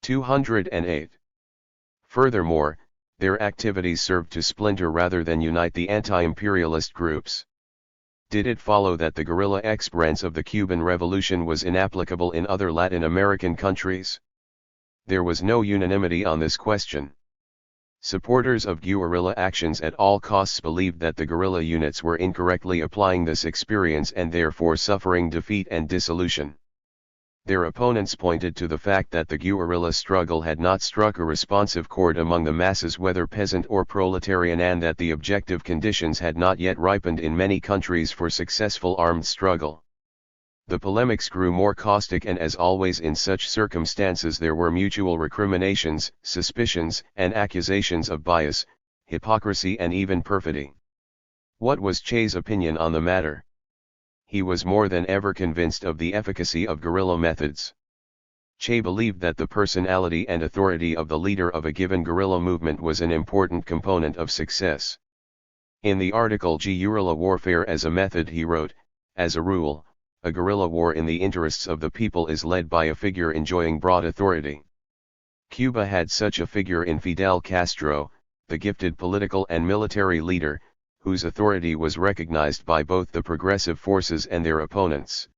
208. Furthermore, their activities served to splinter rather than unite the anti-imperialist groups. Did it follow that the guerrilla experience of the Cuban Revolution was inapplicable in other Latin American countries? There was no unanimity on this question. Supporters of guerrilla actions at all costs believed that the guerrilla units were incorrectly applying this experience and therefore suffering defeat and dissolution. Their opponents pointed to the fact that the guerrilla struggle had not struck a responsive chord among the masses, whether peasant or proletarian, and that the objective conditions had not yet ripened in many countries for successful armed struggle. The polemics grew more caustic, and as always in such circumstances there were mutual recriminations, suspicions, and accusations of bias, hypocrisy, and even perfidy. What was Che's opinion on the matter? He was more than ever convinced of the efficacy of guerrilla methods. Che believed that the personality and authority of the leader of a given guerrilla movement was an important component of success. In the article Guerrilla Warfare as a Method he wrote, "As a rule, a guerrilla war in the interests of the people is led by a figure enjoying broad authority. Cuba had such a figure in Fidel Castro, the gifted political and military leader, whose authority was recognized by both the progressive forces and their opponents.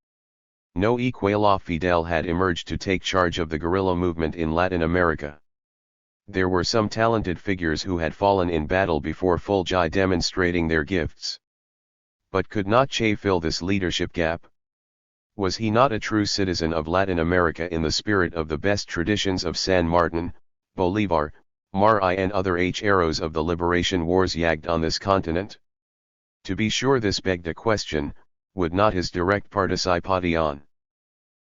No equal Fidel had emerged to take charge of the guerrilla movement in Latin America. There were some talented figures who had fallen in battle before Fulgi demonstrating their gifts. But could not Che fill this leadership gap? Was he not a true citizen of Latin America in the spirit of the best traditions of San Martin, Bolivar, Marai, and other heroes of the liberation wars yagged on this continent? To be sure, this begged a question: would not his direct participation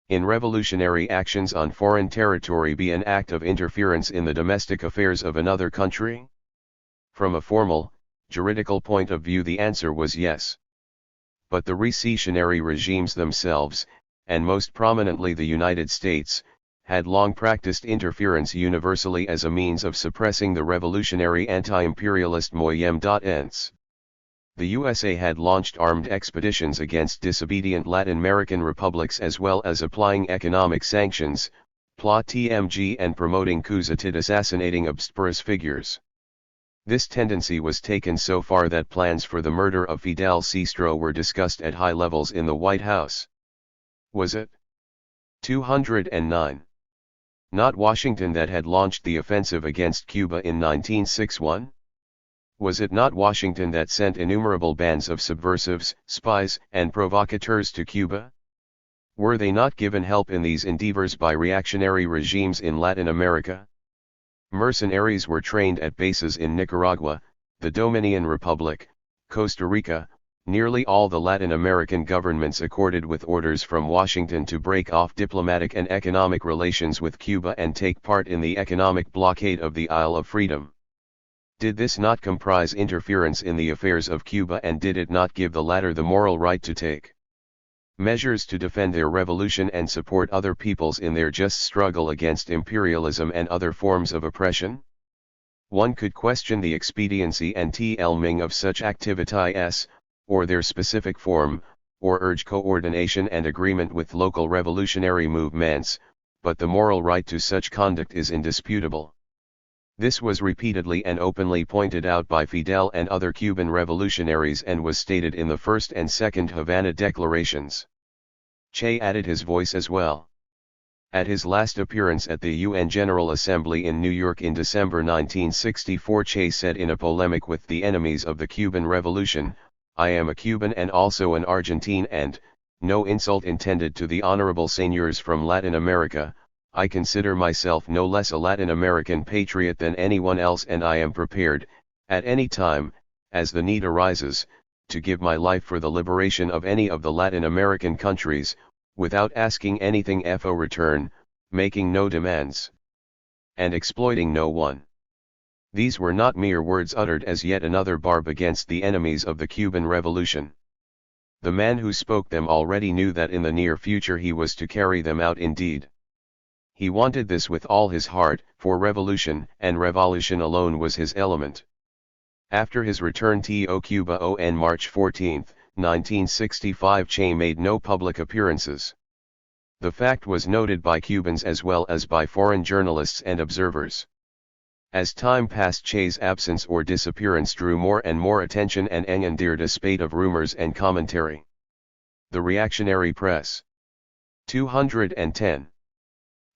in revolutionary actions on foreign territory be an act of interference in the domestic affairs of another country? From a formal, juridical point of view the answer was yes. But the recessionary regimes themselves, and most prominently the United States, had long practiced interference universally as a means of suppressing the revolutionary anti-imperialist movements. The USA had launched armed expeditions against disobedient Latin American republics, as well as applying economic sanctions, plot-TMG, and promoting coups d'état assassinating obscure figures. This tendency was taken so far that plans for the murder of Fidel Castro were discussed at high levels in the White House. Was it 209. Not Washington that had launched the offensive against Cuba in 1961? Was it not Washington that sent innumerable bands of subversives, spies, and provocateurs to Cuba? Were they not given help in these endeavors by reactionary regimes in Latin America? Mercenaries were trained at bases in Nicaragua, the Dominican Republic, Costa Rica. Nearly all the Latin American governments accorded with orders from Washington to break off diplomatic and economic relations with Cuba and take part in the economic blockade of the Isle of Freedom. Did this not comprise interference in the affairs of Cuba, and did it not give the latter the moral right to take measures to defend their revolution and support other peoples in their just struggle against imperialism and other forms of oppression? One could question the expediency and timing of such activities, or their specific form, or urge coordination and agreement with local revolutionary movements, but the moral right to such conduct is indisputable. This was repeatedly and openly pointed out by Fidel and other Cuban revolutionaries, and was stated in the First and Second Havana Declarations. Che added his voice as well. At his last appearance at the UN General Assembly in New York in December 1964, Che said in a polemic with the enemies of the Cuban Revolution, "I am a Cuban and also an Argentine, and, no insult intended to the honorable seigneurs from Latin America, I consider myself no less a Latin American patriot than anyone else, and I am prepared, at any time, as the need arises, to give my life for the liberation of any of the Latin American countries, without asking anything for return, making no demands, and exploiting no one." These were not mere words uttered as yet another barb against the enemies of the Cuban Revolution. The man who spoke them already knew that in the near future he was to carry them out indeed. He wanted this with all his heart, for revolution and revolution alone was his element. After his return to Cuba on March 14, 1965, Che made no public appearances. The fact was noted by Cubans as well as by foreign journalists and observers. As time passed, Che's absence or disappearance drew more and more attention and engendered a spate of rumors and commentary. The reactionary press. 210.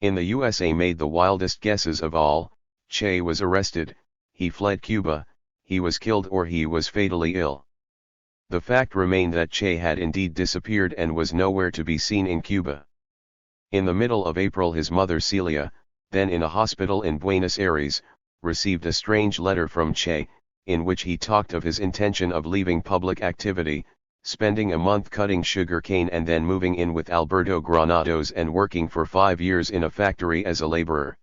In the USA made the wildest guesses of all. Che was arrested, he fled Cuba, he was killed or he was fatally ill. The fact remained that Che had indeed disappeared and was nowhere to be seen in Cuba. In the middle of April his mother Celia, then in a hospital in Buenos Aires, received a strange letter from Che, in which he talked of his intention of leaving public activity, spending a month cutting sugar cane and then moving in with Alberto Granados and working for 5 years in a factory as a laborer.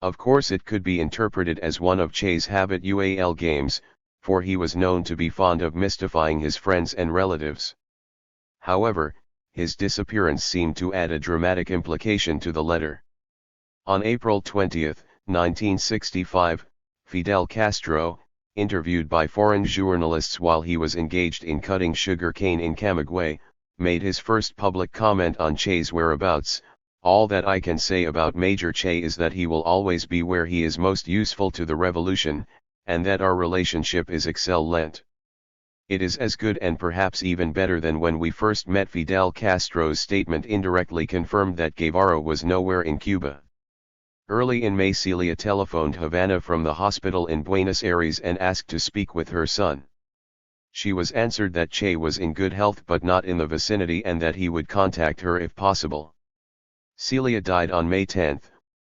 Of course it could be interpreted as one of Che's habit games, for he was known to be fond of mystifying his friends and relatives. However, his disappearance seemed to add a dramatic implication to the letter. On April 20, 1965, Fidel Castro, interviewed by foreign journalists while he was engaged in cutting sugar cane in Camagüey, made his first public comment on Che's whereabouts. All that I can say about Major Che is that he will always be where he is most useful to the revolution, and that our relationship is excellent. It is as good and perhaps even better than when we first met. Fidel Castro's statement indirectly confirmed that Guevara was nowhere in Cuba. Early in May Celia telephoned Havana from the hospital in Buenos Aires and asked to speak with her son. She was answered that Che was in good health but not in the vicinity and that he would contact her if possible. Celia died on May 10,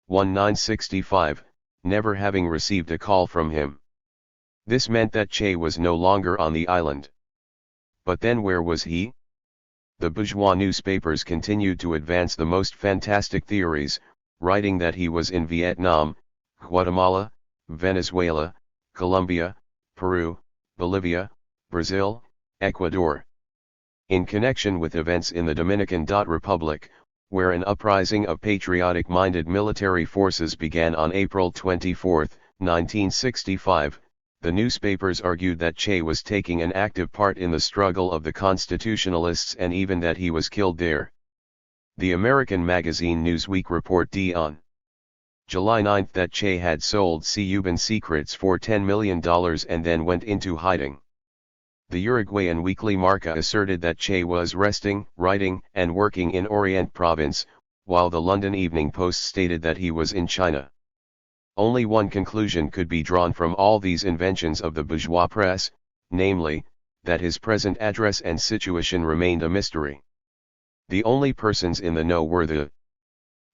1965, never having received a call from him. This meant that Che was no longer on the island. But then where was he? The bourgeois newspapers continued to advance the most fantastic theories, writing that he was in Vietnam, Guatemala, Venezuela, Colombia, Peru, Bolivia, Brazil, Ecuador. In connection with events in the Dominican Republic, where an uprising of patriotic-minded military forces began on April 24, 1965, the newspapers argued that Che was taking an active part in the struggle of the constitutionalists and even that he was killed there. The American magazine Newsweek reported on July 9 that Che had sold Cuban secrets for $10 million and then went into hiding. The Uruguayan weekly Marca asserted that Che was resting, writing, and working in Orient Province, while the London Evening Post stated that he was in China. Only one conclusion could be drawn from all these inventions of the bourgeois press, namely, that his present address and situation remained a mystery. The only persons in the know were the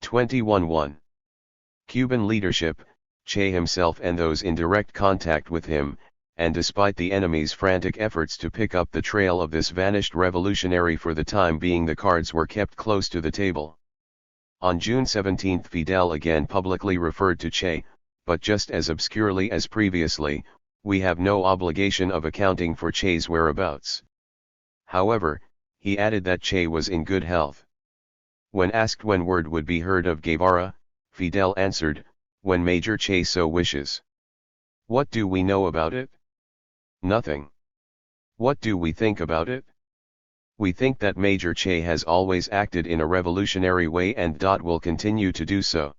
21 Cuban leadership, Che himself and those in direct contact with him, and despite the enemy's frantic efforts to pick up the trail of this vanished revolutionary, for the time being the cards were kept close to the table. On June 17 Fidel again publicly referred to Che, but just as obscurely as previously, we have no obligation of accounting for Che's whereabouts. However, he added that Che was in good health. When asked when word would be heard of Guevara, Fidel answered, "When Major Che so wishes." What do we know about it? Nothing. What do we think about it? We think that Major Che has always acted in a revolutionary way and will continue to do so.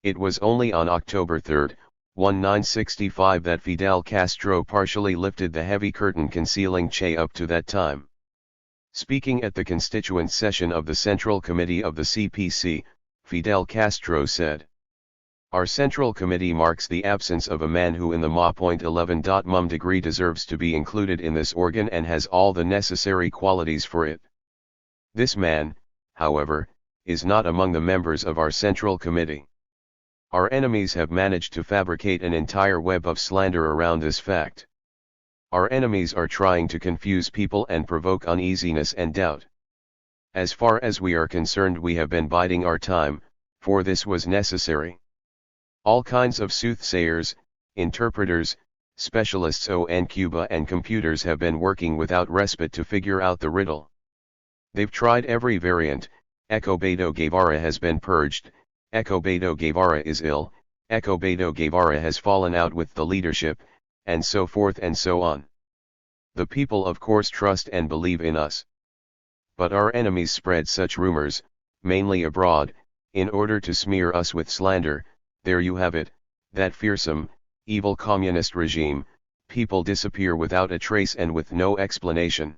It was only on October 3, 1965 that Fidel Castro partially lifted the heavy curtain concealing Che up to that time. Speaking at the constituent session of the Central Committee of the CPC, Fidel Castro said, "Our Central Committee marks the absence of a man who in the Ma.11 degree deserves to be included in this organ and has all the necessary qualities for it. This man, however, is not among the members of our Central Committee. Our enemies have managed to fabricate an entire web of slander around this fact. Our enemies are trying to confuse people and provoke uneasiness and doubt. As far as we are concerned, we have been biding our time, for this was necessary. All kinds of soothsayers, interpreters, specialists on Cuba and computers have been working without respite to figure out the riddle. They've tried every variant. Escobedo Guevara has been purged, Escobedo Guevara is ill, Escobedo Guevara has fallen out with the leadership, and so forth and so on. The people of course trust and believe in us. But our enemies spread such rumors, mainly abroad, in order to smear us with slander. There you have it, that fearsome, evil communist regime. People disappear without a trace and with no explanation.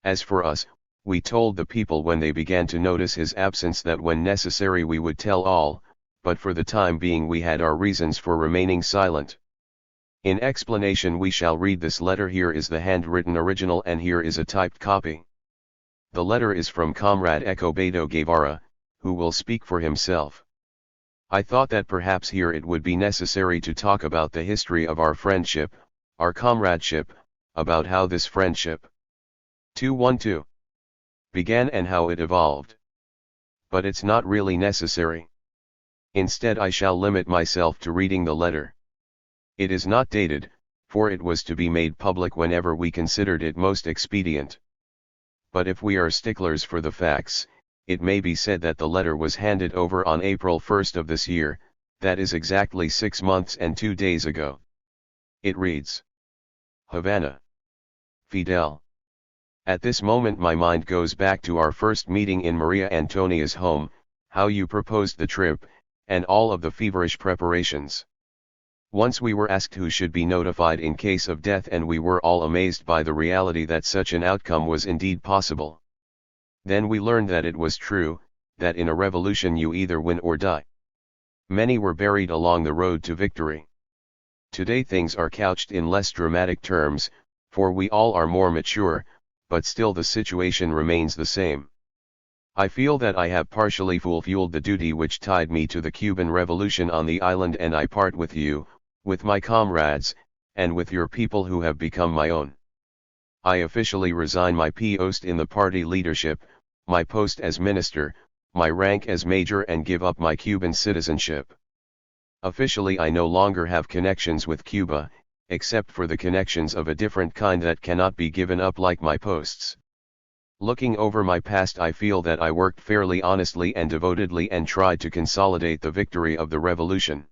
As for us, we told the people when they began to notice his absence that when necessary we would tell all, but for the time being we had our reasons for remaining silent. In explanation we shall read this letter. Here is the handwritten original and here is a typed copy. The letter is from Comrade Escobedo Guevara, who will speak for himself. I thought that perhaps here it would be necessary to talk about the history of our friendship, our comradeship, about how this friendship 212 began and how it evolved. But it's not really necessary. Instead I shall limit myself to reading the letter. It is not dated, for it was to be made public whenever we considered it most expedient. But if we are sticklers for the facts, it may be said that the letter was handed over on April 1st of this year, that is exactly 6 months and 2 days ago. It reads: Havana. Fidel. At this moment my mind goes back to our first meeting in Maria Antonia's home, how you proposed the trip, and all of the feverish preparations. Once we were asked who should be notified in case of death and we were all amazed by the reality that such an outcome was indeed possible. Then we learned that it was true, that in a revolution you either win or die. Many were buried along the road to victory. Today things are couched in less dramatic terms, for we all are more mature, but still the situation remains the same. I feel that I have partially fulfilled the duty which tied me to the Cuban Revolution on the island, and I part with you, with my comrades, and with your people who have become my own. I officially resign my post in the party leadership, my post as minister, my rank as major, and give up my Cuban citizenship. Officially I no longer have connections with Cuba, except for the connections of a different kind that cannot be given up like my posts. Looking over my past, I feel that I worked fairly honestly and devotedly and tried to consolidate the victory of the revolution.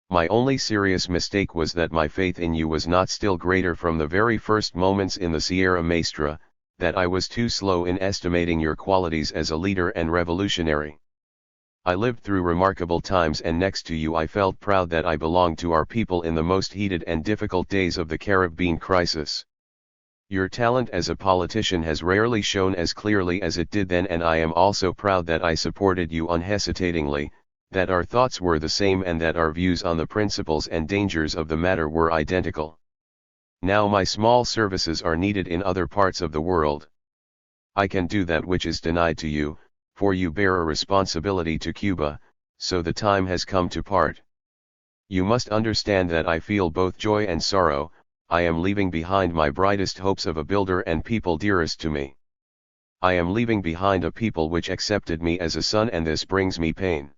My only serious mistake was that my faith in you was not still greater from the very first moments in the Sierra Maestra, that I was too slow in estimating your qualities as a leader and revolutionary. I lived through remarkable times, and next to you I felt proud that I belonged to our people in the most heated and difficult days of the Caribbean crisis. Your talent as a politician has rarely shown as clearly as it did then, and I am also proud that I supported you unhesitatingly, that our thoughts were the same and that our views on the principles and dangers of the matter were identical. Now my small services are needed in other parts of the world. I can do that which is denied to you, for you bear a responsibility to Cuba, so the time has come to part. You must understand that I feel both joy and sorrow. I am leaving behind my brightest hopes of a builder and people dearest to me. I am leaving behind a people which accepted me as a son, and this brings me pain.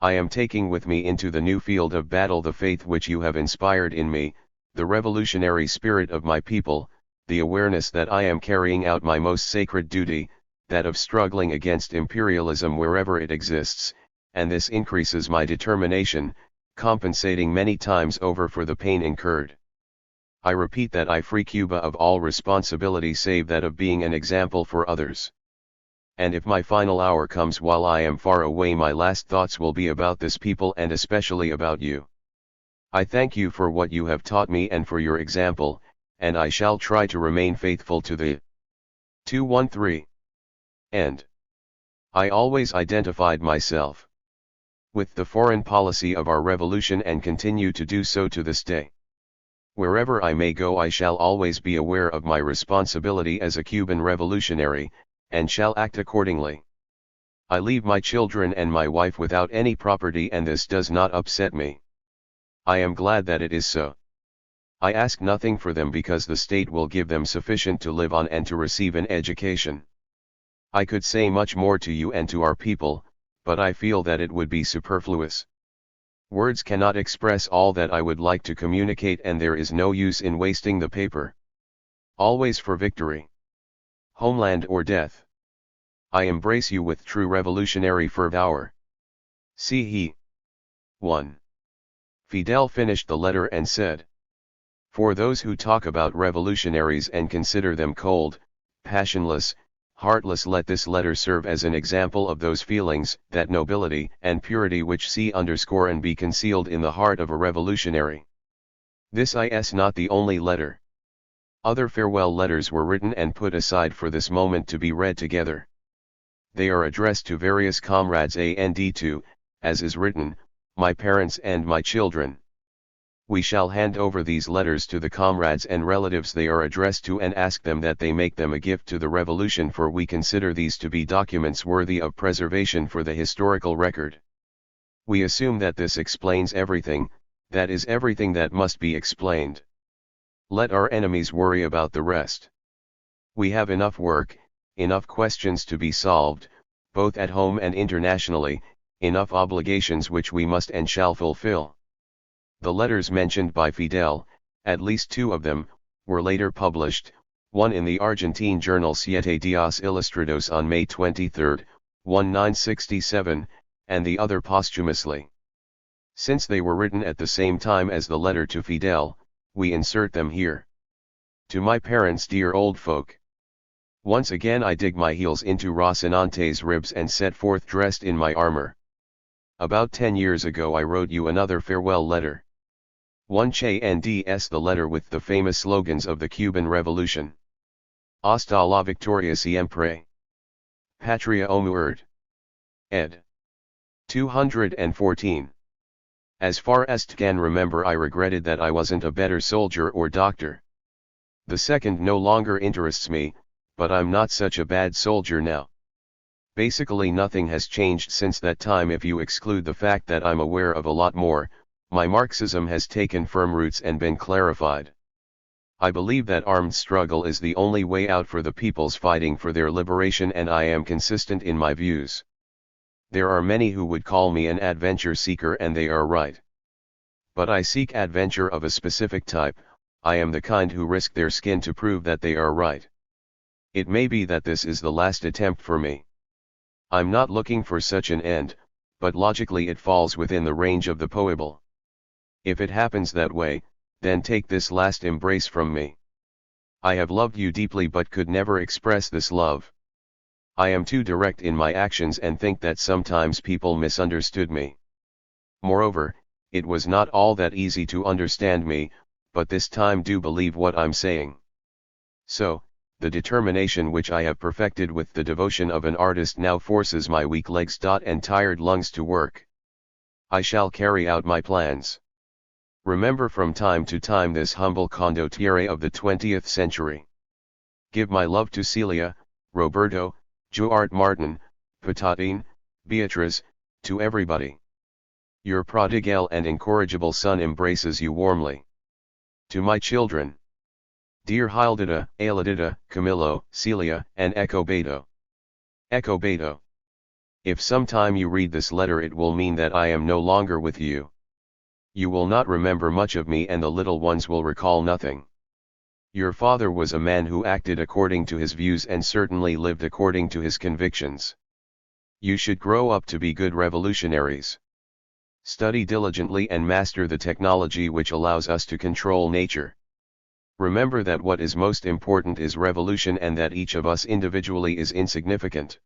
I am taking with me into the new field of battle the faith which you have inspired in me, the revolutionary spirit of my people, the awareness that I am carrying out my most sacred duty, that of struggling against imperialism wherever it exists, and this increases my determination, compensating many times over for the pain incurred. I repeat that I free Cuba of all responsibility save that of being an example for others. And if my final hour comes while I am far away, my last thoughts will be about this people and especially about you. I thank you for what you have taught me and for your example, and I shall try to remain faithful to the 213. And I always identified myself with the foreign policy of our revolution and continue to do so to this day. Wherever I may go, I shall always be aware of my responsibility as a Cuban revolutionary, and shall act accordingly. I leave my children and my wife without any property, and this does not upset me. I am glad that it is so. I ask nothing for them because the state will give them sufficient to live on and to receive an education. I could say much more to you and to our people, but I feel that it would be superfluous. Words cannot express all that I would like to communicate, and there is no use in wasting the paper. Always for victory. Homeland or death. I embrace you with true revolutionary fervor. See he. 1. Fidel finished the letter and said, "For those who talk about revolutionaries and consider them cold, passionless, heartless. Let this letter serve as an example of those feelings, that nobility and purity which see underscore and be concealed in the heart of a revolutionary. This is not the only letter. Other farewell letters were written and put aside for this moment to be read together. They are addressed to various comrades and to, as is written, my parents and my children. We shall hand over these letters to the comrades and relatives they are addressed to and ask them that they make them a gift to the revolution, for we consider these to be documents worthy of preservation for the historical record. We assume that this explains everything, that is everything that must be explained. Let our enemies worry about the rest. We have enough work, enough questions to be solved, both at home and internationally, enough obligations which we must and shall fulfill. The letters mentioned by Fidel, at least 2 of them, were later published, one in the Argentine journal Siete Días Ilustrados on May 23, 1967, and the other posthumously. Since they were written at the same time as the letter to Fidel, we insert them here. To my parents, dear old folk. Once again I dig my heels into Rocinante's ribs and set forth dressed in my armor. About 10 years ago I wrote you another farewell letter. One Che-NDS, the letter with the famous slogans of the Cuban Revolution. Hasta la victoria siempre. Patria o muerte. Ed. 214. As far as can remember, I regretted that I wasn't a better soldier or doctor. The second no longer interests me, but I'm not such a bad soldier now. Basically nothing has changed since that time if you exclude the fact that I'm aware of a lot more. My Marxism has taken firm roots and been clarified. I believe that armed struggle is the only way out for the peoples fighting for their liberation, and I am consistent in my views. There are many who would call me an adventure seeker, and they are right. But I seek adventure of a specific type. I am the kind who risk their skin to prove that they are right. It may be that this is the last attempt for me. I'm not looking for such an end, but logically it falls within the range of the poeable. If it happens that way, then take this last embrace from me. I have loved you deeply but could never express this love. I am too direct in my actions and think that sometimes people misunderstood me. Moreover, it was not all that easy to understand me, but this time do believe what I'm saying. So, the determination which I have perfected with the devotion of an artist now forces my weak legs and tired lungs to work. I shall carry out my plans. Remember from time to time this humble condottiere of the 20th century. Give my love to Celia, Roberto, Joart Martin, Patatine, Beatrice, to everybody. Your prodigal and incorrigible son embraces you warmly. To my children. Dear Hildita, Aeladita, Camillo, Celia, and Ecobedo. Ecobedo. If sometime you read this letter, it will mean that I am no longer with you. You will not remember much of me, and the little ones will recall nothing. Your father was a man who acted according to his views and certainly lived according to his convictions. You should grow up to be good revolutionaries. Study diligently and master the technology which allows us to control nature. Remember that what is most important is revolution, and that each of us individually is insignificant.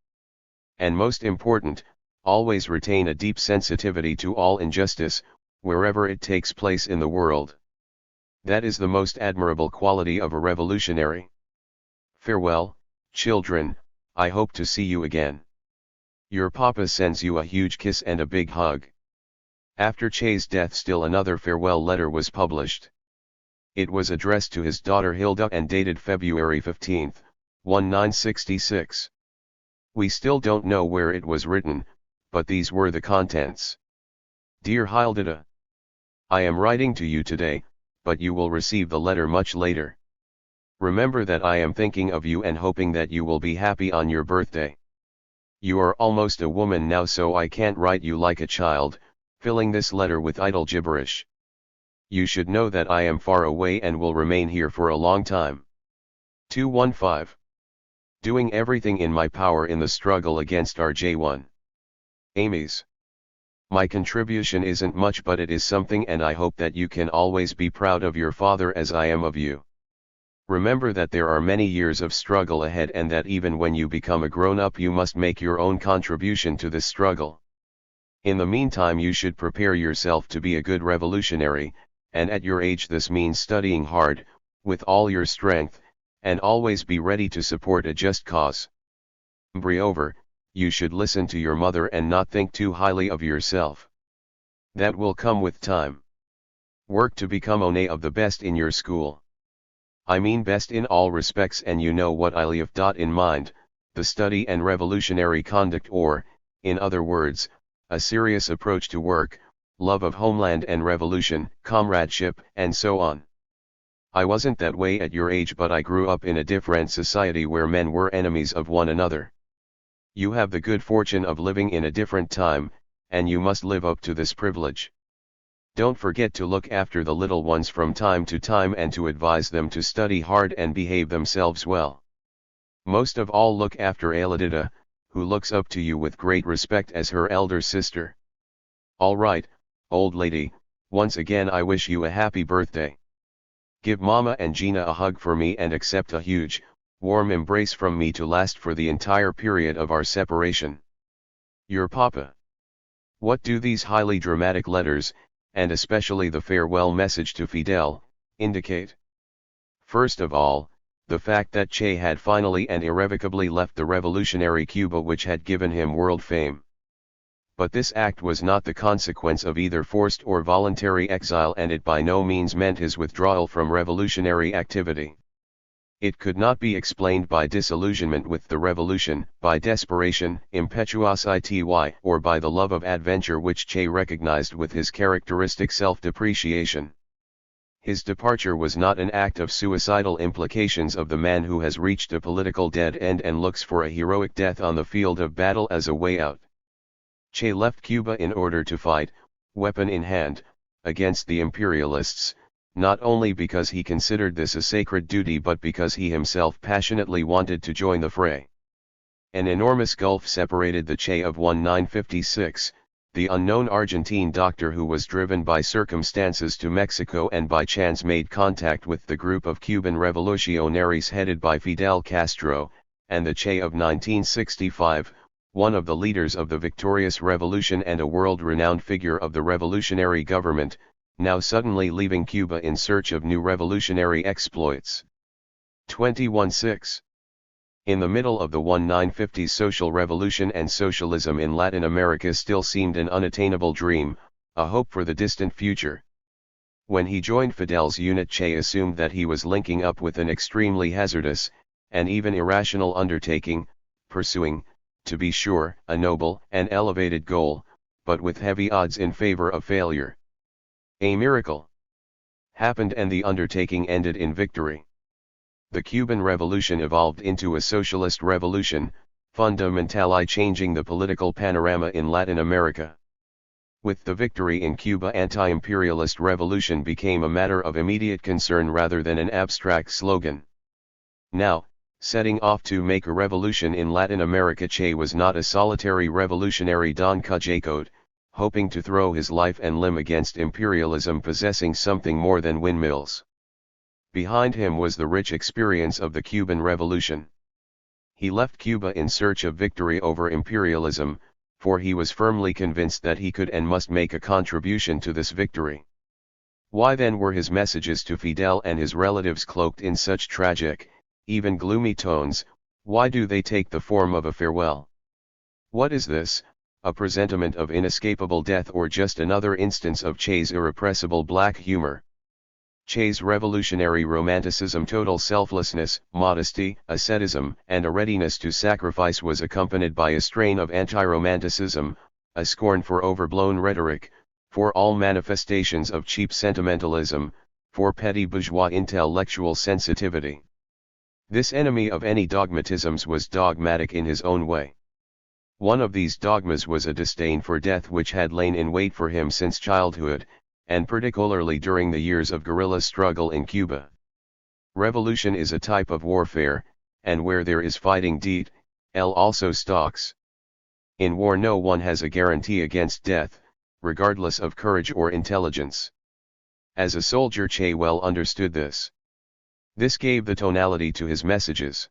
And most important, always retain a deep sensitivity to all injustice, wherever it takes place in the world. That is the most admirable quality of a revolutionary. Farewell, children, I hope to see you again. Your papa sends you a huge kiss and a big hug. After Che's death, still another farewell letter was published. It was addressed to his daughter Hilda and dated February 15, 1966. We still don't know where it was written, but these were the contents. Dear Hildita, I am writing to you today, but you will receive the letter much later. Remember that I am thinking of you and hoping that you will be happy on your birthday. You are almost a woman now, so I can't write you like a child, filling this letter with idle gibberish. You should know that I am far away and will remain here for a long time. 215. Doing everything in my power in the struggle against RJ1. Amy's. My contribution isn't much, but it is something, and I hope that you can always be proud of your father as I am of you. Remember that there are many years of struggle ahead and that even when you become a grown-up you must make your own contribution to this struggle. In the meantime you should prepare yourself to be a good revolutionary, and at your age this means studying hard, with all your strength, and always be ready to support a just cause. Moreover, you should listen to your mother and not think too highly of yourself. That will come with time. Work to become one of the best in your school. I mean best in all respects, and you know what I have in mind, the study and revolutionary conduct, or, in other words, a serious approach to work, love of homeland and revolution, comradeship, and so on. I wasn't that way at your age, but I grew up in a different society where men were enemies of one another. You have the good fortune of living in a different time, and you must live up to this privilege. Don't forget to look after the little ones from time to time and to advise them to study hard and behave themselves well. Most of all look after Aladita, who looks up to you with great respect as her elder sister. All right, old lady, once again I wish you a happy birthday. Give Mama and Gina a hug for me and accept a huge, warm embrace from me to last for the entire period of our separation. Your Papa. What do these highly dramatic letters, and especially the farewell message to Fidel, indicate? First of all, the fact that Che had finally and irrevocably left the revolutionary Cuba which had given him world fame. But this act was not the consequence of either forced or voluntary exile, and it by no means meant his withdrawal from revolutionary activity. It could not be explained by disillusionment with the revolution, by desperation, impetuosity, or by the love of adventure which Che recognized with his characteristic self-depreciation. His departure was not an act of suicidal implications of the man who has reached a political dead end and looks for a heroic death on the field of battle as a way out. Che left Cuba in order to fight, weapon in hand, against the imperialists, not only because he considered this a sacred duty but because he himself passionately wanted to join the fray. An enormous gulf separated the Che of 1956, the unknown Argentine doctor who was driven by circumstances to Mexico and by chance made contact with the group of Cuban revolutionaries headed by Fidel Castro, and the Che of 1965, one of the leaders of the victorious revolution and a world-renowned figure of the revolutionary government, now suddenly leaving Cuba in search of new revolutionary exploits. 21-6. In the middle of the 1950s, social revolution and socialism in Latin America still seemed an unattainable dream, a hope for the distant future. When he joined Fidel's unit, Che assumed that he was linking up with an extremely hazardous, and even irrational undertaking, pursuing, to be sure, a noble and elevated goal, but with heavy odds in favor of failure. A miracle happened and the undertaking ended in victory. The Cuban Revolution evolved into a socialist revolution, fundamentally changing the political panorama in Latin America. With the victory in Cuba, anti-imperialist revolution became a matter of immediate concern rather than an abstract slogan. Now, setting off to make a revolution in Latin America, Che was not a solitary revolutionary Don Quixote, hoping to throw his life and limb against imperialism, possessing something more than windmills. Behind him was the rich experience of the Cuban Revolution. He left Cuba in search of victory over imperialism, for he was firmly convinced that he could and must make a contribution to this victory. Why then were his messages to Fidel and his relatives cloaked in such tragic, even gloomy tones? Why do they take the form of a farewell? What is this? A presentiment of inescapable death, or just another instance of Che's irrepressible black humor? Che's revolutionary romanticism, total selflessness, modesty, asceticism, and a readiness to sacrifice was accompanied by a strain of anti-romanticism, a scorn for overblown rhetoric, for all manifestations of cheap sentimentalism, for petty bourgeois intellectual sensitivity. This enemy of any dogmatisms was dogmatic in his own way. One of these dogmas was a disdain for death which had lain in wait for him since childhood, and particularly during the years of guerrilla struggle in Cuba. Revolution is a type of warfare, and where there is fighting, deed, also stalks. In war no one has a guarantee against death, regardless of courage or intelligence. As a soldier, Che well understood this. This gave the tonality to his messages.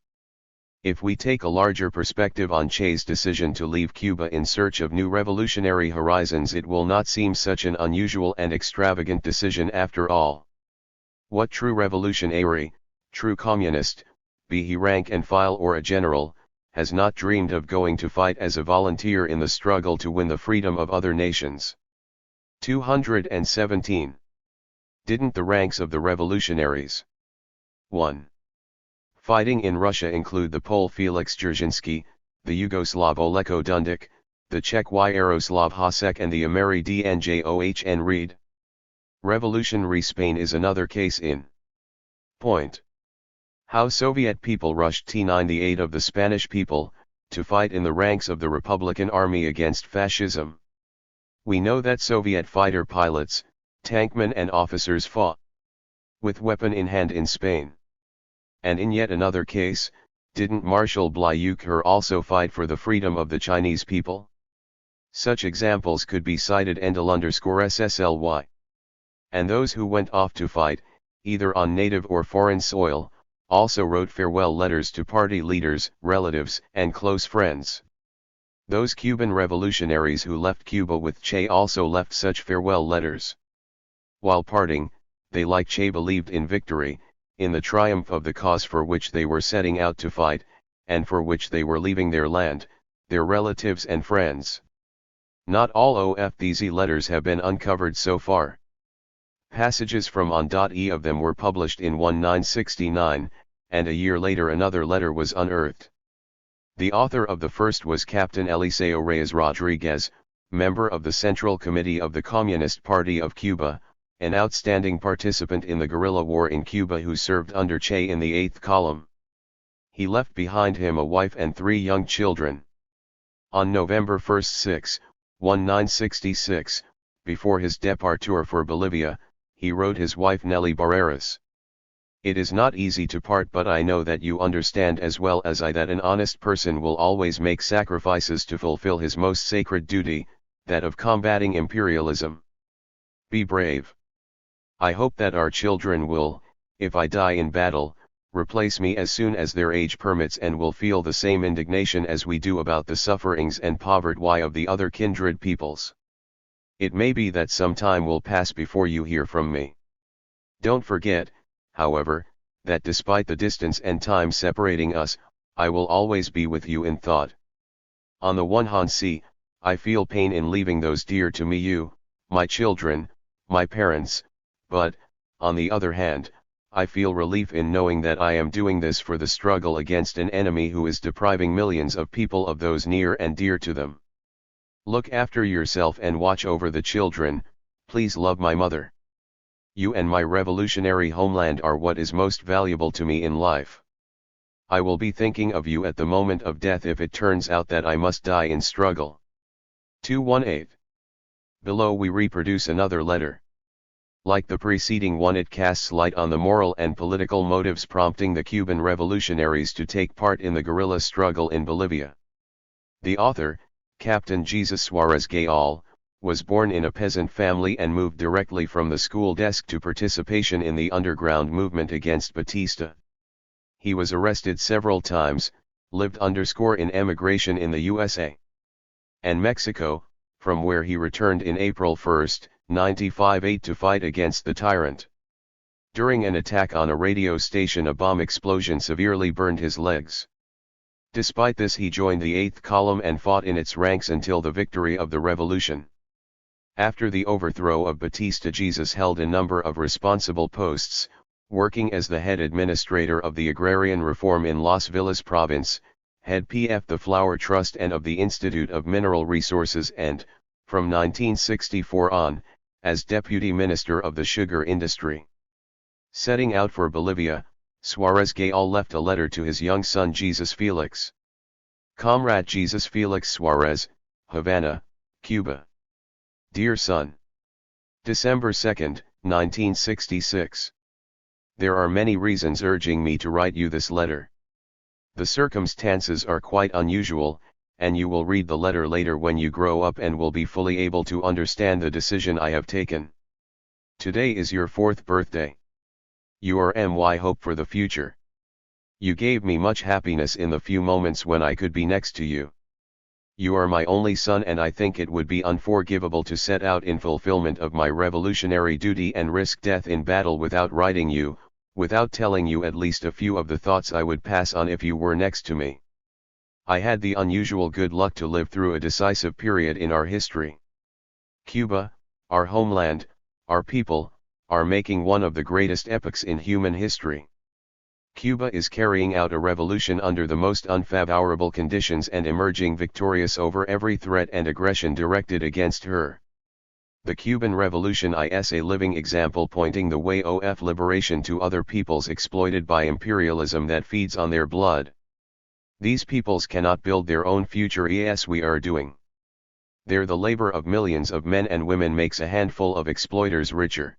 If we take a larger perspective on Che's decision to leave Cuba in search of new revolutionary horizons, it will not seem such an unusual and extravagant decision after all. What true revolutionary, true communist, be he rank and file or a general, has not dreamed of going to fight as a volunteer in the struggle to win the freedom of other nations? 217. Didn't the ranks of the revolutionaries 1. Fighting in Russia include the Pole Felix Dzerzhinsky, the Yugoslav Oleko Dundic, the Czech Yaroslav Hasek and the Ameri Dnjohn Reed? Revolutionary Spain is another case in point. How Soviet people rushed T98 of the Spanish people, to fight in the ranks of the Republican Army against fascism. We know that Soviet fighter pilots, tankmen and officers fought with weapon in hand in Spain. And in yet another case, didn't Marshal Blücher also fight for the freedom of the Chinese people? Such examples could be cited _SSLY. And those who went off to fight, either on native or foreign soil, also wrote farewell letters to party leaders, relatives, and close friends. Those Cuban revolutionaries who left Cuba with Che also left such farewell letters. While parting, they like Che believed in victory, in the triumph of the cause for which they were setting out to fight, and for which they were leaving their land, their relatives and friends. Not all of these letters have been uncovered so far. Passages from on.e of them were published in 1969, and a year later another letter was unearthed. The author of the first was Captain Eliseo Reyes Rodriguez, member of the Central Committee of the Communist Party of Cuba, an outstanding participant in the guerrilla war in Cuba who served under Che in the 8th column. He left behind him a wife and 3 young children. On November 1, 1966, before his departure for Bolivia, he wrote his wife Nelly Barreras. It is not easy to part, but I know that you understand as well as I that an honest person will always make sacrifices to fulfill his most sacred duty, that of combating imperialism. Be brave. I hope that our children will, if I die in battle, replace me as soon as their age permits and will feel the same indignation as we do about the sufferings and poverty of the other kindred peoples. It may be that some time will pass before you hear from me. Don't forget, however, that despite the distance and time separating us, I will always be with you in thought. On the one hand, I feel pain in leaving those dear to me, you, my children, my parents, but, on the other hand, I feel relief in knowing that I am doing this for the struggle against an enemy who is depriving millions of people of those near and dear to them. Look after yourself and watch over the children. Please love my mother. You and my revolutionary homeland are what is most valuable to me in life. I will be thinking of you at the moment of death if it turns out that I must die in struggle. 218. Below we reproduce another letter. Like the preceding one, it casts light on the moral and political motives prompting the Cuban revolutionaries to take part in the guerrilla struggle in Bolivia. The author, Captain Jesus Suarez Gayal, was born in a peasant family and moved directly from the school desk to participation in the underground movement against Batista. He was arrested several times, lived in emigration in the USA and Mexico, from where he returned in April 1, 1958 to fight against the tyrant. During an attack on a radio station, a bomb explosion severely burned his legs. Despite this, he joined the 8th column and fought in its ranks until the victory of the revolution. After the overthrow of Batista, Jesus held a number of responsible posts, working as the head administrator of the agrarian reform in Las Villas province, head PF the Flour Trust and of the Institute of Mineral Resources, and, from 1964 on, as deputy minister of the sugar industry. Setting out for Bolivia, Suarez Gayal left a letter to his young son Jesus Felix. Comrade Jesus Felix Suarez, Havana, Cuba. Dear son. December 2, 1966. There are many reasons urging me to write you this letter. The circumstances are quite unusual, and you will read the letter later when you grow up and will be fully able to understand the decision I have taken. Today is your 4th birthday. You are my hope for the future. You gave me much happiness in the few moments when I could be next to you. You are my only son, and I think it would be unforgivable to set out in fulfillment of my revolutionary duty and risk death in battle without writing you, without telling you at least a few of the thoughts I would pass on if you were next to me. I had the unusual good luck to live through a decisive period in our history. Cuba, our homeland, our people, are making one of the greatest epochs in human history. Cuba is carrying out a revolution under the most unfavorable conditions and emerging victorious over every threat and aggression directed against her. The Cuban Revolution is a living example pointing the way of liberation to other peoples exploited by imperialism that feeds on their blood. These peoples cannot build their own future as we are doing. There the labor of millions of men and women makes a handful of exploiters richer.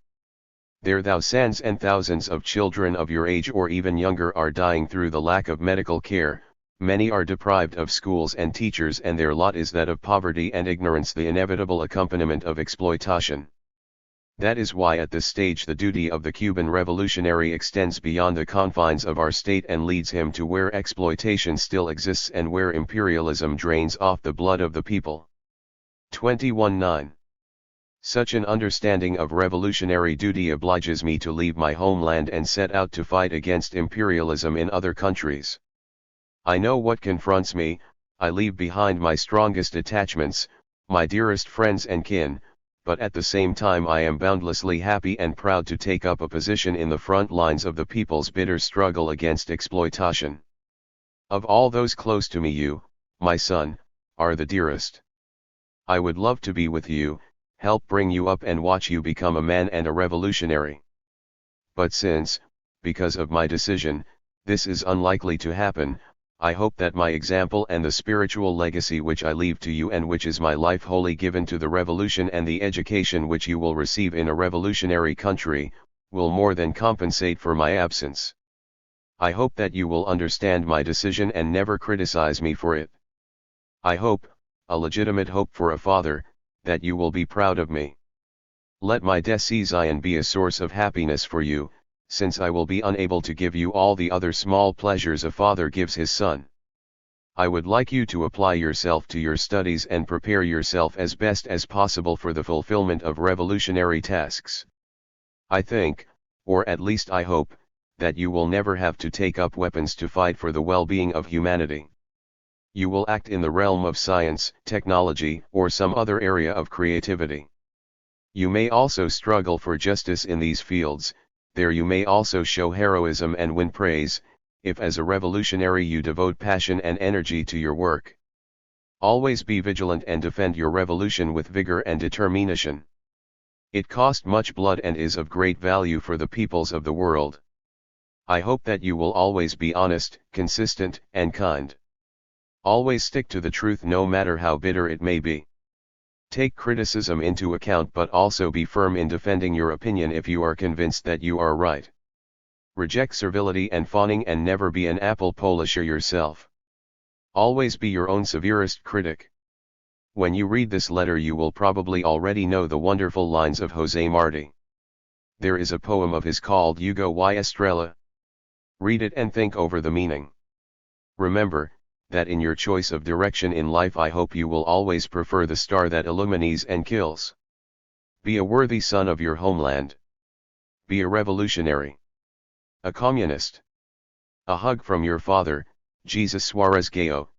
There thousands and thousands of children of your age or even younger are dying through the lack of medical care, many are deprived of schools and teachers, and their lot is that of poverty and ignorance, the inevitable accompaniment of exploitation. That is why at this stage the duty of the Cuban revolutionary extends beyond the confines of our state and leads him to where exploitation still exists and where imperialism drains off the blood of the people. 21-9. Such an understanding of revolutionary duty obliges me to leave my homeland and set out to fight against imperialism in other countries. I know what confronts me. I leave behind my strongest attachments, my dearest friends and kin, but at the same time I am boundlessly happy and proud to take up a position in the front lines of the people's bitter struggle against exploitation. Of all those close to me, you, my son, are the dearest. I would love to be with you, help bring you up and watch you become a man and a revolutionary. But since, because of my decision, this is unlikely to happen, I hope that my example and the spiritual legacy which I leave to you and which is my life wholly given to the revolution and the education which you will receive in a revolutionary country, will more than compensate for my absence. I hope that you will understand my decision and never criticize me for it. I hope, a legitimate hope for a father, that you will be proud of me. Let my decision be a source of happiness for you, since I will be unable to give you all the other small pleasures a father gives his son. I would like you to apply yourself to your studies and prepare yourself as best as possible for the fulfillment of revolutionary tasks. I think, or at least I hope, that you will never have to take up weapons to fight for the well-being of humanity. You will act in the realm of science, technology, or some other area of creativity. You may also struggle for justice in these fields. There you may also show heroism and win praise, if as a revolutionary you devote passion and energy to your work. Always be vigilant and defend your revolution with vigor and determination. It cost much blood and is of great value for the peoples of the world. I hope that you will always be honest, consistent, and kind. Always stick to the truth no matter how bitter it may be. Take criticism into account, but also be firm in defending your opinion if you are convinced that you are right. Reject servility and fawning and never be an apple polisher yourself. Always be your own severest critic. When you read this letter you will probably already know the wonderful lines of José Martí. There is a poem of his called Hugo y Estrella. Read it and think over the meaning. Remember, that in your choice of direction in life I hope you will always prefer the star that illumines and kills. Be a worthy son of your homeland. Be a revolutionary. A communist. A hug from your father, Jesus Suárez Gallo.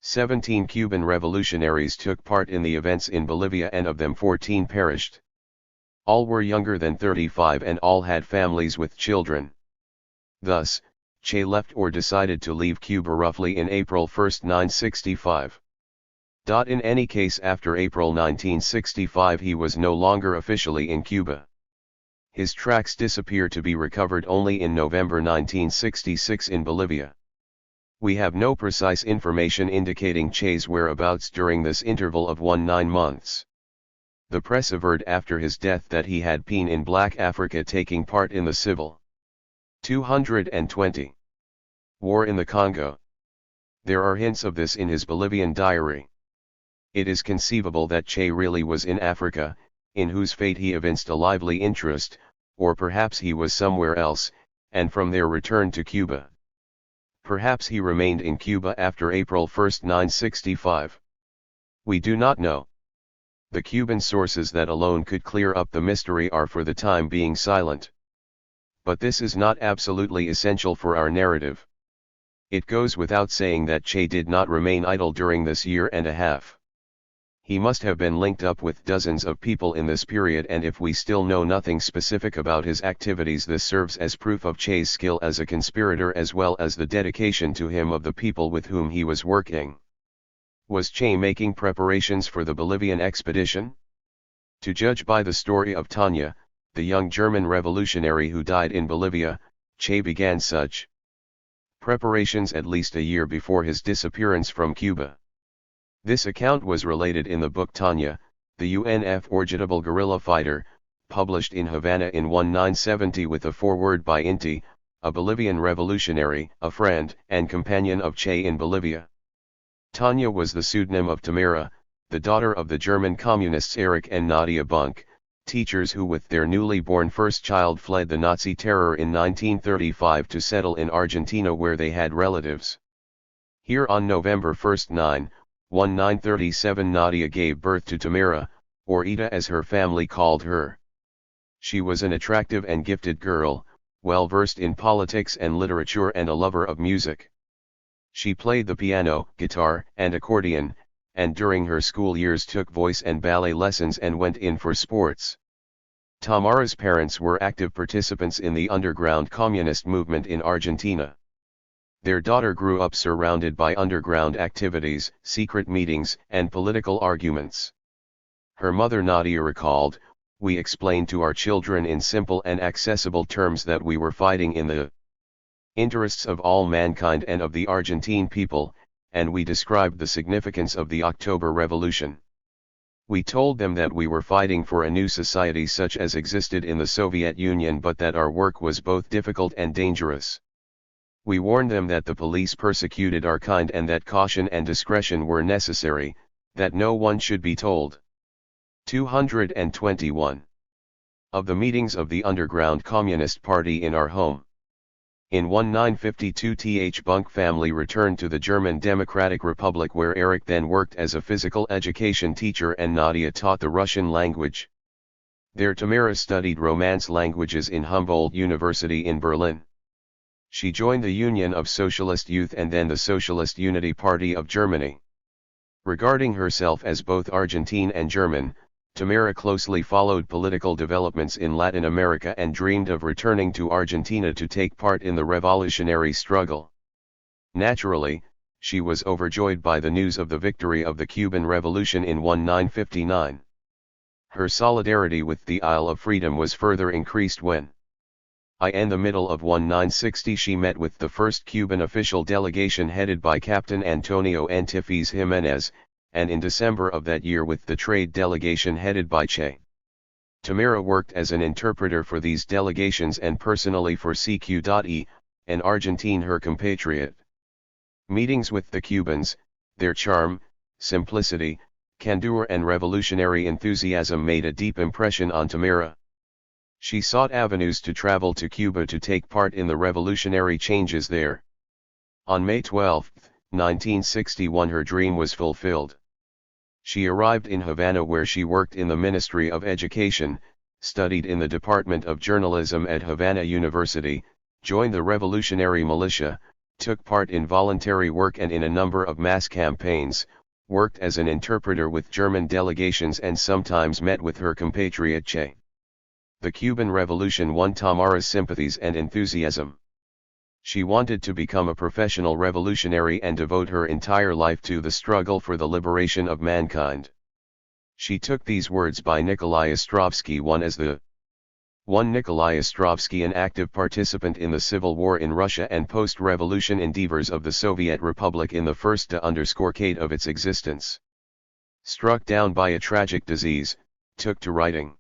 17 Cuban revolutionaries took part in the events in Bolivia and of them 14 perished. All were younger than 35 and all had families with children. Thus, Che left or decided to leave Cuba roughly in April 1, 1965. In any case, after April 1965 he was no longer officially in Cuba. His tracks disappear to be recovered only in November 1966 in Bolivia. We have no precise information indicating Che's whereabouts during this interval of 19 months. The press averred after his death that he had been in Black Africa taking part in the civil 220 war in the Congo. There are hints of this in his Bolivian diary. It is conceivable that Che really was in Africa, in whose fate he evinced a lively interest, or perhaps he was somewhere else, and from there returned to Cuba. Perhaps he remained in Cuba after April 1, 1965. We do not know. The Cuban sources that alone could clear up the mystery are for the time being silent. But this is not absolutely essential for our narrative. It goes without saying that Che did not remain idle during this year and a half. He must have been linked up with dozens of people in this period, and if we still know nothing specific about his activities, this serves as proof of Che's skill as a conspirator as well as the dedication to him of the people with whom he was working. Was Che making preparations for the Bolivian expedition? To judge by the story of Tanya, the young German revolutionary who died in Bolivia, Che began such preparations at least a year before his disappearance from Cuba. This account was related in the book Tanya, the unforgettable guerrilla fighter, published in Havana in 1970 with a foreword by Inti, a Bolivian revolutionary, a friend and companion of Che in Bolivia. Tanya was the pseudonym of Tamara, the daughter of the German communists Erich and Nadia Bunk, teachers who with their newly born first child fled the Nazi terror in 1935 to settle in Argentina where they had relatives. Here on November 1, 1937 Nadia gave birth to Tamara, or Ida as her family called her. She was an attractive and gifted girl, well versed in politics and literature and a lover of music. She played the piano, guitar, and accordion, and during her school years took voice and ballet lessons and went in for sports. Tamara's parents were active participants in the underground communist movement in Argentina. Their daughter grew up surrounded by underground activities, secret meetings, and political arguments. Her mother Nadia recalled, "We explained to our children in simple and accessible terms that we were fighting in the interests of all mankind and of the Argentine people, and we described the significance of the October Revolution. We told them that we were fighting for a new society such as existed in the Soviet Union, but that our work was both difficult and dangerous. We warned them that the police persecuted our kind and that caution and discretion were necessary, that no one should be told." 221. Of the meetings of the underground Communist Party in our home. In 1952 Th Bunk family returned to the German Democratic Republic where Erich then worked as a physical education teacher and Nadia taught the Russian language. There Tamara studied Romance languages in Humboldt University in Berlin. She joined the Union of Socialist Youth and then the Socialist Unity Party of Germany. Regarding herself as both Argentine and German, Tamara closely followed political developments in Latin America and dreamed of returning to Argentina to take part in the revolutionary struggle. Naturally, she was overjoyed by the news of the victory of the Cuban Revolution in 1959. Her solidarity with the Isle of Freedom was further increased when, in the middle of 1960 she met with the first Cuban official delegation headed by Captain Antonio Antifaz Jimenez, and in December of that year with the trade delegation headed by Che. Tamara worked as an interpreter for these delegations and personally for CQ.E, an Argentine her compatriot. Meetings with the Cubans, their charm, simplicity, candor and revolutionary enthusiasm made a deep impression on Tamara. She sought avenues to travel to Cuba to take part in the revolutionary changes there. On May 12, 1961 her dream was fulfilled. She arrived in Havana where she worked in the Ministry of Education, studied in the Department of Journalism at Havana University, joined the revolutionary militia, took part in voluntary work and in a number of mass campaigns, worked as an interpreter with German delegations and sometimes met with her compatriot Che. The Cuban Revolution won Tamara's sympathies and enthusiasm. She wanted to become a professional revolutionary and devote her entire life to the struggle for the liberation of mankind. She took these words by Nikolai Ostrovsky Nikolai Ostrovsky, an active participant in the civil war in Russia and post-revolution endeavors of the Soviet Republic in the first decade of its existence. Struck down by a tragic disease, took to writing.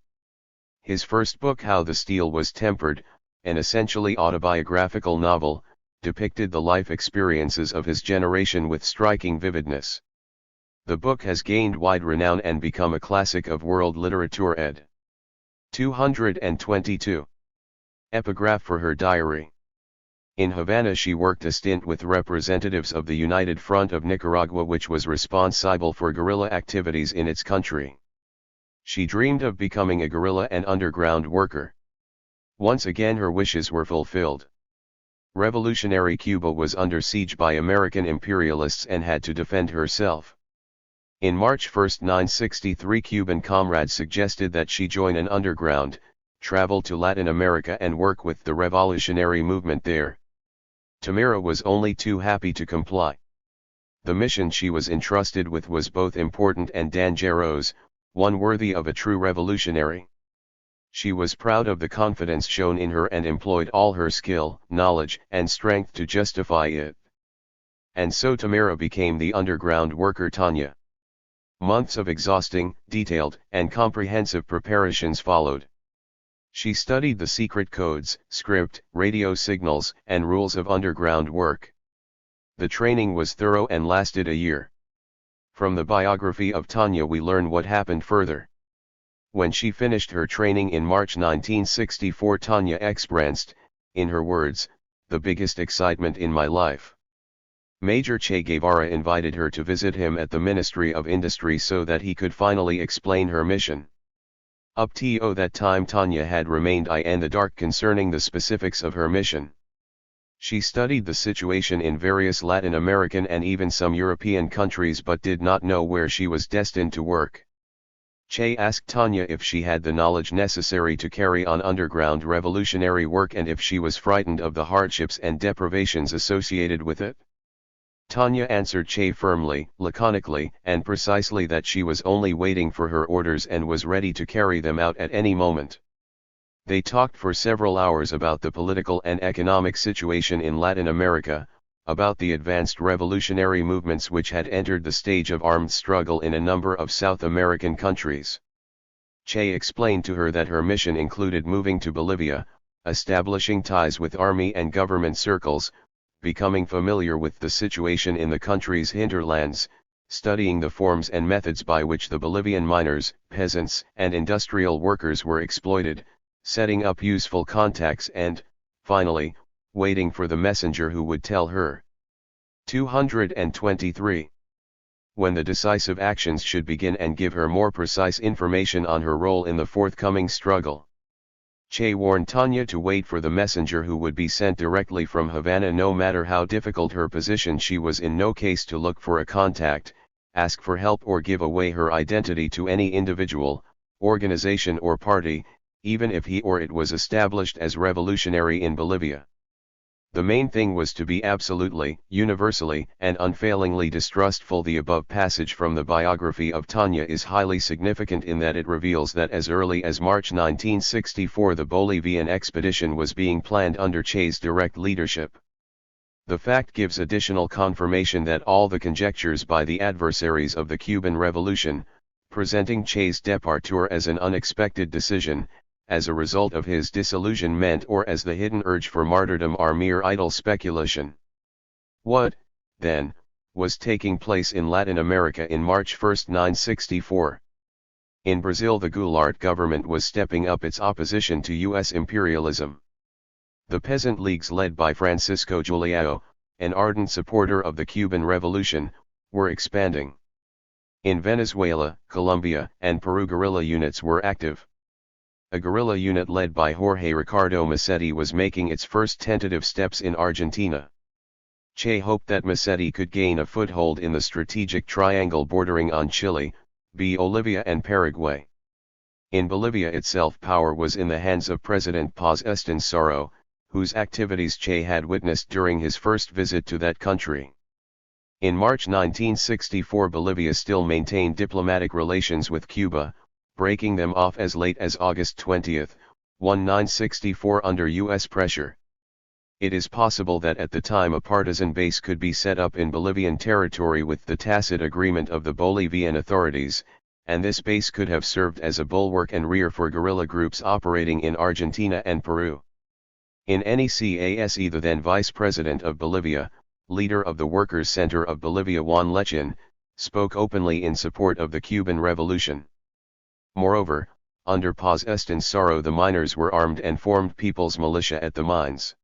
His first book How the Steel Was Tempered, an essentially autobiographical novel, depicted the life experiences of his generation with striking vividness. The book has gained wide renown and become a classic of world literature ed. 222. Epigraph for her diary. In Havana she worked a stint with representatives of the United Front of Nicaragua, which was responsible for guerrilla activities in its country. She dreamed of becoming a guerrilla and underground worker. Once again her wishes were fulfilled. Revolutionary Cuba was under siege by American imperialists and had to defend herself. In March 1, 1963, Cuban comrades suggested that she join an underground, travel to Latin America and work with the revolutionary movement there. Tamira was only too happy to comply. The mission she was entrusted with was both important and dangerous, one worthy of a true revolutionary. She was proud of the confidence shown in her and employed all her skill, knowledge, and strength to justify it. And so Tamira became the underground worker Tanya. Months of exhausting, detailed, and comprehensive preparations followed. She studied the secret codes, script, radio signals, and rules of underground work. The training was thorough and lasted a year. From the biography of Tanya we learn what happened further. When she finished her training in March 1964, Tanya experienced, in her words, the biggest excitement in my life. Major Che Guevara invited her to visit him at the Ministry of Industry so that he could finally explain her mission. Up to that time Tanya had remained in the dark concerning the specifics of her mission. She studied the situation in various Latin American and even some European countries but did not know where she was destined to work. Che asked Tanya if she had the knowledge necessary to carry on underground revolutionary work and if she was frightened of the hardships and deprivations associated with it. Tanya answered Che firmly, laconically, and precisely that she was only waiting for her orders and was ready to carry them out at any moment. They talked for several hours about the political and economic situation in Latin America, about the advanced revolutionary movements which had entered the stage of armed struggle in a number of South American countries. Che explained to her that her mission included moving to Bolivia, establishing ties with army and government circles, becoming familiar with the situation in the country's hinterlands, studying the forms and methods by which the Bolivian miners, peasants, and industrial workers were exploited, setting up useful contacts and, finally, waiting for the messenger who would tell her. 223. When the decisive actions should begin and give her more precise information on her role in the forthcoming struggle. Che warned Tanya to wait for the messenger who would be sent directly from Havana. No matter how difficult her position, she was in no case to look for a contact, ask for help or give away her identity to any individual, organization or party, even if he or it was established as revolutionary in Bolivia. The main thing was to be absolutely, universally, and unfailingly distrustful. The above passage from the biography of Tanya is highly significant in that it reveals that as early as March 1964 the Bolivian expedition was being planned under Che's direct leadership. The fact gives additional confirmation that all the conjectures by the adversaries of the Cuban Revolution, presenting Che's departure as an unexpected decision, as a result of his disillusionment or as the hidden urge for martyrdom, are mere idle speculation. What, then, was taking place in Latin America in March 1, 1964? In Brazil, the Goulart government was stepping up its opposition to U.S. imperialism. The peasant leagues led by Francisco Julião, an ardent supporter of the Cuban Revolution, were expanding. In Venezuela, Colombia, and Peru guerrilla units were active. A guerrilla unit led by Jorge Ricardo Massetti was making its first tentative steps in Argentina. Che hoped that Massetti could gain a foothold in the strategic triangle bordering on Chile, Bolivia and Paraguay. In Bolivia itself, power was in the hands of President Paz Estenssoro, whose activities Che had witnessed during his first visit to that country. In March 1964, Bolivia still maintained diplomatic relations with Cuba, breaking them off as late as August 20, 1964 under U.S. pressure. It is possible that at the time a partisan base could be set up in Bolivian territory with the tacit agreement of the Bolivian authorities, and this base could have served as a bulwark and rear for guerrilla groups operating in Argentina and Peru. In any case, the then Vice President of Bolivia, leader of the Workers' Center of Bolivia Juan Lechin, spoke openly in support of the Cuban Revolution. Moreover, under Paz Estensoro the miners were armed and formed people's militia at the mines.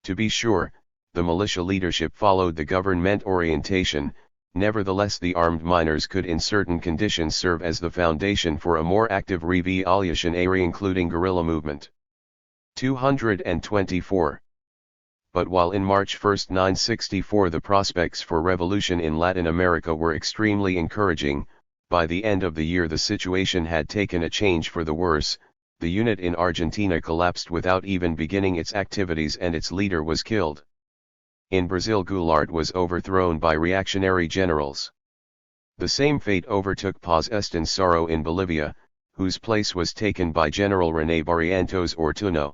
To be sure, the militia leadership followed the government orientation, nevertheless the armed miners could in certain conditions serve as the foundation for a more active revolutionary including guerrilla movement. 224. But while in March 1, 964 the prospects for revolution in Latin America were extremely encouraging, by the end of the year the situation had taken a change for the worse. The unit in Argentina collapsed without even beginning its activities and its leader was killed. In Brazil Goulart was overthrown by reactionary generals. The same fate overtook Paz Estensoro in Bolivia, whose place was taken by General René Barrientos Ortuño.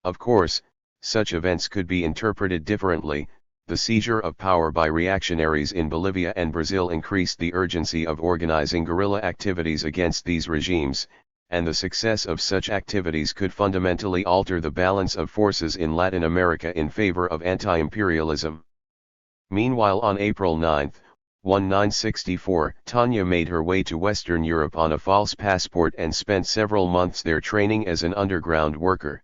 Of course, such events could be interpreted differently. The seizure of power by reactionaries in Bolivia and Brazil increased the urgency of organizing guerrilla activities against these regimes, and the success of such activities could fundamentally alter the balance of forces in Latin America in favor of anti-imperialism. Meanwhile on April 9, 1964, Tanya made her way to Western Europe on a false passport and spent several months there training as an underground worker.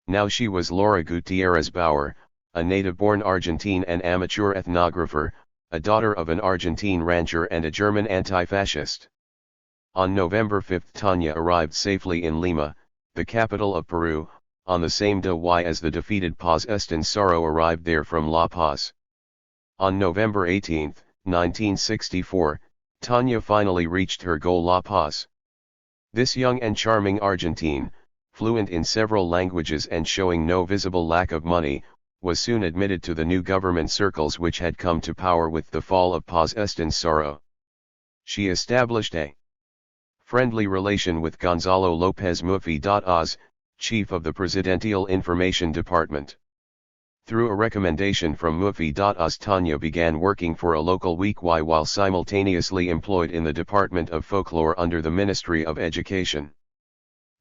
Now she was Laura Gutierrez Bauer, a native-born Argentine and amateur ethnographer, a daughter of an Argentine rancher and a German anti-fascist. On November 5 Tanya arrived safely in Lima, the capital of Peru, on the same day as the defeated Paz Estensoro arrived there from La Paz. On November 18, 1964, Tanya finally reached her goal La Paz. This young and charming Argentine, fluent in several languages and showing no visible lack of money, was soon admitted to the new government circles which had come to power with the fall of Paz Estensoro. She established a friendly relation with Gonzalo López Murphy-Oz, chief of the Presidential Information Department. Through a recommendation from Murphy-Oz, Tanya began working for a local weekly while simultaneously employed in the Department of Folklore under the Ministry of Education.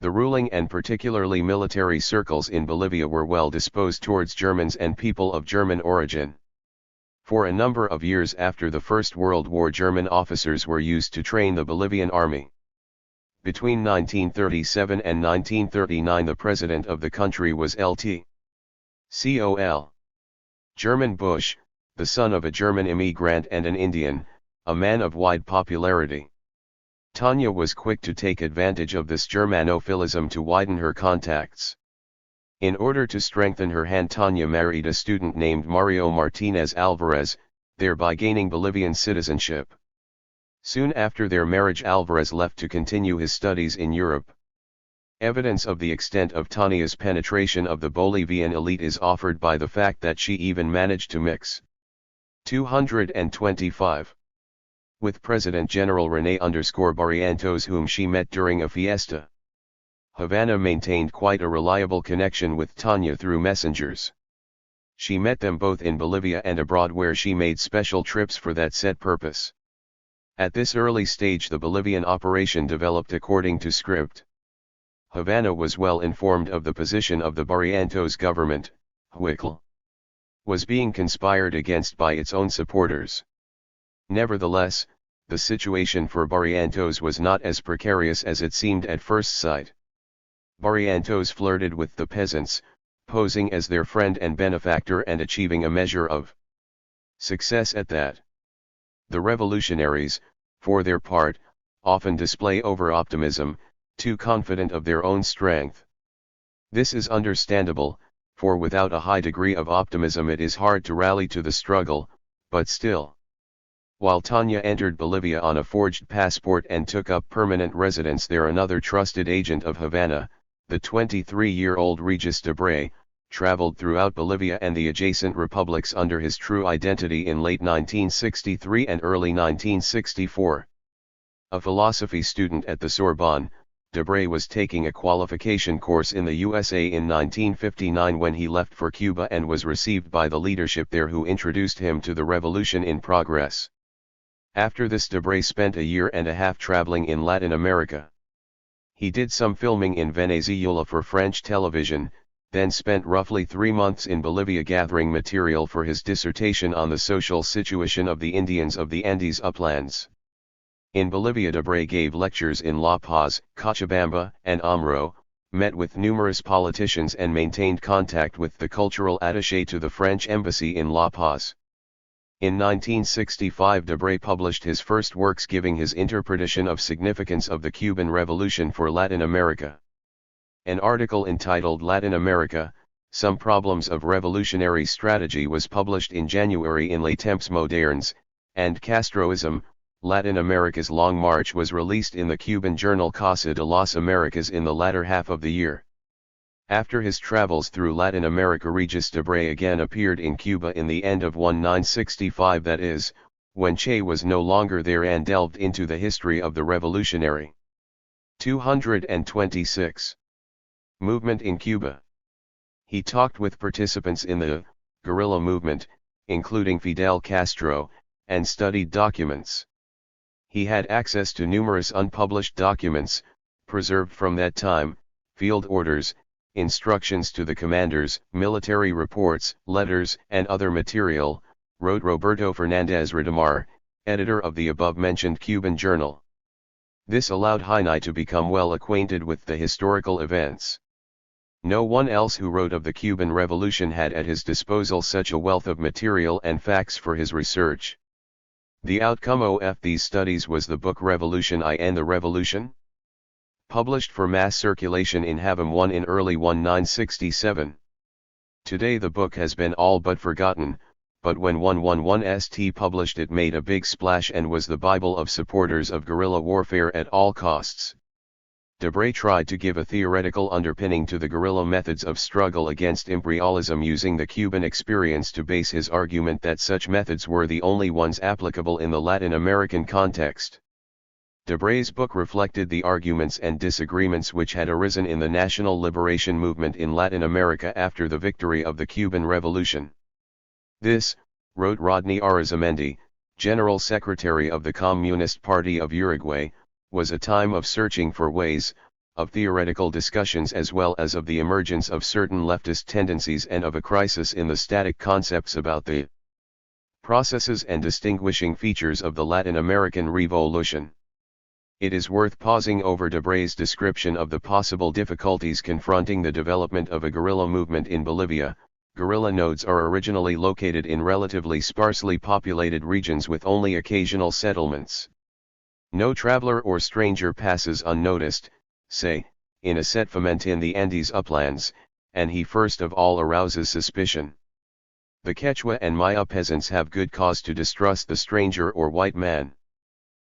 The ruling and particularly military circles in Bolivia were well disposed towards Germans and people of German origin. For a number of years after the First World War, German officers were used to train the Bolivian army. Between 1937 and 1939 the president of the country was Lt. Col. German Busch, the son of a German immigrant and an Indian, a man of wide popularity. Tanya was quick to take advantage of this Germanophilism to widen her contacts. In order to strengthen her hand, Tanya married a student named Mario Martinez Alvarez, thereby gaining Bolivian citizenship. Soon after their marriage, Alvarez left to continue his studies in Europe. Evidence of the extent of Tanya's penetration of the Bolivian elite is offered by the fact that she even managed to mix 225 with President General René Barrientos, whom she met during a fiesta. Havana maintained quite a reliable connection with Tanya through messengers. She met them both in Bolivia and abroad, where she made special trips for that set purpose. At this early stage the Bolivian operation developed according to script. Havana was well informed of the position of the Barrientos government, which was being conspired against by its own supporters. Nevertheless, the situation for Barrientos was not as precarious as it seemed at first sight. Barrientos flirted with the peasants, posing as their friend and benefactor and achieving a measure of success at that. The revolutionaries, for their part, often display over-optimism, too confident of their own strength. This is understandable, for without a high degree of optimism it is hard to rally to the struggle, but still. While Tanya entered Bolivia on a forged passport and took up permanent residence there, another trusted agent of Havana, the 23-year-old Regis Debray, traveled throughout Bolivia and the adjacent republics under his true identity in late 1963 and early 1964. A philosophy student at the Sorbonne, Debray was taking a qualification course in the USA in 1959 when he left for Cuba and was received by the leadership there, who introduced him to the revolution in progress. After this, Debray spent a year and a half traveling in Latin America. He did some filming in Venezuela for French television, then spent roughly 3 months in Bolivia gathering material for his dissertation on the social situation of the Indians of the Andes uplands. In Bolivia, Debray gave lectures in La Paz, Cochabamba, and Omro, met with numerous politicians and maintained contact with the cultural attaché to the French embassy in La Paz. In 1965, Debray published his first works giving his interpretation of significance of the Cuban Revolution for Latin America. An article entitled Latin America, Some Problems of Revolutionary Strategy was published in January in Les Temps Modernes, and Castroism, Latin America's Long March was released in the Cuban journal Casa de las Americas in the latter half of the year. After his travels through Latin America, Regis Debray again appeared in Cuba in the end of 1965, that is, when Che was no longer there, and delved into the history of the revolutionary 226 movement in Cuba. He talked with participants in the guerrilla movement, including Fidel Castro, and studied documents. He had access to numerous unpublished documents, preserved from that time, field orders, instructions to the commanders, military reports, letters, and other material, wrote Roberto Fernandez Redamar, editor of the above-mentioned Cuban journal. This allowed Heine to become well acquainted with the historical events. No one else who wrote of the Cuban Revolution had at his disposal such a wealth of material and facts for his research. The outcome of these studies was the book Revolution I and the Revolution, published for mass circulation in Havum 1 in early 1967. Today the book has been all but forgotten, but when 111st published it made a big splash and was the Bible of supporters of guerrilla warfare at all costs. Debray tried to give a theoretical underpinning to the guerrilla methods of struggle against imperialism, using the Cuban experience to base his argument that such methods were the only ones applicable in the Latin American context. Debray's book reflected the arguments and disagreements which had arisen in the national liberation movement in Latin America after the victory of the Cuban Revolution. This, wrote Rodney Arizamendi, General Secretary of the Communist Party of Uruguay, was a time of searching for ways, of theoretical discussions as well as of the emergence of certain leftist tendencies and of a crisis in the static concepts about the processes and distinguishing features of the Latin American Revolution. It is worth pausing over Debray's description of the possible difficulties confronting the development of a guerrilla movement in Bolivia. Guerrilla nodes are originally located in relatively sparsely populated regions with only occasional settlements. No traveler or stranger passes unnoticed, say, in a settlement in the Andes uplands, and he first of all arouses suspicion. The Quechua and Maya peasants have good cause to distrust the stranger or white man.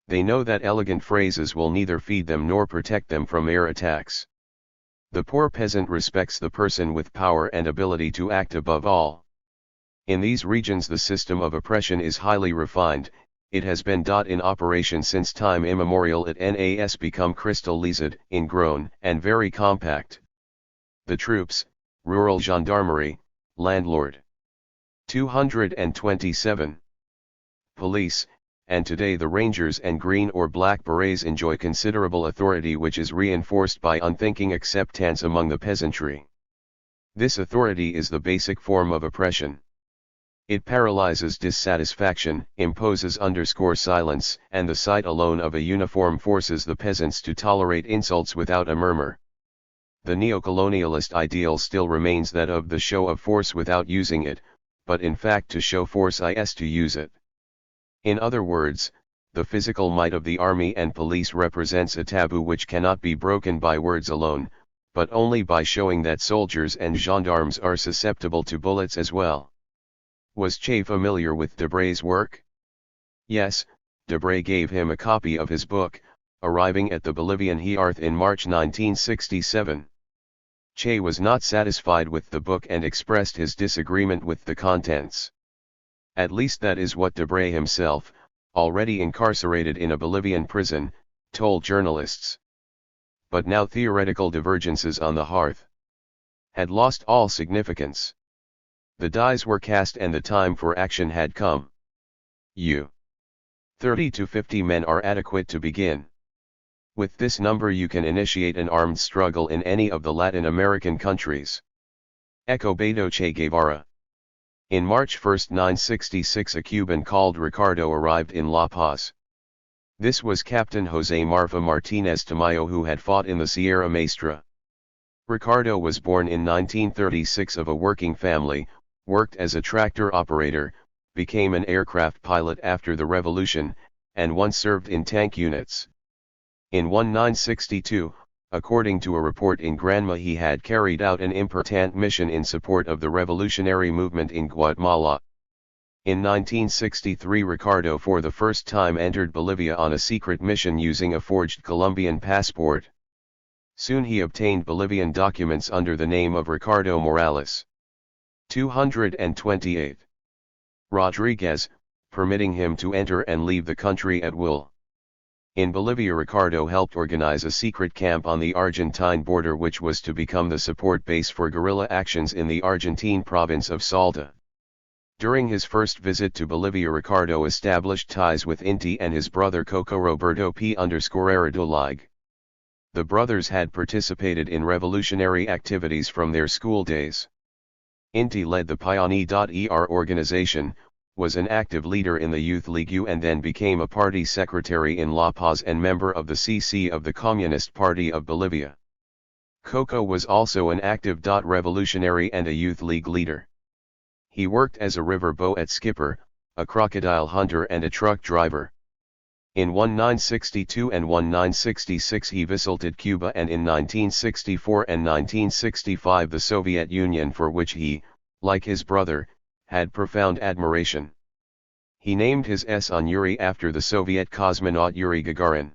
They know that elegant phrases will neither feed them nor protect them from air attacks. The poor peasant respects the person with power and ability to act above all. In these regions the system of oppression is highly refined. It has been in operation since time immemorial. It has become crystallized, ingrown, and very compact. The troops, rural gendarmerie, landlord. 227. Police, and today the Rangers and Green or Black Berets enjoy considerable authority, which is reinforced by unthinking acceptance among the peasantry. This authority is the basic form of oppression. It paralyzes dissatisfaction, imposes silence, and the sight alone of a uniform forces the peasants to tolerate insults without a murmur. The neocolonialist ideal still remains that of the show of force without using it, but in fact to show force is to use it. In other words, the physical might of the army and police represents a taboo which cannot be broken by words alone, but only by showing that soldiers and gendarmes are susceptible to bullets as well. Was Che familiar with Debray's work? Yes, Debray gave him a copy of his book, arriving at the Bolivian Hearth in March 1967. Che was not satisfied with the book and expressed his disagreement with the contents. At least that is what Debray himself, already incarcerated in a Bolivian prison, told journalists. But now theoretical divergences on the hearth had lost all significance. The dies were cast and the time for action had come. 30 to 50 men are adequate to begin. With this number you can initiate an armed struggle in any of the Latin American countries. Escobedo Che Guevara. In March 1, 1966 a Cuban called Ricardo arrived in La Paz. This was Captain Jose Marfa Martinez Tamayo, who had fought in the Sierra Maestra. Ricardo was born in 1936 of a working family, worked as a tractor operator, became an aircraft pilot after the revolution, and once served in tank units. In 1962, according to a report in Granma, he had carried out an important mission in support of the revolutionary movement in Guatemala. In 1963, Ricardo for the first time entered Bolivia on a secret mission using a forged Colombian passport. Soon he obtained Bolivian documents under the name of Ricardo Morales. 228. Rodriguez, permitting him to enter and leave the country at will. In Bolivia, Ricardo helped organize a secret camp on the Argentine border which was to become the support base for guerrilla actions in the Argentine province of Salta. During his first visit to Bolivia, Ricardo established ties with Inti and his brother Coco Roberto P_Erdolig. The brothers had participated in revolutionary activities from their school days. Inti led the Pioneer.er organization, was an active leader in the Youth League U, and then became a party secretary in La Paz and member of the CC of the Communist Party of Bolivia. Coco was also an active revolutionary and a Youth League leader. He worked as a river boat skipper, a crocodile hunter and a truck driver. In 1962 and 1966 he visited Cuba, and in 1964 and 1965 the Soviet Union, for which he, like his brother, had profound admiration. He named his son Yuri after the Soviet cosmonaut Yuri Gagarin.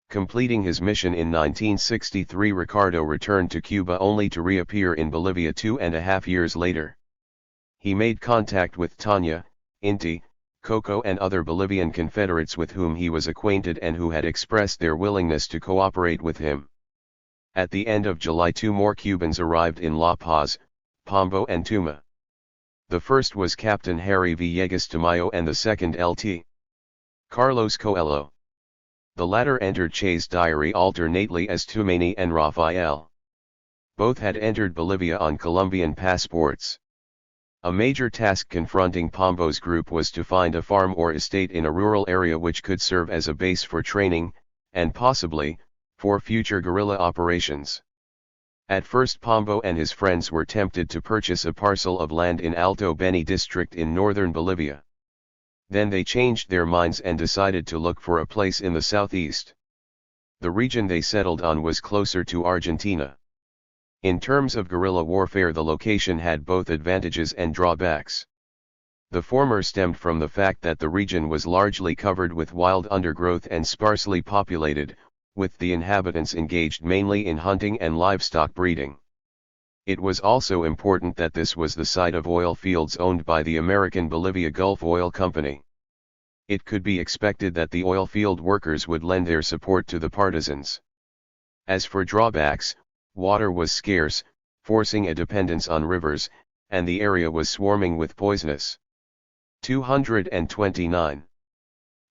Completing his mission in 1963, Ricardo returned to Cuba only to reappear in Bolivia 2.5 years later. He made contact with Tanya, Inti, Coco and other Bolivian Confederates with whom he was acquainted and who had expressed their willingness to cooperate with him. At the end of July, 2 more Cubans arrived in La Paz, Pombo and Tuma. The first was Captain Harry Villegas Tamayo and the second Lt. Carlos Coelho. The latter entered Che's diary alternately as Tumani and Rafael. Both had entered Bolivia on Colombian passports. A major task confronting Pombo's group was to find a farm or estate in a rural area which could serve as a base for training, and possibly, for future guerrilla operations. At first Pombo and his friends were tempted to purchase a parcel of land in Alto Beni district in northern Bolivia. Then they changed their minds and decided to look for a place in the southeast. The region they settled on was closer to Argentina. In terms of guerrilla warfare, the location had both advantages and drawbacks. The former stemmed from the fact that the region was largely covered with wild undergrowth and sparsely populated, with the inhabitants engaged mainly in hunting and livestock breeding. It was also important that this was the site of oil fields owned by the American Bolivia Gulf Oil Company. It could be expected that the oil field workers would lend their support to the partisans. As for drawbacks, water was scarce, forcing a dependence on rivers, and the area was swarming with poisonous 229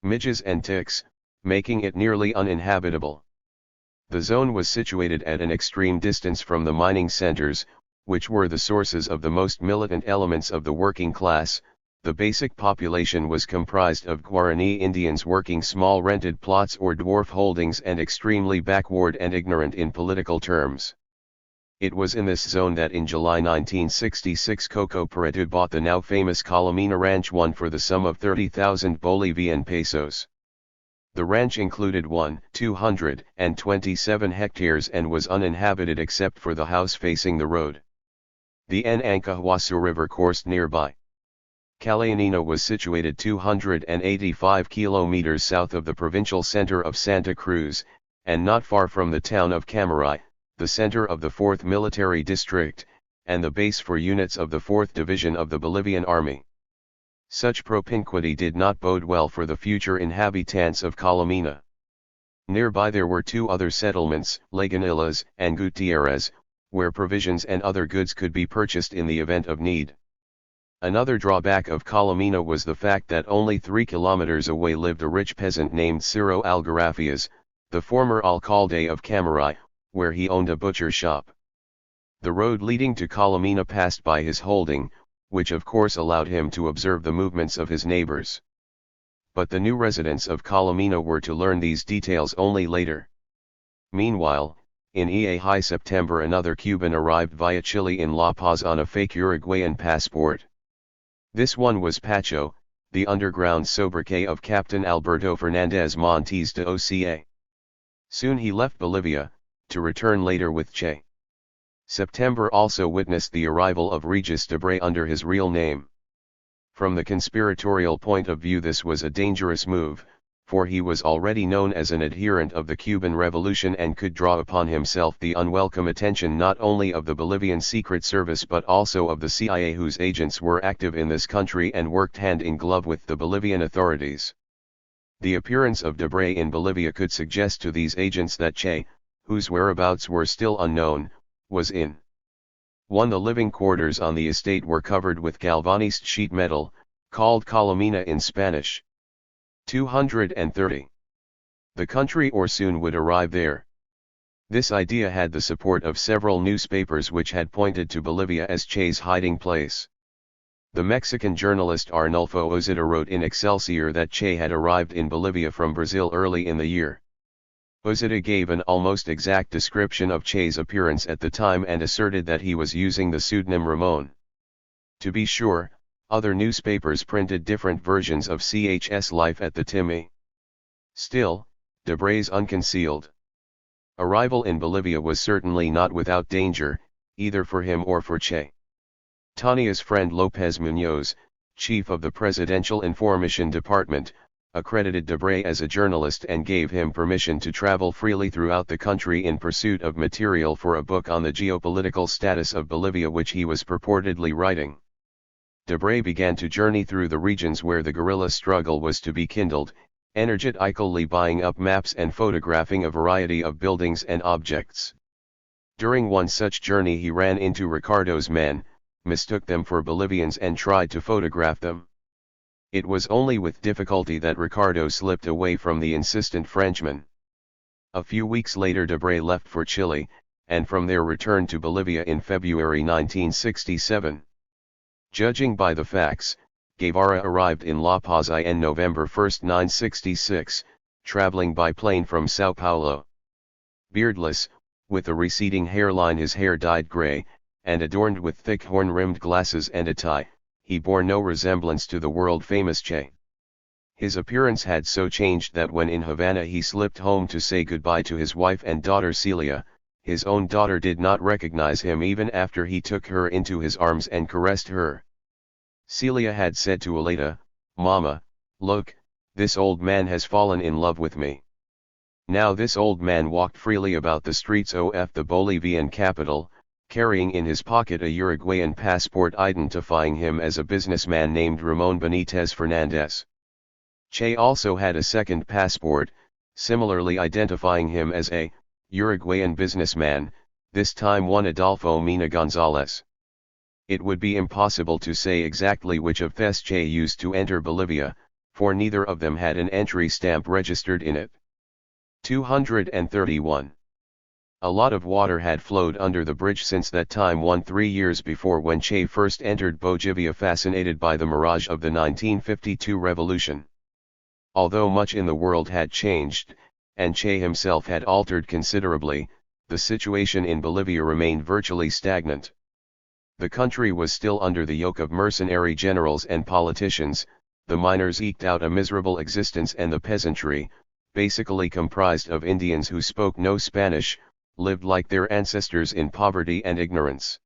midges and ticks, making it nearly uninhabitable. The zone was situated at an extreme distance from the mining centers, which were the sources of the most militant elements of the working class. The basic population was comprised of Guarani Indians working small rented plots or dwarf holdings and extremely backward and ignorant in political terms. It was in this zone that in July 1966 Coco Peretu bought the now famous Colomina Ranch, one for the sum of 30,000 Bolivian pesos. The ranch included 227 hectares and was uninhabited except for the house facing the road. The Ancahuasu River coursed nearby. Calayanina was situated 285 kilometers south of the provincial center of Santa Cruz, and not far from the town of Camaray, the center of the 4th Military District, and the base for units of the 4th Division of the Bolivian Army. Such propinquity did not bode well for the future inhabitants of Colomina. Nearby there were 2 other settlements, Lagunillas and Gutierrez, where provisions and other goods could be purchased in the event of need. Another drawback of Colomina was the fact that only 3 kilometers away lived a rich peasant named Ciro Algarafias, the former alcalde of Camaray, where he owned a butcher shop. The road leading to Colomina passed by his holding, which of course allowed him to observe the movements of his neighbors. but the new residents of Colomena were to learn these details only later. Meanwhile, in high September another Cuban arrived via Chile in La Paz on a fake Uruguayan passport. This one was Pacho, the underground sobriquet of Captain Alberto Fernandez Montes de Oca. Soon he left Bolivia, to return later with Che. September also witnessed the arrival of Regis Debray under his real name. From the conspiratorial point of view this was a dangerous move, for he was already known as an adherent of the Cuban Revolution and could draw upon himself the unwelcome attention not only of the Bolivian Secret Service but also of the CIA, whose agents were active in this country and worked hand in glove with the Bolivian authorities. The appearance of Debray in Bolivia could suggest to these agents that Che, whose whereabouts were still unknown, was in 1. The living quarters on the estate were covered with galvanized sheet metal, called colomina in Spanish. 230. The country or soon would arrive there. This idea had the support of several newspapers which had pointed to Bolivia as Che's hiding place. The Mexican journalist Arnulfo Ozita wrote in Excelsior that Che had arrived in Bolivia from Brazil early in the year. Ozita gave an almost exact description of Che's appearance at the time and asserted that he was using the pseudonym Ramon. To be sure, other newspapers printed different versions of Ch's life at the time. Still, Debray's unconcealed arrival in Bolivia was certainly not without danger, either for him or for Che. Tania's friend Lopez Munoz, chief of the Presidential Information Department, accredited Debray as a journalist and gave him permission to travel freely throughout the country in pursuit of material for a book on the geopolitical status of Bolivia which he was purportedly writing. Debray began to journey through the regions where the guerrilla struggle was to be kindled, energetically buying up maps and photographing a variety of buildings and objects. During one such journey he ran into Ricardo's men, mistook them for Bolivians and tried to photograph them. It was only with difficulty that Ricardo slipped away from the insistent Frenchman. A few weeks later Debray left for Chile, and from there returned to Bolivia in February 1967. Judging by the facts, Guevara arrived in La Paz in November 1, 1966, traveling by plane from Sao Paulo. Beardless, with a receding hairline, his hair dyed gray, and adorned with thick horn-rimmed glasses and a tie, he bore no resemblance to the world-famous Che. His appearance had so changed that when in Havana he slipped home to say goodbye to his wife and daughter Celia, his own daughter did not recognize him even after he took her into his arms and caressed her. Celia had said to Aleta, "Mama, look, this old man has fallen in love with me." Now this old man walked freely about the streets of the Bolivian capital, carrying in his pocket a Uruguayan passport identifying him as a businessman named Ramon Benitez Fernandez. Che also had a second passport, similarly identifying him as a Uruguayan businessman, this time one Adolfo Mina Gonzalez. It would be impossible to say exactly which of these Che used to enter Bolivia, for neither of them had an entry stamp registered in it. 231. A lot of water had flowed under the bridge since that time 3 years before when Che first entered Bolivia, fascinated by the mirage of the 1952 revolution. Although much in the world had changed, and Che himself had altered considerably, the situation in Bolivia remained virtually stagnant. The country was still under the yoke of mercenary generals and politicians, the miners eked out a miserable existence and the peasantry, basically comprised of Indians who spoke no Spanish, lived like their ancestors in poverty and ignorance.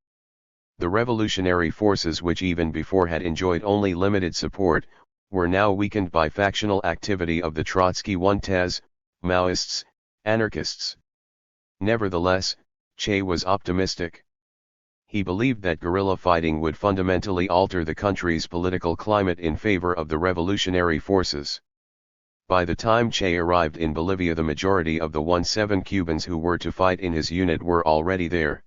The revolutionary forces, which even before had enjoyed only limited support, were now weakened by factional activity of the Trotskyistas, Maoists, anarchists. Nevertheless, Che was optimistic. He believed that guerrilla fighting would fundamentally alter the country's political climate in favor of the revolutionary forces. By the time Che arrived in Bolivia, the majority of the 17 Cubans who were to fight in his unit were already there.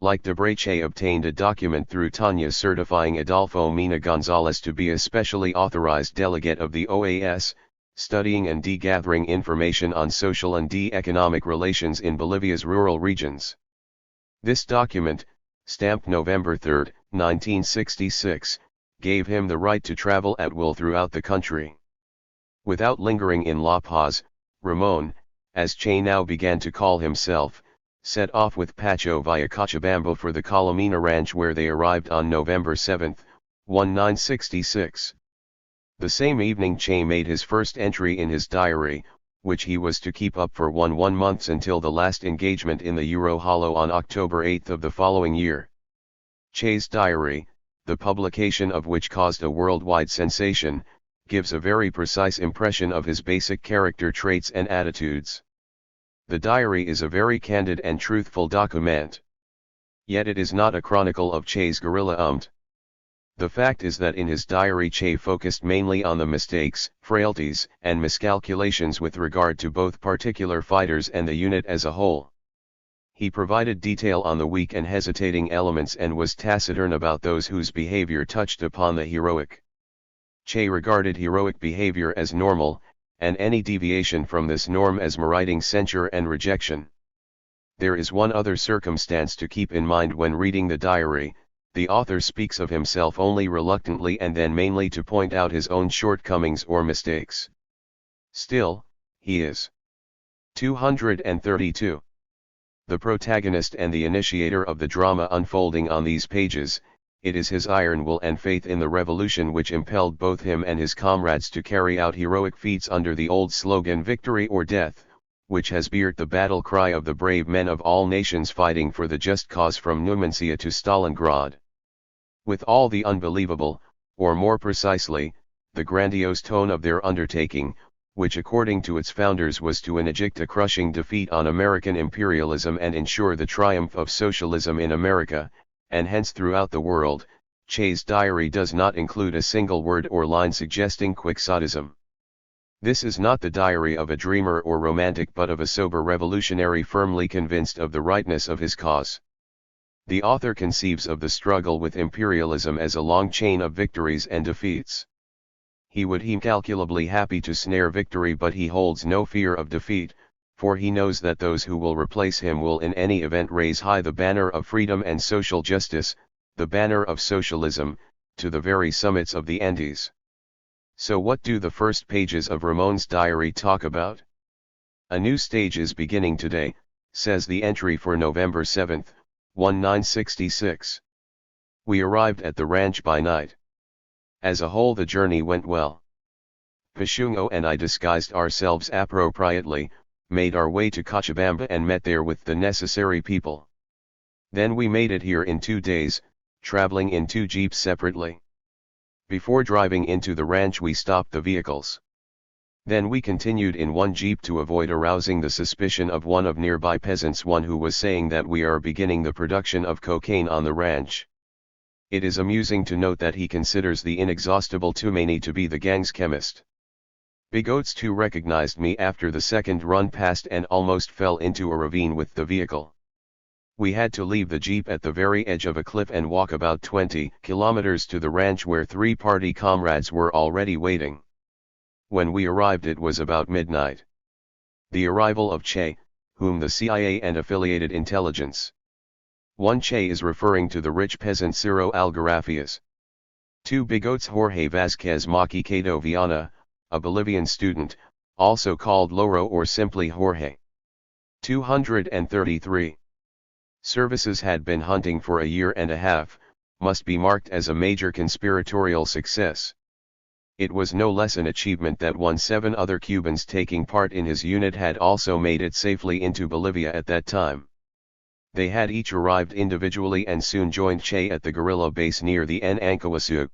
Like Debray, Che obtained a document through Tania certifying Adolfo Mina Gonzalez to be a specially authorized delegate of the OAS, studying and gathering information on social and economic relations in Bolivia's rural regions. This document, stamped November 3, 1966, gave him the right to travel at will throughout the country. Without lingering in La Paz, Ramon, as Che now began to call himself, set off with Pacho via Cochabamba for the Colomina Ranch, where they arrived on November 7, 1966. The same evening Che made his first entry in his diary, which he was to keep up for 1 month until the last engagement in the Euro Hollow on October 8 of the following year. Che's diary, the publication of which caused a worldwide sensation, gives a very precise impression of his basic character traits and attitudes. The diary is a very candid and truthful document. Yet it is not a chronicle of Che's guerrilla. The fact is that in his diary Che focused mainly on the mistakes, frailties, and miscalculations with regard to both particular fighters and the unit as a whole. He provided detail on the weak and hesitating elements and was taciturn about those whose behavior touched upon the heroic. Che regarded heroic behavior as normal, and any deviation from this norm as meriting censure and rejection. There is one other circumstance to keep in mind when reading the diary. The author speaks of himself only reluctantly and then mainly to point out his own shortcomings or mistakes. Still, he is 232. The protagonist and the initiator of the drama unfolding on these pages. It is his iron will and faith in the revolution which impelled both him and his comrades to carry out heroic feats under the old slogan "Victory or Death," which has become the battle cry of the brave men of all nations fighting for the just cause from Numancia to Stalingrad. With all the unbelievable, or more precisely, the grandiose tone of their undertaking, which according to its founders was to inflict a crushing defeat on American imperialism and ensure the triumph of socialism in America, and hence throughout the world, Che's diary does not include a single word or line suggesting quixotism. This is not the diary of a dreamer or romantic but of a sober revolutionary firmly convinced of the rightness of his cause. The author conceives of the struggle with imperialism as a long chain of victories and defeats. He would be incalculably happy to snare victory, but he holds no fear of defeat, for he knows that those who will replace him will in any event raise high the banner of freedom and social justice, the banner of socialism, to the very summits of the Andes. So what do the first pages of Ramon's diary talk about? A new stage is beginning today, says the entry for November 7, 1966. We arrived at the ranch by night. As a whole the journey went well. Pachungo and I disguised ourselves appropriately, made our way to Cochabamba and met there with the necessary people. Then we made it here in 2 days, traveling in 2 jeeps separately. Before driving into the ranch we stopped the vehicles. Then we continued in 1 jeep to avoid arousing the suspicion of one of nearby peasants, one who was saying that we are beginning the production of cocaine on the ranch. It is amusing to note that he considers the inexhaustible Toumani to be the gang's chemist. Bigotes too recognized me after the second run past and almost fell into a ravine with the vehicle. We had to leave the jeep at the very edge of a cliff and walk about 20 kilometers to the ranch where 3 party comrades were already waiting. When we arrived it was about midnight. The arrival of Che, whom the CIA and affiliated intelligence. 1 Che is referring to the rich peasant Ciro Algarafias. 2 Bigotes Jorge Vázquez Maquiquedo Viana, a Bolivian student, also called Loro or simply Jorge. 233. Services had been hunting for a year and a half, must be marked as a major conspiratorial success. It was no less an achievement that 7 other Cubans taking part in his unit had also made it safely into Bolivia at that time. They had each arrived individually and soon joined Che at the guerrilla base near the Ancahuasu.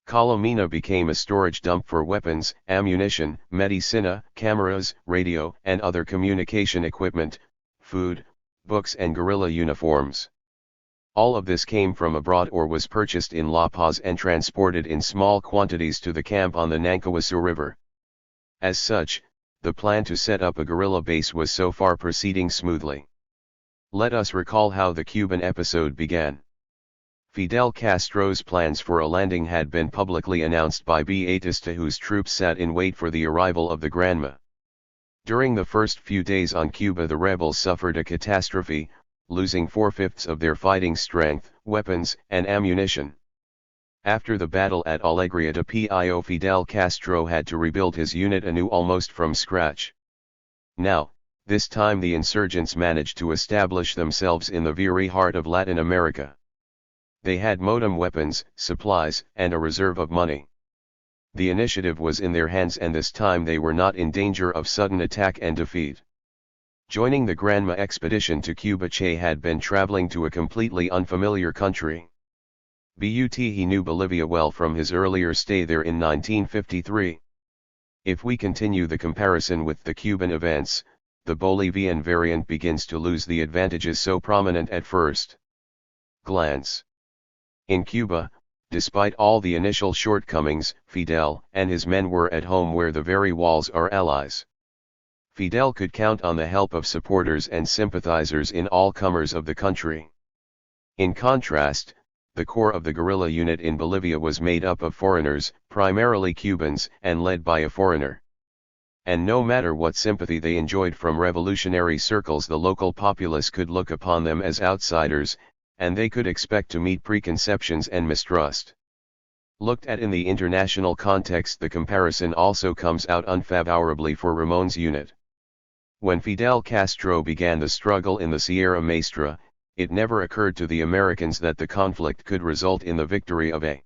Colomina became a storage dump for weapons, ammunition, medicina, cameras, radio, and other communication equipment, food, books and guerrilla uniforms. All of this came from abroad or was purchased in La Paz and transported in small quantities to the camp on the Nankawasu River. As such, the plan to set up a guerrilla base was so far proceeding smoothly. Let us recall how the Cuban episode began. Fidel Castro's plans for a landing had been publicly announced by Batista, whose troops sat in wait for the arrival of the Granma. During the first few days on Cuba the rebels suffered a catastrophe, losing 4/5 of their fighting strength, weapons, and ammunition. After the battle at Alegria de Pio, Fidel Castro had to rebuild his unit anew almost from scratch. Now, this time the insurgents managed to establish themselves in the very heart of Latin America. They had modern weapons, supplies, and a reserve of money. The initiative was in their hands, and this time they were not in danger of sudden attack and defeat. Joining the Granma expedition to Cuba, Che had been traveling to a completely unfamiliar country. But he knew Bolivia well from his earlier stay there in 1953. If we continue the comparison with the Cuban events, the Bolivian variant begins to lose the advantages so prominent at first glance. In Cuba, despite all the initial shortcomings, Fidel and his men were at home where the very walls are allies. Fidel could count on the help of supporters and sympathizers in all comers of the country. In contrast, the core of the guerrilla unit in Bolivia was made up of foreigners, primarily Cubans, and led by a foreigner. And no matter what sympathy they enjoyed from revolutionary circles, the local populace could look upon them as outsiders, and they could expect to meet preconceptions and mistrust. Looked at in the international context, the comparison also comes out unfavorably for Ramon's unit. When Fidel Castro began the struggle in the Sierra Maestra, it never occurred to the Americans that the conflict could result in the victory of a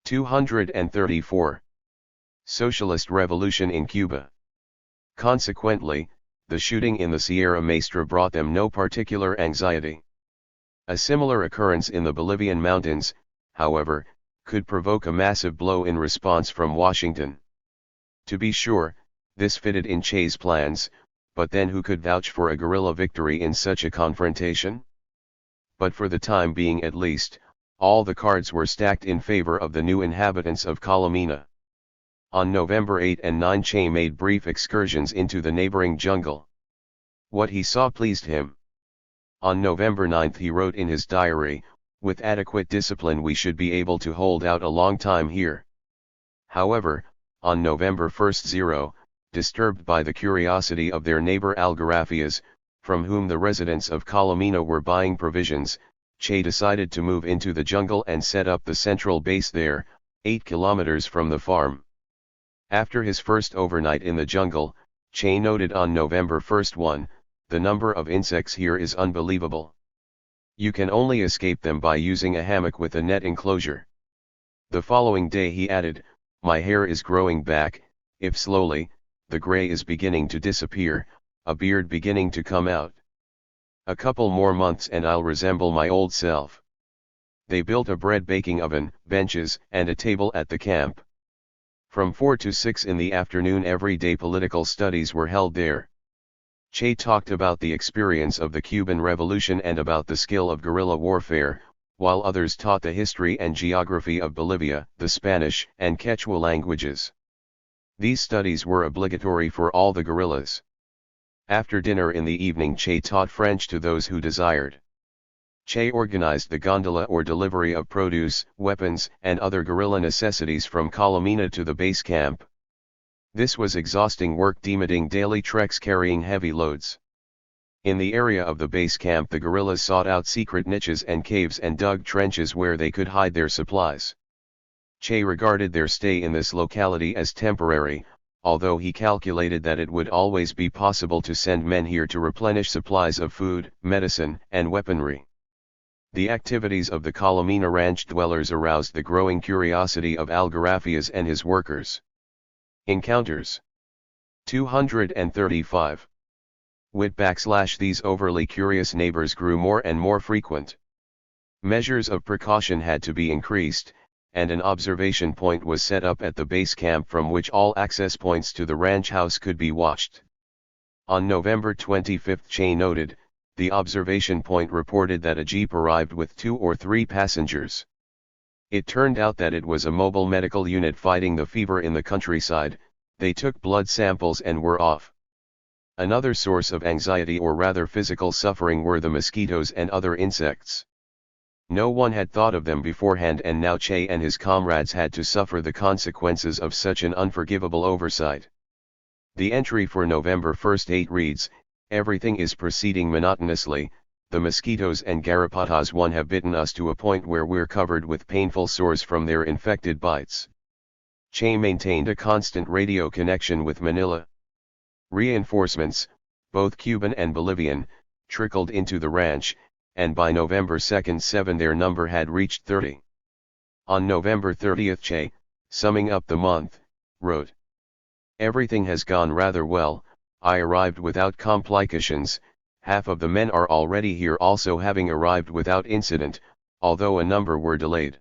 234 socialist revolution in Cuba. Consequently, the shooting in the Sierra Maestra brought them no particular anxiety. A similar occurrence in the Bolivian mountains, however, could provoke a massive blow in response from Washington. To be sure, this fitted in Che's plans, but then who could vouch for a guerrilla victory in such a confrontation? But for the time being at least, all the cards were stacked in favor of the new inhabitants of Calamina. On November 8 and 9, Che made brief excursions into the neighboring jungle. What he saw pleased him. On November 9 he wrote in his diary, "With adequate discipline we should be able to hold out a long time here." However, on November 1, disturbed by the curiosity of their neighbor Algarafias, from whom the residents of Calamina were buying provisions, Che decided to move into the jungle and set up the central base there, 8 kilometers from the farm. After his first overnight in the jungle, Che noted on November 1, "The number of insects here is unbelievable. You can only escape them by using a hammock with a net enclosure." The following day he added, "My hair is growing back, if slowly, the gray is beginning to disappear, a beard beginning to come out. A couple more months and I'll resemble my old self." They built a bread baking oven, benches, and a table at the camp. From 4 to 6 in the afternoon every day political studies were held there. Che talked about the experience of the Cuban Revolution and about the skill of guerrilla warfare, while others taught the history and geography of Bolivia, the Spanish and Quechua languages. These studies were obligatory for all the guerrillas. After dinner in the evening Che taught French to those who desired. Che organized the gondola or delivery of produce, weapons, and other guerrilla necessities from Calamina to the base camp. This was exhausting work, demanding daily treks carrying heavy loads. In the area of the base camp the guerrillas sought out secret niches and caves and dug trenches where they could hide their supplies. Che regarded their stay in this locality as temporary, although he calculated that it would always be possible to send men here to replenish supplies of food, medicine, and weaponry. The activities of the Calamina ranch dwellers aroused the growing curiosity of Algarafias and his workers. Encounters 235. These overly curious neighbors grew more and more frequent. Measures of precaution had to be increased, and an observation point was set up at the base camp from which all access points to the ranch house could be watched. On November 25 Che noted, the observation point reported that a jeep arrived with 2 or 3 passengers. It turned out that it was a mobile medical unit fighting the fever in the countryside. They took blood samples and were off. Another source of anxiety, or rather physical suffering, were the mosquitoes and other insects. No one had thought of them beforehand, and now Che and his comrades had to suffer the consequences of such an unforgivable oversight. The entry for November 1 reads, "Everything is proceeding monotonously, the mosquitoes and garrapatas one have bitten us to a point where we're covered with painful sores from their infected bites. Che maintained a constant radio connection with Manila. Reinforcements, both Cuban and Bolivian, trickled into the ranch, and by November 2, their number had reached 30. On November 30, Che, summing up the month, wrote, "Everything has gone rather well. I arrived without complications, half of the men are already here also having arrived without incident, although a number were delayed.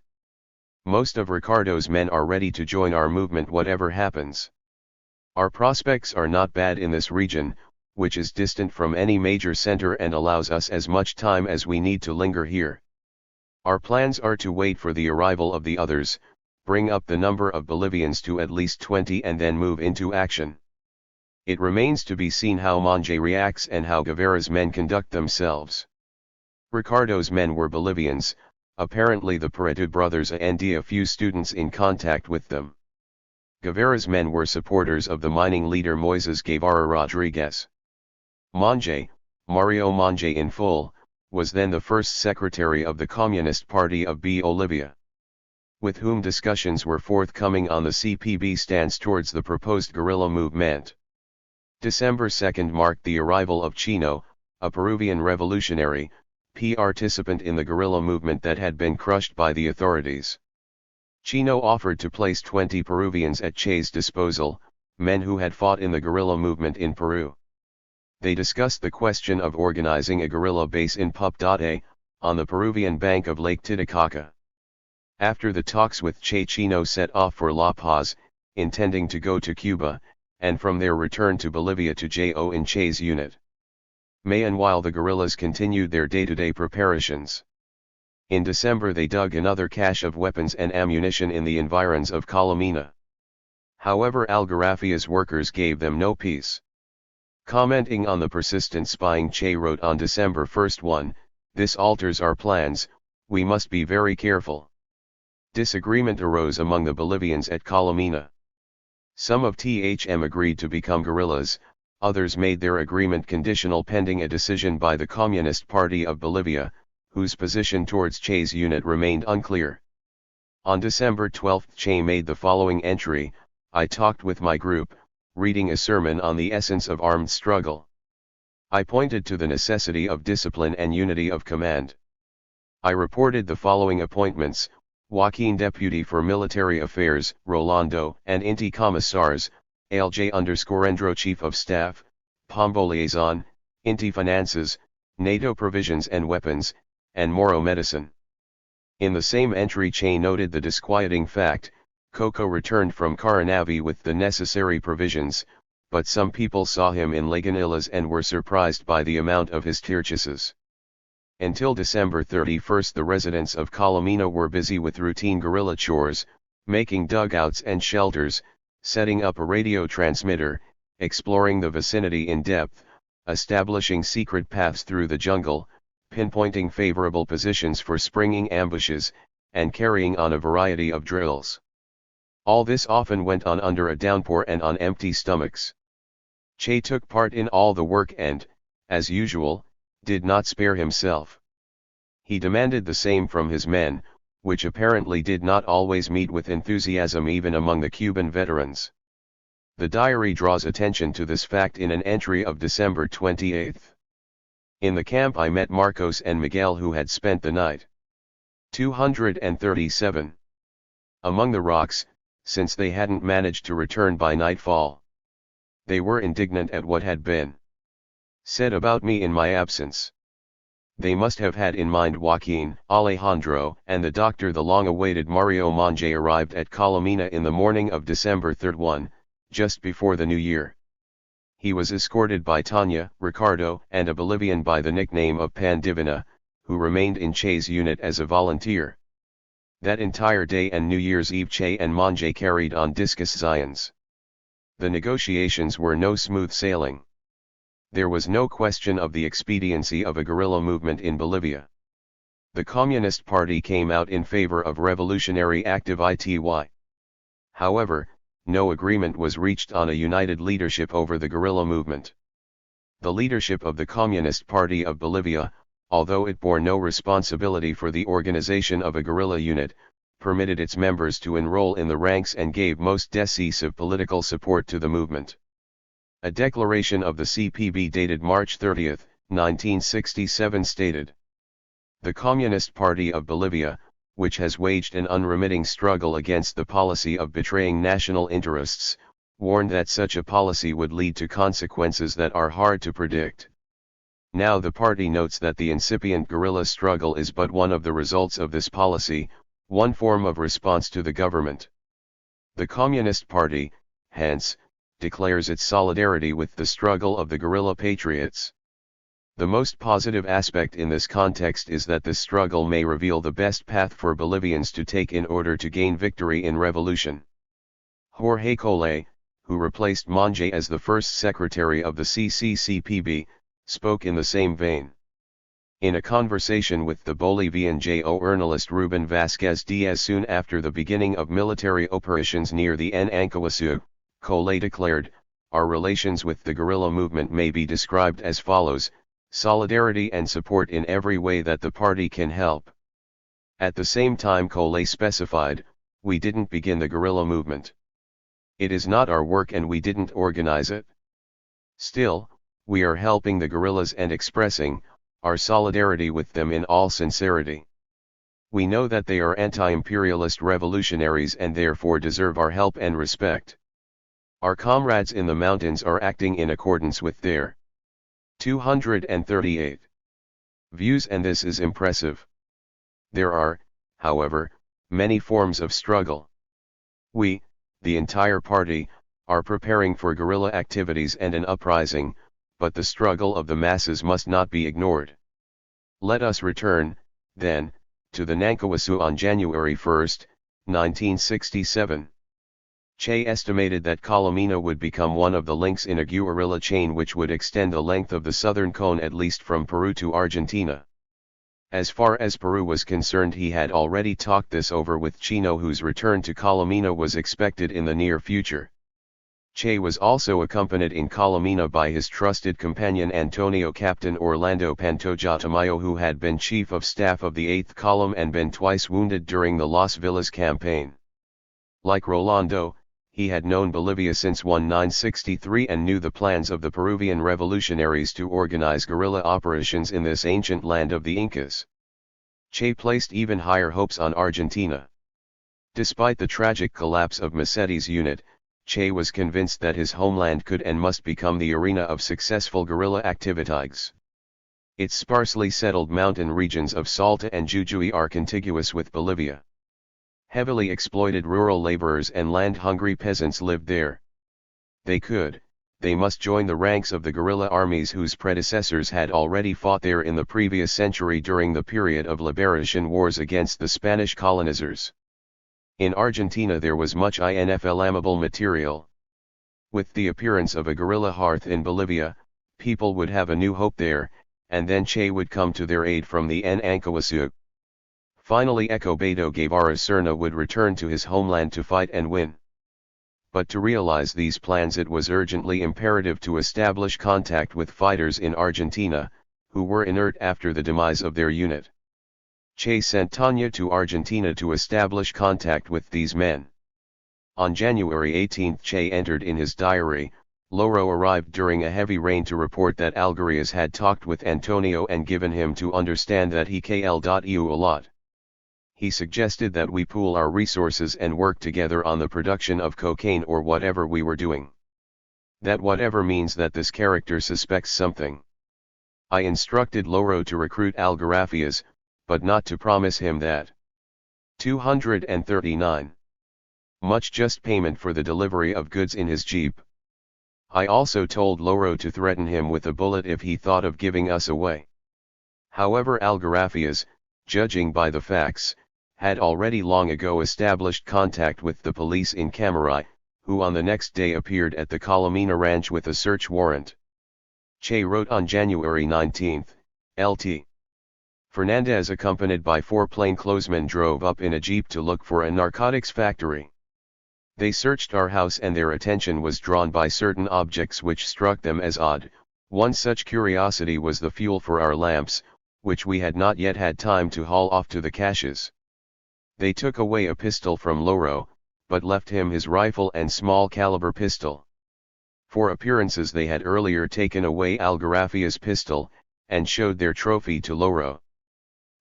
Most of Ricardo's men are ready to join our movement whatever happens. Our prospects are not bad in this region, which is distant from any major center and allows us as much time as we need to linger here. Our plans are to wait for the arrival of the others, bring up the number of Bolivians to at least 20 and then move into action. It remains to be seen how Monge reacts and how Guevara's men conduct themselves." Ricardo's men were Bolivians, apparently the Pareto brothers and a few students in contact with them. Guevara's men were supporters of the mining leader Moises Guevara Rodriguez. Monge, Mario Monge in full, was then the first secretary of the Communist Party of Bolivia, with whom discussions were forthcoming on the CPB stance towards the proposed guerrilla movement. December 2 marked the arrival of Chino, a Peruvian revolutionary, participant in the guerrilla movement that had been crushed by the authorities. Chino offered to place 20 Peruvians at Che's disposal, men who had fought in the guerrilla movement in Peru. They discussed the question of organizing a guerrilla base in Pup.A, on the Peruvian bank of Lake Titicaca. After the talks with Che, Chino set off for La Paz, intending to go to Cuba, and from there return to Bolivia to Jo in Che's unit. While the guerrillas continued their day-to-day preparations. In December they dug another cache of weapons and ammunition in the environs of Calamina. However, Algarafia's workers gave them no peace. Commenting on the persistent spying, Che wrote on December 1, "This alters our plans, we must be very careful." Disagreement arose among the Bolivians at Calamina. Some of THM agreed to become guerrillas, others made their agreement conditional pending a decision by the Communist Party of Bolivia, whose position towards Che's unit remained unclear. On December 12 Che made the following entry: "I talked with my group, reading a sermon on the essence of armed struggle. I pointed to the necessity of discipline and unity of command. I reported the following appointments: Joaquin Deputy for Military Affairs, Rolando, and Inti Commissars, ALJ_Endro Chief of Staff, Pombo Liaison, Inti Finances, NATO Provisions and Weapons, and Moro Medicine." In the same entry Che noted the disquieting fact, Coco returned from Caranavi with the necessary provisions, but some people saw him in Lagunillas and were surprised by the amount of his purchases. Until December 31 the residents of Calamina were busy with routine guerrilla chores, making dugouts and shelters, setting up a radio transmitter, exploring the vicinity in depth, establishing secret paths through the jungle, pinpointing favorable positions for springing ambushes, and carrying on a variety of drills. All this often went on under a downpour and on empty stomachs. Che took part in all the work and, as usual, did not spare himself. He demanded the same from his men, which apparently did not always meet with enthusiasm even among the Cuban veterans. The diary draws attention to this fact in an entry of December 28. "In the camp I met Marcos and Miguel, who had spent the night 237 among the rocks, since they hadn't managed to return by nightfall. They were indignant at what had been said about me in my absence. They must have had in mind Joaquin, Alejandro, and the doctor." The long-awaited Mario Monge arrived at Calamina in the morning of December 31, just before the New Year. He was escorted by Tanya, Ricardo, and a Bolivian by the nickname of Pan Divina, who remained in Che's unit as a volunteer. That entire day and New Year's Eve Che and Monge carried on discussions. The negotiations were no smooth sailing. There was no question of the expediency of a guerrilla movement in Bolivia. The Communist Party came out in favor of revolutionary activity. However, no agreement was reached on a united leadership over the guerrilla movement. The leadership of the Communist Party of Bolivia, although it bore no responsibility for the organization of a guerrilla unit, permitted its members to enroll in the ranks and gave most decisive political support to the movement. A declaration of the CPB dated March 30, 1967 stated, "The Communist Party of Bolivia, which has waged an unremitting struggle against the policy of betraying national interests, warned that such a policy would lead to consequences that are hard to predict. Now the party notes that the incipient guerrilla struggle is but one of the results of this policy, one form of response to the government. The Communist Party, hence, declares its solidarity with the struggle of the guerrilla patriots. The most positive aspect in this context is that this struggle may reveal the best path for Bolivians to take in order to gain victory in revolution." Jorge Collet, who replaced Monge as the first secretary of the CCCPB, spoke in the same vein. In a conversation with the Bolivian journalist Ruben Vasquez Diaz soon after the beginning of military operations near the Ancahuasu, Collet declared, "Our relations with the guerrilla movement may be described as follows: solidarity and support in every way that the party can help." At the same time Collet specified, "We didn't begin the guerrilla movement. It is not our work and we didn't organize it. Still, we are helping the guerrillas and expressing our solidarity with them in all sincerity. We know that they are anti-imperialist revolutionaries and therefore deserve our help and respect. Our comrades in the mountains are acting in accordance with their 238 views, and this is impressive. There are, however, many forms of struggle. We, the entire party, are preparing for guerrilla activities and an uprising, but the struggle of the masses must not be ignored. Let us return, then, to the Nankawasu on January 1, 1967. Che estimated that Calomina would become one of the links in a guerrilla chain which would extend the length of the southern cone at least from Peru to Argentina. As far as Peru was concerned, he had already talked this over with Chino, whose return to Calomina was expected in the near future. Che was also accompanied in Calomina by his trusted companion Antonio Captain Orlando Pantoja Tamayo, who had been chief of staff of the 8th Column and been twice wounded during the Las Villas campaign. Like Rolando, he had known Bolivia since 1963 and knew the plans of the Peruvian revolutionaries to organize guerrilla operations in this ancient land of the Incas. Che placed even higher hopes on Argentina. Despite the tragic collapse of Massetti's unit, Che was convinced that his homeland could and must become the arena of successful guerrilla activities. Its sparsely settled mountain regions of Salta and Jujuy are contiguous with Bolivia. Heavily exploited rural laborers and land-hungry peasants lived there. They must join the ranks of the guerrilla armies whose predecessors had already fought there in the previous century during the period of liberation wars against the Spanish colonizers. In Argentina there was much inflammable material. With the appearance of a guerrilla hearth in Bolivia, people would have a new hope there, and then Che would come to their aid from the Ancahuasu. Finally Escobedo Guevara Serna would return to his homeland to fight and win. But to realize these plans it was urgently imperative to establish contact with fighters in Argentina, who were inert after the demise of their unit. Che sent Tanya to Argentina to establish contact with these men. On January 18 Che entered in his diary, Loro arrived during a heavy rain to report that Algarias had talked with Antonio and given him to understand that he kl.eu a lot. He suggested that we pool our resources and work together on the production of cocaine or whatever we were doing. That whatever means that this character suspects something. I instructed Loro to recruit Algarafias, but not to promise him that. 239. Much just payment for the delivery of goods in his jeep. I also told Loro to threaten him with a bullet if he thought of giving us away. However, Algarafias, judging by the facts, had already long ago established contact with the police in Camaray, who on the next day appeared at the Calomina ranch with a search warrant. Che wrote on January 19, Lt. Fernandez accompanied by 4 plainclothesmen drove up in a jeep to look for a narcotics factory. They searched our house and their attention was drawn by certain objects which struck them as odd. One such curiosity was the fuel for our lamps, which we had not yet had time to haul off to the caches. They took away a pistol from Loro, but left him his rifle and small caliber pistol. For appearances they had earlier taken away Algarafia's pistol, and showed their trophy to Loro.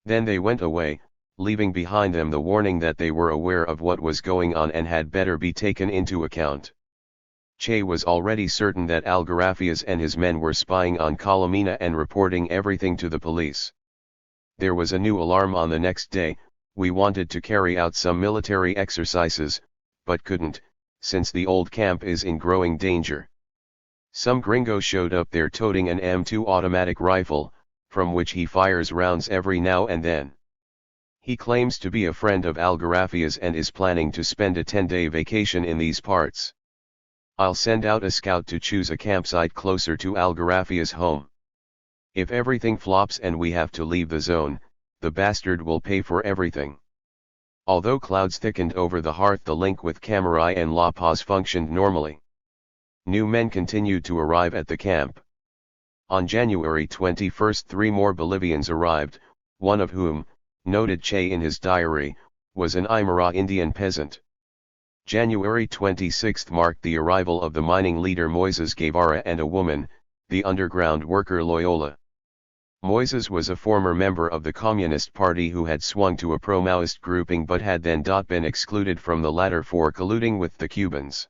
Then they went away, leaving behind them the warning that they were aware of what was going on and had better be taken into account. Che was already certain that Algarafias and his men were spying on Colomina and reporting everything to the police. There was a new alarm on the next day. We wanted to carry out some military exercises, but couldn't, since the old camp is in growing danger. Some gringo showed up there toting an M2 automatic rifle, from which he fires rounds every now and then. He claims to be a friend of Algarafia's and is planning to spend a 10-day vacation in these parts. I'll send out a scout to choose a campsite closer to Algarafia's home. If everything flops and we have to leave the zone, the bastard will pay for everything. Although clouds thickened over the hearth, the link with Camarai and La Paz functioned normally. New men continued to arrive at the camp. On January 21, 3 more Bolivians arrived, one of whom, noted Che in his diary, was an Aymara Indian peasant. January 26 marked the arrival of the mining leader Moises Guevara and a woman, the underground worker Loyola. Moises was a former member of the Communist Party who had swung to a pro-Maoist grouping but had then been excluded from the latter for colluding with the Cubans.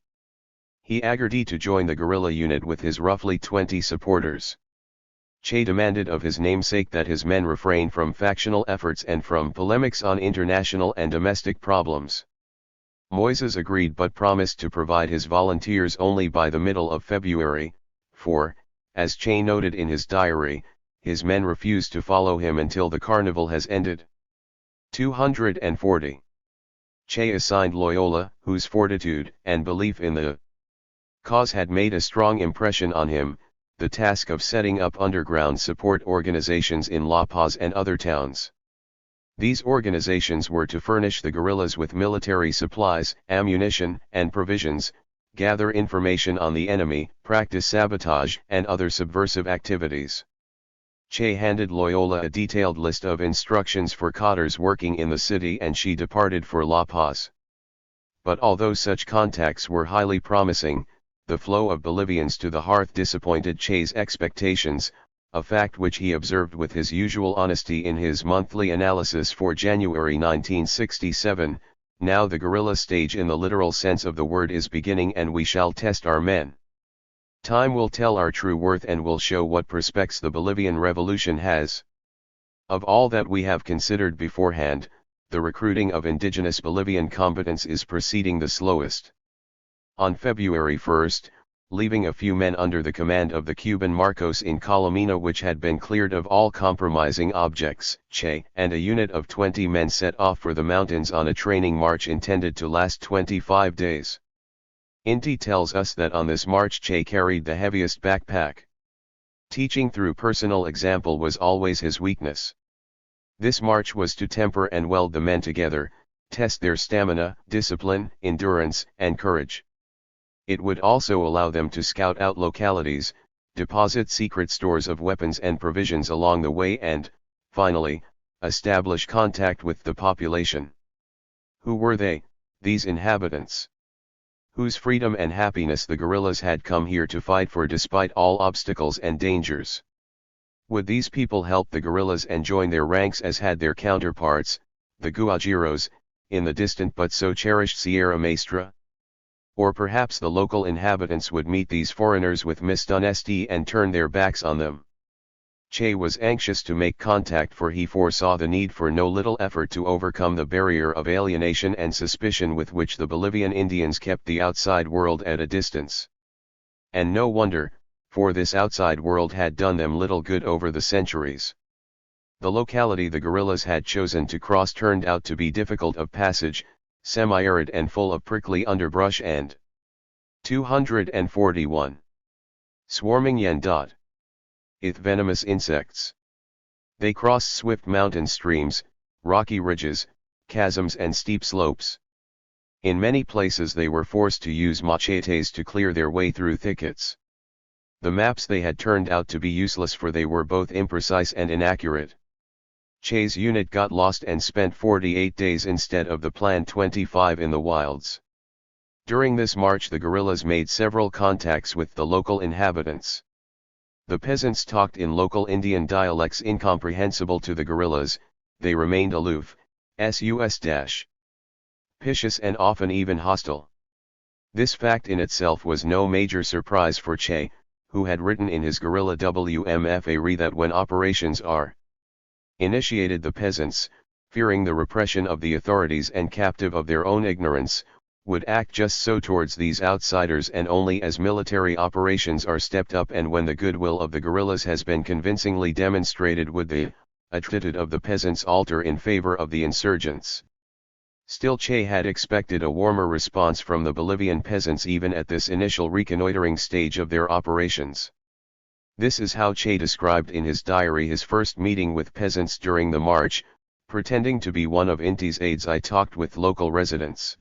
He agreed to join the guerrilla unit with his roughly 20 supporters. Che demanded of his namesake that his men refrain from factional efforts and from polemics on international and domestic problems. Moises agreed but promised to provide his volunteers only by the middle of February, for, as Che noted in his diary, his men refused to follow him until the carnival has ended. 240. Che assigned Loyola, whose fortitude and belief in the cause had made a strong impression on him, the task of setting up underground support organizations in La Paz and other towns. These organizations were to furnish the guerrillas with military supplies, ammunition, and provisions, gather information on the enemy, practice sabotage and other subversive activities. Che handed Loyola a detailed list of instructions for cadres working in the city and she departed for La Paz. But although such contacts were highly promising, the flow of Bolivians to the hearth disappointed Che's expectations, a fact which he observed with his usual honesty in his monthly analysis for January 1967. Now the guerrilla stage in the literal sense of the word is beginning and we shall test our men. Time will tell our true worth and will show what prospects the Bolivian Revolution has. Of all that we have considered beforehand, the recruiting of indigenous Bolivian combatants is proceeding the slowest. On February 1, leaving a few men under the command of the Cuban Marcos in Colomina which had been cleared of all compromising objects, Che and a unit of 20 men set off for the mountains on a training march intended to last 25 days. Inti tells us that on this march Che carried the heaviest backpack. Teaching through personal example was always his weakness. This march was to temper and weld the men together, test their stamina, discipline, endurance, and courage. It would also allow them to scout out localities, deposit secret stores of weapons and provisions along the way and, finally, establish contact with the population. Who were they, these inhabitants? Whose freedom and happiness the guerrillas had come here to fight for despite all obstacles and dangers? Would these people help the guerrillas and join their ranks as had their counterparts, the Guajiros, in the distant but so cherished Sierra Maestra? Or perhaps the local inhabitants would meet these foreigners with mishonesty and turn their backs on them. Che was anxious to make contact for he foresaw the need for no little effort to overcome the barrier of alienation and suspicion with which the Bolivian Indians kept the outside world at a distance. And no wonder, for this outside world had done them little good over the centuries. The locality the guerrillas had chosen to cross turned out to be difficult of passage, semi-arid and full of prickly underbrush and 241. Swarming yen. Ith venomous insects. They crossed swift mountain streams, rocky ridges, chasms and steep slopes. In many places they were forced to use machetes to clear their way through thickets. The maps they had turned out to be useless for they were both imprecise and inaccurate. Che's unit got lost and spent 48 days instead of the planned 25 in the wilds. During this march the guerrillas made several contacts with the local inhabitants. The peasants talked in local Indian dialects incomprehensible to the guerrillas. They remained aloof, sus-picious and often even hostile. This fact in itself was no major surprise for Che, who had written in his guerrilla WMFA that when operations are initiated the peasants, fearing the repression of the authorities and captive of their own ignorance, would act just so towards these outsiders, and only as military operations are stepped up and when the goodwill of the guerrillas has been convincingly demonstrated would the attitude of the peasants alter in favor of the insurgents. Still Che had expected a warmer response from the Bolivian peasants even at this initial reconnoitering stage of their operations. This is how Che described in his diary his first meeting with peasants during the march. Pretending to be one of Inti's aides, I talked with local residents.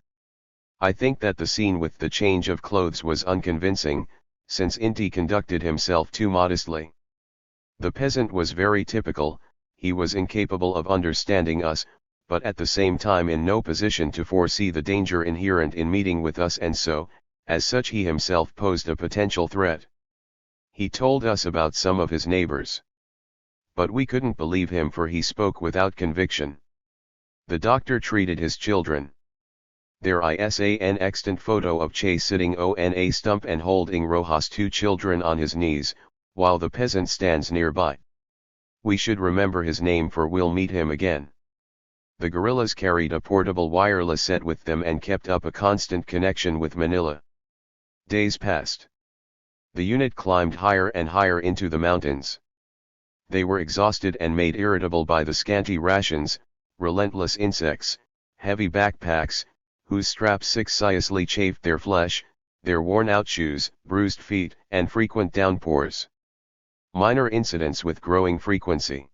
I think that the scene with the change of clothes was unconvincing, since Inti conducted himself too modestly. The peasant was very typical. He was incapable of understanding us, but at the same time in no position to foresee the danger inherent in meeting with us, and so, as such he himself posed a potential threat. He told us about some of his neighbors. But we couldn't believe him, for he spoke without conviction. The doctor treated his children. There is an extant photo of Che sitting on a stump and holding Rojas' 2 children on his knees, while the peasant stands nearby. We should remember his name, for we'll meet him again. The guerrillas carried a portable wireless set with them and kept up a constant connection with Manila. Days passed. The unit climbed higher and higher into the mountains. They were exhausted and made irritable by the scanty rations, relentless insects, heavy backpacks, whose straps assiduously chafed their flesh, their worn-out shoes, bruised feet, and frequent downpours. Minor incidents with growing frequency.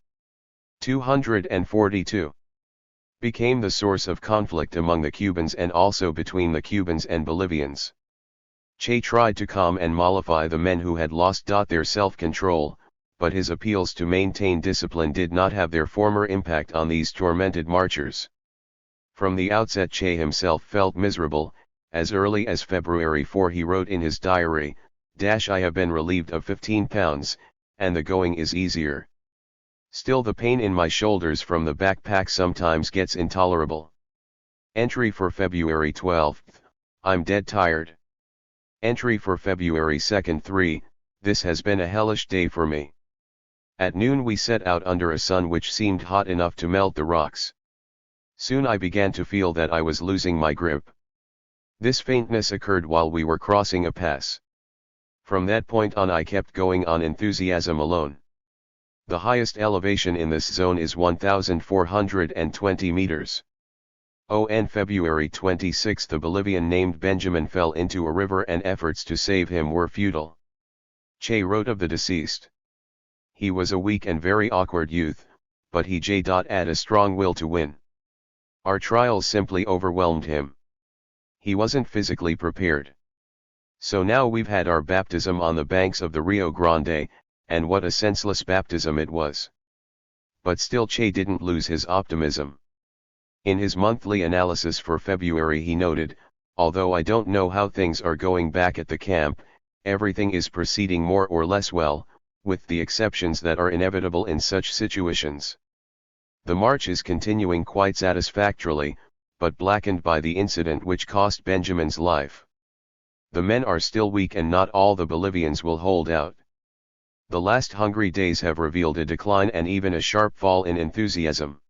242. Became the source of conflict among the Cubans and also between the Cubans and Bolivians. Che tried to calm and mollify the men who had lost their self-control, but his appeals to maintain discipline did not have their former impact on these tormented marchers. From the outset Che himself felt miserable. As early as February 4 he wrote in his diary, "I have been relieved of 15 pounds, and the going is easier. Still the pain in my shoulders from the backpack sometimes gets intolerable." Entry for February 12, "I'm dead tired." Entry for February 2, 3, "This has been a hellish day for me. At noon we set out under a sun which seemed hot enough to melt the rocks. Soon I began to feel that I was losing my grip. This faintness occurred while we were crossing a pass. From that point on I kept going on enthusiasm alone. The highest elevation in this zone is 1,420 meters. On February 26 the Bolivian named Benjamin fell into a river and efforts to save him were futile." Che wrote of the deceased. "He was a weak and very awkward youth, but he had a strong will to win. Our trials simply overwhelmed him. He wasn't physically prepared. So now we've had our baptism on the banks of the Rio Grande, and what a senseless baptism it was." But still Che didn't lose his optimism. In his monthly analysis for February he noted, "Although I don't know how things are going back at the camp, everything is proceeding more or less well, with the exceptions that are inevitable in such situations. The march is continuing quite satisfactorily, but blackened by the incident which cost Benjamin's life. The men are still weak and not all the Bolivians will hold out. The last hungry days have revealed a decline and even a sharp fall in enthusiasm.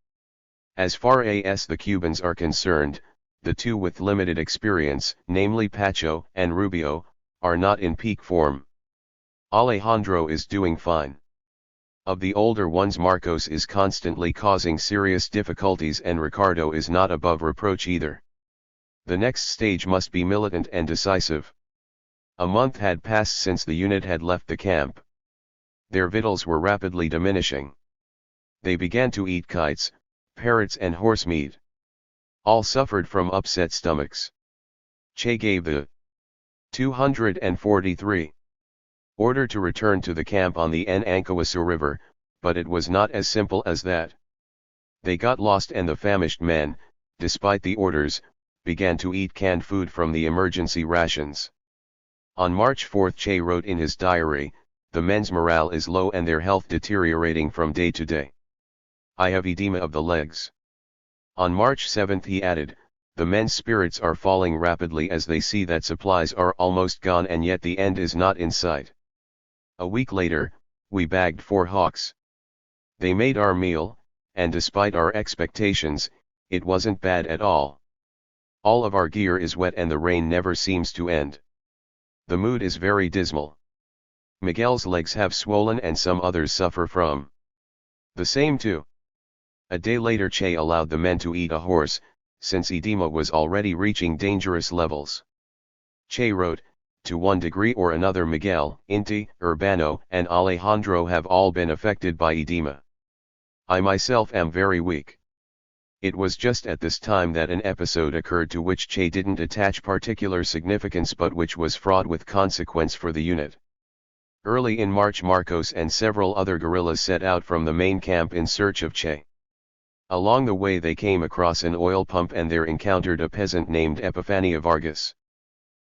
As far as the Cubans are concerned, the two with limited experience, namely Pacho and Rubio, are not in peak form. Alejandro is doing fine. Of the older ones Marcos is constantly causing serious difficulties and Ricardo is not above reproach either. The next stage must be militant and decisive." A month had passed since the unit had left the camp. Their victuals were rapidly diminishing. They began to eat kites, parrots and horse meat. All suffered from upset stomachs. Che gave the 243 order to return to the camp on the Ancahuasu River, but it was not as simple as that. They got lost and the famished men, despite the orders, began to eat canned food from the emergency rations. On March 4 Che wrote in his diary, "The men's morale is low and their health deteriorating from day to day. I have edema of the legs." On March 7 he added, "The men's spirits are falling rapidly as they see that supplies are almost gone and yet the end is not in sight." A week later, "We bagged 4 hawks. They made our meal, and despite our expectations, it wasn't bad at all. All of our gear is wet and the rain never seems to end. The mood is very dismal. Miguel's legs have swollen and some others suffer from the same too." A day later Che allowed the men to eat a horse, since edema was already reaching dangerous levels. Che wrote, "To one degree or another Miguel, Inti, Urbano and Alejandro have all been affected by edema. I myself am very weak." It was just at this time that an episode occurred to which Che didn't attach particular significance but which was fraught with consequence for the unit. Early in March Marcos and several other guerrillas set out from the main camp in search of Che. Along the way they came across an oil pump and there encountered a peasant named Epifania Vargas.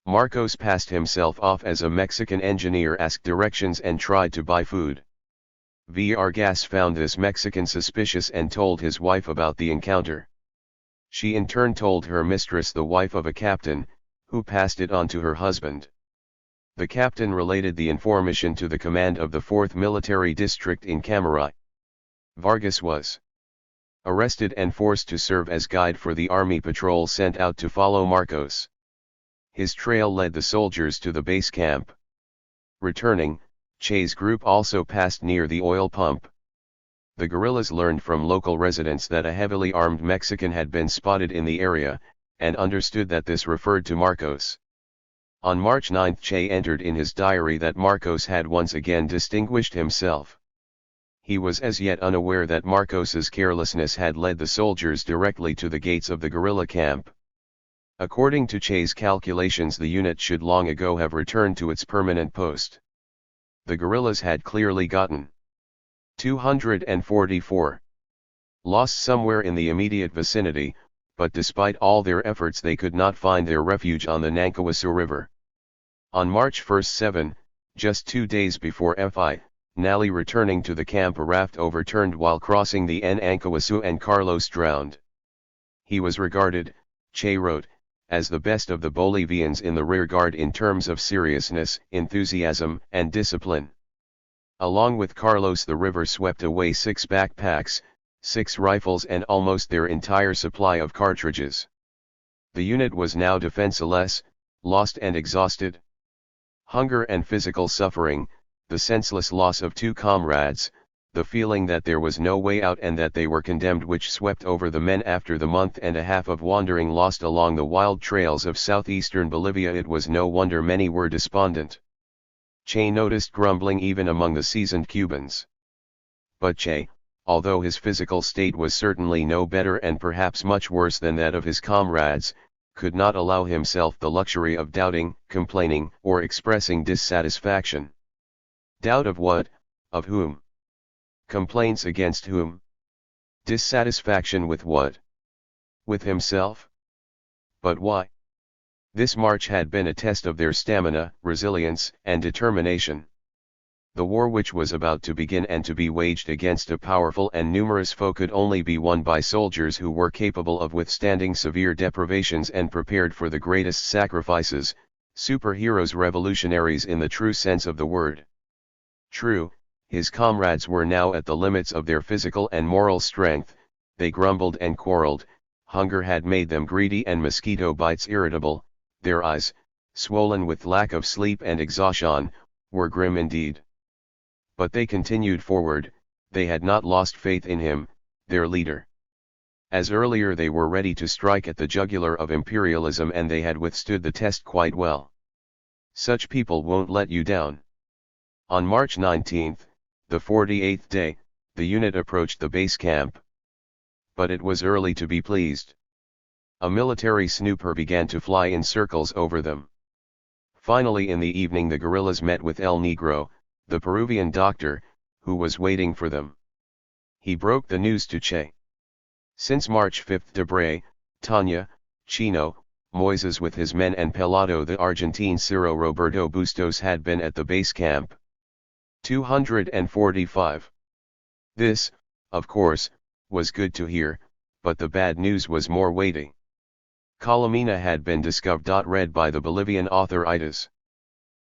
Marcos passed himself off as a Mexican engineer, asked directions and tried to buy food. Vargas found this Mexican suspicious and told his wife about the encounter. She in turn told her mistress, the wife of a captain, who passed it on to her husband. The captain related the information to the command of the 4th Military District in Camaray. Vargas was arrested and forced to serve as guide for the army patrol sent out to follow Marcos. His trail led the soldiers to the base camp. Returning, Che's group also passed near the oil pump. The guerrillas learned from local residents that a heavily armed Mexican had been spotted in the area, and understood that this referred to Marcos. On March 9 Che entered in his diary that Marcos had once again distinguished himself. He was as yet unaware that Marcos's carelessness had led the soldiers directly to the gates of the guerrilla camp. According to Che's calculations, the unit should long ago have returned to its permanent post. The guerrillas had clearly gotten 244 lost somewhere in the immediate vicinity, but despite all their efforts they could not find their refuge on the Nankawasu River. On March 1, just 2 days before Fi. Nally returning to the camp, a raft overturned while crossing the Nankawasu and Carlos drowned. He was regarded, Che wrote, as the best of the Bolivians in the rearguard in terms of seriousness, enthusiasm, and discipline. Along with Carlos, the river swept away 6 backpacks, 6 rifles and almost their entire supply of cartridges. The unit was now defenseless, lost and exhausted. Hunger and physical suffering, the senseless loss of 2 comrades, the feeling that there was no way out and that they were condemned, which swept over the men after the month and a half of wandering lost along the wild trails of southeastern Bolivia. It was no wonder many were despondent. Che noticed grumbling even among the seasoned Cubans. But Che, although his physical state was certainly no better and perhaps much worse than that of his comrades, could not allow himself the luxury of doubting, complaining, or expressing dissatisfaction. Doubt of what? Of whom? Complaints against whom? Dissatisfaction with what? With himself? But why? This march had been a test of their stamina, resilience, and determination. The war which was about to begin and to be waged against a powerful and numerous foe could only be won by soldiers who were capable of withstanding severe deprivations and prepared for the greatest sacrifices, superheroes, revolutionaries in the true sense of the word. True, his comrades were now at the limits of their physical and moral strength, they grumbled and quarreled, hunger had made them greedy and mosquito bites irritable, their eyes, swollen with lack of sleep and exhaustion, were grim indeed. But they continued forward, they had not lost faith in him, their leader. As earlier they were ready to strike at the jugular of imperialism and they had withstood the test quite well. Such people won't let you down. On March 19, the 48th day, the unit approached the base camp. But it was early to be pleased. A military snooper began to fly in circles over them. Finally in the evening the guerrillas met with El Negro, the Peruvian doctor, who was waiting for them. He broke the news to Che. Since March 5, Debray, Tanya, Chino, Moises with his men and Pelado the Argentine Ciro Roberto Bustos had been at the base camp. 245. This, of course, was good to hear, but the bad news was more weighty. Calamina had been discovered. Read by the Bolivian author Itas.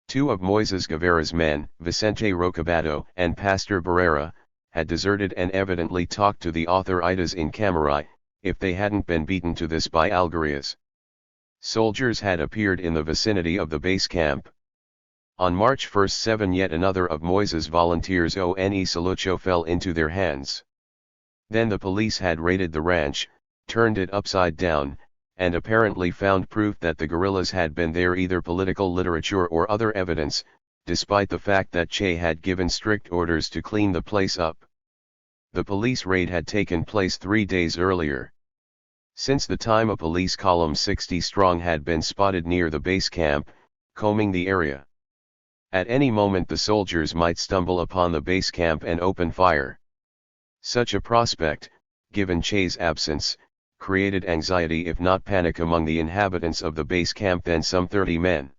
Two of Moises Guevara's men, Vicente Rocabato and Pastor Barrera, had deserted and evidently talked to the author Itas in Camarai, if they hadn't been beaten to this by Alguerias. Soldiers had appeared in the vicinity of the base camp. On March 1, yet another of Moises' volunteers One Solucho fell into their hands. Then the police had raided the ranch, turned it upside down, and apparently found proof that the guerrillas had been there, either political literature or other evidence, despite the fact that Che had given strict orders to clean the place up. The police raid had taken place 3 days earlier. Since the time a police column 60 strong had been spotted near the base camp, combing the area. At any moment the soldiers might stumble upon the base camp and open fire. Such a prospect, given Che's absence, created anxiety if not panic among the inhabitants of the base camp, then some 30 men.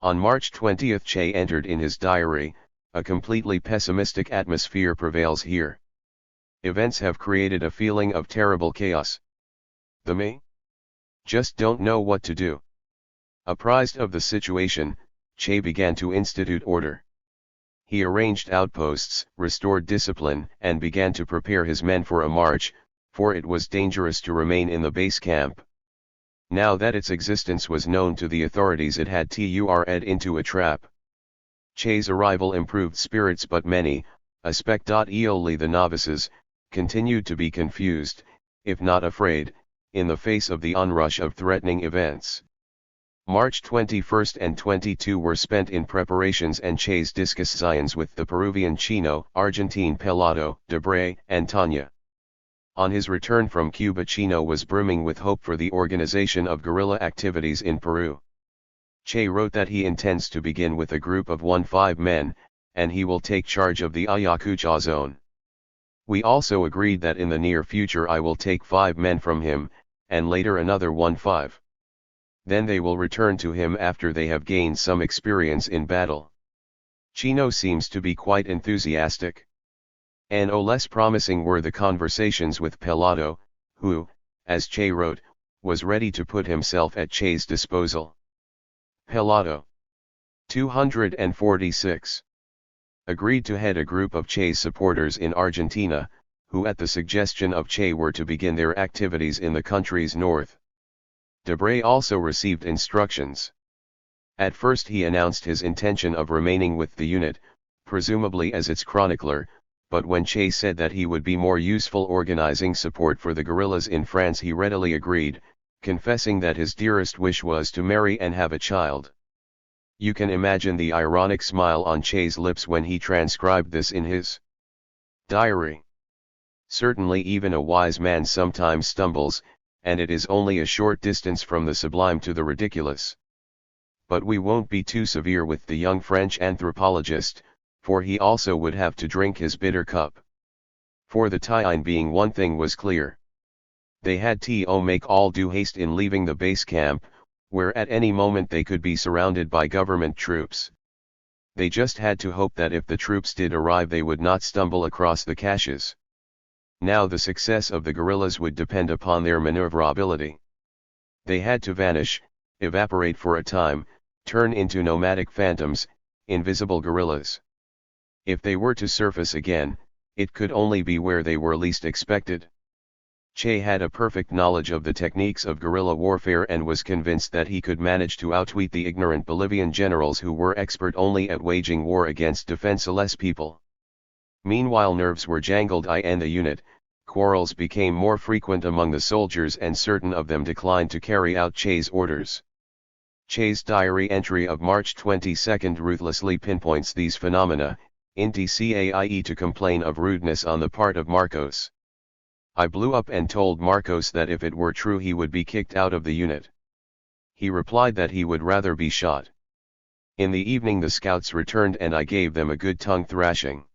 On March 20 Che entered in his diary, "A completely pessimistic atmosphere prevails here. Events have created a feeling of terrible chaos. The me? Just don't know what to do." Apprised of the situation, Che began to institute order. He arranged outposts, restored discipline, and began to prepare his men for a march, for it was dangerous to remain in the base camp. Now that its existence was known to the authorities, it had turned into a trap. Che's arrival improved spirits, but many, especially the novices, continued to be confused, if not afraid, in the face of the onrush of threatening events. March 21 and 22 were spent in preparations and Che's discussions with the Peruvian Chino, Argentine Pelado, Debray, and Tanya. On his return from Cuba, Chino was brimming with hope for the organization of guerrilla activities in Peru. Che wrote that he intends to begin with a group of 15 men, and he will take charge of the Ayacucho zone. We also agreed that in the near future I will take 5 men from him, and later another 15. Then they will return to him after they have gained some experience in battle. Chino seems to be quite enthusiastic. No less promising were the conversations with Pelado, who, as Che wrote, was ready to put himself at Che's disposal. Pelado. 246. Agreed to head a group of Che's supporters in Argentina, who at the suggestion of Che were to begin their activities in the country's north. Debray also received instructions. At first he announced his intention of remaining with the unit, presumably as its chronicler, but when Che said that he would be more useful organizing support for the guerrillas in France, he readily agreed, confessing that his dearest wish was to marry and have a child. You can imagine the ironic smile on Che's lips when he transcribed this in his diary. Certainly even a wise man sometimes stumbles, and it is only a short distance from the sublime to the ridiculous. But we won't be too severe with the young French anthropologist, for he also would have to drink his bitter cup. For the time being one thing was clear. They had to make all due haste in leaving the base camp, where at any moment they could be surrounded by government troops. They just had to hope that if the troops did arrive they would not stumble across the caches. Now the success of the guerrillas would depend upon their maneuverability. They had to vanish, evaporate for a time, turn into nomadic phantoms, invisible guerrillas. If they were to surface again, it could only be where they were least expected. Che had a perfect knowledge of the techniques of guerrilla warfare and was convinced that he could manage to outwit the ignorant Bolivian generals who were expert only at waging war against defenseless people. Meanwhile nerves were jangled in the unit, quarrels became more frequent among the soldiers and certain of them declined to carry out Che's orders. Che's diary entry of March 22 ruthlessly pinpoints these phenomena, indicae to complain of rudeness on the part of Marcos. I blew up and told Marcos that if it were true he would be kicked out of the unit. He replied that he would rather be shot. In the evening the scouts returned and I gave them a good tongue thrashing.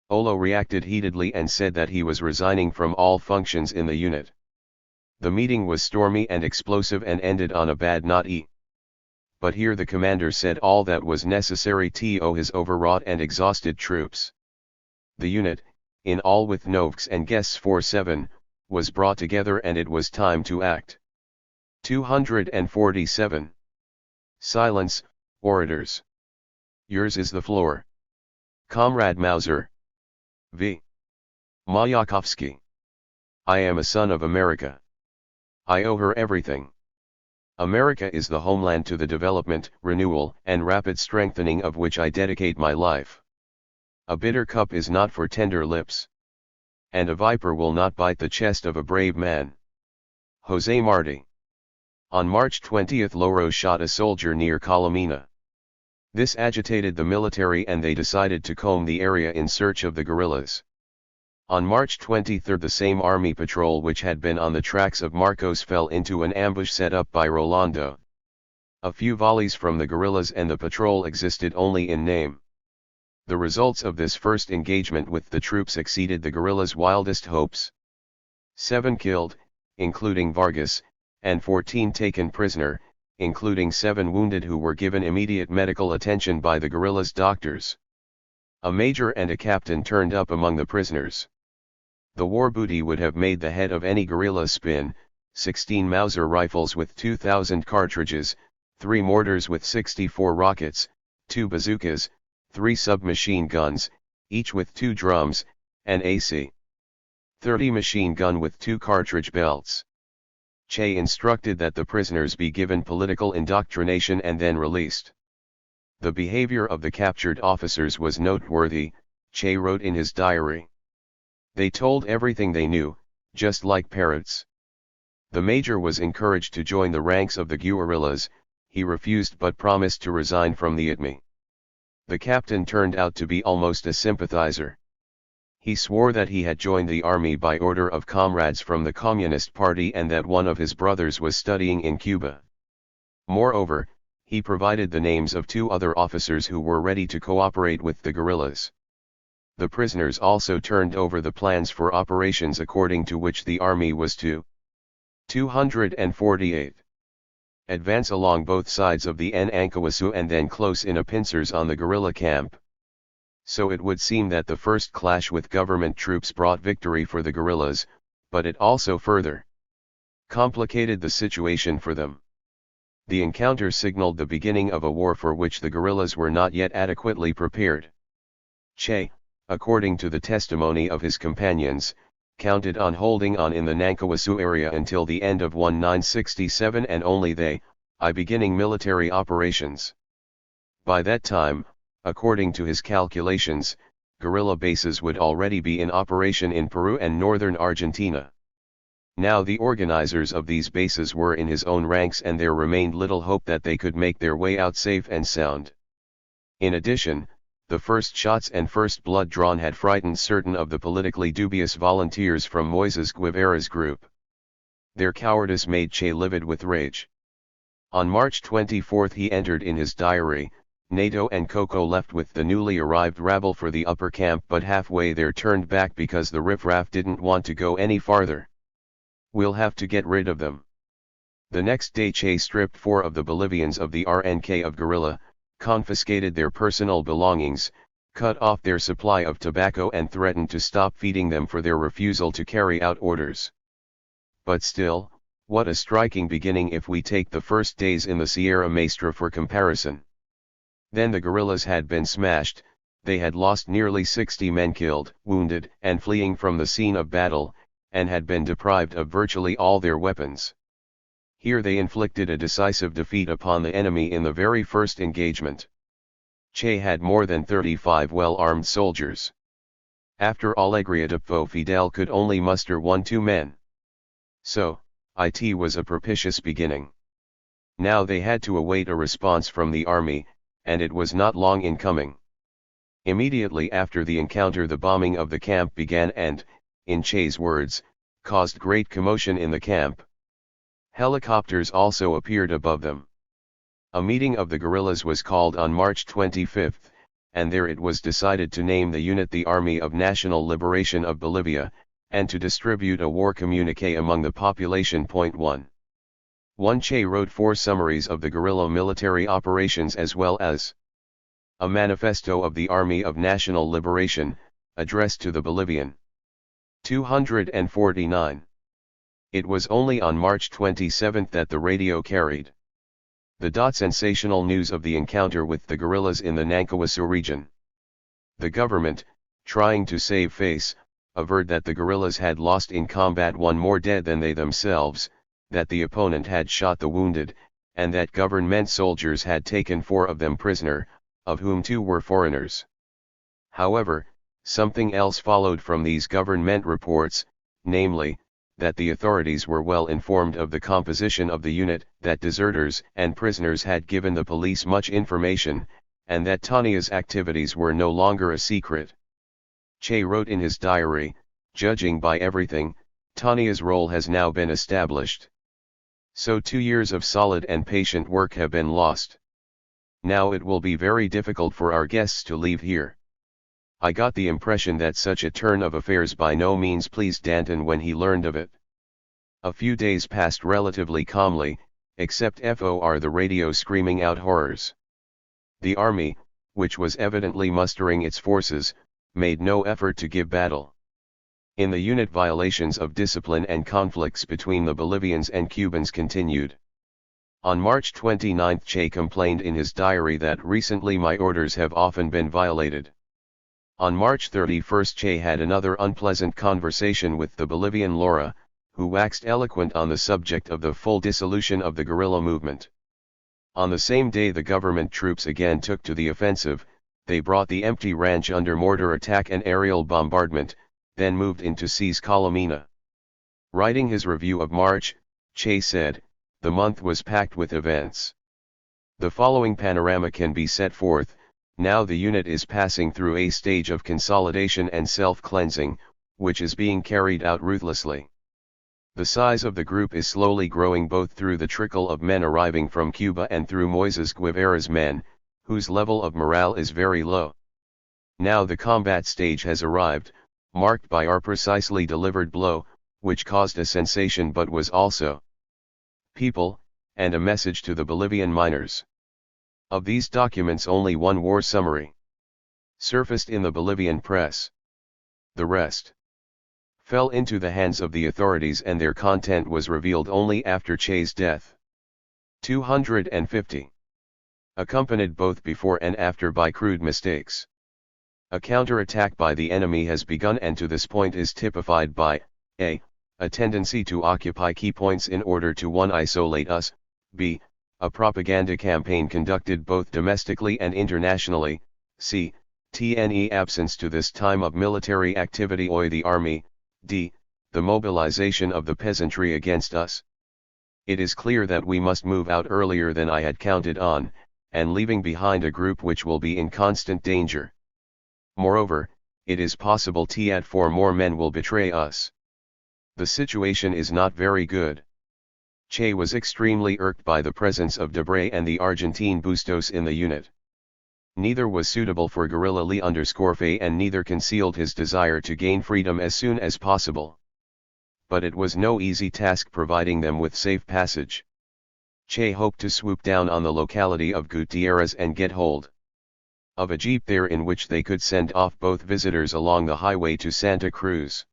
Olo reacted heatedly and said that he was resigning from all functions in the unit. The meeting was stormy and explosive and ended on a bad note. But here the commander said all that was necessary to his overwrought and exhausted troops. The unit, in all with Novks and guests 4-7, was brought together and it was time to act. 247. Silence, orators. Yours is the floor. Comrade Mauser. V. Mayakovsky. I am a son of America. I owe her everything. America is the homeland to the development, renewal, and rapid strengthening of which I dedicate my life. A bitter cup is not for tender lips. And a viper will not bite the chest of a brave man. Jose Marti. On March 20, Loro shot a soldier near Colomina. This agitated the military and they decided to comb the area in search of the guerrillas. On March 23 the same army patrol which had been on the tracks of Marcos fell into an ambush set up by Rolando. A few volleys from the guerrillas and the patrol existed only in name. The results of this first engagement with the troops exceeded the guerrillas' wildest hopes. 7 killed, including Vargas, and 14 taken prisoner, including 7 wounded who were given immediate medical attention by the guerrillas' doctors. A major and a captain turned up among the prisoners. The war booty would have made the head of any guerrilla spin: 16 Mauser rifles with 2,000 cartridges, 3 mortars with 64 rockets, 2 bazookas, 3 submachine guns, each with 2 drums, an AC. 30 machine gun with 2 cartridge belts. Che instructed that the prisoners be given political indoctrination and then released. The behavior of the captured officers was noteworthy, Che wrote in his diary. They told everything they knew, just like parrots. The major was encouraged to join the ranks of the guerrillas. He refused but promised to resign from the ITMI. The captain turned out to be almost a sympathizer. He swore that he had joined the army by order of comrades from the Communist Party and that one of his brothers was studying in Cuba. Moreover, he provided the names of 2 other officers who were ready to cooperate with the guerrillas. The prisoners also turned over the plans for operations according to which the army was to 248. Advance along both sides of the Ancawasu and then close in a pincers on the guerrilla camp. So it would seem that the first clash with government troops brought victory for the guerrillas, but it also further complicated the situation for them. The encounter signaled the beginning of a war for which the guerrillas were not yet adequately prepared. Che, according to the testimony of his companions, counted on holding on in the Nankawasu area until the end of 1967 and only they, beginning military operations. By that time, according to his calculations, guerrilla bases would already be in operation in Peru and northern Argentina. Now the organizers of these bases were in his own ranks and there remained little hope that they could make their way out safe and sound. In addition, the first shots and first blood drawn had frightened certain of the politically dubious volunteers from Moises Guevara's group. Their cowardice made Che livid with rage. On March 24 he entered in his diary, Nato and Coco left with the newly arrived rabble for the upper camp but halfway there turned back because the riffraff didn't want to go any farther. We'll have to get rid of them. The next day Che stripped 4 of the Bolivians of the RNK of guerrilla, confiscated their personal belongings, cut off their supply of tobacco and threatened to stop feeding them for their refusal to carry out orders. But still, what a striking beginning if we take the first days in the Sierra Maestra for comparison. Then the guerrillas had been smashed, they had lost nearly 60 men killed, wounded, and fleeing from the scene of battle, and had been deprived of virtually all their weapons. Here they inflicted a decisive defeat upon the enemy in the very first engagement. Che had more than 35 well-armed soldiers. After Alegria de Po Fidel could only muster 1-2 men. So, it was a propitious beginning. Now they had to await a response from the army, and it was not long in coming. Immediately after the encounter the bombing of the camp began and, in Che's words, caused great commotion in the camp. Helicopters also appeared above them. A meeting of the guerrillas was called on March 25, and there it was decided to name the unit the Army of National Liberation of Bolivia, and to distribute a war communique among the population. 1. Che wrote 4 summaries of the guerrilla military operations as well as a manifesto of the Army of National Liberation, addressed to the Bolivian. 249. It was only on March 27 that the radio carried the sensational news of the encounter with the guerrillas in the Nankawasu region. The government, trying to save face, averred that the guerrillas had lost in combat 1 more dead than they themselves, that the opponent had shot the wounded, and that government soldiers had taken 4 of them prisoner, of whom 2 were foreigners. However, something else followed from these government reports, namely, that the authorities were well informed of the composition of the unit, that deserters and prisoners had given the police much information, and that Tania's activities were no longer a secret. Che wrote in his diary, "Judging by everything, Tania's role has now been established. So 2 years of solid and patient work have been lost. Now it will be very difficult for our guests to leave here." I got the impression that such a turn of affairs by no means pleased Danton when he learned of it. A few days passed relatively calmly, except for the radio screaming out horrors. The army, which was evidently mustering its forces, made no effort to give battle. In the unit, violations of discipline and conflicts between the Bolivians and Cubans continued. On March 29 Che complained in his diary that recently my orders have often been violated. On March 31 Che had another unpleasant conversation with the Bolivian Laura, who waxed eloquent on the subject of the full dissolution of the guerrilla movement. On the same day the government troops again took to the offensive. They brought the empty ranch under mortar attack and aerial bombardment, then moved in to seize Calamina. Writing his review of March, Che said, "The month was packed with events. The following panorama can be set forth. Now the unit is passing through a stage of consolidation and self-cleansing, which is being carried out ruthlessly. The size of the group is slowly growing both through the trickle of men arriving from Cuba and through Moises Guevara's men, whose level of morale is very low. Now the combat stage has arrived, marked by our precisely delivered blow, which caused a sensation but was also people, and a message to the Bolivian miners. Of these documents only 1 war summary surfaced in the Bolivian press. The rest fell into the hands of the authorities and their content was revealed only after Che's death. 250. Accompanied both before and after by crude mistakes. A counterattack by the enemy has begun and to this point is typified by a tendency to occupy key points in order to 1. Isolate us, b. a propaganda campaign conducted both domestically and internationally, c. tne absence to this time of military activity oi the army, d. the mobilization of the peasantry against us. It is clear that we must move out earlier than I had counted on, and leaving behind a group which will be in constant danger. Moreover, it is possible that 4 more men will betray us. The situation is not very good. Che was extremely irked by the presence of Debray and the Argentine Bustos in the unit. Neither was suitable for guerrilla Lee_Fe and neither concealed his desire to gain freedom as soon as possible. But it was no easy task providing them with safe passage. Che hoped to swoop down on the locality of Gutierrez and get hold of a jeep there in which they could send off both visitors along the highway to Santa Cruz.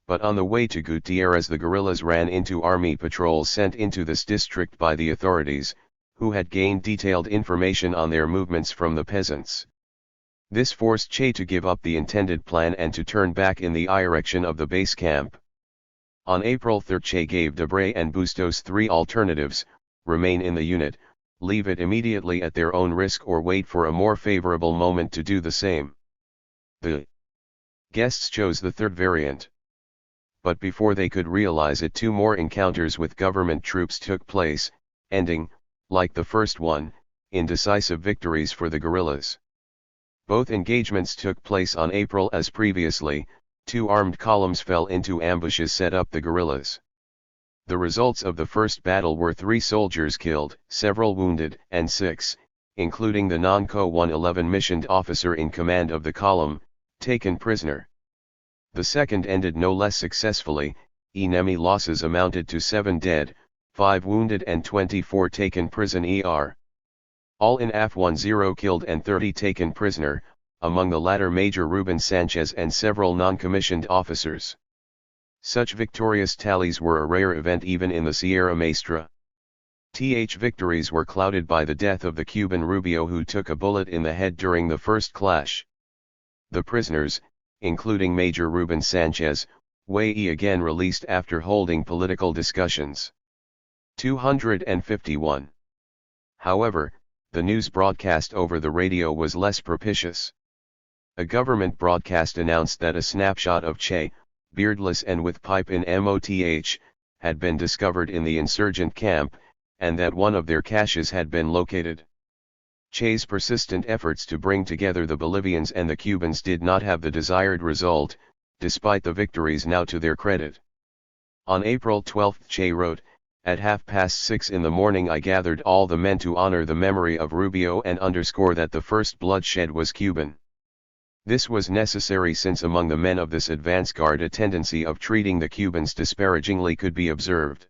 But on the way to Gutierrez the guerrillas ran into army patrols sent into this district by the authorities, who had gained detailed information on their movements from the peasants. This forced Che to give up the intended plan and to turn back in the direction of the base camp. On April 3 Che gave Debray and Bustos 3 alternatives: remain in the unit, leave it immediately at their own risk, or wait for a more favorable moment to do the same. The guests chose the third variant. But before they could realize it 2 more encounters with government troops took place, ending, like the first one, in decisive victories for the guerrillas. Both engagements took place on April as previously. 2 armed columns fell into ambushes set up the guerrillas. The results of the first battle were 3 soldiers killed, several wounded, and 6, including the non-Co 111 missioned officer in command of the column, taken prisoner. The second ended no less successfully. Enemy losses amounted to 7 dead, 5 wounded and 24 taken prison all in AF-10 killed and 30 taken prisoner, among the latter Major Ruben Sanchez and several non-commissioned officers. Such victorious tallies were a rare event even in the Sierra Maestra. Victories were clouded by the death of the Cuban Rubio, who took a bullet in the head during the first clash. The prisoners, including Major Ruben Sanchez, were again released after holding political discussions. 251. However, the news broadcast over the radio was less propitious. A government broadcast announced that a snapshot of Che, beardless and with pipe in MOTH, had been discovered in the insurgent camp, and that one of their caches had been located. Che's persistent efforts to bring together the Bolivians and the Cubans did not have the desired result, despite the victories now to their credit. On April 12 Che wrote, "At 6:30 in the morning I gathered all the men to honor the memory of Rubio and underscore that the first bloodshed was Cuban. This was necessary since among the men of this advance guard a tendency of treating the Cubans disparagingly could be observed.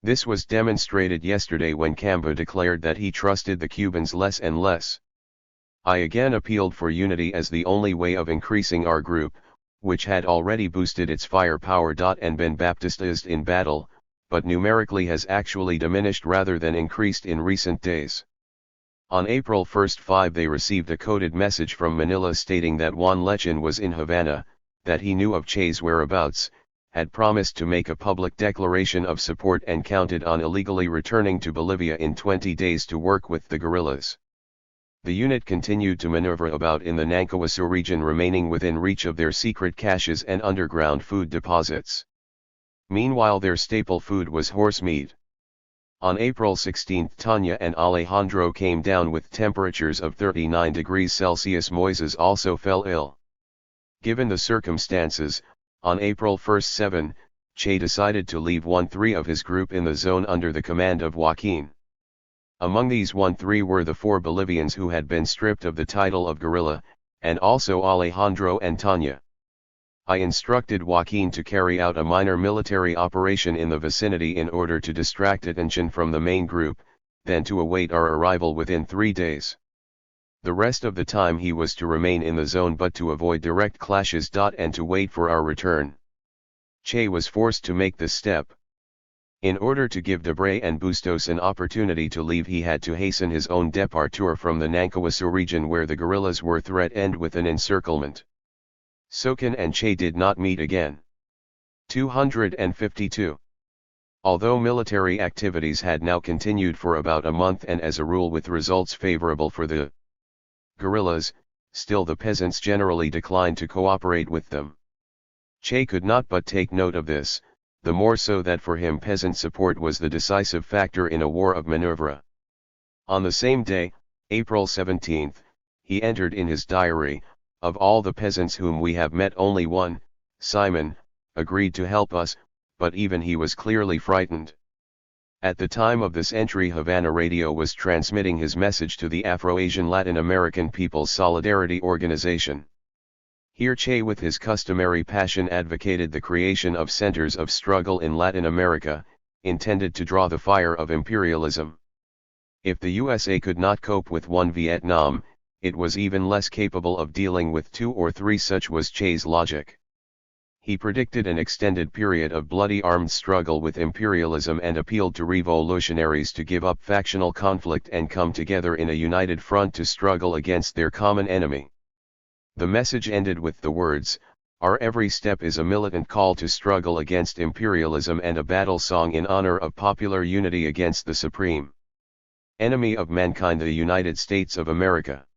This was demonstrated yesterday when Camba declared that he trusted the Cubans less and less. I again appealed for unity as the only way of increasing our group, which had already boosted its firepower and been baptized in battle, but numerically has actually diminished rather than increased in recent days." On April 1, they received a coded message from Manila stating that Juan Lechin was in Havana, that he knew of Che's whereabouts, had promised to make a public declaration of support and counted on illegally returning to Bolivia in 20 days to work with the guerrillas. The unit continued to maneuver about in the Nankawasu region, remaining within reach of their secret caches and underground food deposits. Meanwhile their staple food was horse meat. On April 16 Tanya and Alejandro came down with temperatures of 39 degrees Celsius. Moises also fell ill. Given the circumstances, on April 1 Che decided to leave 1-3 of his group in the zone under the command of Joaquin. Among these 1-3 were the 4 Bolivians who had been stripped of the title of guerrilla, and also Alejandro and Tanya. I instructed Joaquin to carry out a minor military operation in the vicinity in order to distract attention from the main group, then to await our arrival within 3 days. The rest of the time he was to remain in the zone but to avoid direct clashes and to wait for our return. Che was forced to make this step. In order to give Debray and Bustos an opportunity to leave, he had to hasten his own departure from the Nankawasu region where the guerrillas were threatened with an encirclement. Sokin and Che did not meet again. 252. Although military activities had now continued for about a month and as a rule with results favorable for the guerrillas, still the peasants generally declined to cooperate with them. Che could not but take note of this, the more so that for him peasant support was the decisive factor in a war of Minerva. On the same day, April 17, he entered in his diary, "Of all the peasants whom we have met only one, Simon, agreed to help us, but even he was clearly frightened." At the time of this entry Havana Radio was transmitting his message to the Afro-Asian Latin American People's Solidarity Organization. Here Che with his customary passion advocated the creation of centers of struggle in Latin America, intended to draw the fire of imperialism. If the USA could not cope with one Vietnam, it was even less capable of dealing with 2 or 3. Such was Che's logic. He predicted an extended period of bloody armed struggle with imperialism and appealed to revolutionaries to give up factional conflict and come together in a united front to struggle against their common enemy. The message ended with the words, "Our every step is a militant call to struggle against imperialism and a battle song in honor of popular unity against the supreme enemy of mankind, the United States of America.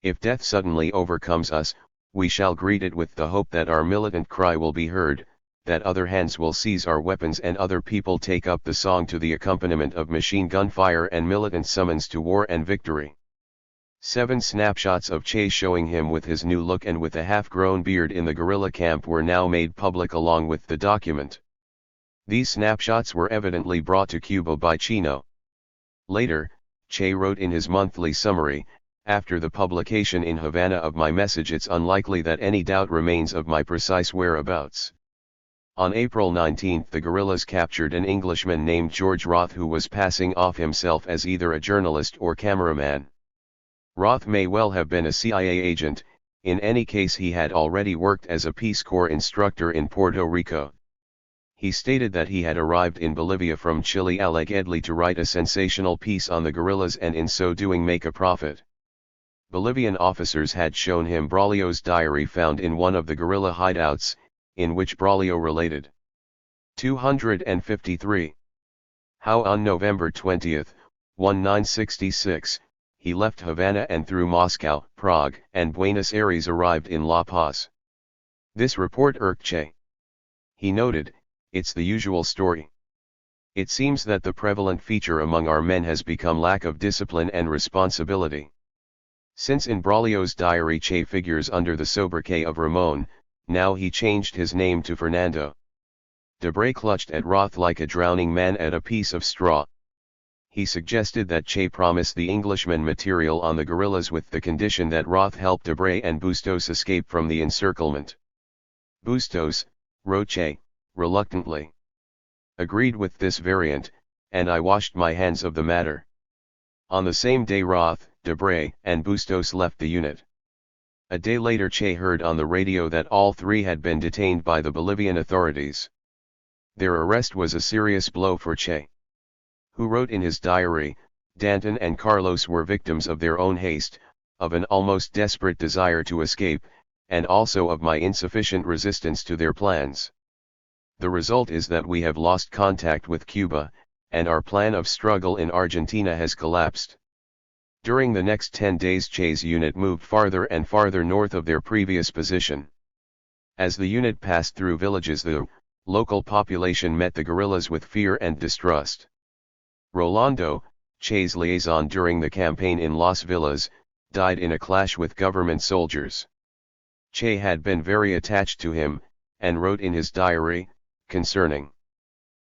If death suddenly overcomes us, we shall greet it with the hope that our militant cry will be heard, that other hands will seize our weapons and other people take up the song to the accompaniment of machine gun fire and militant summons to war and victory." 7 snapshots of Che showing him with his new look and with a half-grown beard in the guerrilla camp were now made public along with the document. These snapshots were evidently brought to Cuba by Chino. Later, Che wrote in his monthly summary, after the publication in Havana of my message, it's unlikely that any doubt remains of my precise whereabouts. On April 19 the guerrillas captured an Englishman named George Roth who was passing off himself as either a journalist or cameraman. Roth may well have been a CIA agent. In any case he had already worked as a Peace Corps instructor in Puerto Rico. He stated that he had arrived in Bolivia from Chile allegedly to write a sensational piece on the guerrillas and in so doing make a profit. Bolivian officers had shown him Braulio's diary found in one of the guerrilla hideouts, in which Braulio related. 253. How on November 20, 1966, he left Havana and through Moscow, Prague, and Buenos Aires arrived in La Paz. This report irked Che. He noted, "It's the usual story. It seems that the prevalent feature among our men has become lack of discipline and responsibility. Since in Braulio's diary Che figures under the sobriquet of Ramon, now he changed his name to Fernando." Debray clutched at Roth like a drowning man at a piece of straw. He suggested that Che promise the Englishman material on the guerrillas with the condition that Roth help Debray and Bustos escape from the encirclement. Bustos, wrote Che, reluctantly, agreed with this variant, and I washed my hands of the matter. On the same day Roth, Debray, and Bustos left the unit. A day later Che heard on the radio that all three had been detained by the Bolivian authorities. Their arrest was a serious blow for Che, who wrote in his diary, "Danton and Carlos were victims of their own haste, of an almost desperate desire to escape, and also of my insufficient resistance to their plans. The result is that we have lost contact with Cuba, and our plan of struggle in Argentina has collapsed." During the next 10 days Che's unit moved farther and farther north of their previous position. As the unit passed through villages the local population met the guerrillas with fear and distrust. Rolando, Che's liaison during the campaign in Las Villas, died in a clash with government soldiers. Che had been very attached to him, and wrote in his diary, concerning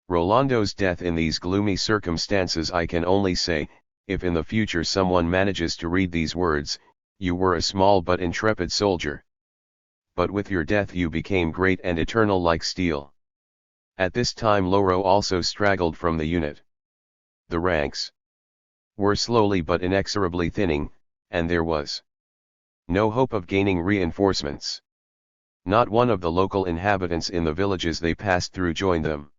Rolando's death, "In these gloomy circumstances I can only say, if in the future someone manages to read these words, you were a small but intrepid soldier. But with your death you became great and eternal like steel." At this time Loro also straggled from the unit. The ranks were slowly but inexorably thinning, and there was no hope of gaining reinforcements. Not one of the local inhabitants in the villages they passed through joined them.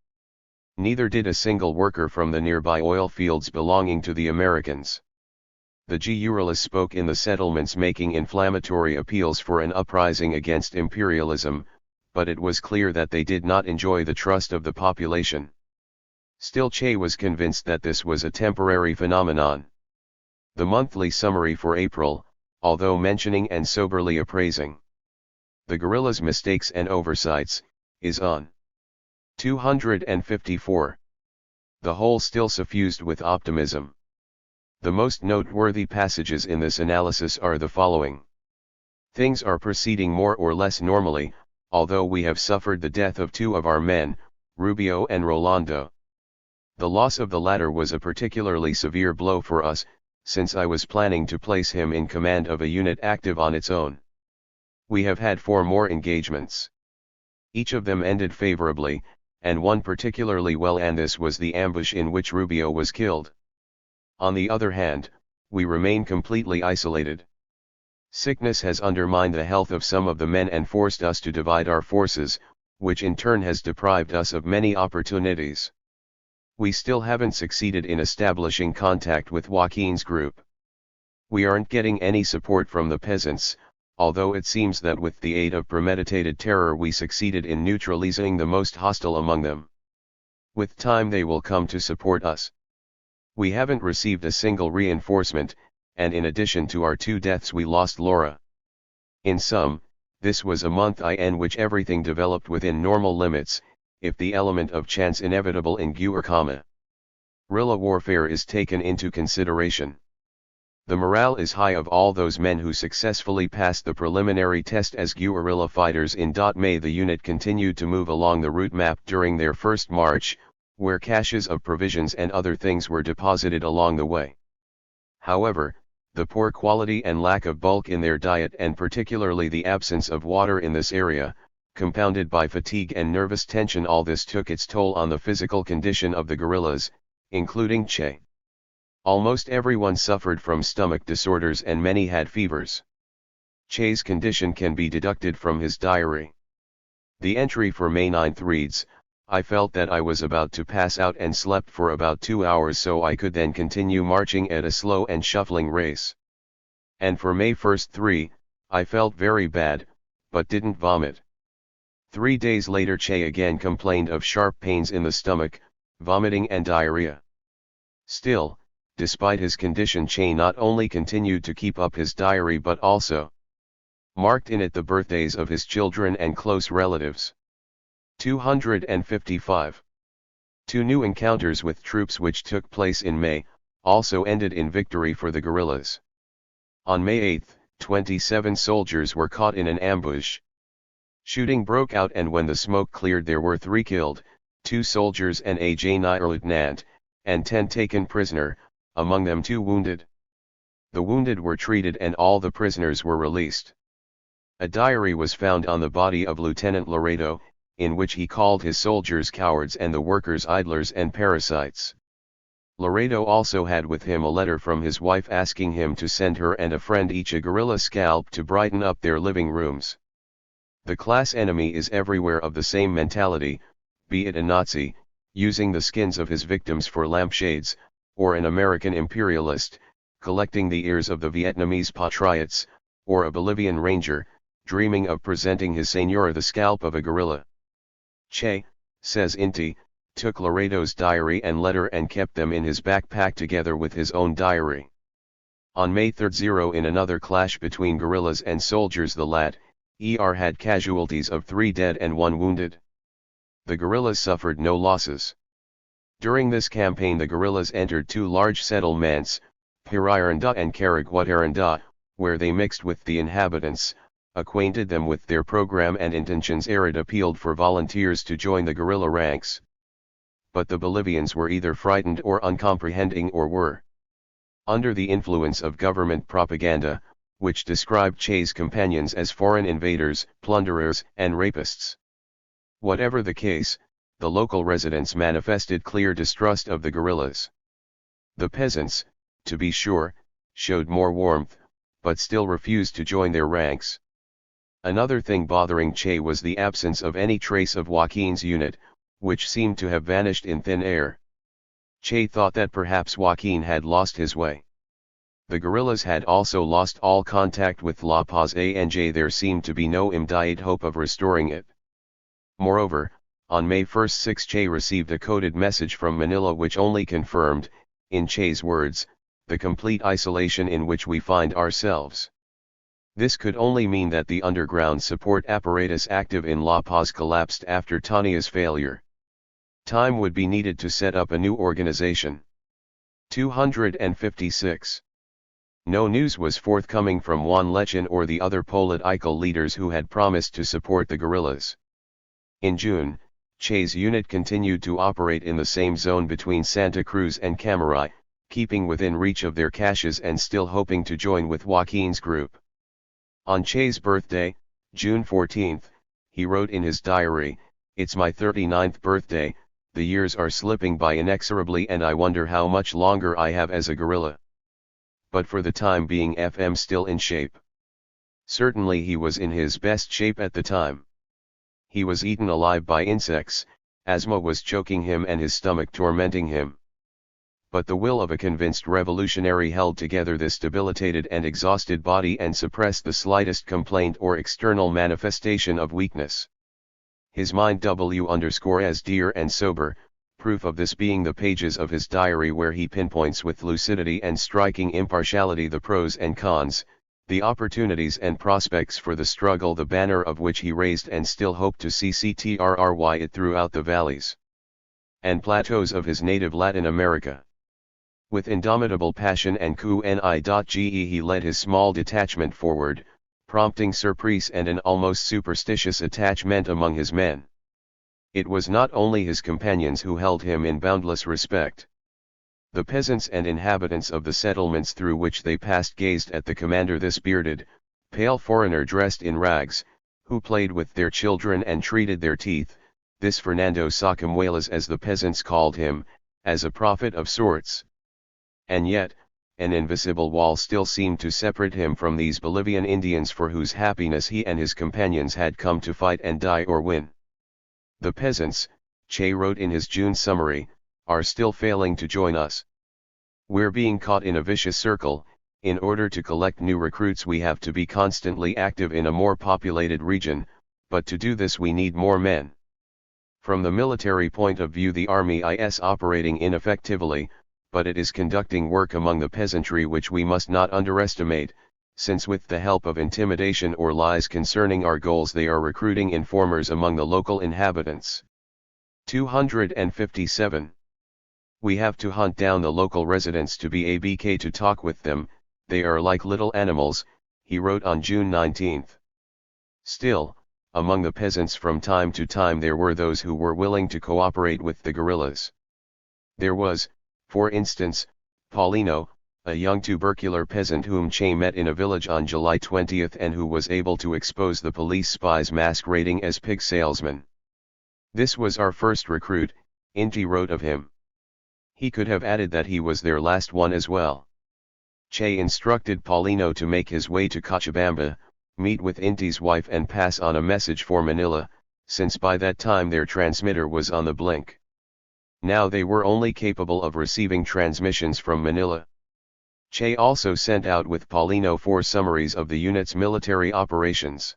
Neither did a single worker from the nearby oil fields belonging to the Americans. The guerrillas spoke in the settlements making inflammatory appeals for an uprising against imperialism, but it was clear that they did not enjoy the trust of the population. Still Che was convinced that this was a temporary phenomenon. The monthly summary for April, although mentioning and soberly appraising the guerrillas' mistakes and oversights, is on 254. The whole still suffused with optimism. The most noteworthy passages in this analysis are the following. Things are proceeding more or less normally, although we have suffered the death of two of our men, Rubio and Rolando. The loss of the latter was a particularly severe blow for us, since I was planning to place him in command of a unit active on its own. We have had 4 more engagements. Each of them ended favorably, and one particularly well, and this was the ambush in which Rubio was killed. On the other hand, we remain completely isolated. Sickness has undermined the health of some of the men and forced us to divide our forces, which in turn has deprived us of many opportunities. We still haven't succeeded in establishing contact with Joaquin's group. We aren't getting any support from the peasants, although it seems that with the aid of premeditated terror we succeeded in neutralizing the most hostile among them. With time they will come to support us. We haven't received a single reinforcement, and in addition to our 2 deaths we lost Laura. In sum, this was a month in which everything developed within normal limits, if the element of chance inevitable in guerrilla warfare is taken into consideration. The morale is high of all those men who successfully passed the preliminary test as guerrilla fighters in May. The unit continued to move along the route map during their first march, where caches of provisions and other things were deposited along the way. However, the poor quality and lack of bulk in their diet, and particularly the absence of water in this area, compounded by fatigue and nervous tension, all this took its toll on the physical condition of the guerrillas, including Che. Almost everyone suffered from stomach disorders and many had fevers. Che's condition can be deducted from his diary. The entry for May 9 reads, "I felt that I was about to pass out and slept for about 2 hours so I could then continue marching at a slow and shuffling race." And for May 1 "I felt very bad, but didn't vomit." 3 days later Che again complained of sharp pains in the stomach, vomiting and diarrhea. Still, despite his condition, Che not only continued to keep up his diary but also marked in it the birthdays of his children and close relatives. 255. 2 new encounters with troops which took place in May, also ended in victory for the guerrillas. On May 8, 27 soldiers were caught in an ambush. Shooting broke out, and when the smoke cleared there were 3 killed, 2 soldiers and a junior lieutenant, and 10 taken prisoner, among them 2 wounded. The wounded were treated and all the prisoners were released. A diary was found on the body of Lieutenant Laredo, in which he called his soldiers cowards and the workers idlers and parasites. Laredo also had with him a letter from his wife asking him to send her and a friend each a guerrilla scalp to brighten up their living rooms. The class enemy is everywhere of the same mentality, be it a Nazi, using the skins of his victims for lampshades, or an American imperialist, collecting the ears of the Vietnamese patriots, or a Bolivian ranger, dreaming of presenting his señora the scalp of a guerrilla. Che, says Inti, took Laredo's diary and letter and kept them in his backpack together with his own diary. On May 3 in another clash between guerrillas and soldiers the latter had casualties of 3 dead and 1 wounded. The guerrillas suffered no losses. During this campaign the guerrillas entered 2 large settlements, Pirayaranda and Caraguataranda, where they mixed with the inhabitants, acquainted them with their program and intentions. Arid appealed for volunteers to join the guerrilla ranks. But the Bolivians were either frightened or uncomprehending, or were under the influence of government propaganda, which described Che's companions as foreign invaders, plunderers, and rapists. Whatever the case, the local residents manifested clear distrust of the guerrillas. The peasants, to be sure, showed more warmth, but still refused to join their ranks. Another thing bothering Che was the absence of any trace of Joaquin's unit, which seemed to have vanished in thin air. Che thought that perhaps Joaquin had lost his way. The guerrillas had also lost all contact with La Paz, and there seemed to be no immediate hope of restoring it. Moreover, on May 1 Che received a coded message from Manila which only confirmed, in Che's words, the complete isolation in which we find ourselves. This could only mean that the underground support apparatus active in La Paz collapsed after Tania's failure. Time would be needed to set up a new organization. 256. No news was forthcoming from Juan Lechin or the other political leaders who had promised to support the guerrillas. In June, Che's unit continued to operate in the same zone between Santa Cruz and Camaray, keeping within reach of their caches and still hoping to join with Joaquin's group. On Che's birthday, June 14, he wrote in his diary, "It's my 39th birthday, the years are slipping by inexorably and I wonder how much longer I have as a guerrilla. But for the time being FM still in shape." Certainly he was in his best shape at the time. He was eaten alive by insects, asthma was choking him and his stomach tormenting him. But the will of a convinced revolutionary held together this debilitated and exhausted body and suppressed the slightest complaint or external manifestation of weakness. His mind as dear and sober, proof of this being the pages of his diary where he pinpoints with lucidity and striking impartiality the pros and cons, the opportunities and prospects for the struggle, the banner of which he raised and still hoped to see CTRRY it throughout the valleys and plateaus of his native Latin America. With indomitable passion and QNI.ge he led his small detachment forward, prompting surprise and an almost superstitious attachment among his men. It was not only his companions who held him in boundless respect. The peasants and inhabitants of the settlements through which they passed gazed at the commander, this bearded, pale foreigner dressed in rags, who played with their children and treated their teeth, this Fernando Sacamuelas as the peasants called him, as a prophet of sorts. And yet, an invisible wall still seemed to separate him from these Bolivian Indians for whose happiness he and his companions had come to fight and die or win. The peasants, Che wrote in his June summary, are still failing to join us. We're being caught in a vicious circle. In order to collect new recruits we have to be constantly active in a more populated region, but to do this we need more men. From the military point of view the army is operating ineffectively, but it is conducting work among the peasantry which we must not underestimate, since with the help of intimidation or lies concerning our goals they are recruiting informers among the local inhabitants. 257. We have to hunt down the local residents to be ABK to talk with them, they are like little animals, he wrote on June 19. Still, among the peasants from time to time there were those who were willing to cooperate with the guerrillas. There was, for instance, Paulino, a young tubercular peasant whom Che met in a village on July 20 and who was able to expose the police spies masquerading as pig salesmen. This was our first recruit, Inti wrote of him. He could have added that he was their last one as well. Che instructed Paulino to make his way to Cochabamba, meet with Inti's wife and pass on a message for Manila, since by that time their transmitter was on the blink. Now they were only capable of receiving transmissions from Manila. Che also sent out with Paulino 4 summaries of the unit's military operations.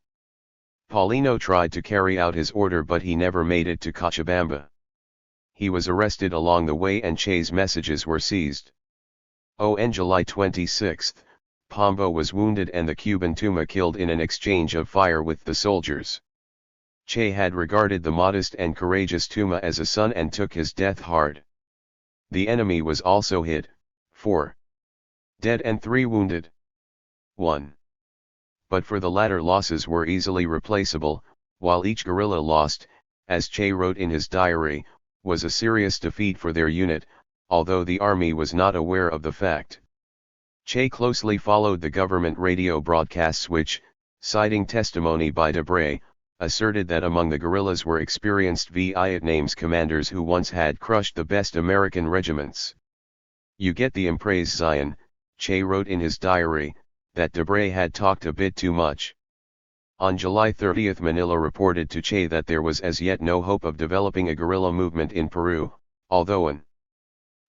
Paulino tried to carry out his order but he never made it to Cochabamba. He was arrested along the way and Che's messages were seized. On July 26, Pombo was wounded and the Cuban Tuma killed in an exchange of fire with the soldiers. Che had regarded the modest and courageous Tuma as a son and took his death hard. The enemy was also hit, 4 dead and 3 wounded. 1. But for the latter losses were easily replaceable, while each guerrilla lost, as Che wrote in his diary, was a serious defeat for their unit, although the army was not aware of the fact. Che closely followed the government radio broadcasts which, citing testimony by Debray, asserted that among the guerrillas were experienced Vietnamese commanders who once had crushed the best American regiments. You get the impress, Zion, Che wrote in his diary, that Debray had talked a bit too much. On July 30 Manila reported to Che that there was as yet no hope of developing a guerrilla movement in Peru, although an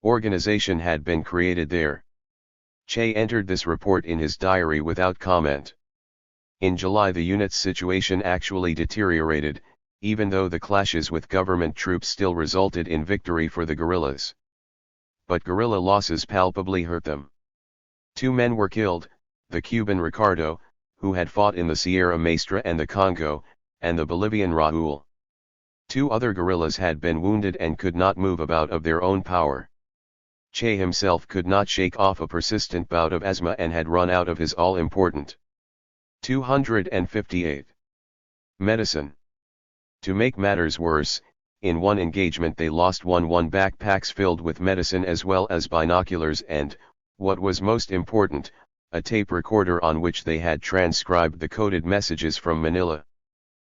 organization had been created there. Che entered this report in his diary without comment. In July the unit's situation actually deteriorated, even though the clashes with government troops still resulted in victory for the guerrillas. But guerrilla losses palpably hurt them. 2 men were killed, the Cuban Ricardo, who had fought in the Sierra Maestra and the Congo, and the Bolivian Raul. 2 other guerrillas had been wounded and could not move about of their own power. Che himself could not shake off a persistent bout of asthma and had run out of his all-important 258 medicine. To make matters worse, in one engagement they lost 1 backpacks filled with medicine as well as binoculars and, what was most important, a tape recorder on which they had transcribed the coded messages from Manila.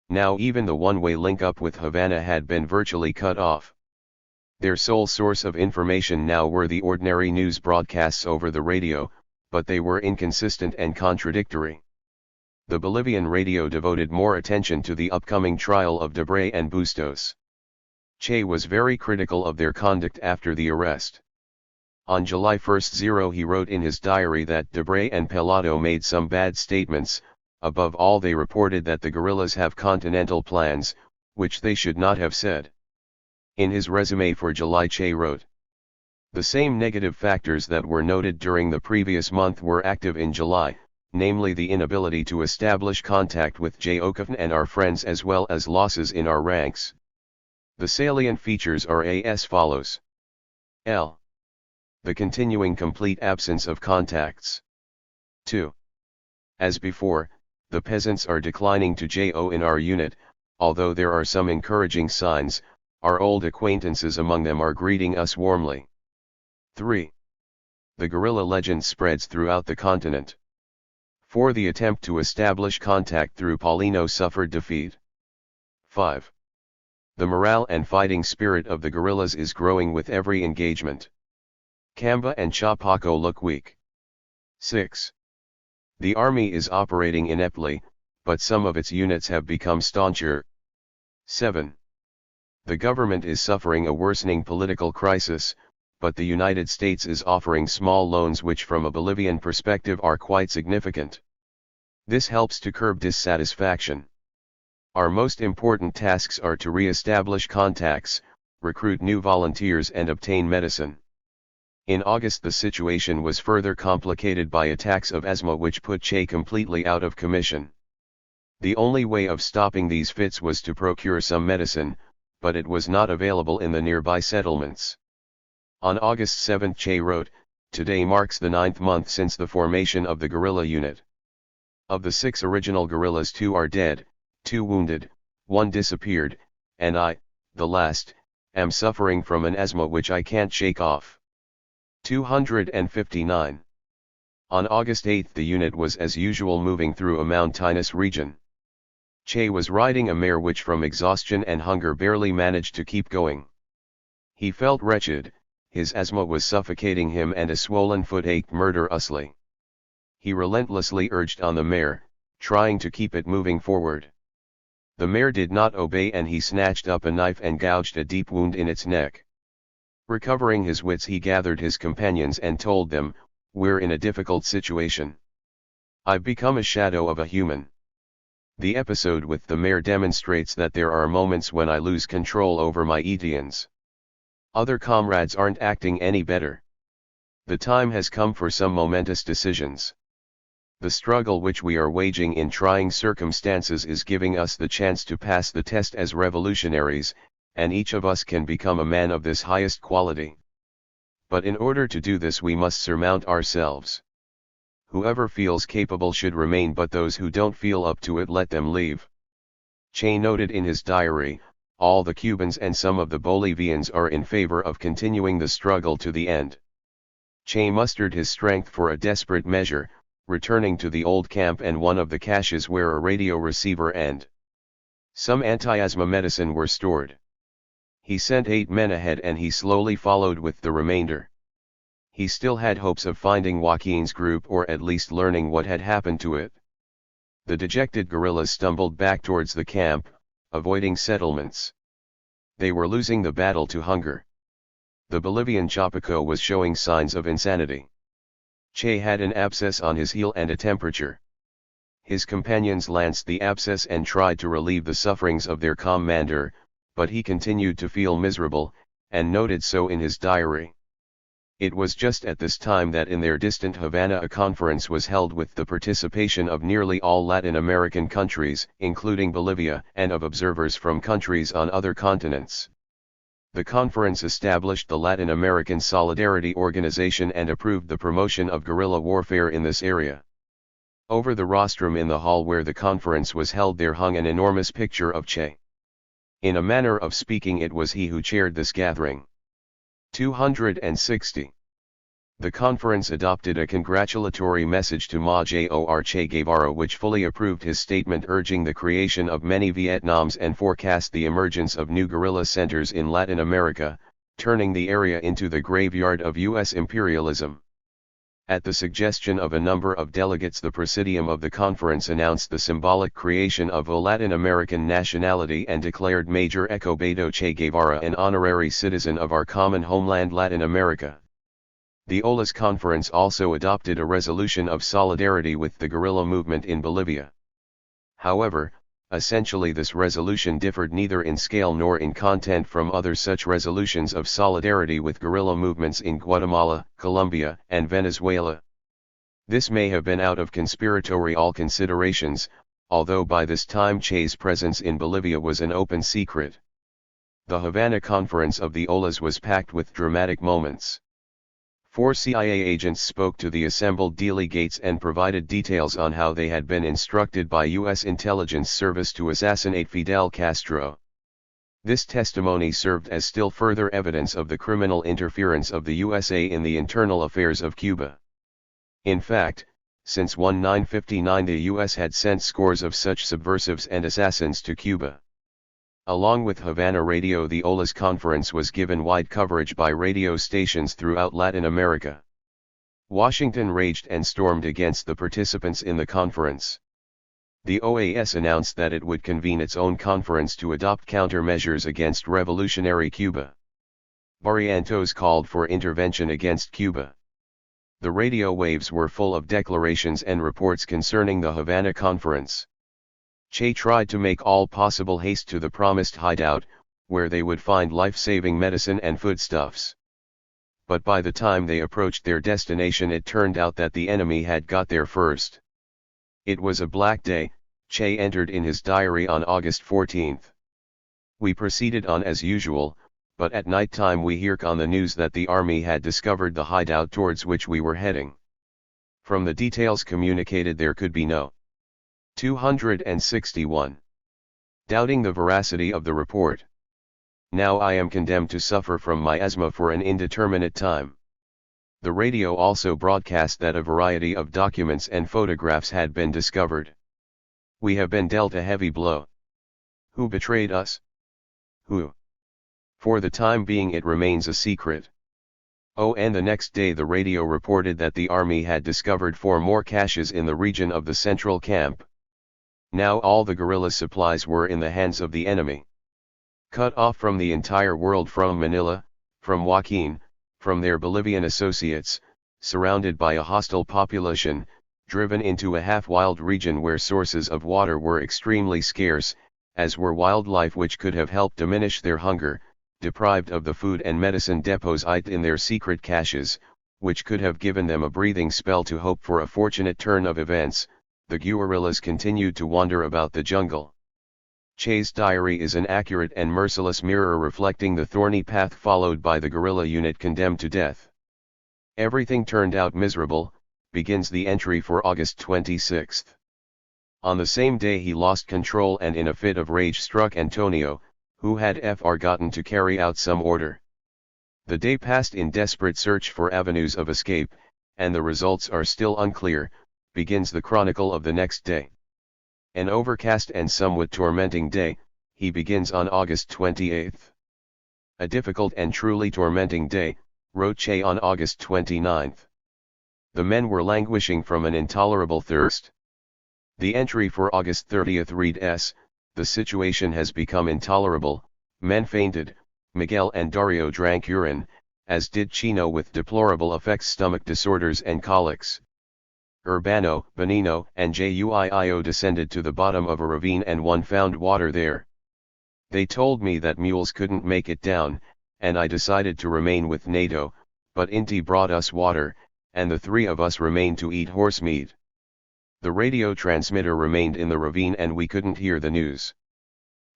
Now even the one-way link up with Havana had been virtually cut off. Their sole source of information now were the ordinary news broadcasts over the radio, but they were inconsistent and contradictory. The Bolivian radio devoted more attention to the upcoming trial of Debray and Bustos. Che was very critical of their conduct after the arrest. On July 1 he wrote in his diary that Debray and Pelado made some bad statements, above all they reported that the guerrillas have continental plans, which they should not have said. In his resume for July Che wrote, the same negative factors that were noted during the previous month were active in July, namely the inability to establish contact with Jokofn and our friends as well as losses in our ranks. The salient features are as follows. L. The continuing complete absence of contacts. 2. As before, the peasants are declining to JO in our unit, although there are some encouraging signs, our old acquaintances among them are greeting us warmly. 3. The guerrilla legend spreads throughout the continent. 4. The attempt to establish contact through Paulino suffered defeat. 5. The morale and fighting spirit of the guerrillas is growing with every engagement. Kamba and Chapaco look weak. 6. The army is operating ineptly, but some of its units have become stauncher. 7. The government is suffering a worsening political crisis, but the United States is offering small loans which from a Bolivian perspective are quite significant. This helps to curb dissatisfaction. Our most important tasks are to re-establish contacts, recruit new volunteers and obtain medicine. In August the situation was further complicated by attacks of asthma which put Che completely out of commission. The only way of stopping these fits was to procure some medicine, but it was not available in the nearby settlements. On August 7 Che wrote, "Today marks the 9th month since the formation of the guerrilla unit. Of the 6 original guerrillas 2 are dead, 2 wounded, 1 disappeared, and I, the last, am suffering from an asthma which I can't shake off." 259. On August 8 the unit was as usual moving through a mountainous region. Che was riding a mare which from exhaustion and hunger barely managed to keep going. He felt wretched, his asthma was suffocating him and a swollen foot ached murderously. He relentlessly urged on the mare, trying to keep it moving forward. The mare did not obey and he snatched up a knife and gouged a deep wound in its neck. Recovering his wits he gathered his companions and told them, "We're in a difficult situation. I've become a shadow of a human." The episode with the mare demonstrates that there are moments when I lose control over my Etians. Other comrades aren't acting any better. The time has come for some momentous decisions. The struggle which we are waging in trying circumstances is giving us the chance to pass the test as revolutionaries, and each of us can become a man of this highest quality. But in order to do this we must surmount ourselves. Whoever feels capable should remain, but those who don't feel up to it let them leave. Che noted in his diary, "All the Cubans and some of the Bolivians are in favor of continuing the struggle to the end." Che mustered his strength for a desperate measure, returning to the old camp and one of the caches where a radio receiver and some anti-asthma medicine were stored. He sent 8 men ahead and he slowly followed with the remainder. He still had hopes of finding Joaquin's group or at least learning what had happened to it. The dejected guerrillas stumbled back towards the camp, avoiding settlements. They were losing the battle to hunger. The Bolivian Chapaco was showing signs of insanity. Che had an abscess on his heel and a temperature. His companions lanced the abscess and tried to relieve the sufferings of their commander, but he continued to feel miserable, and noted so in his diary. It was just at this time that in their distant Havana a conference was held with the participation of nearly all Latin American countries, including Bolivia, and of observers from countries on other continents. The conference established the Latin American Solidarity Organization and approved the promotion of guerrilla warfare in this area. Over the rostrum in the hall where the conference was held there hung an enormous picture of Che. In a manner of speaking it was he who chaired this gathering. 260. The conference adopted a congratulatory message to Major Che Guevara which fully approved his statement urging the creation of many Vietnams and forecast the emergence of new guerrilla centers in Latin America, turning the area into the graveyard of U.S. imperialism. At the suggestion of a number of delegates the Presidium of the conference announced the symbolic creation of a Latin American nationality and declared Major Escobedo Che Guevara an honorary citizen of our common homeland Latin America. The OLAS conference also adopted a resolution of solidarity with the guerrilla movement in Bolivia. However, essentially this resolution differed neither in scale nor in content from other such resolutions of solidarity with guerrilla movements in Guatemala, Colombia, and Venezuela. This may have been out of conspiratorial considerations, although by this time Che's presence in Bolivia was an open secret. The Havana conference of the OLAS was packed with dramatic moments. 4 CIA agents spoke to the assembled delegates and provided details on how they had been instructed by U.S. intelligence service to assassinate Fidel Castro. This testimony served as still further evidence of the criminal interference of the USA in the internal affairs of Cuba. In fact, since 1959 the US had sent scores of such subversives and assassins to Cuba. Along with Havana Radio, the OLAS conference was given wide coverage by radio stations throughout Latin America. Washington raged and stormed against the participants in the conference. The OAS announced that it would convene its own conference to adopt countermeasures against revolutionary Cuba. Barrientos called for intervention against Cuba. The radio waves were full of declarations and reports concerning the Havana conference. Che tried to make all possible haste to the promised hideout, where they would find life-saving medicine and foodstuffs. But by the time they approached their destination it turned out that the enemy had got there first. It was a black day, Che entered in his diary on August 14. We proceeded on as usual, but at night time we heard on the news that the army had discovered the hideout towards which we were heading. From the details communicated there could be no 261. Doubting the veracity of the report. Now I am condemned to suffer from miasma for an indeterminate time. The radio also broadcast that a variety of documents and photographs had been discovered. We have been dealt a heavy blow. Who betrayed us? Who? For the time being it remains a secret. Oh, and the next day the radio reported that the army had discovered 4 more caches in the region of the central camp. Now all the guerrilla supplies were in the hands of the enemy. Cut off from the entire world, from Manila, from Joaquin, from their Bolivian associates, surrounded by a hostile population, driven into a half-wild region where sources of water were extremely scarce, as were wildlife which could have helped diminish their hunger, deprived of the food and medicine deposited in their secret caches, which could have given them a breathing spell to hope for a fortunate turn of events, the guerrillas continued to wander about the jungle. Che's diary is an accurate and merciless mirror reflecting the thorny path followed by the guerrilla unit condemned to death. Everything turned out miserable, begins the entry for August 26. On the same day he lost control and in a fit of rage struck Antonio, who had forgotten to carry out some order. The day passed in desperate search for avenues of escape, and the results are still unclear, begins the chronicle of the next day. An overcast and somewhat tormenting day, he begins on August 28. A difficult and truly tormenting day, wrote Che on August 29. The men were languishing from an intolerable thirst. The entry for August 30 reads, "The situation has become intolerable, men fainted, Miguel and Dario drank urine, as did Chino with deplorable effects, stomach disorders and colics. Urbano, Benino and Juio descended to the bottom of a ravine and one found water there. They told me that mules couldn't make it down, and I decided to remain with Nato, but Inti brought us water, and the 3 of us remained to eat horse meat. The radio transmitter remained in the ravine and we couldn't hear the news.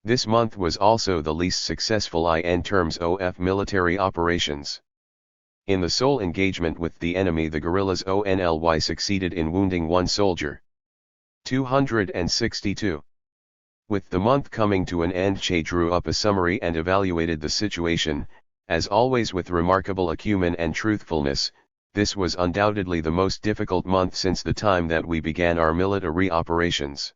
This month was also the least successful in terms of military operations. In the sole engagement with the enemy the guerrillas only succeeded in wounding 1 soldier. 262. With the month coming to an end, Che drew up a summary and evaluated the situation, as always with remarkable acumen and truthfulness. This was undoubtedly the most difficult month since the time that we began our military operations.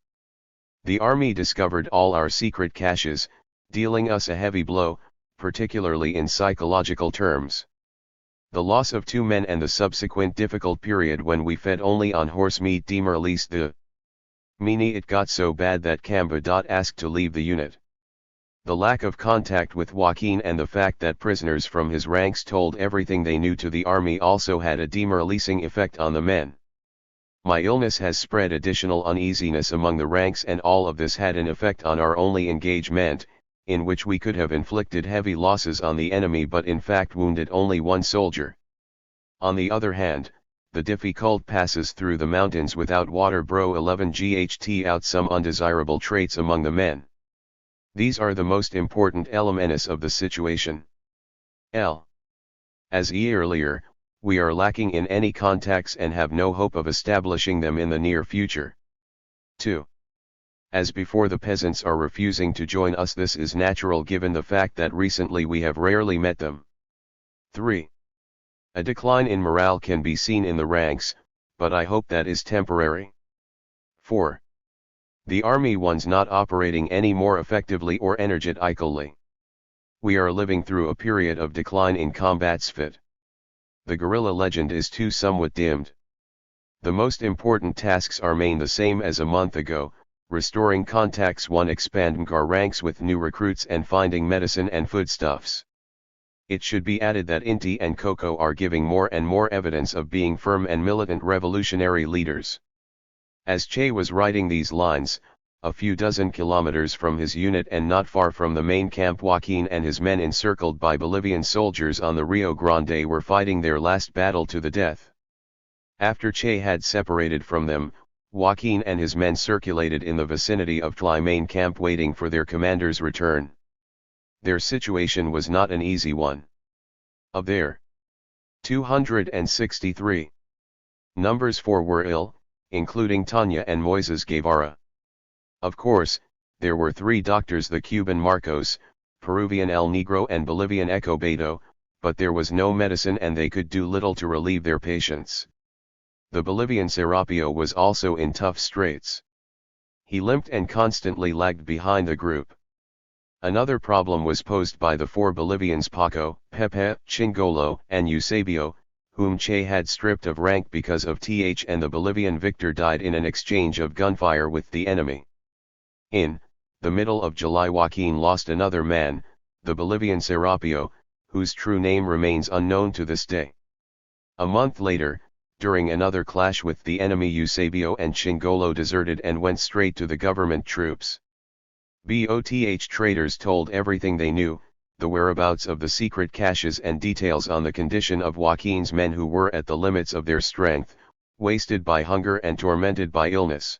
The army discovered all our secret caches, dealing us a heavy blow, particularly in psychological terms. The loss of 2 men and the subsequent difficult period when we fed only on horse meat demoralized the Mini. It got so bad that Camba asked to leave the unit. The lack of contact with Joaquin and the fact that prisoners from his ranks told everything they knew to the army also had a demoralizing effect on the men. My illness has spread additional uneasiness among the ranks, and all of this had an effect on our only engagement, in which we could have inflicted heavy losses on the enemy but in fact wounded only 1 soldier. On the other hand, the difficult passes through the mountains without water brought 11 ght out some undesirable traits among the men. These are the most important elements of the situation. As earlier, we are lacking in any contacts and have no hope of establishing them in the near future. 2. As before, the peasants are refusing to join us. This is natural given the fact that recently we have rarely met them. 3. A decline in morale can be seen in the ranks, but I hope that is temporary. 4. The army one's not operating any more effectively or energetically. We are living through a period of decline in combat's fit. The guerrilla legend is too somewhat dimmed. The most important tasks remain the same as a month ago: restoring contacts, 1. Expanding our ranks with new recruits and finding medicine and foodstuffs. It should be added that Inti and Coco are giving more and more evidence of being firm and militant revolutionary leaders. As Che was writing these lines, a few dozen kilometers from his unit and not far from the main camp, Joaquin and his men, encircled by Bolivian soldiers on the Rio Grande, were fighting their last battle to the death. After Che had separated from them, Joaquin and his men circulated in the vicinity of Tli main camp waiting for their commander's return. Their situation was not an easy one. Of their 263 numbers, 4 were ill, including Tanya and Moises Guevara. Of course, there were 3 doctors, the Cuban Marcos, Peruvian El Negro and Bolivian Ecobedo, but there was no medicine and they could do little to relieve their patients. The Bolivian Serapio was also in tough straits. He limped and constantly lagged behind the group. Another problem was posed by the 4 Bolivians, Paco, Pepe, Chingolo, and Eusebio, whom Che had stripped of rank because of Th, and the Bolivian victor died in an exchange of gunfire with the enemy. In the middle of July, Joaquin lost another man, the Bolivian Serapio, whose true name remains unknown to this day. A month later, during another clash with the enemy, Eusebio and Chingolo deserted and went straight to the government troops. BOTH traitors told everything they knew, the whereabouts of the secret caches and details on the condition of Joaquin's men, who were at the limits of their strength, wasted by hunger and tormented by illness.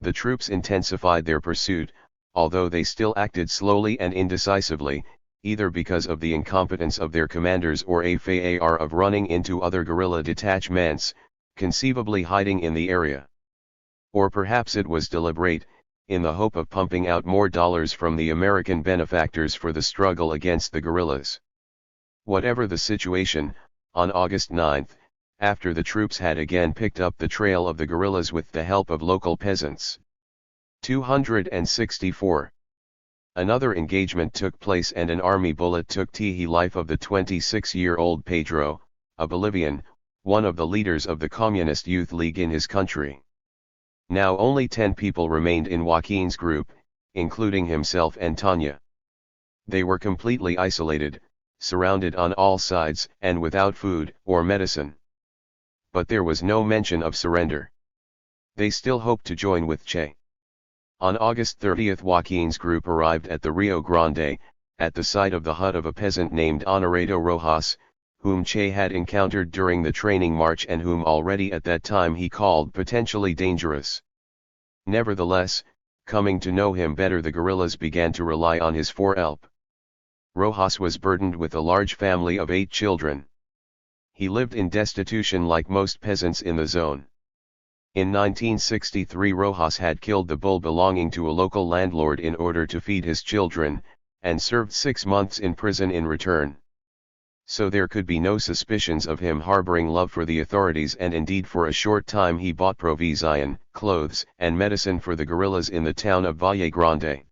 The troops intensified their pursuit, although they still acted slowly and indecisively, either because of the incompetence of their commanders or a fear of running into other guerrilla detachments, conceivably hiding in the area. Or perhaps it was deliberate, in the hope of pumping out more dollars from the American benefactors for the struggle against the guerrillas. Whatever the situation, on August 9, after the troops had again picked up the trail of the guerrillas with the help of local peasants. 264. Another engagement took place and an army bullet took the life of the 26-year-old Pedro, a Bolivian, one of the leaders of the Communist Youth League in his country. Now only 10 people remained in Joaquin's group, including himself and Tanya. They were completely isolated, surrounded on all sides and without food or medicine. But there was no mention of surrender. They still hoped to join with Che. On August 30, Joaquin's group arrived at the Rio Grande, at the site of the hut of a peasant named Honorado Rojas, whom Che had encountered during the training march and whom already at that time he called potentially dangerous. Nevertheless, coming to know him better, the guerrillas began to rely on his help. Rojas was burdened with a large family of 8 children. He lived in destitution like most peasants in the zone. In 1963, Rojas had killed the bull belonging to a local landlord in order to feed his children, and served 6 months in prison in return. So there could be no suspicions of him harboring love for the authorities, and indeed for a short time he bought provision, clothes, and medicine for the guerrillas in the town of Valle Grande.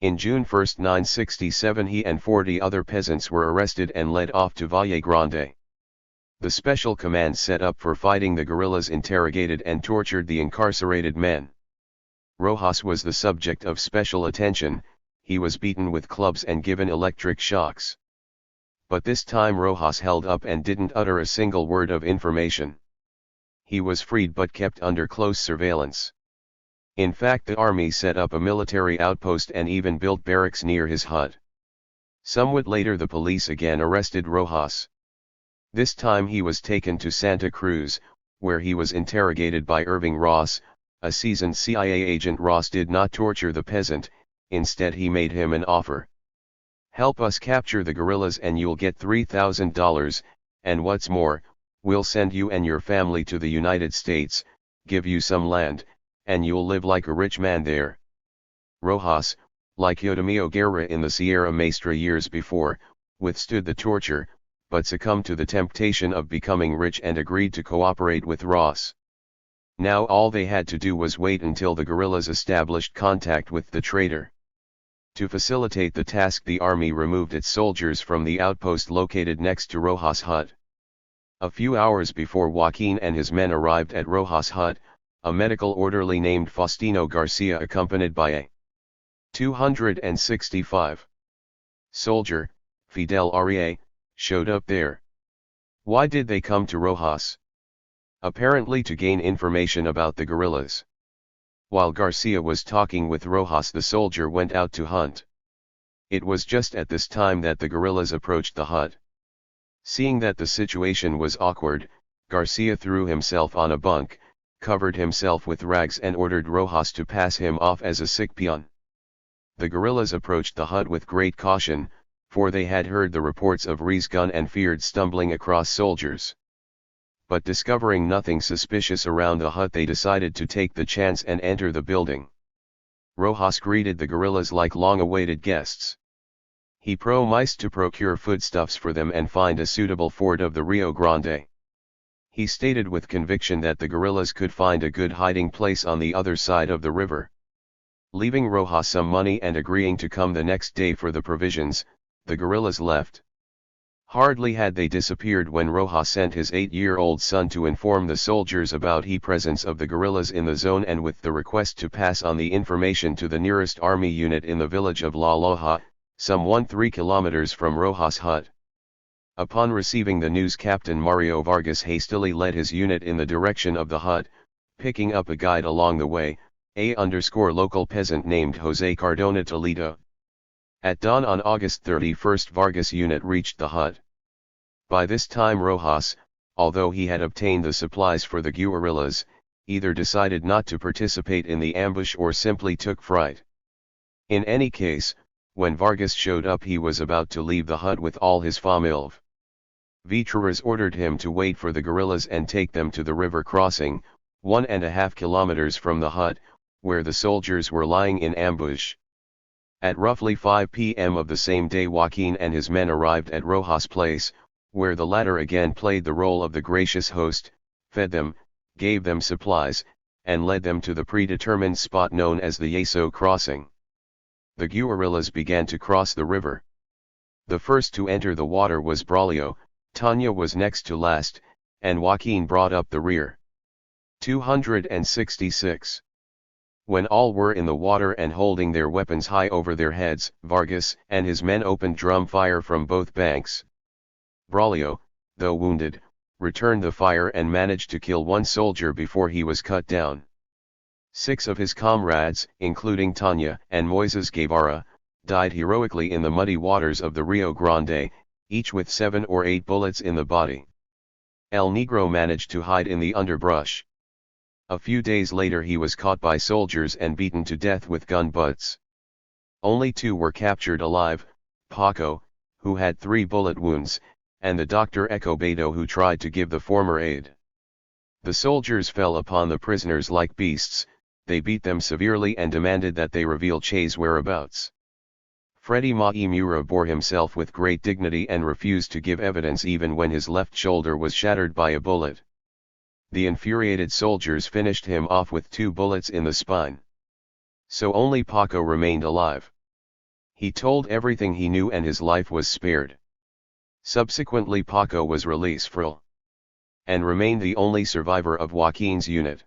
In June 1, 1967, he and 40 other peasants were arrested and led off to Valle Grande. The special command set up for fighting the guerrillas interrogated and tortured the incarcerated men. Rojas was the subject of special attention. He was beaten with clubs and given electric shocks. But this time Rojas held up and didn't utter a single word of information. He was freed but kept under close surveillance. In fact, the army set up a military outpost and even built barracks near his hut. Somewhat later, the police again arrested Rojas. This time he was taken to Santa Cruz, where he was interrogated by Irving Ross, a seasoned CIA agent. Ross did not torture the peasant, instead he made him an offer. "Help us capture the guerrillas and you'll get $3,000, and what's more, we'll send you and your family to the United States, give you some land, and you'll live like a rich man there. Rojas, like Yodomio Guerra in the Sierra Maestra years before, withstood the torture, but succumbed to the temptation of becoming rich and agreed to cooperate with Ross. Now all they had to do was wait until the guerrillas established contact with the traitor. To facilitate the task, the army removed its soldiers from the outpost located next to Rojas' hut. A few hours before Joaquin and his men arrived at Rojas' hut, a medical orderly named Faustino Garcia, accompanied by a 265 soldier, Fidel Arie, showed up there. Why did they come to Rojas? Apparently to gain information about the guerrillas. While Garcia was talking with Rojas, the soldier went out to hunt. It was just at this time that the guerrillas approached the hut. Seeing that the situation was awkward, Garcia threw himself on a bunk, covered himself with rags and ordered Rojas to pass him off as a sick peon. The guerrillas approached the hut with great caution, for they had heard the reports of Rie's gun and feared stumbling across soldiers. But discovering nothing suspicious around the hut, they decided to take the chance and enter the building. Rojas greeted the guerrillas like long-awaited guests. He promised to procure foodstuffs for them and find a suitable ford of the Rio Grande. He stated with conviction that the guerrillas could find a good hiding place on the other side of the river. Leaving Rojas some money and agreeing to come the next day for the provisions, the guerrillas left. Hardly had they disappeared when Rojas sent his 8-year-old son to inform the soldiers about the presence of the guerrillas in the zone and with the request to pass on the information to the nearest army unit in the village of La Loja, some 3 kilometers from Rojas' hut. Upon receiving the news, Captain Mario Vargas hastily led his unit in the direction of the hut, picking up a guide along the way, a local peasant named Jose Cardona Toledo. At dawn on August 31, Vargas' unit reached the hut. By this time Rojas, although he had obtained the supplies for the guerrillas, either decided not to participate in the ambush or simply took fright. In any case, when Vargas showed up, he was about to leave the hut with all his familve. Vitruras ordered him to wait for the guerrillas and take them to the river crossing, 1.5 kilometers from the hut, where the soldiers were lying in ambush. At roughly 5 p.m. of the same day, Joaquin and his men arrived at Rojas' place, where the latter again played the role of the gracious host, fed them, gave them supplies, and led them to the predetermined spot known as the Yeso crossing. The guerrillas began to cross the river. The first to enter the water was Braulio, Tanya was next to last, and Joaquin brought up the rear. 266. When all were in the water and holding their weapons high over their heads, Vargas and his men opened drum fire from both banks. Braulio, though wounded, returned the fire and managed to kill one soldier before he was cut down. 6 of his comrades, including Tanya and Moises Guevara, died heroically in the muddy waters of the Rio Grande, each with 7 or 8 bullets in the body. El Negro managed to hide in the underbrush. A few days later he was caught by soldiers and beaten to death with gun butts. Only 2 were captured alive, Paco, who had 3 bullet wounds, and the Dr. Ecobedo, who tried to give the former aid. The soldiers fell upon the prisoners like beasts, they beat them severely and demanded that they reveal Che's whereabouts. Freddy Maimura bore himself with great dignity and refused to give evidence even when his left shoulder was shattered by a bullet. The infuriated soldiers finished him off with 2 bullets in the spine. So only Paco remained alive. He told everything he knew and his life was spared. Subsequently Paco was released free and remained the only survivor of Joaquin's unit.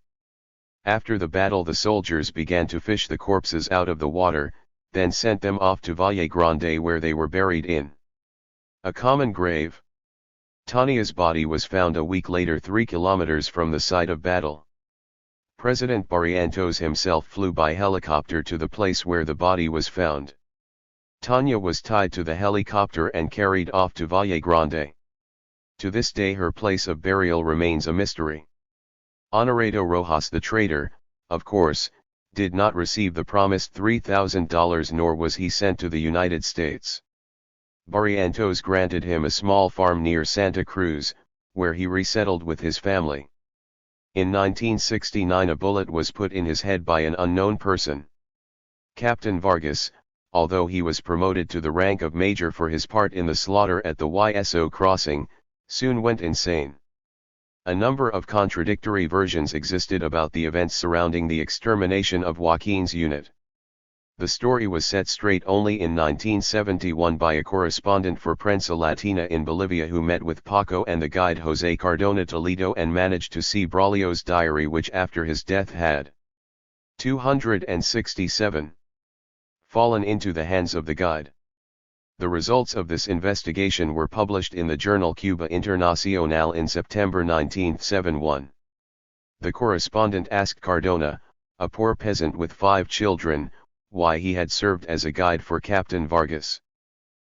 After the battle the soldiers began to fish the corpses out of the water, then sent them off to Valle Grande where they were buried in a common grave. Tanya's body was found a week later 3 kilometers from the site of battle. President Barrientos himself flew by helicopter to the place where the body was found. Tanya was tied to the helicopter and carried off to Valle Grande. To this day her place of burial remains a mystery. Honorado Rojas, the traitor, of course, did not receive the promised $3,000 nor was he sent to the United States. Barrientos granted him a small farm near Santa Cruz, where he resettled with his family. In 1969 a bullet was put in his head by an unknown person. Captain Vargas, although he was promoted to the rank of major for his part in the slaughter at the YSO crossing, soon went insane. A number of contradictory versions existed about the events surrounding the extermination of Joaquin's unit. The story was set straight only in 1971 by a correspondent for Prensa Latina in Bolivia who met with Paco and the guide José Cardona Toledo and managed to see Braulio's diary, which after his death had 267 fallen into the hands of the guide. The results of this investigation were published in the journal Cuba Internacional in September 1971. The correspondent asked Cardona, a poor peasant with 5 children, why he had served as a guide for Captain Vargas.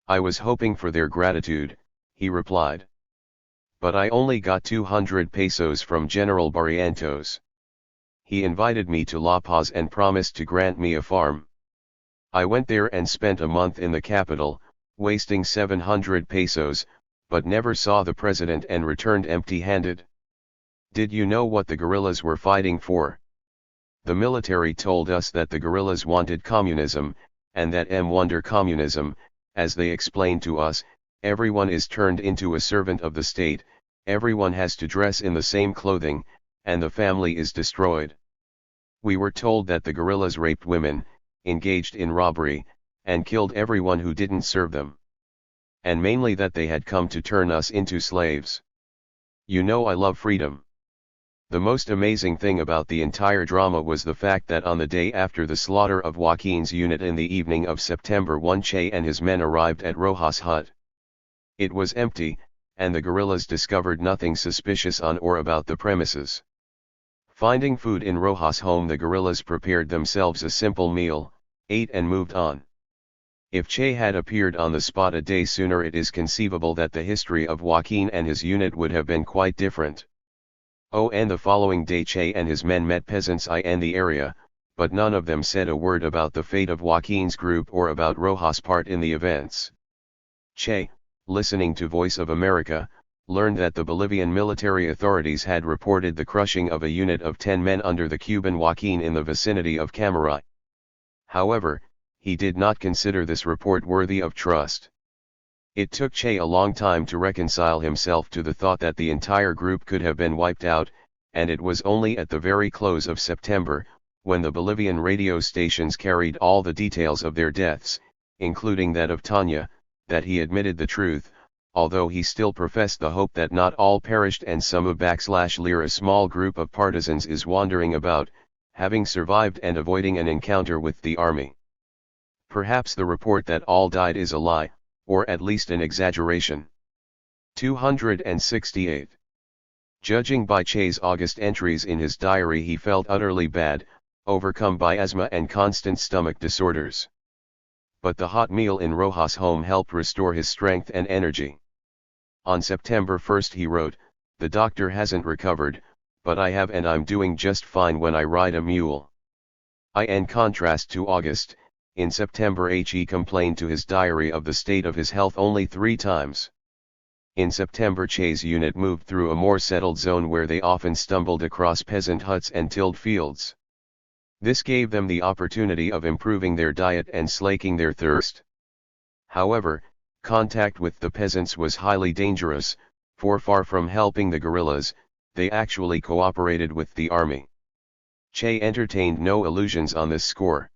"I was hoping for their gratitude," he replied. "But I only got 200 pesos from General Barrientos. He invited me to La Paz and promised to grant me a farm. I went there and spent a month in the capital, wasting 700 pesos, but never saw the president and returned empty-handed. Did you know what the guerrillas were fighting for? The military told us that the guerrillas wanted communism, and that under communism, as they explained to us, everyone is turned into a servant of the state, everyone has to dress in the same clothing, and the family is destroyed. We were told that the guerrillas raped women, engaged in robbery, and killed everyone who didn't serve them. And mainly that they had come to turn us into slaves. You know I love freedom." The most amazing thing about the entire drama was the fact that on the day after the slaughter of Joaquin's unit in the evening of September 1, Che and his men arrived at Rojas' hut. It was empty, and the guerrillas discovered nothing suspicious on or about the premises. Finding food in Rojas' home, the guerrillas prepared themselves a simple meal, ate and moved on. If Che had appeared on the spot a day sooner, it is conceivable that the history of Joaquin and his unit would have been quite different. And the following day Che and his men met peasants in the area, but none of them said a word about the fate of Joaquin's group or about Rojas' part in the events. Che, listening to Voice of America, learned that the Bolivian military authorities had reported the crushing of a unit of 10 men under the Cuban Joaquin in the vicinity of Camaray. However, he did not consider this report worthy of trust. It took Che a long time to reconcile himself to the thought that the entire group could have been wiped out, and it was only at the very close of September, when the Bolivian radio stations carried all the details of their deaths, including that of Tanya, that he admitted the truth, although he still professed the hope that not all perished and some of / a small group of partisans is wandering about, having survived and avoiding an encounter with the army. Perhaps the report that all died is a lie, or at least an exaggeration. 268. Judging by Che's August entries in his diary, he felt utterly bad, overcome by asthma and constant stomach disorders. But the hot meal in Rojas' home helped restore his strength and energy. On September 1 he wrote, "The doctor hasn't recovered, but I have, and I'm doing just fine when I ride a mule." In contrast to August, in September he complained to his diary of the state of his health only 3 times. In September Che's unit moved through a more settled zone where they often stumbled across peasant huts and tilled fields. This gave them the opportunity of improving their diet and slaking their thirst. However, contact with the peasants was highly dangerous, for far from helping the guerrillas, they actually cooperated with the army. Che entertained no illusions on this score.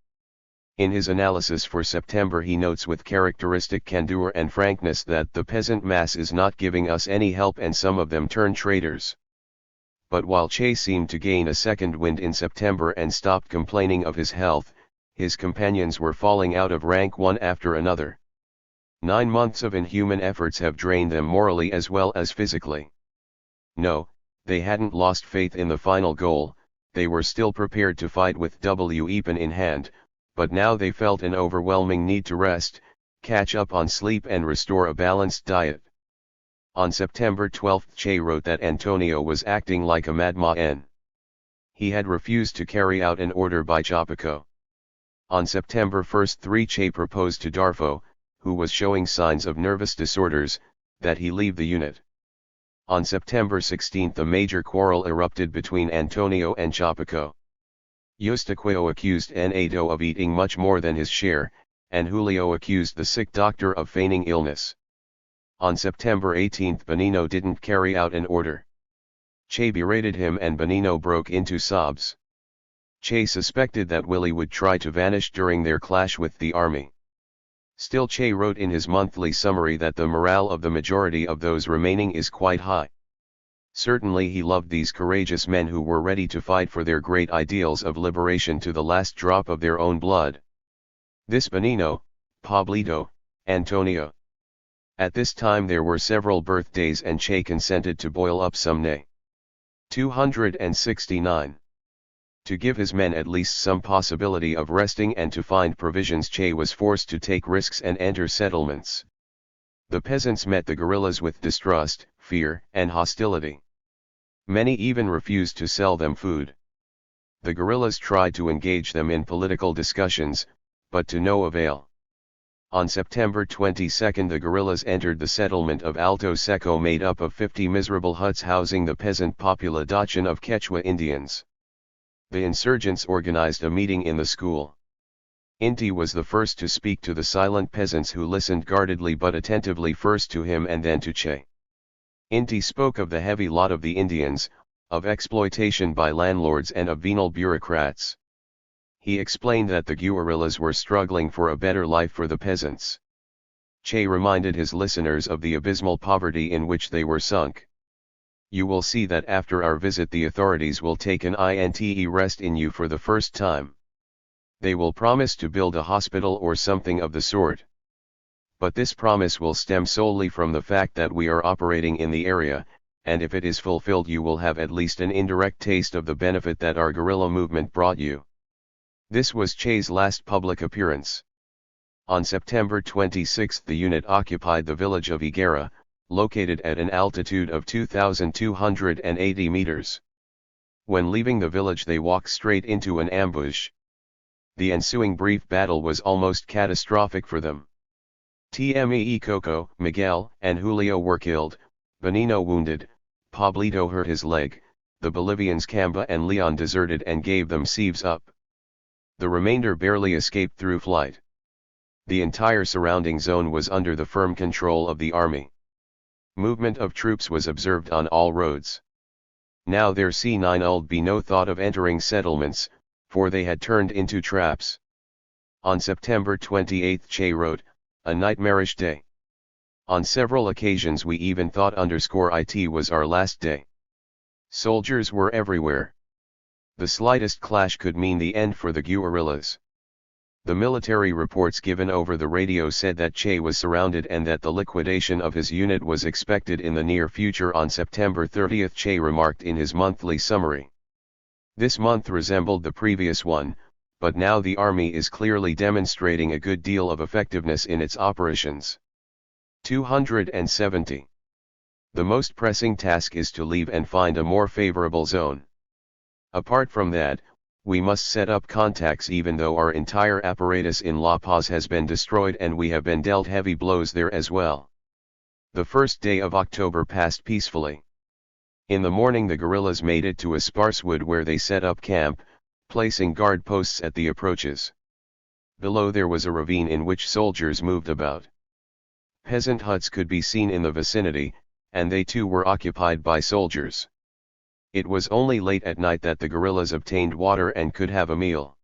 In his analysis for September he notes with characteristic candor and frankness that the peasant mass is not giving us any help and some of them turn traitors. But while Che seemed to gain a second wind in September and stopped complaining of his health, his companions were falling out of rank one after another. 9 months of inhuman efforts have drained them morally as well as physically. No, they hadn't lost faith in the final goal, they were still prepared to fight with weapon in hand, but now they felt an overwhelming need to rest, catch up on sleep and restore a balanced diet. On September 12 Che wrote that Antonio was acting like a madman. He had refused to carry out an order by Chapaco. On September 1 Che proposed to Darfo, who was showing signs of nervous disorders, that he leave the unit. On September 16 a major quarrel erupted between Antonio and Chapaco. Eustaquio accused Ernesto of eating much more than his share, and Julio accused the sick doctor of feigning illness. On September 18 Benigno didn't carry out an order. Che berated him and Benigno broke into sobs. Che suspected that Willie would try to vanish during their clash with the army. Still, Che wrote in his monthly summary that the morale of the majority of those remaining is quite high. Certainly he loved these courageous men who were ready to fight for their great ideals of liberation to the last drop of their own blood. This Benigno, Pablito, Antonio. At this time there were several birthdays and Che consented to boil up some nay. 269. To give his men at least some possibility of resting and to find provisions, Che was forced to take risks and enter settlements. The peasants met the guerrillas with distrust, fear, and hostility. Many even refused to sell them food. The guerrillas tried to engage them in political discussions, but to no avail. On September 22 the guerrillas entered the settlement of Alto Seco, made up of 50 miserable huts housing the peasant population of Quechua Indians. The insurgents organized a meeting in the school. Inti was the first to speak to the silent peasants, who listened guardedly but attentively, first to him and then to Che. Inti spoke of the heavy lot of the Indians, of exploitation by landlords and of venal bureaucrats. He explained that the guerrillas were struggling for a better life for the peasants. Che reminded his listeners of the abysmal poverty in which they were sunk. You will see that after our visit the authorities will take an interest in you for the first time. They will promise to build a hospital or something of the sort. But this promise will stem solely from the fact that we are operating in the area, and if it is fulfilled you will have at least an indirect taste of the benefit that our guerrilla movement brought you. This was Che's last public appearance. On September 26 the unit occupied the village of Guevara, located at an altitude of 2,280 meters. When leaving the village they walked straight into an ambush. The ensuing brief battle was almost catastrophic for them. Tme Coco, Miguel, and Julio were killed, Benigno wounded, Pablito hurt his leg, the Bolivians Camba and Leon deserted and gave themselves up. The remainder barely escaped through flight. The entire surrounding zone was under the firm control of the army. Movement of troops was observed on all roads. Now there would be no thought of entering settlements, for they had turned into traps. On September 28 Che wrote, "A nightmarish day. On several occasions we even thought it was our last day. Soldiers were everywhere. The slightest clash could mean the end for the guerrillas." The military reports given over the radio said that Che was surrounded and that the liquidation of his unit was expected in the near future. On September 30 Che remarked in his monthly summary, "This month resembled the previous one, but now the army is clearly demonstrating a good deal of effectiveness in its operations." 270. The most pressing task is to leave and find a more favorable zone. Apart from that, we must set up contacts even though our entire apparatus in La Paz has been destroyed and we have been dealt heavy blows there as well. The first day of October passed peacefully. In the morning the guerrillas made it to a sparse wood where they set up camp, placing guard posts at the approaches. Below there was a ravine in which soldiers moved about. Peasant huts could be seen in the vicinity, and they too were occupied by soldiers. It was only late at night that the guerrillas obtained water and could have a meal.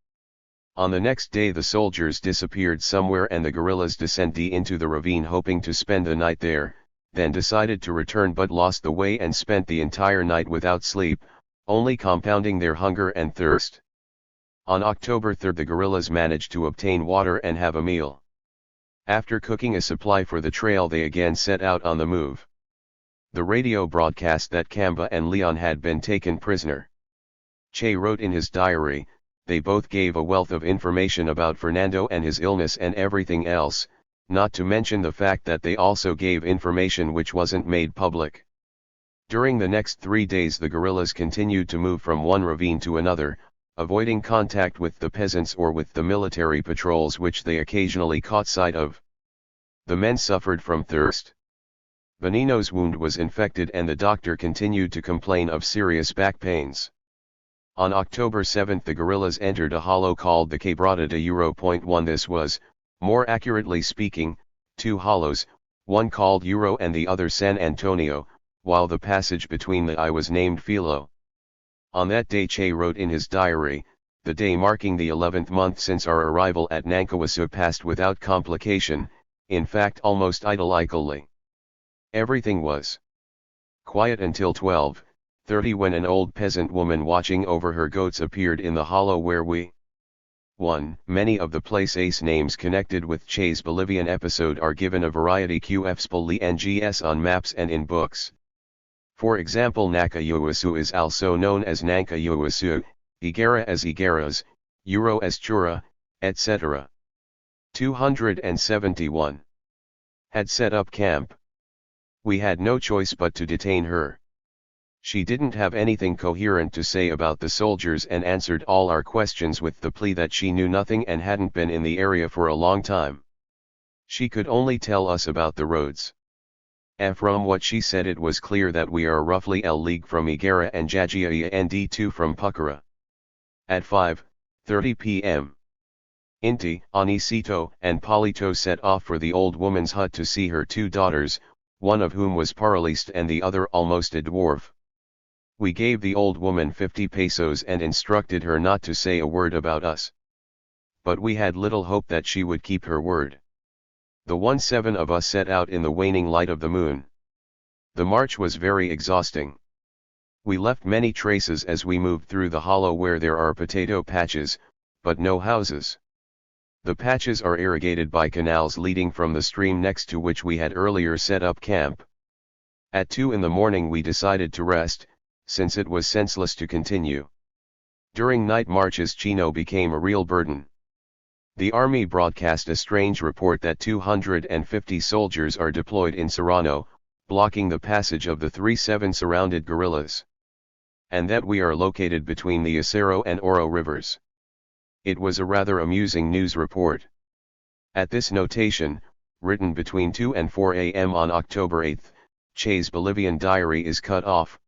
On the next day the soldiers disappeared somewhere and the guerrillas descended into the ravine hoping to spend the night there, then decided to return but lost the way and spent the entire night without sleep, only compounding their hunger and thirst. On October 3 the guerrillas managed to obtain water and have a meal. After cooking a supply for the trail they again set out on the move. The radio broadcast that Camba and Leon had been taken prisoner. Che wrote in his diary, "They both gave a wealth of information about Fernando and his illness and everything else, not to mention the fact that they also gave information which wasn't made public." During the next 3 days the guerrillas continued to move from one ravine to another, avoiding contact with the peasants or with the military patrols which they occasionally caught sight of. The men suffered from thirst. Benino's wound was infected and the doctor continued to complain of serious back pains. On October 7 the guerrillas entered a hollow called the Quebrada de Euro.1. This was, more accurately speaking, two hollows, one called Euro and the other San Antonio, while the passage between the I was named Filo. On that day Che wrote in his diary, the day marking the 11th month since our arrival at Nankawasu passed without complication, in fact almost idyllically. Everything was quiet until 12:30 when an old peasant woman watching over her goats appeared in the hollow where we 1. Many of the places names connected with Che's Bolivian episode are given a variety QFSPOLI on maps and in books. For example, Nakayuasu is also known as Nankayuasu, Higuera as Higueras, Euro as Chura, etc. 271. Had set up camp. We had no choice but to detain her. She didn't have anything coherent to say about the soldiers and answered all our questions with the plea that she knew nothing and hadn't been in the area for a long time. She could only tell us about the roads. From what she said it was clear that we are roughly a league from Higuera and Jajiaya and D2 from Pucara. At 5:30 p.m. Inti, Anisito, and Palito set off for the old woman's hut to see her two daughters, one of whom was paralyzed and the other almost a dwarf. We gave the old woman 50 pesos and instructed her not to say a word about us. But we had little hope that she would keep her word. The 7 of us set out in the waning light of the moon. The march was very exhausting. We left many traces as we moved through the hollow where there are potato patches, but no houses. The patches are irrigated by canals leading from the stream next to which we had earlier set up camp. At 2 in the morning we decided to rest, since it was senseless to continue. During night marches Chino became a real burden. The army broadcast a strange report that 250 soldiers are deployed in Serrano, blocking the passage of the 3-7 surrounded guerrillas. And that we are located between the Acero and Oro rivers. It was a rather amusing news report. At this notation, written between 2 and 4 a.m. on October 8, Che's Bolivian diary is cut off.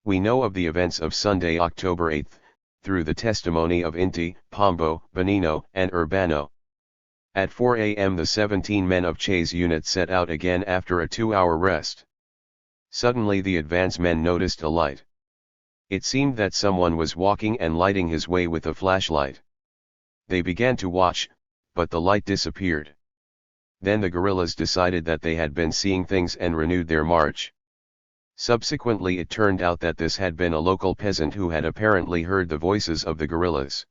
We know of the events of Sunday, October 8, through the testimony of Inti, Pombo, Benino, and Urbano. At 4 a.m. the 17 men of Che's unit set out again after a 2-hour rest. Suddenly the advance men noticed a light. It seemed that someone was walking and lighting his way with a flashlight. They began to watch, but the light disappeared. Then the guerrillas decided that they had been seeing things and renewed their march. Subsequently it turned out that this had been a local peasant who had apparently heard the voices of the guerrillas.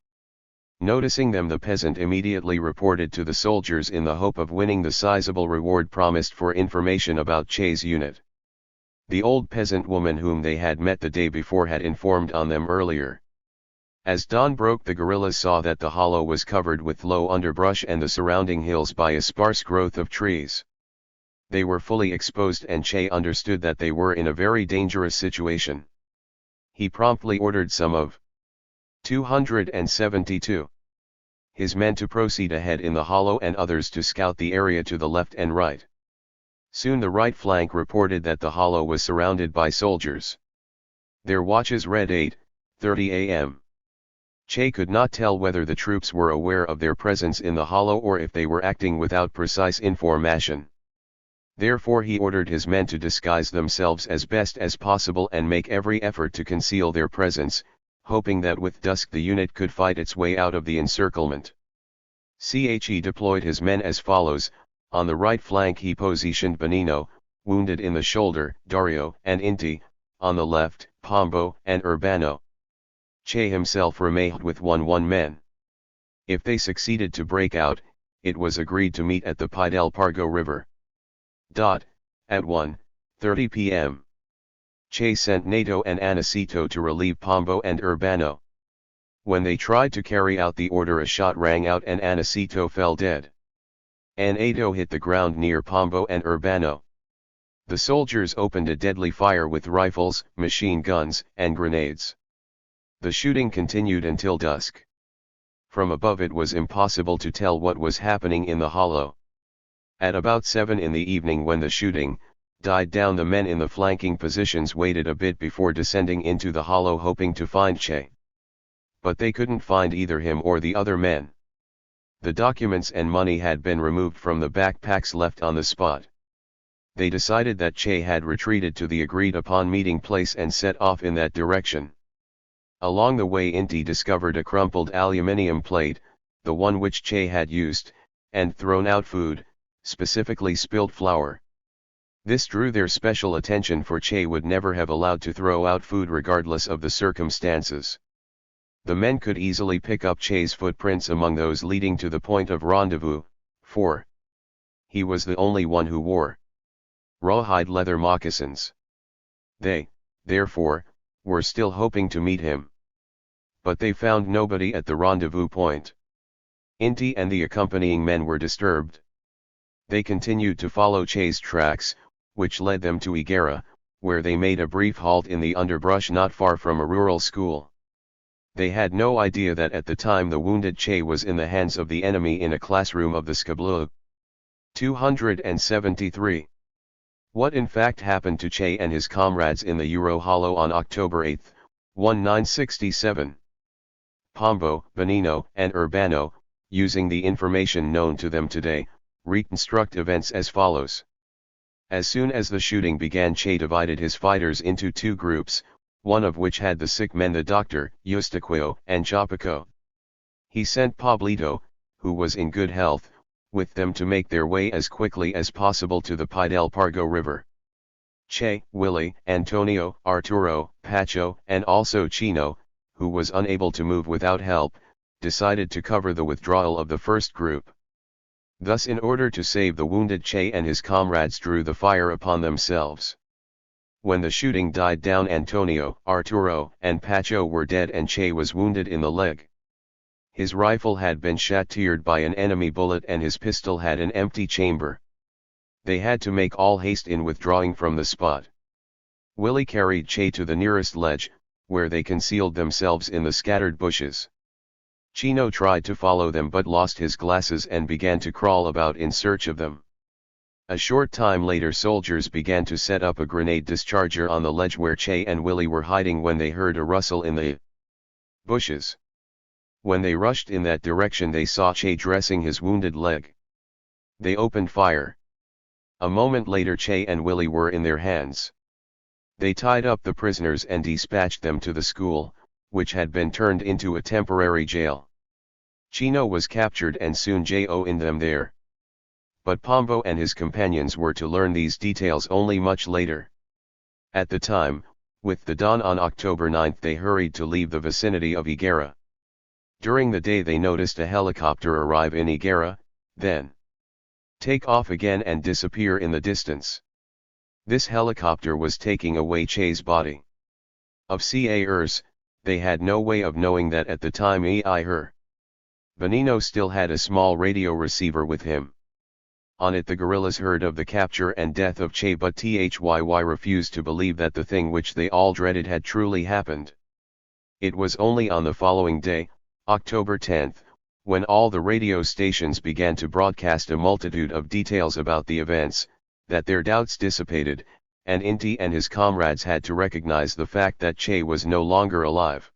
Noticing them, the peasant immediately reported to the soldiers in the hope of winning the sizable reward promised for information about Che's unit. The old peasant woman whom they had met the day before had informed on them earlier. As dawn broke, the guerrillas saw that the hollow was covered with low underbrush and the surrounding hills by a sparse growth of trees. They were fully exposed and Che understood that they were in a very dangerous situation. He promptly ordered some of 272 his men to proceed ahead in the hollow and others to scout the area to the left and right. Soon the right flank reported that the hollow was surrounded by soldiers. Their watches read 8:30 a.m. Che could not tell whether the troops were aware of their presence in the hollow or if they were acting without precise information. Therefore he ordered his men to disguise themselves as best as possible and make every effort to conceal their presence, hoping that with dusk the unit could fight its way out of the encirclement. He deployed his men as follows: on the right flank he positioned Benino, wounded in the shoulder, Dario and Inti, on the left, Pombo and Urbano. Che himself remained with 1 men. If they succeeded to break out, it was agreed to meet at the Pi del Pargo River. At 1:30 p.m. Che sent Nato and Anacito to relieve Pombo and Urbano. When they tried to carry out the order, a shot rang out and Anacito fell dead. Nato hit the ground near Pombo and Urbano. The soldiers opened a deadly fire with rifles, machine guns, and grenades. The shooting continued until dusk. From above it was impossible to tell what was happening in the hollow. At about 7 in the evening, when the shooting, died down. The men in the flanking positions waited a bit before descending into the hollow, hoping to find Che. But they couldn't find either him or the other men. The documents and money had been removed from the backpacks left on the spot. They decided that Che had retreated to the agreed upon meeting place and set off in that direction. Along the way, Inti discovered a crumpled aluminium plate, the one which Che had used, and thrown out food, specifically spilled flour. This drew their special attention, for Che would never have allowed to throw out food regardless of the circumstances. The men could easily pick up Che's footprints among those leading to the point of rendezvous, for he was the only one who wore rawhide leather moccasins. They, therefore, were still hoping to meet him. But they found nobody at the rendezvous point. Inti and the accompanying men were disturbed. They continued to follow Che's tracks, which led them to Guevara, where they made a brief halt in the underbrush not far from a rural school. They had no idea that at the time the wounded Che was in the hands of the enemy in a classroom of the Skablu. 273. What in fact happened to Che and his comrades in the Euro Hollow on October 8, 1967? Pombo, Benino, and Urbano, using the information known to them today, reconstruct events as follows. As soon as the shooting began, Che divided his fighters into two groups, one of which had the sick men, the doctor, Eustaquio, and Chapaco. He sent Pablito, who was in good health, with them to make their way as quickly as possible to the Pi del Pargo River. Che, Willie, Antonio, Arturo, Pacho, and also Chino, who was unable to move without help, decided to cover the withdrawal of the first group. Thus, in order to save the wounded, Che and his comrades drew the fire upon themselves. When the shooting died down, Antonio, Arturo, and Pacho were dead and Che was wounded in the leg. His rifle had been shattered by an enemy bullet and his pistol had an empty chamber. They had to make all haste in withdrawing from the spot. Willie carried Che to the nearest ledge, where they concealed themselves in the scattered bushes. Chino tried to follow them but lost his glasses and began to crawl about in search of them. A short time later, soldiers began to set up a grenade discharger on the ledge where Che and Willie were hiding when they heard a rustle in the bushes. When they rushed in that direction, they saw Che dressing his wounded leg. They opened fire. A moment later, Che and Willie were in their hands. They tied up the prisoners and dispatched them to the school, which had been turned into a temporary jail. Chino was captured and soon joined them there. But Pombo and his companions were to learn these details only much later. At the time, with the dawn on October 9, they hurried to leave the vicinity of Guevara. During the day they noticed a helicopter arrive in Guevara, then take off again and disappear in the distance. This helicopter was taking away Che's body. Of CAers, they had no way of knowing that at the time her. Benino still had a small radio receiver with him. On it the guerrillas heard of the capture and death of Che, but THYY refused to believe that the thing which they all dreaded had truly happened. It was only on the following day, October 10, when all the radio stations began to broadcast a multitude of details about the events, that their doubts dissipated, and Inti and his comrades had to recognize the fact that Che was no longer alive.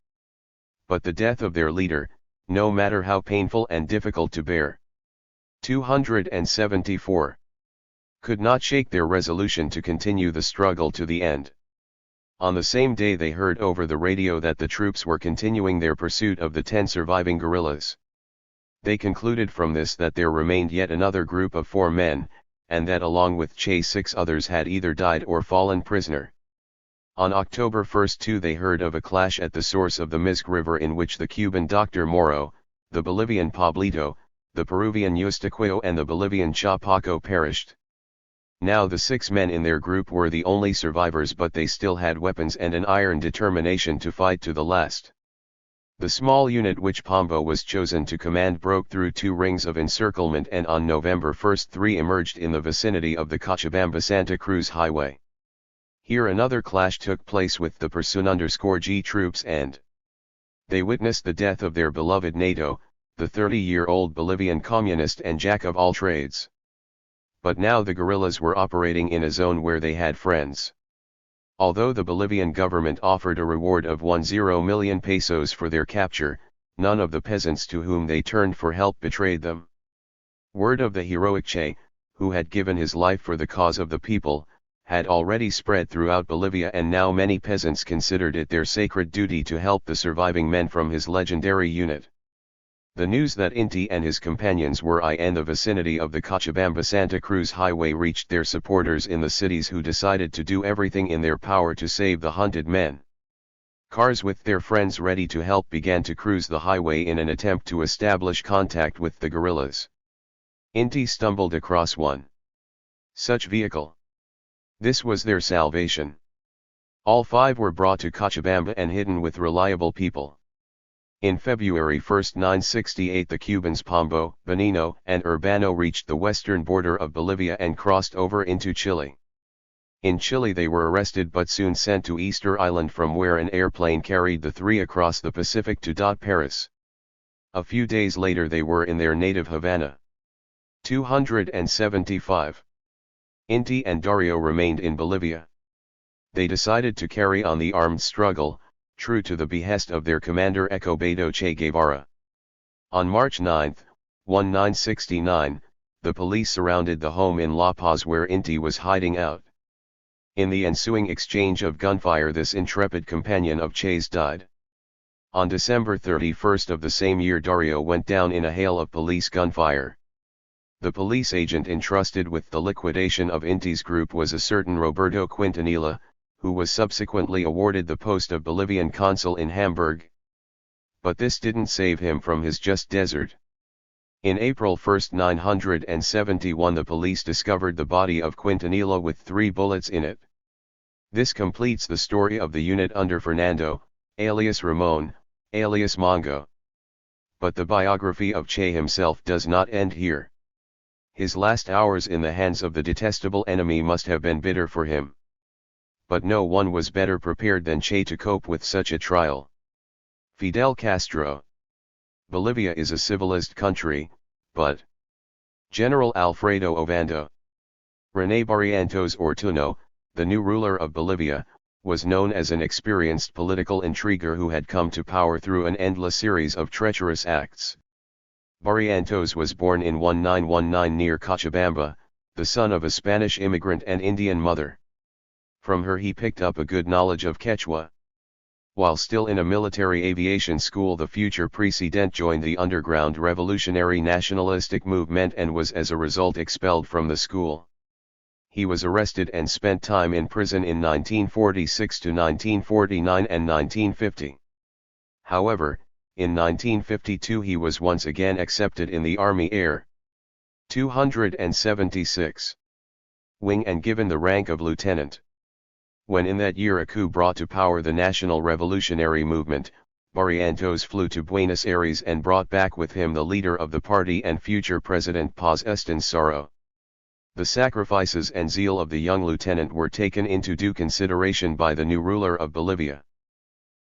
But the death of their leader, no matter how painful and difficult to bear, 274, could not shake their resolution to continue the struggle to the end. On the same day they heard over the radio that the troops were continuing their pursuit of the 10 surviving guerrillas. They concluded from this that there remained yet another group of 4 men, and that along with Che 6 others had either died or fallen prisoner. On October 1 too they heard of a clash at the source of the Mizq River in which the Cuban Dr. Moro, the Bolivian Pablito, the Peruvian Eustaquio and the Bolivian Chapaco perished. Now the 6 men in their group were the only survivors, but they still had weapons and an iron determination to fight to the last. The small unit which Pombo was chosen to command broke through 2 rings of encirclement and on November 1 3 emerged in the vicinity of the Cochabamba-Santa Cruz highway. Here another clash took place with the Pursun_G troops and they witnessed the death of their beloved NATO, the 30-year-old Bolivian communist and jack of all trades. But now the guerrillas were operating in a zone where they had friends. Although the Bolivian government offered a reward of 10 million pesos for their capture, none of the peasants to whom they turned for help betrayed them. Word of the heroic Che, who had given his life for the cause of the people, had already spread throughout Bolivia, and now many peasants considered it their sacred duty to help the surviving men from his legendary unit. The news that Inti and his companions were in the vicinity of the Cochabamba-Santa Cruz highway reached their supporters in the cities, who decided to do everything in their power to save the hunted men. Cars with their friends ready to help began to cruise the highway in an attempt to establish contact with the guerrillas. Inti stumbled across one such vehicle. This was their salvation. All 5 were brought to Cochabamba and hidden with reliable people. In February 1, 968, the Cubans Pombo, Benino, and Urbano reached the western border of Bolivia and crossed over into Chile. In Chile they were arrested but soon sent to Easter Island, from where an airplane carried the 3 across the Pacific to Paris. A few days later they were in their native Havana. 275. Inti and Dario remained in Bolivia. They decided to carry on the armed struggle, true to the behest of their commander Escobedo Che Guevara. On March 9, 1969, the police surrounded the home in La Paz where Inti was hiding out. In the ensuing exchange of gunfire, this intrepid companion of Che's died. On December 31 of the same year, Dario went down in a hail of police gunfire. The police agent entrusted with the liquidation of Inti's group was a certain Roberto Quintanilla, who was subsequently awarded the post of Bolivian consul in Hamburg. But this didn't save him from his just desert. In April 1, 971, the police discovered the body of Quintanilla with 3 bullets in it. This completes the story of the unit under Fernando, alias Ramon, alias Mongo. But the biography of Che himself does not end here. His last hours in the hands of the detestable enemy must have been bitter for him. But no one was better prepared than Che to cope with such a trial. Fidel Castro. Bolivia is a civilized country, but General Alfredo Ovando René Barrientos Ortuno, the new ruler of Bolivia, was known as an experienced political intriguer who had come to power through an endless series of treacherous acts. Barrientos was born in 1919 near Cochabamba, the son of a Spanish immigrant and Indian mother. From her he picked up a good knowledge of Quechua. While still in a military aviation school, the future president joined the underground revolutionary nationalistic movement and was as a result expelled from the school. He was arrested and spent time in prison in 1946 to 1949 and 1950. However, in 1952 he was once again accepted in the Army Air 276 Wing and given the rank of lieutenant. When in that year a coup brought to power the National Revolutionary Movement, Barrientos flew to Buenos Aires and brought back with him the leader of the party and future President Paz Estenssoro. The sacrifices and zeal of the young lieutenant were taken into due consideration by the new ruler of Bolivia.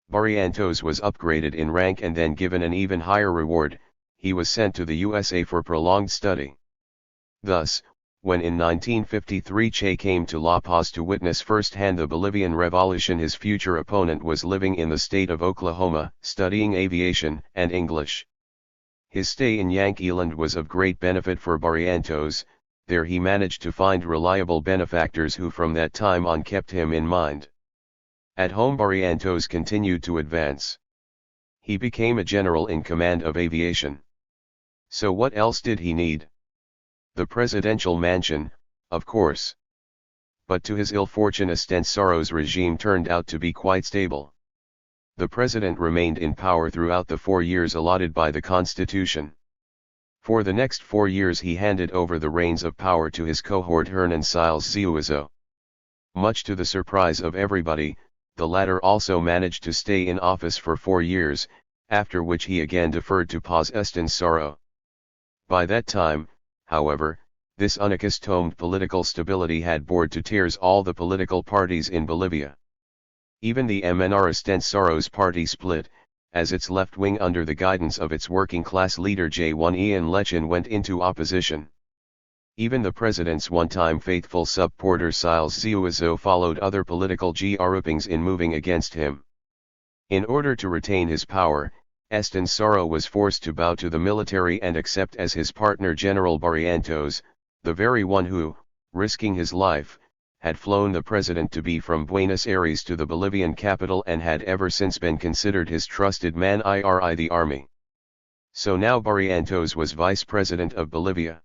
Barrientos was upgraded in rank and then given an even higher reward. He was sent to the USA for prolonged study. Thus, when in 1953 Che came to La Paz to witness firsthand the Bolivian Revolution, his future opponent was living in the state of Oklahoma, studying aviation and English. His stay in Yankeeland was of great benefit for Barrientos. There he managed to find reliable benefactors who from that time on kept him in mind. At home Barrientos continued to advance. He became a general in command of aviation. So what else did he need? The presidential mansion, of course. But to his ill fortune Estenssoro's regime turned out to be quite stable. The president remained in power throughout the 4 years allotted by the Constitution. For the next 4 years he handed over the reins of power to his cohort Hernan Siles Zuazo. Much to the surprise of everybody, the latter also managed to stay in office for 4 years, after which he again deferred to Paz Estenssoro. By that time, however, this unaccustomed political stability had bored to tears all the political parties in Bolivia. Even the MNR Estenssoro's party split, as its left wing under the guidance of its working class leader J1 Ian Lechin went into opposition. Even the president's one-time faithful supporter Siles Ziuazo followed other political groupings in moving against him. In order to retain his power, Estensoro was forced to bow to the military and accept as his partner General Barrientos, the very one who, risking his life, had flown the president to be from Buenos Aires to the Bolivian capital and had ever since been considered his trusted man in the army. So now Barrientos was vice president of Bolivia.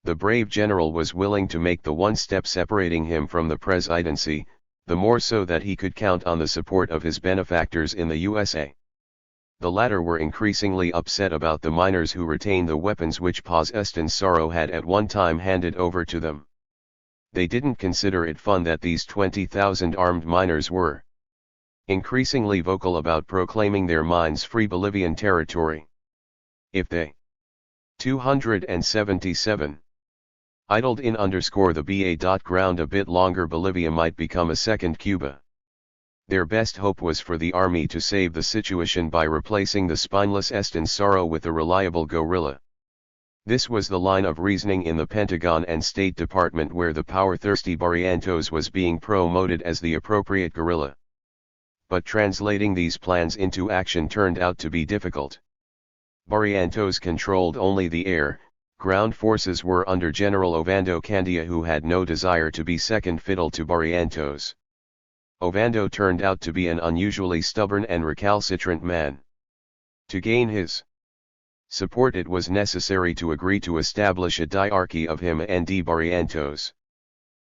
The brave general was willing to make the one step separating him from the presidency, the more so that he could count on the support of his benefactors in the USA. The latter were increasingly upset about the miners who retained the weapons which Paz Estensoro had at one time handed over to them. They didn't consider it fun that these 20,000 armed miners were increasingly vocal about proclaiming their mines free Bolivian territory. If they 277 idled in the ground a bit longer, Bolivia might become a second Cuba. Their best hope was for the army to save the situation by replacing the spineless Estensoro with a reliable guerrilla. This was the line of reasoning in the Pentagon and State Department, where the power-thirsty Barrientos was being promoted as the appropriate guerrilla. But translating these plans into action turned out to be difficult. Barrientos controlled only the air. Ground forces were under General Ovando Candia, who had no desire to be second fiddle to Barrientos. Ovando turned out to be an unusually stubborn and recalcitrant man. To gain his support, it was necessary to agree to establish a diarchy of him and Barrientos.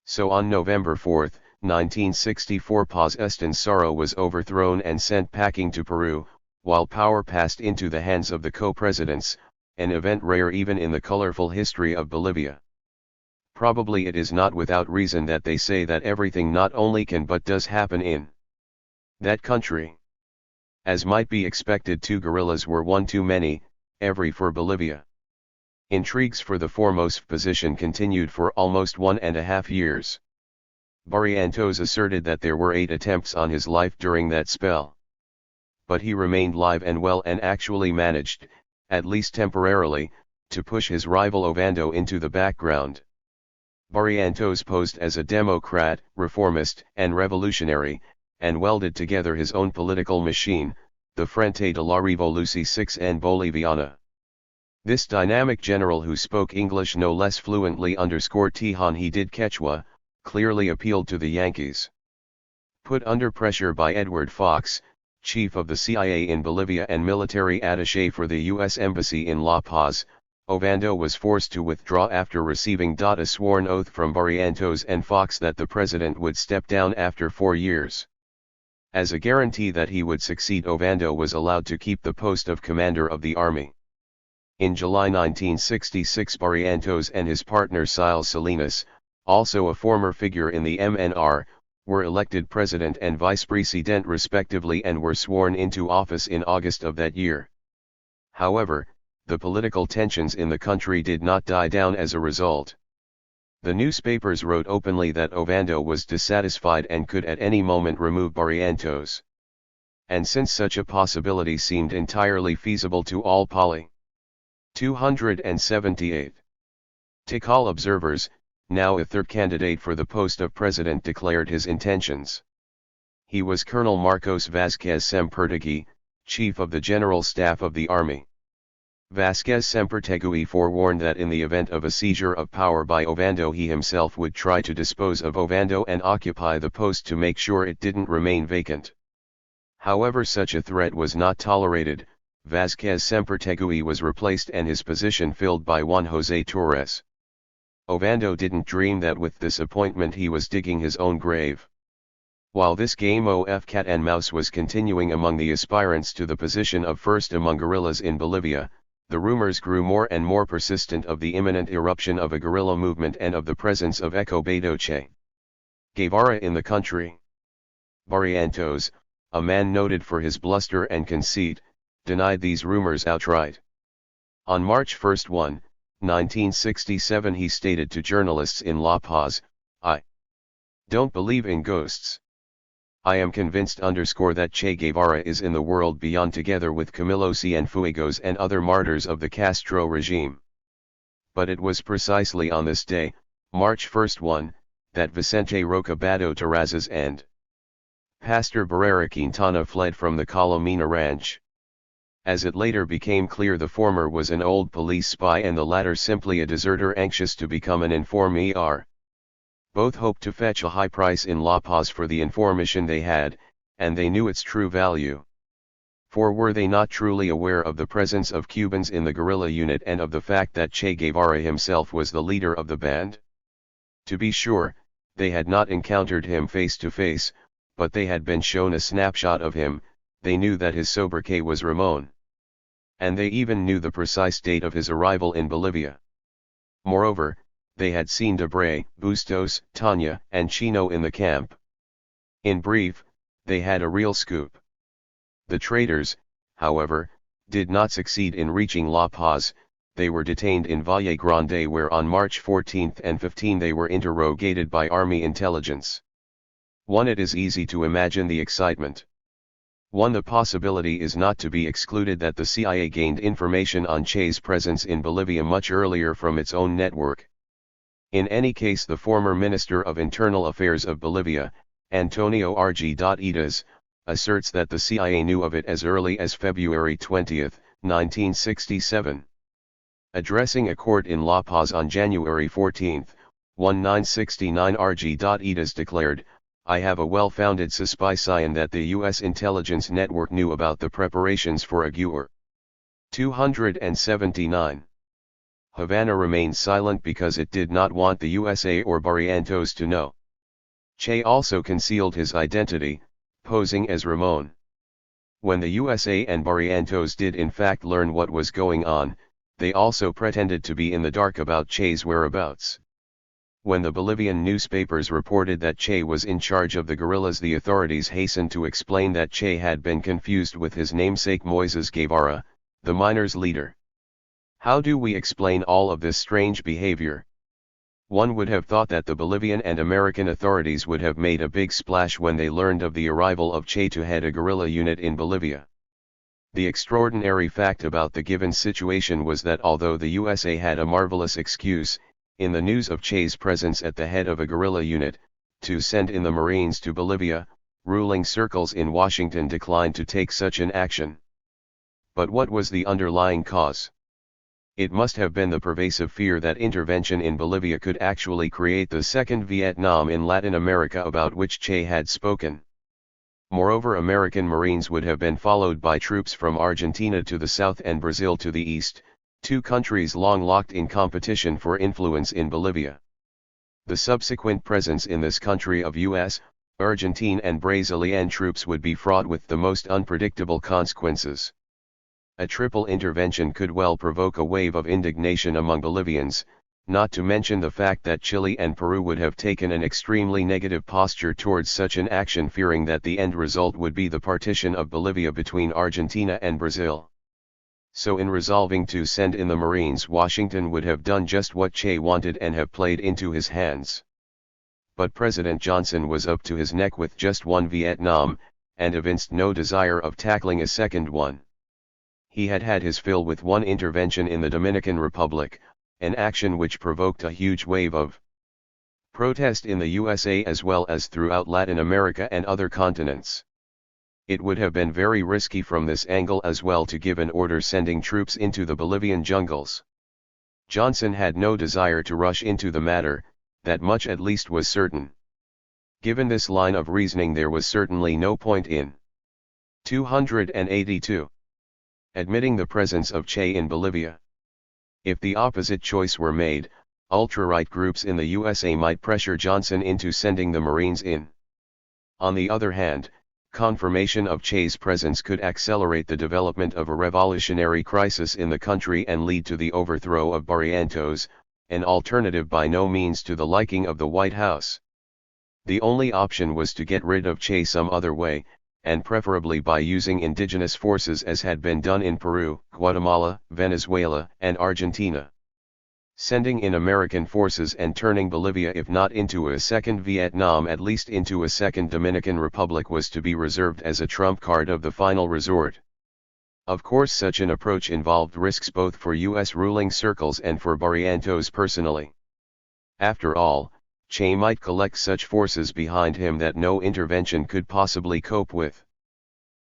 So on November 4, 1964, Paz Estensoro was overthrown and sent packing to Peru, while power passed into the hands of the co-presidents, an event rare even in the colorful history of Bolivia. Probably it is not without reason that they say that everything not only can but does happen in that country. As might be expected, two guerrillas were one too many, every for Bolivia. Intrigues for the foremost position continued for almost 1.5 years. Barrientos asserted that there were 8 attempts on his life during that spell. But he remained live and well and actually managed, at least temporarily, to push his rival Ovando into the background. Barrientos posed as a Democrat, reformist, and revolutionary, and welded together his own political machine, the Frente de la Revolución Boliviana. This dynamic general, who spoke English no less fluently Tijan he did Quechua, clearly appealed to the Yankees. Put under pressure by Edward Fox, chief of the CIA in Bolivia and military attaché for the U.S. Embassy in La Paz, Ovando was forced to withdraw after receiving a sworn oath from Barrientos and Fox that the president would step down after 4 years. As a guarantee that he would succeed, Ovando was allowed to keep the post of commander of the army. In July 1966, Barrientos and his partner Siles Salinas, also a former figure in the MNR, were elected president and vice president respectively and were sworn into office in August of that year. However, the political tensions in the country did not die down as a result. The newspapers wrote openly that Ovando was dissatisfied and could at any moment remove Barrientos. And since such a possibility seemed entirely feasible to all 278 Tikal observers, now a third candidate for the post of president declared his intentions. He was Colonel Marcos Vázquez Sempertegui, chief of the General Staff of the Army. Vázquez Sempertegui forewarned that in the event of a seizure of power by Ovando, he himself would try to dispose of Ovando and occupy the post to make sure it didn't remain vacant. However, such a threat was not tolerated. Vázquez Sempertegui was replaced and his position filled by Juan José Torres. Ovando didn't dream that with this appointment he was digging his own grave. While this game of cat and mouse was continuing among the aspirants to the position of first among guerrillas in Bolivia, the rumors grew more and more persistent of the imminent eruption of a guerrilla movement and of the presence of Escobedo Che Guevara in the country. Barrientos, a man noted for his bluster and conceit, denied these rumors outright. On March 1, 1967, he stated to journalists in La Paz, "I don't believe in ghosts. I am convinced that Che Guevara is in the world beyond, together with Camilo Cienfuegos and other martyrs of the Castro regime. But it was precisely on this day, March 1, that Vicente Roca Bato Terrazas and Pastor Barrera Quintana fled from the Colomina ranch. As it later became clear, the former was an old police spy and the latter simply a deserter anxious to become an informer. Both hoped to fetch a high price in La Paz for the information they had, and they knew its true value. For were they not truly aware of the presence of Cubans in the guerrilla unit and of the fact that Che Guevara himself was the leader of the band? To be sure, they had not encountered him face to face, but they had been shown a snapshot of him. They knew that his sobriquet was Ramon. And they even knew the precise date of his arrival in Bolivia. Moreover, they had seen Debray, Bustos, Tanya, and Chino in the camp. In brief, they had a real scoop. The traitors, however, did not succeed in reaching La Paz. They were detained in Valle Grande, where on March 14 and 15 they were interrogated by Army intelligence. It is easy to imagine the excitement. The possibility is not to be excluded that the CIA gained information on Che's presence in Bolivia much earlier from its own network. In any case, the former Minister of Internal Affairs of Bolivia, Antonio Argüelles, asserts that the CIA knew of it as early as February 20, 1967. Addressing a court in La Paz on January 14, 1969, Argüelles declared, "I have a well-founded suspicion that the U.S. intelligence network knew about the preparations for a Guerra." 279. Havana remained silent because it did not want the USA or Barrientos to know. Che also concealed his identity, posing as Ramon. When the USA and Barrientos did in fact learn what was going on, they also pretended to be in the dark about Che's whereabouts. When the Bolivian newspapers reported that Che was in charge of the guerrillas, the authorities hastened to explain that Che had been confused with his namesake Moises Guevara, the miners' leader. How do we explain all of this strange behavior? One would have thought that the Bolivian and American authorities would have made a big splash when they learned of the arrival of Che to head a guerrilla unit in Bolivia. The extraordinary fact about the given situation was that although the USA had a marvelous excuse, in the news of Che's presence at the head of a guerrilla unit, to send in the Marines to Bolivia, ruling circles in Washington declined to take such an action. But what was the underlying cause? It must have been the pervasive fear that intervention in Bolivia could actually create the second Vietnam in Latin America about which Che had spoken. Moreover, American Marines would have been followed by troops from Argentina to the south and Brazil to the east, two countries long locked in competition for influence in Bolivia. The subsequent presence in this country of US, Argentine and Brazilian troops would be fraught with the most unpredictable consequences. A triple intervention could well provoke a wave of indignation among Bolivians, not to mention the fact that Chile and Peru would have taken an extremely negative posture towards such an action, fearing that the end result would be the partition of Bolivia between Argentina and Brazil. So in resolving to send in the Marines, Washington would have done just what Che wanted and have played into his hands. But President Johnson was up to his neck with just one Vietnam, and evinced no desire of tackling a second one. He had had his fill with one intervention in the Dominican Republic, an action which provoked a huge wave of protest in the USA as well as throughout Latin America and other continents. It would have been very risky from this angle as well to give an order sending troops into the Bolivian jungles. Johnson had no desire to rush into the matter, that much at least was certain. Given this line of reasoning, there was certainly no point in 282. Admitting the presence of Che in Bolivia. If the opposite choice were made, ultra-right groups in the USA might pressure Johnson into sending the Marines in. On the other hand, confirmation of Che's presence could accelerate the development of a revolutionary crisis in the country and lead to the overthrow of Barrientos, an alternative by no means to the liking of the White House. The only option was to get rid of Che some other way, and preferably by using indigenous forces as had been done in Peru, Guatemala, Venezuela, and Argentina. Sending in American forces and turning Bolivia, if not into a second Vietnam, at least into a second Dominican Republic, was to be reserved as a trump card of the final resort. Of course such an approach involved risks both for U.S. ruling circles and for Barrientos personally. After all, Che might collect such forces behind him that no intervention could possibly cope with.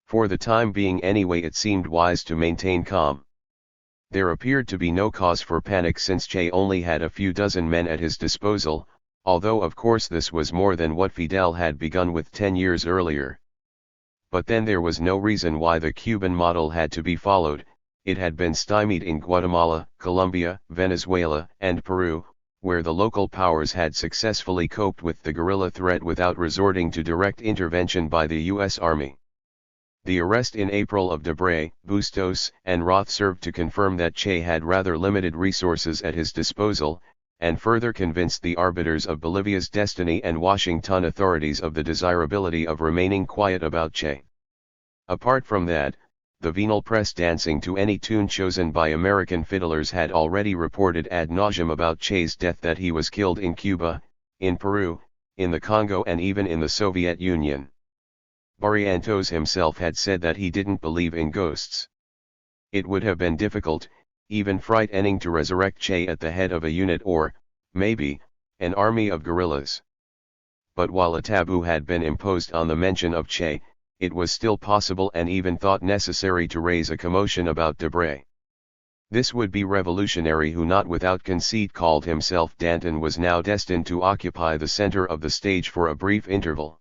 For the time being anyway, it seemed wise to maintain calm. There appeared to be no cause for panic since Che only had a few dozen men at his disposal, although of course this was more than what Fidel had begun with 10 years earlier. But then there was no reason why the Cuban model had to be followed. It had been stymied in Guatemala, Colombia, Venezuela, and Peru, where the local powers had successfully coped with the guerrilla threat without resorting to direct intervention by the U.S. Army. The arrest in April of Debray, Bustos, and Roth served to confirm that Che had rather limited resources at his disposal, and further convinced the arbiters of Bolivia's destiny and Washington authorities of the desirability of remaining quiet about Che. Apart from that, the venal press dancing to any tune chosen by American fiddlers had already reported ad nauseum about Che's death, that he was killed in Cuba, in Peru, in the Congo, and even in the Soviet Union. Barrientos himself had said that he didn't believe in ghosts. It would have been difficult, even frightening, to resurrect Che at the head of a unit or, maybe, an army of guerrillas. But while a taboo had been imposed on the mention of Che, it was still possible and even thought necessary to raise a commotion about Debray. This would-be revolutionary, who not without conceit called himself Danton, was now destined to occupy the center of the stage for a brief interval.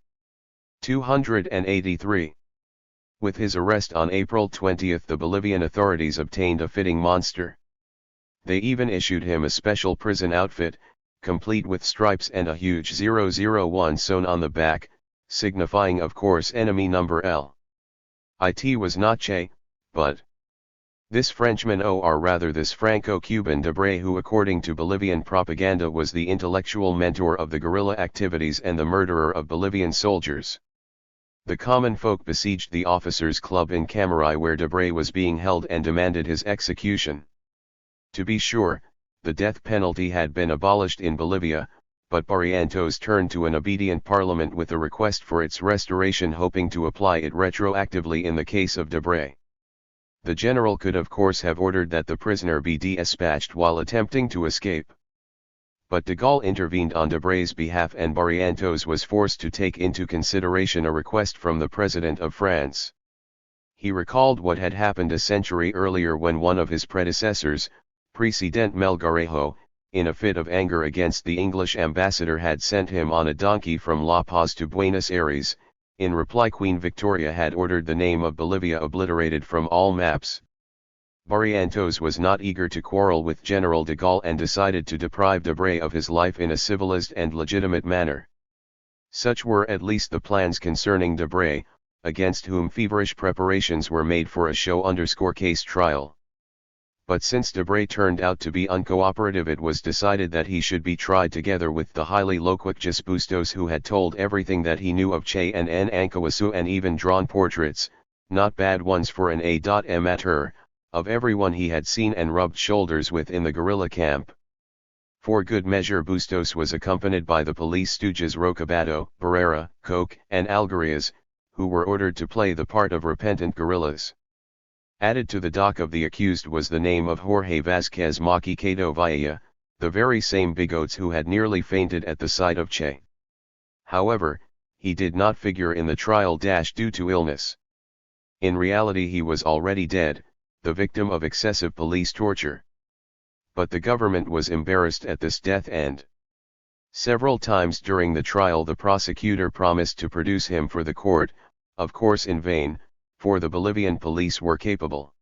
283. With his arrest on April 20, the Bolivian authorities obtained a fitting monster. They even issued him a special prison outfit, complete with stripes and a huge 001 sewn on the back, signifying of course enemy number L. It was not Che, but this Frenchman, or rather this Franco-Cuban Debray, who according to Bolivian propaganda was the intellectual mentor of the guerrilla activities and the murderer of Bolivian soldiers. The common folk besieged the officers' club in Camaray where Debray was being held and demanded his execution. To be sure, the death penalty had been abolished in Bolivia, but Barrientos turned to an obedient parliament with a request for its restoration, hoping to apply it retroactively in the case of Debray. The general could of course have ordered that the prisoner be dispatched while attempting to escape. But de Gaulle intervened on Debray's behalf, and Barrientos was forced to take into consideration a request from the President of France. He recalled what had happened a century earlier when one of his predecessors, President Melgarejo, in a fit of anger against the English ambassador, had sent him on a donkey from La Paz to Buenos Aires. In reply, Queen Victoria had ordered the name of Bolivia obliterated from all maps. Barrientos was not eager to quarrel with General de Gaulle and decided to deprive Debray of his life in a civilized and legitimate manner. Such were at least the plans concerning Debray, against whom feverish preparations were made for a show-case trial. But since Debray turned out to be uncooperative, it was decided that he should be tried together with the highly loquacious Bustos, who had told everything that he knew of Che and Ancawasu, and even drawn portraits, not bad ones for an amateur, of everyone he had seen and rubbed shoulders with in the guerrilla camp. For good measure, Bustos was accompanied by the police stooges Rocabato, Barrera, Coke, and Algarias, who were ordered to play the part of repentant guerrillas. Added to the dock of the accused was the name of Jorge Vázquez Maquiquedo Villa, the very same bigotes who had nearly fainted at the sight of Che. However, he did not figure in the trial due to illness. In reality he was already dead, the victim of excessive police torture. But the government was embarrassed at this death, and several times during the trial the prosecutor promised to produce him for the court, of course in vain, for the Bolivian police were capable.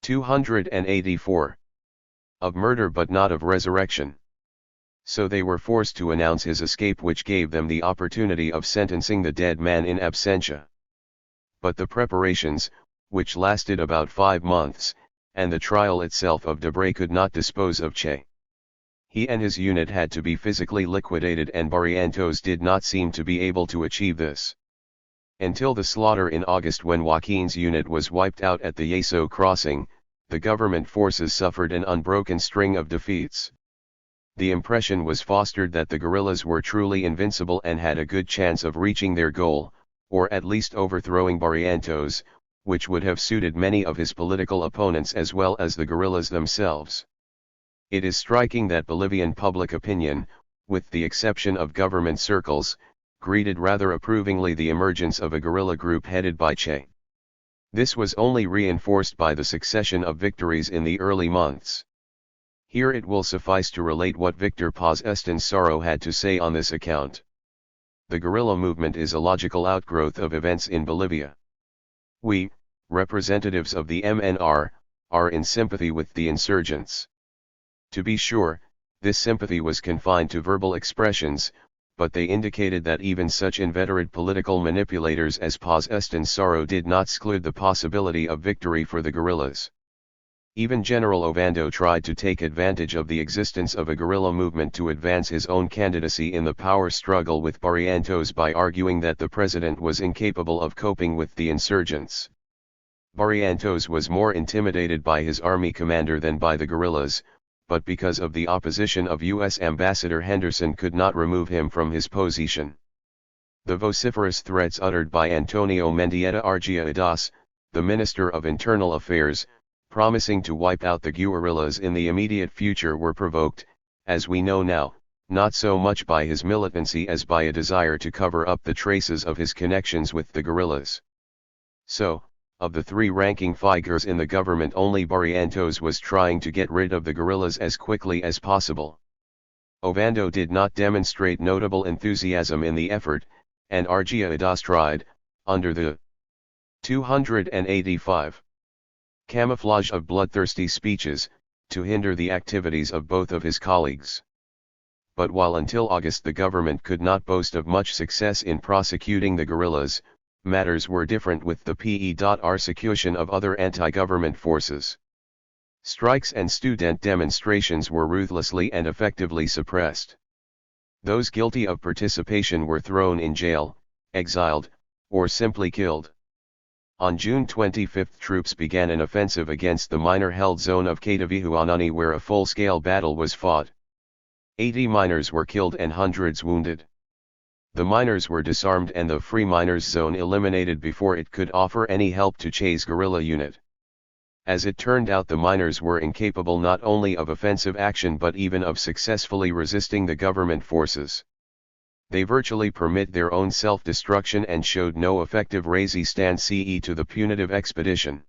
284. Of murder but not of resurrection. So they were forced to announce his escape, which gave them the opportunity of sentencing the dead man in absentia. But the preparations, which lasted about 5 months, and the trial itself of Debray could not dispose of Che. He and his unit had to be physically liquidated, and Barrientos did not seem to be able to achieve this. Until the slaughter in August, when Joaquin's unit was wiped out at the Yeso crossing, the government forces suffered an unbroken string of defeats. The impression was fostered that the guerrillas were truly invincible and had a good chance of reaching their goal, or at least overthrowing Barrientos, which would have suited many of his political opponents as well as the guerrillas themselves. It is striking that Bolivian public opinion, with the exception of government circles, greeted rather approvingly the emergence of a guerrilla group headed by Che. This was only reinforced by the succession of victories in the early months. Here it will suffice to relate what Victor Paz Estensoro had to say on this account. The guerrilla movement is a logical outgrowth of events in Bolivia. We, representatives of the MNR, are in sympathy with the insurgents. To be sure, this sympathy was confined to verbal expressions, but they indicated that even such inveterate political manipulators as Paz Estensoro did not exclude the possibility of victory for the guerrillas. Even General Ovando tried to take advantage of the existence of a guerrilla movement to advance his own candidacy in the power struggle with Barrientos by arguing that the president was incapable of coping with the insurgents. Barrientos was more intimidated by his army commander than by the guerrillas, but because of the opposition of U.S. Ambassador Henderson could not remove him from his position. The vociferous threats uttered by Antonio Mendieta Argiadas, the Minister of Internal Affairs, promising to wipe out the guerrillas in the immediate future were provoked, as we know now, not so much by his militancy as by a desire to cover up the traces of his connections with the guerrillas. So, of the three ranking figures in the government, only Barrientos was trying to get rid of the guerrillas as quickly as possible. Ovando did not demonstrate notable enthusiasm in the effort, and Argiadas tried, under the 285 camouflage of bloodthirsty speeches, to hinder the activities of both of his colleagues. But while until August the government could not boast of much success in prosecuting the guerrillas, matters were different with the persecution of other anti-government forces. Strikes and student demonstrations were ruthlessly and effectively suppressed. Those guilty of participation were thrown in jail, exiled, or simply killed. On June 25 troops began an offensive against the miner-held zone of Catavihuanani, where a full-scale battle was fought. 80 miners were killed and hundreds wounded. The miners were disarmed and the Free Miners Zone eliminated before it could offer any help to Che's guerrilla unit. As it turned out, the miners were incapable not only of offensive action but even of successfully resisting the government forces. They virtually permit their own self-destruction and showed no effective resistance to the punitive expedition.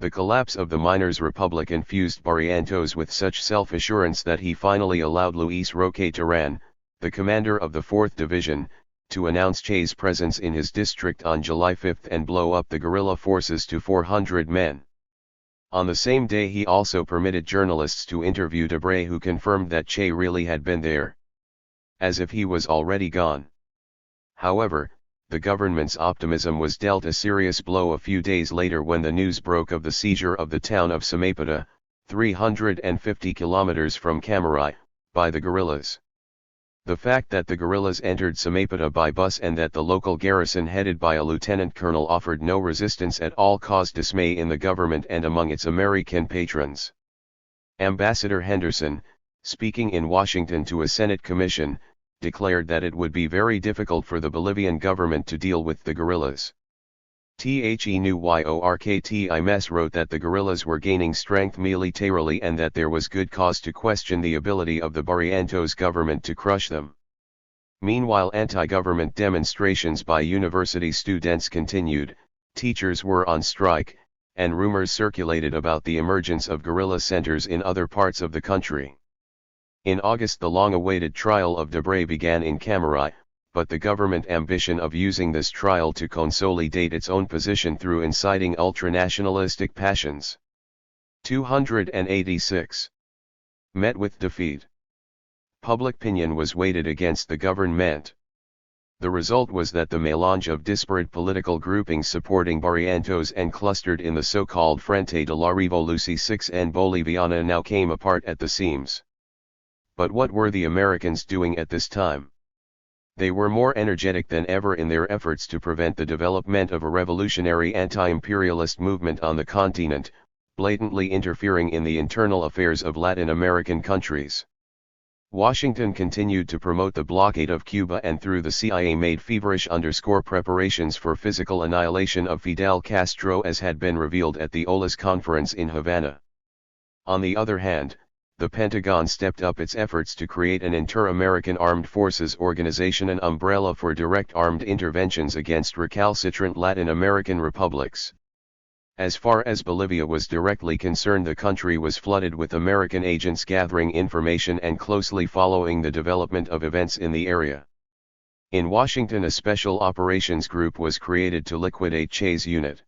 The collapse of the Miners' Republic infused Barrientos with such self-assurance that he finally allowed Luis Roque Terán, the commander of the 4th Division, to announce Che's presence in his district on July 5 and blow up the guerrilla forces to 400 men. On the same day he also permitted journalists to interview Debre, who confirmed that Che really had been there, as if he was already gone. However, the government's optimism was dealt a serious blow a few days later when the news broke of the seizure of the town of Samaipata, 350 kilometers from Camarai, by the guerrillas. The fact that the guerrillas entered Samaipata by bus and that the local garrison headed by a lieutenant colonel offered no resistance at all caused dismay in the government and among its American patrons. Ambassador Henderson, speaking in Washington to a Senate commission, declared that it would be very difficult for the Bolivian government to deal with the guerrillas. THENEWYORKTIMES wrote that the guerrillas were gaining strength militarily and that there was good cause to question the ability of the Barrientos government to crush them. Meanwhile, anti-government demonstrations by university students continued, teachers were on strike, and rumors circulated about the emergence of guerrilla centers in other parts of the country. In August the long-awaited trial of Debre began in Camarai, but the government ambition of using this trial to consolidate its own position through inciting ultranationalistic passions. 286. Met with defeat. Public opinion was weighted against the government. The result was that the melange of disparate political groupings supporting Barrientos and clustered in the so-called Frente de la Revolución Boliviana now came apart at the seams. But what were the Americans doing at this time? They were more energetic than ever in their efforts to prevent the development of a revolutionary anti-imperialist movement on the continent, blatantly interfering in the internal affairs of Latin American countries. Washington continued to promote the blockade of Cuba, and through the CIA made feverish preparations for physical annihilation of Fidel Castro, as had been revealed at the OLAS conference in Havana. On the other hand, the Pentagon stepped up its efforts to create an inter-American armed forces organization, an umbrella for direct armed interventions against recalcitrant Latin American republics. As far as Bolivia was directly concerned, the country was flooded with American agents gathering information and closely following the development of events in the area. In Washington, a special operations group was created to liquidate Che's unit.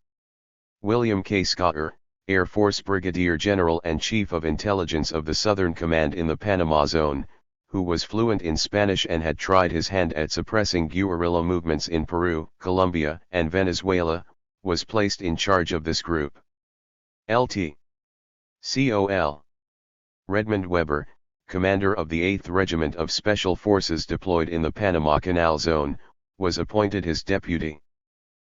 William K. Scotter, Air Force Brigadier General and Chief of Intelligence of the Southern Command in the Panama Zone, who was fluent in Spanish and had tried his hand at suppressing guerrilla movements in Peru, Colombia, and Venezuela, was placed in charge of this group. Lt. Col. Redmond Weber, commander of the 8th Regiment of Special Forces deployed in the Panama Canal Zone, was appointed his deputy.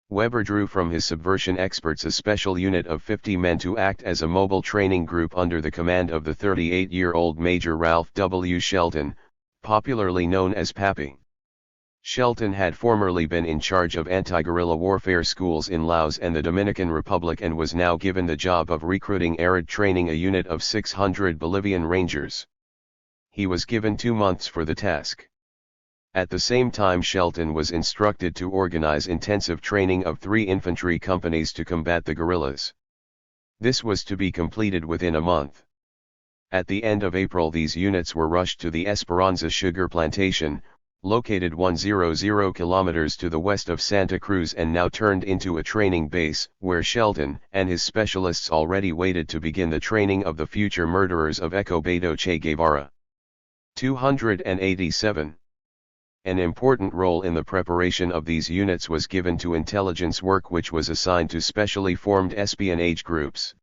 Weber drew from his subversion experts a special unit of 50 men to act as a mobile training group under the command of the 38-year-old Major Ralph W. Shelton, popularly known as Pappy. Shelton had formerly been in charge of anti-guerrilla warfare schools in Laos and the Dominican Republic, and was now given the job of recruiting and training a unit of 600 Bolivian Rangers. He was given 2 months for the task. At the same time, Shelton was instructed to organize intensive training of 3 infantry companies to combat the guerrillas. This was to be completed within a month. At the end of April, these units were rushed to the Esperanza sugar plantation, located 100 kilometers to the west of Santa Cruz, and now turned into a training base, where Shelton and his specialists already waited to begin the training of the future murderers of Escobedo Che Guevara. 287. An important role in the preparation of these units was given to intelligence work, which was assigned to specially formed espionage groups.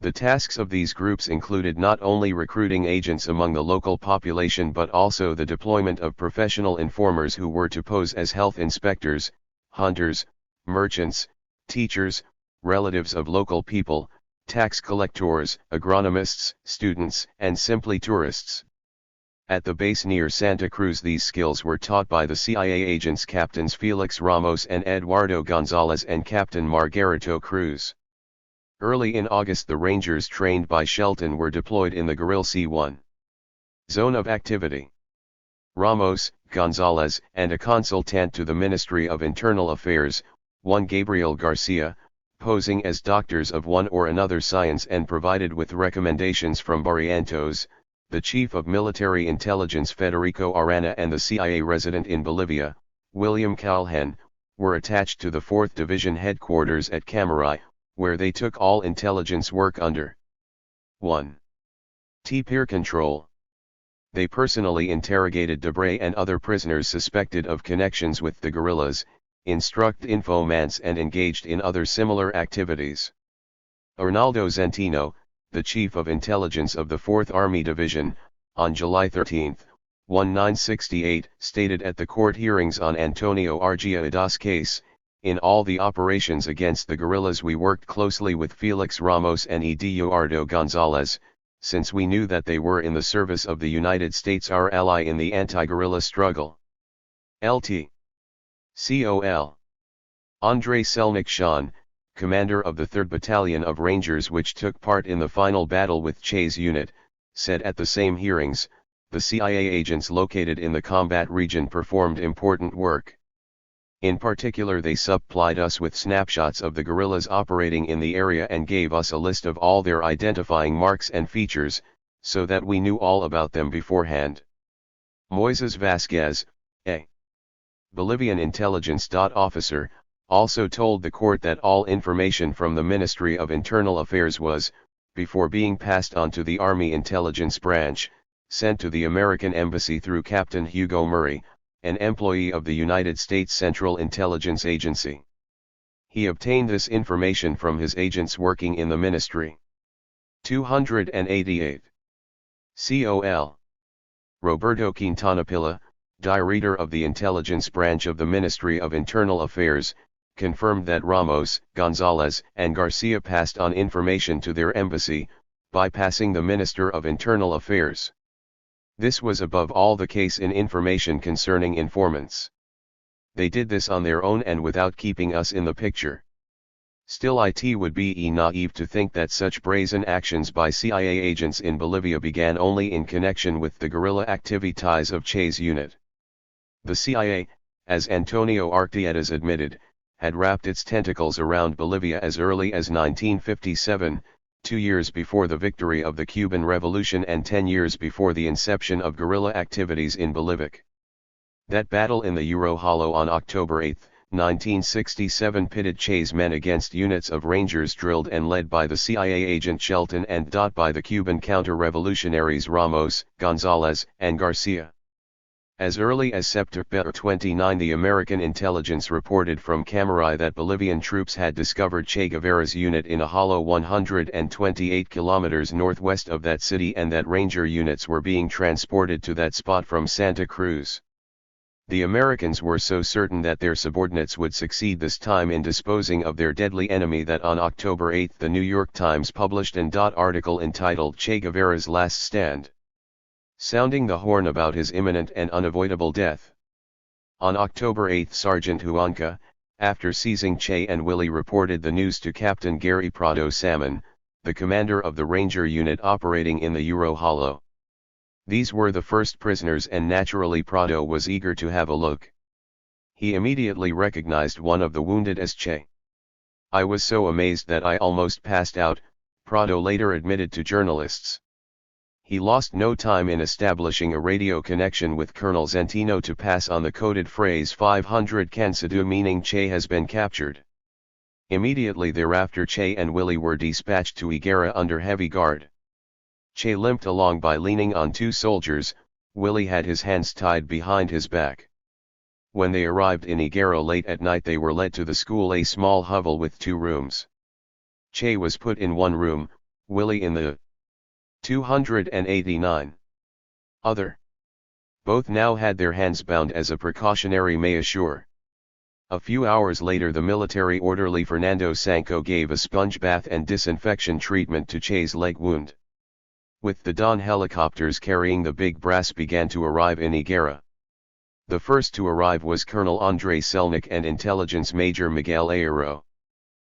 The tasks of these groups included not only recruiting agents among the local population, but also the deployment of professional informers who were to pose as health inspectors, hunters, merchants, teachers, relatives of local people, tax collectors, agronomists, students, and simply tourists. At the base near Santa Cruz, these skills were taught by the CIA agents Captains Felix Ramos and Eduardo Gonzalez and Captain Margarito Cruz. Early in August, the Rangers trained by Shelton were deployed in the Guerrilla C1 zone of activity. Ramos, Gonzalez, and a consultant to the Ministry of Internal Affairs, one Gabriel Garcia, posing as doctors of one or another science and provided with recommendations from Barrientos, the Chief of Military Intelligence Federico Arana, and the CIA resident in Bolivia, William Calhoun, were attached to the 4th Division headquarters at Camaray, where they took all intelligence work under 1. Peer control. They personally interrogated Debray and other prisoners suspected of connections with the guerrillas, instruct informants, and engaged in other similar activities. Arnaldo Zentino, the Chief of Intelligence of the 4th Army Division, on July 13, 1968, stated at the court hearings on Antonio Argiadas' case, "In all the operations against the guerrillas we worked closely with Felix Ramos and Eduardo Gonzalez, since we knew that they were in the service of the United States, our ally in the anti-guerrilla struggle." Lt. Col. André Selnik-Shawn, commander of the 3rd Battalion of Rangers, which took part in the final battle with Che's unit, said at the same hearings, "The CIA agents located in the combat region performed important work. In particular, they supplied us with snapshots of the guerrillas operating in the area and gave us a list of all their identifying marks and features, so that we knew all about them beforehand." Moises Vasquez, a Bolivian intelligence officer, also told the court that all information from the Ministry of Internal Affairs was, before being passed on to the Army Intelligence Branch, sent to the American Embassy through Captain Hugo Murray, an employee of the United States Central Intelligence Agency. He obtained this information from his agents working in the ministry. 288. Col. Roberto Quintana Pilla, director of the Intelligence Branch of the Ministry of Internal Affairs, confirmed that Ramos, Gonzalez, and Garcia passed on information to their embassy, bypassing the Minister of Internal Affairs. This was above all the case in information concerning informants. They did this on their own and without keeping us in the picture. Still, it would be naive to think that such brazen actions by CIA agents in Bolivia began only in connection with the guerrilla activities of Che's unit. The CIA, as Antonio Arquietas admitted, had wrapped its tentacles around Bolivia as early as 1957, 2 years before the victory of the Cuban Revolution and 10 years before the inception of guerrilla activities in Bolivia. That battle in the Euro Hollow on October 8, 1967 pitted Che's men against units of Rangers drilled and led by the CIA agent Shelton and by the Cuban counter-revolutionaries Ramos, Gonzalez, and Garcia. As early as September 29, the American intelligence reported from Camaray that Bolivian troops had discovered Che Guevara's unit in a hollow 128 kilometers northwest of that city and that Ranger units were being transported to that spot from Santa Cruz. The Americans were so certain that their subordinates would succeed this time in disposing of their deadly enemy that on October 8 the New York Times published an article entitled Che Guevara's Last Stand, sounding the horn about his imminent and unavoidable death. On October 8 Sergeant Huanca, after seizing Che and Willie, reported the news to Captain Gary Prado Salmon, the commander of the Ranger unit operating in the Euro Hollow. These were the first prisoners and naturally Prado was eager to have a look. He immediately recognized one of the wounded as Che. I was so amazed that I almost passed out, Prado later admitted to journalists. He lost no time in establishing a radio connection with Colonel Zentino to pass on the coded phrase 500 Cansado, meaning Che has been captured. Immediately thereafter Che and Willie were dispatched to Higuera under heavy guard. Che limped along by leaning on 2 soldiers, Willie had his hands tied behind his back. When they arrived in Higuera late at night they were led to the school, a small hovel with 2 rooms. Che was put in one room, Willie in the 289 other. Both now had their hands bound as a precautionary measure. A few hours later the military orderly Fernando Sanco gave a sponge bath and disinfection treatment to Che's leg wound. With the Dawn helicopters carrying the big brass began to arrive in Higuera. The first to arrive was Colonel André Selnick and Intelligence Major Miguel Ayero.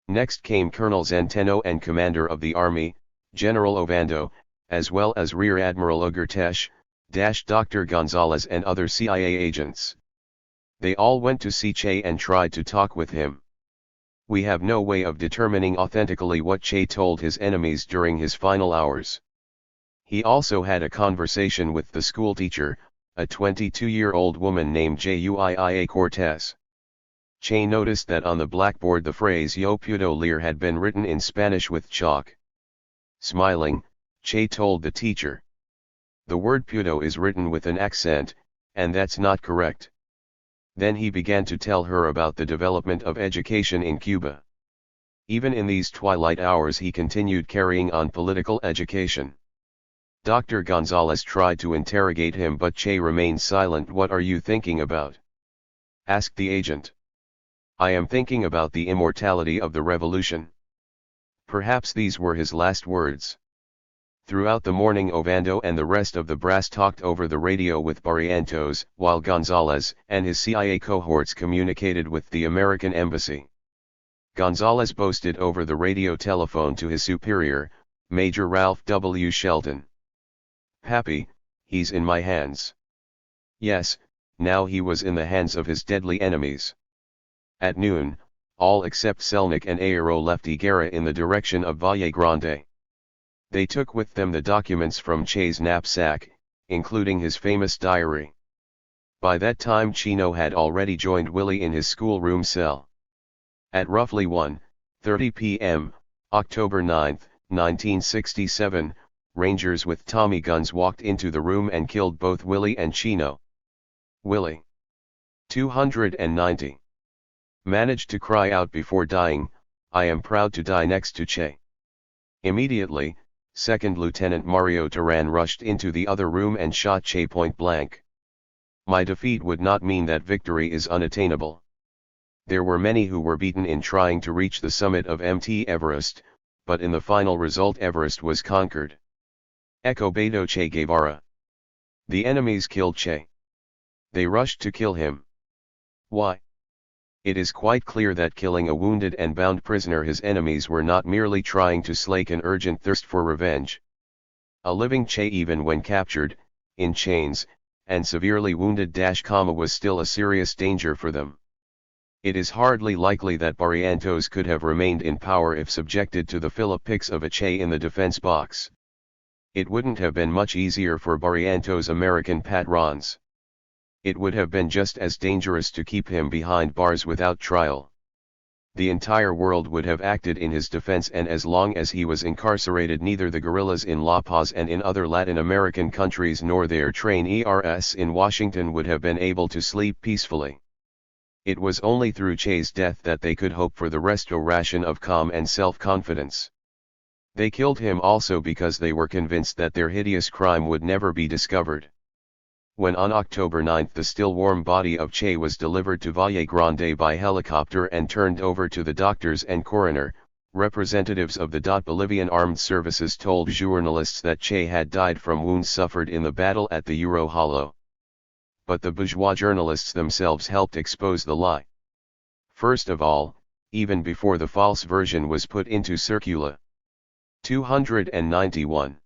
Next came Colonel Zenteno and Commander of the Army, General Ovando, as well as Rear Admiral Ugartesh, Dr. Gonzalez and other CIA agents. They all went to see Che and tried to talk with him. We have no way of determining authentically what Che told his enemies during his final hours. He also had a conversation with the schoolteacher, a 22-year-old woman named Juia Cortez. Che noticed that on the blackboard the phrase Yo puedo leer had been written in Spanish with chalk. Smiling, Che told the teacher, "The word puedo is written with an accent, and that's not correct." Then he began to tell her about the development of education in Cuba. Even in these twilight hours he continued carrying on political education. Dr. Gonzalez tried to interrogate him but Che remained silent. "What are you thinking about?" asked the agent. "I am thinking about the immortality of the revolution." Perhaps these were his last words. Throughout the morning Ovando and the rest of the brass talked over the radio with Barrientos, while Gonzalez and his CIA cohorts communicated with the American embassy. Gonzalez boasted over the radio telephone to his superior, Major Ralph W. Shelton. "Pappy, he's in my hands." Yes, now he was in the hands of his deadly enemies. At noon, all except Selnick and Ayero left Higuera in the direction of Valle Grande. They took with them the documents from Che's knapsack, including his famous diary. By that time Chino had already joined Willie in his schoolroom cell. At roughly 1:30 p.m., October 9, 1967, Rangers with Tommy guns walked into the room and killed both Willie and Chino. Willie, 290, managed to cry out before dying, "I am proud to die next to Che." Immediately, Second Lieutenant Mario Terán rushed into the other room and shot Che point blank. My defeat would not mean that victory is unattainable. There were many who were beaten in trying to reach the summit of Mt. Everest, but in the final result Everest was conquered. Eco Beto Che Guevara. The enemies killed Che. They rushed to kill him. Why? It is quite clear that killing a wounded and bound prisoner his enemies were not merely trying to slake an urgent thirst for revenge. A living Che, even when captured, in chains, and severely wounded, was still a serious danger for them. It is hardly likely that Barrientos could have remained in power if subjected to the philippics of a Che in the defense box. It wouldn't have been much easier for Barrientos' American patrons. It would have been just as dangerous to keep him behind bars without trial. The entire world would have acted in his defense, and as long as he was incarcerated, neither the guerrillas in La Paz and in other Latin American countries nor their trainers in Washington would have been able to sleep peacefully. It was only through Che's death that they could hope for the restoration of calm and self-confidence. They killed him also because they were convinced that their hideous crime would never be discovered. When on October 9 the still warm body of Che was delivered to Valle Grande by helicopter and turned over to the doctors and coroner, representatives of the Bolivian Armed Services told journalists that Che had died from wounds suffered in the battle at the Euro Hollow. But the bourgeois journalists themselves helped expose the lie. First of all, even before the false version was put into circula. 291.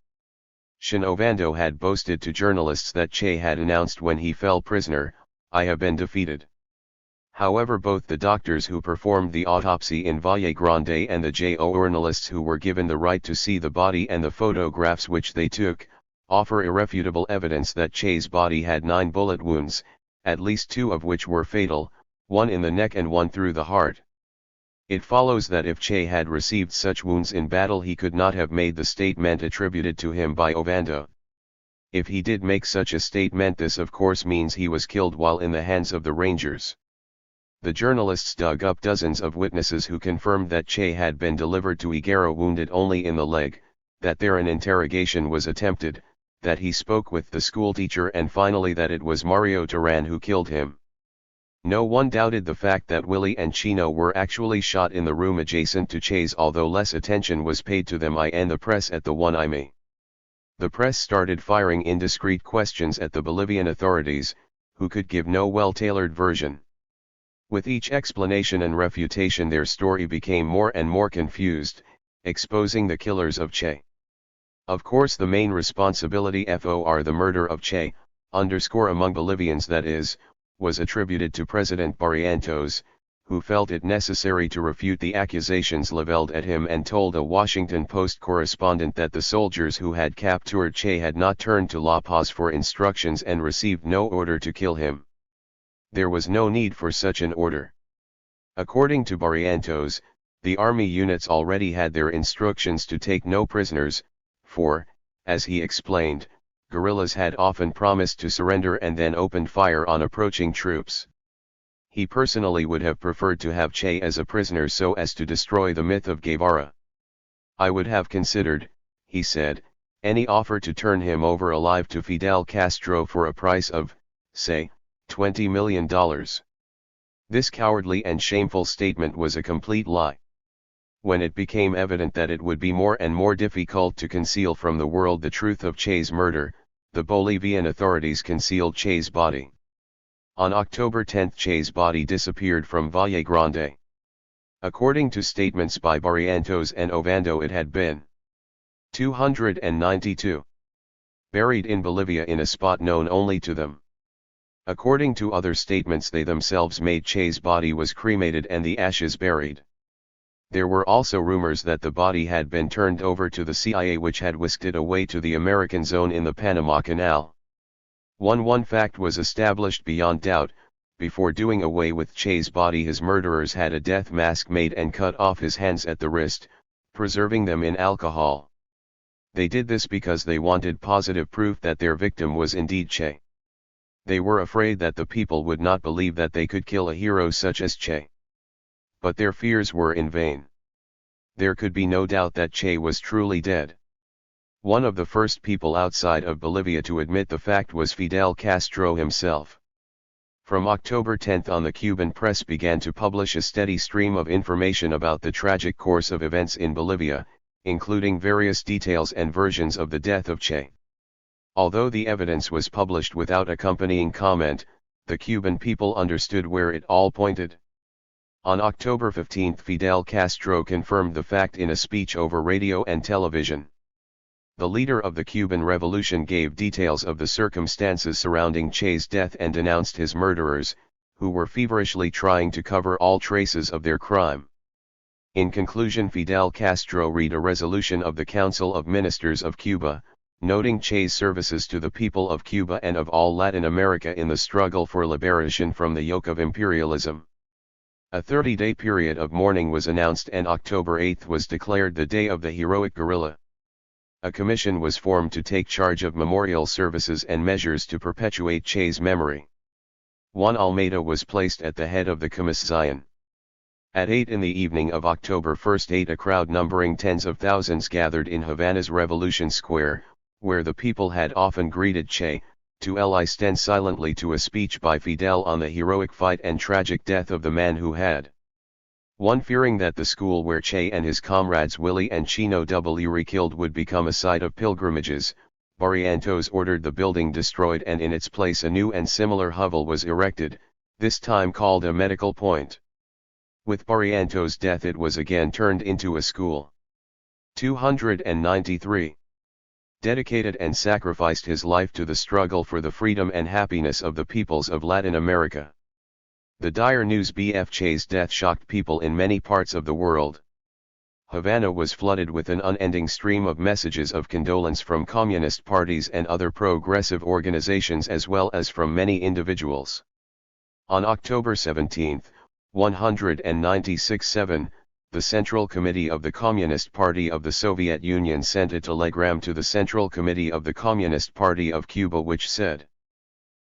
Ovando had boasted to journalists that Che had announced when he fell prisoner, "I have been defeated." However, both the doctors who performed the autopsy in Valle Grande and the journalists who were given the right to see the body and the photographs which they took, offer irrefutable evidence that Che's body had 9 bullet wounds, at least 2 of which were fatal, 1 in the neck and 1 through the heart. It follows that if Che had received such wounds in battle, he could not have made the statement attributed to him by Ovando. If he did make such a statement, this of course means he was killed while in the hands of the Rangers. The journalists dug up dozens of witnesses who confirmed that Che had been delivered to Higuera wounded only in the leg, that there an interrogation was attempted, that he spoke with the schoolteacher, and finally that it was Mario Terán who killed him. No one doubted the fact that Willie and Chino were actually shot in the room adjacent to Che's, although less attention was paid to them and the press at the 1 The press started firing indiscreet questions at the Bolivian authorities, who could give no well-tailored version. With each explanation and refutation their story became more and more confused, exposing the killers of Che. Of course the main responsibility for the murder of Che, among Bolivians that is, was attributed to President Barrientos, who felt it necessary to refute the accusations leveled at him and told a Washington Post correspondent that the soldiers who had captured Che had not turned to La Paz for instructions and received no order to kill him. There was no need for such an order. According to Barrientos, the army units already had their instructions to take no prisoners, for, as he explained, guerrillas had often promised to surrender and then opened fire on approaching troops. He personally would have preferred to have Che as a prisoner so as to destroy the myth of Guevara. "I would have considered," he said, "any offer to turn him over alive to Fidel Castro for a price of, say, $20 million. This cowardly and shameful statement was a complete lie. When it became evident that it would be more and more difficult to conceal from the world the truth of Che's murder, the Bolivian authorities concealed Che's body. On October 10 Che's body disappeared from Valle Grande. According to statements by Barrientos and Ovando, it had been 292 buried in Bolivia in a spot known only to them. According to other statements, they themselves made Che's body was cremated and the ashes buried. There were also rumors that the body had been turned over to the CIA, which had whisked it away to the American zone in the Panama Canal. One fact was established beyond doubt: before doing away with Che's body, his murderers had a death mask made and cut off his hands at the wrist, preserving them in alcohol. They did this because they wanted positive proof that their victim was indeed Che. They were afraid that the people would not believe that they could kill a hero such as Che. But their fears were in vain. There could be no doubt that Che was truly dead. One of the first people outside of Bolivia to admit the fact was Fidel Castro himself. From October 10 on, the Cuban press began to publish a steady stream of information about the tragic course of events in Bolivia, including various details and versions of the death of Che. Although the evidence was published without accompanying comment, the Cuban people understood where it all pointed. On October 15, Fidel Castro confirmed the fact in a speech over radio and television. The leader of the Cuban Revolution gave details of the circumstances surrounding Che's death and denounced his murderers, who were feverishly trying to cover all traces of their crime. In conclusion, Fidel Castro read a resolution of the Council of Ministers of Cuba, noting Che's services to the people of Cuba and of all Latin America in the struggle for liberation from the yoke of imperialism. A 30-day period of mourning was announced and October 8 was declared the Day of the Heroic Guerrilla. A commission was formed to take charge of memorial services and measures to perpetuate Che's memory. Juan Almeida was placed at the head of the commission. At 8 in the evening of October 1, a crowd numbering tens of thousands gathered in Havana's Revolution Square, where the people had often greeted Che, to listen silently to a speech by Fidel on the heroic fight and tragic death of the man who had won. Fearing that the school where Che and his comrades Willie and Chino W. were killed would become a site of pilgrimages, Barrientos ordered the building destroyed and in its place a new and similar hovel was erected, this time called a medical point. With Barrientos' death it was again turned into a school. 293. Dedicated and sacrificed his life to the struggle for the freedom and happiness of the peoples of Latin America. The dire news of Che's death shocked people in many parts of the world. Havana was flooded with an unending stream of messages of condolence from communist parties and other progressive organizations as well as from many individuals. On October 17, 196-7, the Central Committee of the Communist Party of the Soviet Union sent a telegram to the Central Committee of the Communist Party of Cuba which said,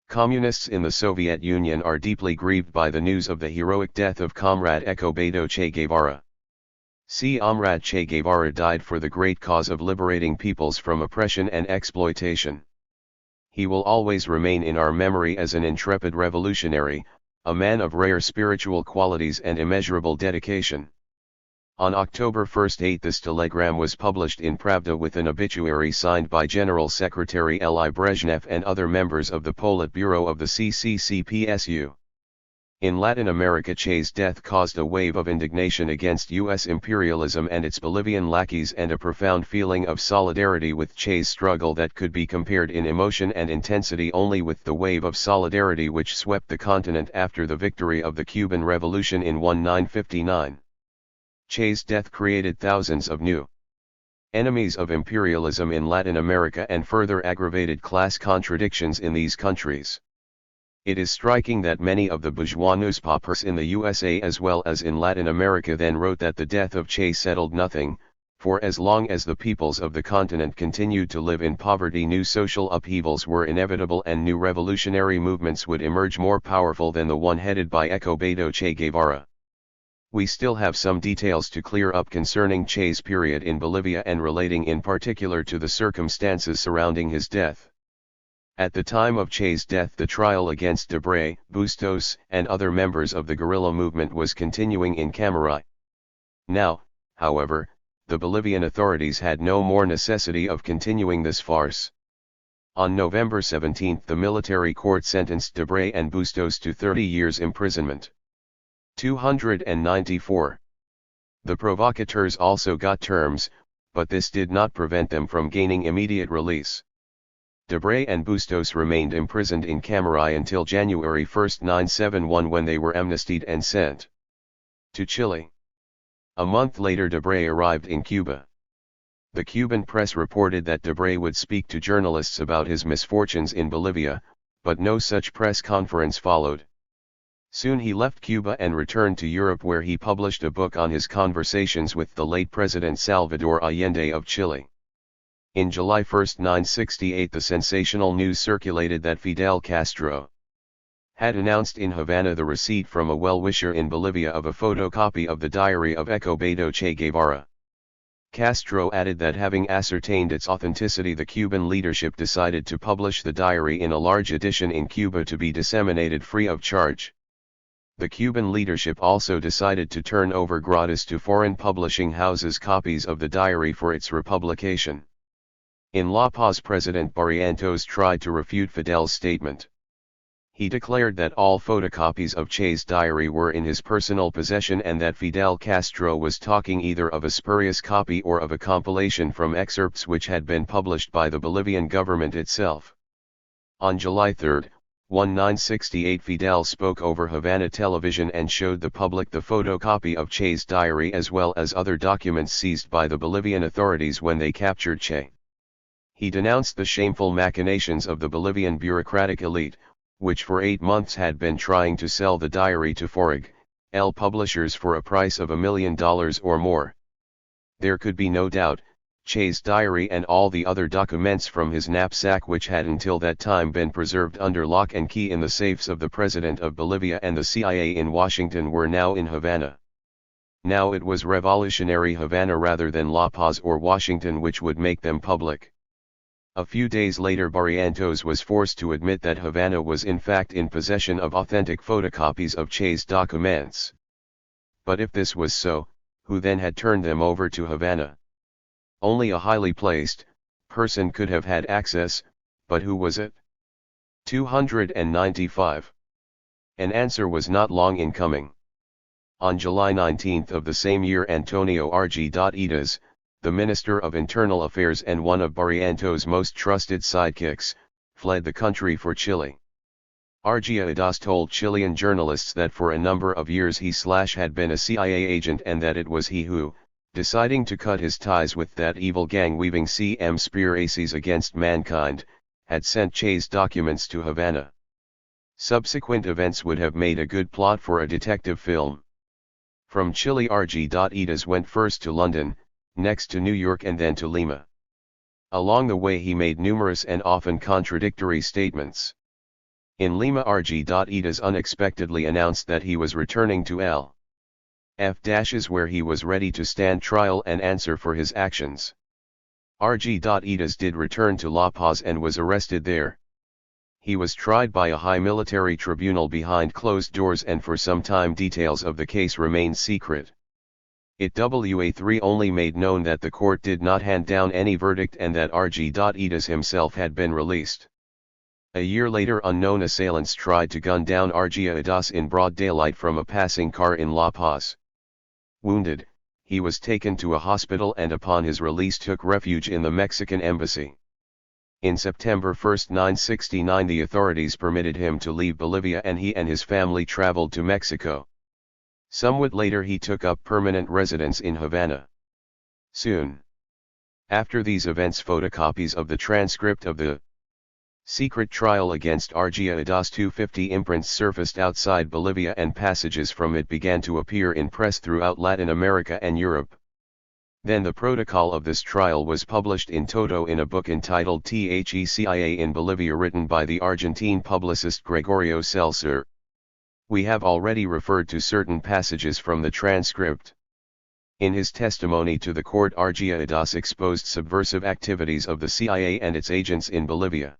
"Communists in the Soviet Union are deeply grieved by the news of the heroic death of Comrade Escobedo Che Guevara. Comrade Che Guevara died for the great cause of liberating peoples from oppression and exploitation. He will always remain in our memory as an intrepid revolutionary, a man of rare spiritual qualities and immeasurable dedication." On October 1, this telegram was published in Pravda with an obituary signed by General Secretary L.I. Brezhnev and other members of the Politburo of the CCCPSU. In Latin America, Che's death caused a wave of indignation against U.S. imperialism and its Bolivian lackeys and a profound feeling of solidarity with Che's struggle that could be compared in emotion and intensity only with the wave of solidarity which swept the continent after the victory of the Cuban Revolution in 1959. Che's death created thousands of new enemies of imperialism in Latin America and further aggravated class contradictions in these countries. It is striking that many of the bourgeois newspapers in the USA as well as in Latin America then wrote that the death of Che settled nothing, for as long as the peoples of the continent continued to live in poverty, new social upheavals were inevitable and new revolutionary movements would emerge more powerful than the one headed by Escobedo Che Guevara. We still have some details to clear up concerning Che's period in Bolivia and relating in particular to the circumstances surrounding his death. At the time of Che's death, the trial against Debre, Bustos, and other members of the guerrilla movement was continuing in Camaraí. Now, however, the Bolivian authorities had no more necessity of continuing this farce. On November 17 the military court sentenced Debre and Bustos to 30 years imprisonment. 294. The provocateurs also got terms, but this did not prevent them from gaining immediate release. Debre and Bustos remained imprisoned in Camaraí until January 1, 971 when they were amnestied and sent to Chile. A month later Debre arrived in Cuba. The Cuban press reported that Debre would speak to journalists about his misfortunes in Bolivia, but no such press conference followed. Soon he left Cuba and returned to Europe where he published a book on his conversations with the late President Salvador Allende of Chile. In July 1, 968 the sensational news circulated that Fidel Castro had announced in Havana the receipt from a well-wisher in Bolivia of a photocopy of the diary of Escobedo Che Guevara. Castro added that having ascertained its authenticity, the Cuban leadership decided to publish the diary in a large edition in Cuba to be disseminated free of charge. The Cuban leadership also decided to turn over gratis to foreign publishing houses copies of the diary for its republication. In La Paz, President Barrientos tried to refute Fidel's statement. He declared that all photocopies of Che's diary were in his personal possession and that Fidel Castro was talking either of a spurious copy or of a compilation from excerpts which had been published by the Bolivian government itself. On July 3, 1968, Fidel spoke over Havana television and showed the public the photocopy of Che's diary as well as other documents seized by the Bolivian authorities when they captured Che. He denounced the shameful machinations of the Bolivian bureaucratic elite, which for 8 months had been trying to sell the diary to Forig, L. publishers for a price of $1 million or more. There could be no doubt, Che's diary and all the other documents from his knapsack which had until that time been preserved under lock and key in the safes of the President of Bolivia and the CIA in Washington were now in Havana. Now it was revolutionary Havana rather than La Paz or Washington which would make them public. A few days later Barrientos was forced to admit that Havana was in fact in possession of authentic photocopies of Che's documents. But if this was so, who then had turned them over to Havana? Only a highly placed person could have had access, but who was it? 295. An answer was not long in coming. On July 19 of the same year, Antonio Argüelles, the Minister of Internal Affairs and one of Barrientos' most trusted sidekicks, fled the country for Chile. Argüelles told Chilean journalists that for a number of years he had been a CIA agent and that it was he who, deciding to cut his ties with that evil gang weaving conspiracies against mankind, had sent Che's documents to Havana. Subsequent events would have made a good plot for a detective film. From Chile, Argüelles went first to London, next to New York and then to Lima. Along the way he made numerous and often contradictory statements. In Lima, Argüelles unexpectedly announced that he was returning to L.F. where he was ready to stand trial and answer for his actions. Argüelles did return to La Paz and was arrested there. He was tried by a high military tribunal behind closed doors and for some time details of the case remained secret. It only made known that the court did not hand down any verdict and that Argüelles himself had been released. A year later, unknown assailants tried to gun down Argüelles in broad daylight from a passing car in La Paz. Wounded, he was taken to a hospital and upon his release took refuge in the Mexican embassy. In September 1, 1969, the authorities permitted him to leave Bolivia and he and his family traveled to Mexico. Somewhat later he took up permanent residence in Havana. Soon after these events, photocopies of the transcript of the secret trial against Argüelles 250 imprints surfaced outside Bolivia and passages from it began to appear in press throughout Latin America and Europe. Then the protocol of this trial was published in toto in a book entitled THECIA in Bolivia, written by the Argentine publicist Gregorio Celser. We have already referred to certain passages from the transcript. In his testimony to the court, Argüelles exposed subversive activities of the CIA and its agents in Bolivia.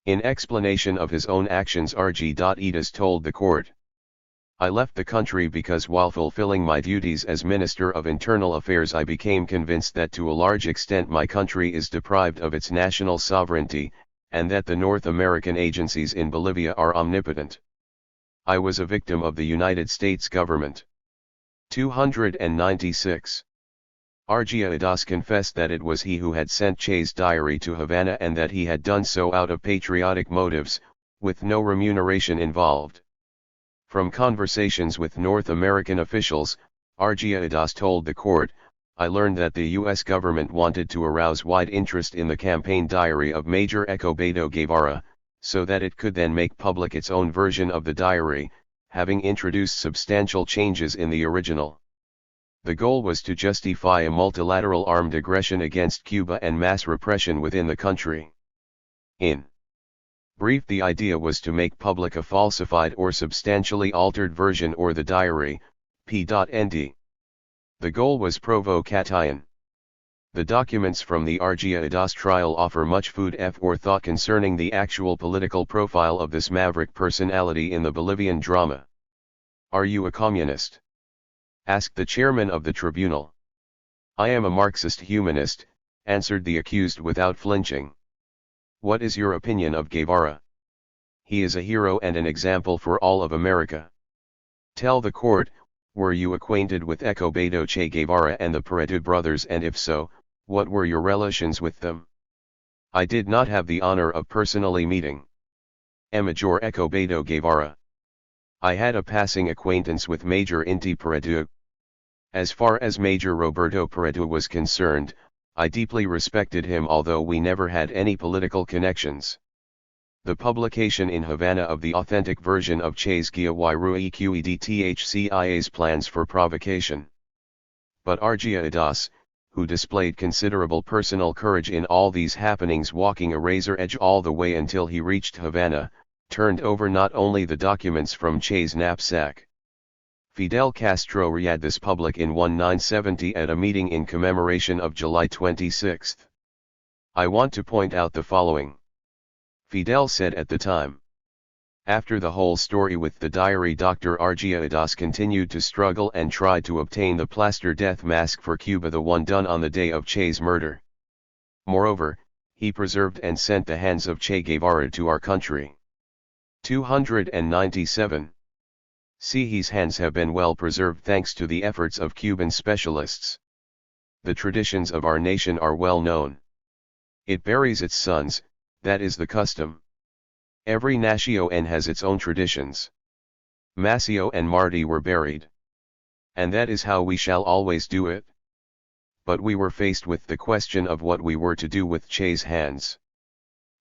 In explanation of his own actions, Argüelles told the court, "I left the country because while fulfilling my duties as Minister of Internal Affairs I became convinced that to a large extent my country is deprived of its national sovereignty, and that the North American agencies in Bolivia are omnipotent. I was a victim of the United States government." 296. Argüelles confessed that it was he who had sent Che's diary to Havana and that he had done so out of patriotic motives, with no remuneration involved. From conversations with North American officials, Argüelles told the court, "I learned that the U.S. government wanted to arouse wide interest in the campaign diary of Major Escobedo Guevara, so that it could then make public its own version of the diary, having introduced substantial changes in the original. The goal was to justify a multilateral armed aggression against Cuba and mass repression within the country. In brief, the idea was to make public a falsified or substantially altered version or the diary, p.nd. The goal was provocation. The documents from the Argüelles trial offer much food for thought concerning the actual political profile of this maverick personality in the Bolivian drama. "Are you a communist?" asked the chairman of the tribunal. "I am a Marxist humanist," answered the accused without flinching. What is your opinion of Guevara? He is a hero and an example for all of America. Tell the court, were you acquainted with Escobedo Che Guevara and the Pareto brothers, and if so, what were your relations with them? I did not have the honor of personally meeting Major Escobedo Guevara. I had a passing acquaintance with Major Inti Pareto. As far as Major Roberto Pareto was concerned, I deeply respected him, although we never had any political connections. The publication in Havana of the authentic version of Che's Guewarueqedthcia's plans for provocation. But Argiadas, who displayed considerable personal courage in all these happenings, walking a razor edge all the way until he reached Havana, turned over not only the documents from Che's knapsack. Fidel Castro read this public in 1970 at a meeting in commemoration of July 26. I want to point out the following. Fidel said at the time. After the whole story with the diary, Dr. Argiadas continued to struggle and tried to obtain the plaster death mask for Cuba, the one done on the day of Che's murder. Moreover, he preserved and sent the hands of Che Guevara to our country. 297. See, his hands have been well preserved thanks to the efforts of Cuban specialists. The traditions of our nation are well known. It buries its sons, that is the custom. Every nación has its own traditions. Maceo and Martí were buried. And that is how we shall always do it. But we were faced with the question of what we were to do with Che's hands.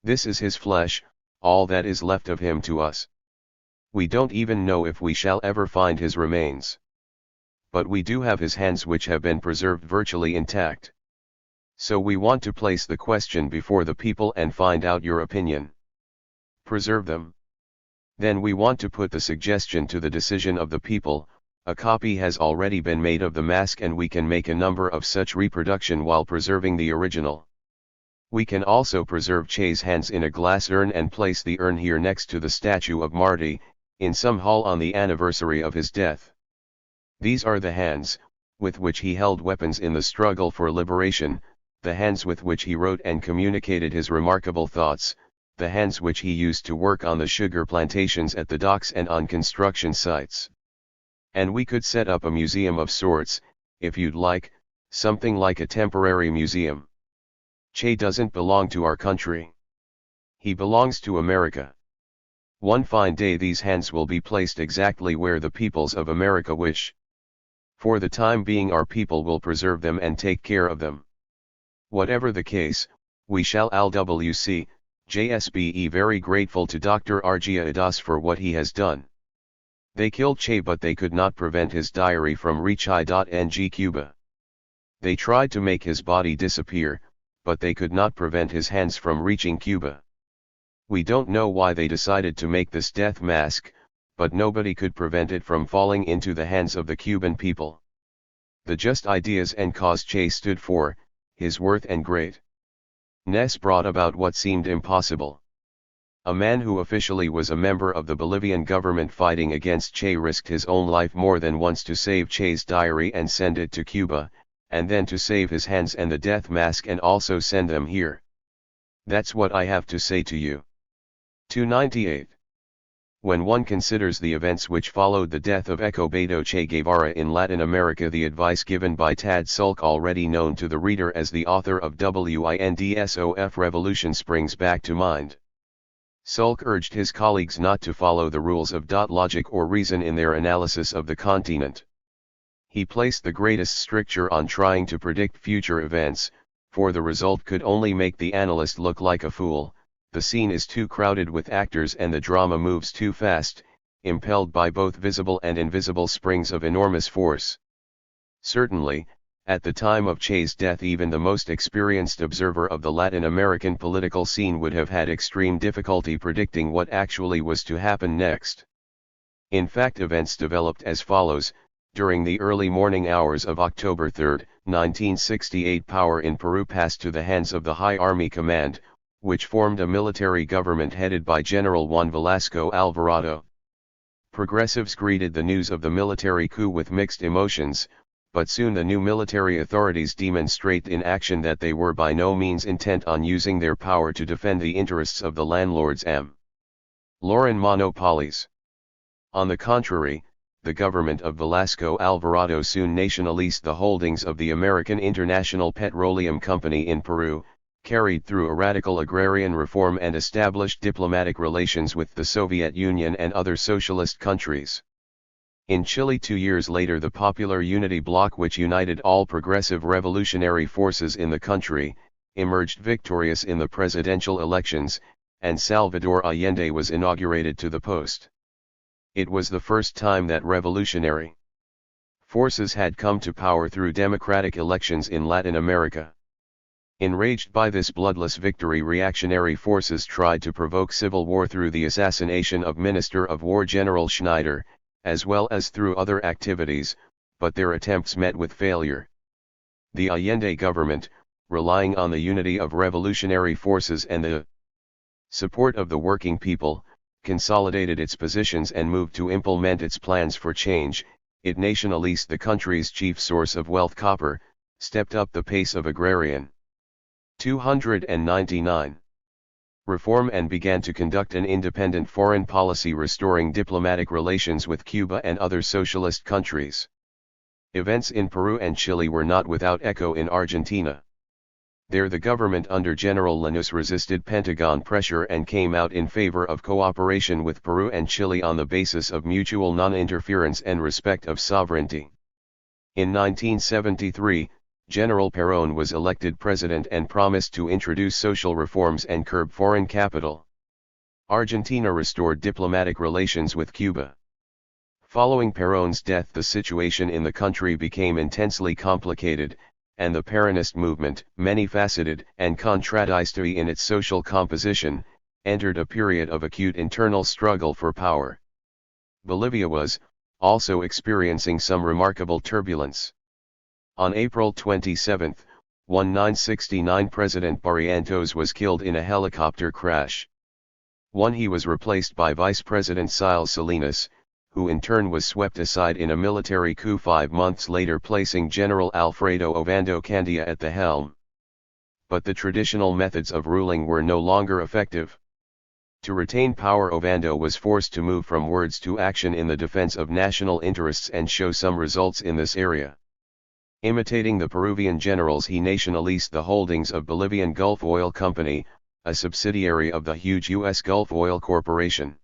This is his flesh, all that is left of him to us. We don't even know if we shall ever find his remains. But we do have his hands, which have been preserved virtually intact. So we want to place the question before the people and find out your opinion. Preserve them. Then we want to put the suggestion to the decision of the people. A copy has already been made of the mask, and we can make a number of such reproduction while preserving the original. We can also preserve Che's hands in a glass urn and place the urn here next to the statue of Martí, in some hall on the anniversary of his death. These are the hands, with which he held weapons in the struggle for liberation, the hands with which he wrote and communicated his remarkable thoughts, the hands which he used to work on the sugar plantations at the docks and on construction sites. And we could set up a museum of sorts, if you'd like, something like a temporary museum. Che doesn't belong to our country. He belongs to America. One fine day these hands will be placed exactly where the peoples of America wish. For the time being our people will preserve them and take care of them. Whatever the case, we shall LWC, JSBE very grateful to Dr. Argiadas for what he has done. They killed Che, but they could not prevent his diary from reaching Cuba. They tried to make his body disappear, but they could not prevent his hands from reaching Cuba. We don't know why they decided to make this death mask, but nobody could prevent it from falling into the hands of the Cuban people. The just ideas and cause Che stood for, his worth and greatness brought about what seemed impossible. A man who officially was a member of the Bolivian government fighting against Che risked his own life more than once to save Che's diary and send it to Cuba, and then to save his hands and the death mask and also send them here. That's what I have to say to you. 298. When one considers the events which followed the death of Escobedo Che Guevara in Latin America, the advice given by Tad Sulk, already known to the reader as the author of WINDSOF Revolution, springs back to mind. Sulk urged his colleagues not to follow the rules of logic or reason in their analysis of the continent. He placed the greatest stricture on trying to predict future events, for the result could only make the analyst look like a fool. The scene is too crowded with actors and the drama moves too fast, impelled by both visible and invisible springs of enormous force. Certainly, at the time of Che's death, even the most experienced observer of the Latin American political scene would have had extreme difficulty predicting what actually was to happen next. In fact, events developed as follows. During the early morning hours of October 3, 1968, power in Peru passed to the hands of the High Army Command, which formed a military government headed by General Juan Velasco Alvarado. Progressives greeted the news of the military coup with mixed emotions, but soon the new military authorities demonstrate in action that they were by no means intent on using their power to defend the interests of the landlords and Lauren monopolies. On the contrary, the government of Velasco Alvarado soon nationalized the holdings of the American International Petroleum Company in Peru, carried through a radical agrarian reform and established diplomatic relations with the Soviet Union and other socialist countries. In Chile 2 years later, the Popular Unity Bloc, which united all progressive revolutionary forces in the country, emerged victorious in the presidential elections, and Salvador Allende was inaugurated to the post. It was the first time that revolutionary forces had come to power through democratic elections in Latin America. Enraged by this bloodless victory, reactionary forces tried to provoke civil war through the assassination of Minister of War General Schneider, as well as through other activities, but their attempts met with failure. The Allende government, relying on the unity of revolutionary forces and the support of the working people, consolidated its positions and moved to implement its plans for change. It nationalized the country's chief source of wealth, copper, stepped up the pace of agrarian 299 reform and began to conduct an independent foreign policy, restoring diplomatic relations with Cuba and other socialist countries. Events in Peru and Chile were not without echo in Argentina. There the government under General Lanús resisted Pentagon pressure and came out in favor of cooperation with Peru and Chile on the basis of mutual non-interference and respect of sovereignty. In 1973, General Perón was elected president and promised to introduce social reforms and curb foreign capital. Argentina restored diplomatic relations with Cuba. Following Perón's death, the situation in the country became intensely complicated, and the Peronist movement, many-faceted and contradictory in its social composition, entered a period of acute internal struggle for power. Bolivia was also experiencing some remarkable turbulence. On April 27, 1969, President Barrientos was killed in a helicopter crash. He was replaced by Vice President Siles Salinas, who in turn was swept aside in a military coup 5 months later, placing General Alfredo Ovando Candia at the helm. But the traditional methods of ruling were no longer effective. To retain power, Ovando was forced to move from words to action in the defense of national interests and show some results in this area. Imitating the Peruvian generals, he nationalized the holdings of Bolivian Gulf Oil Company, a subsidiary of the huge U.S. Gulf Oil Corporation.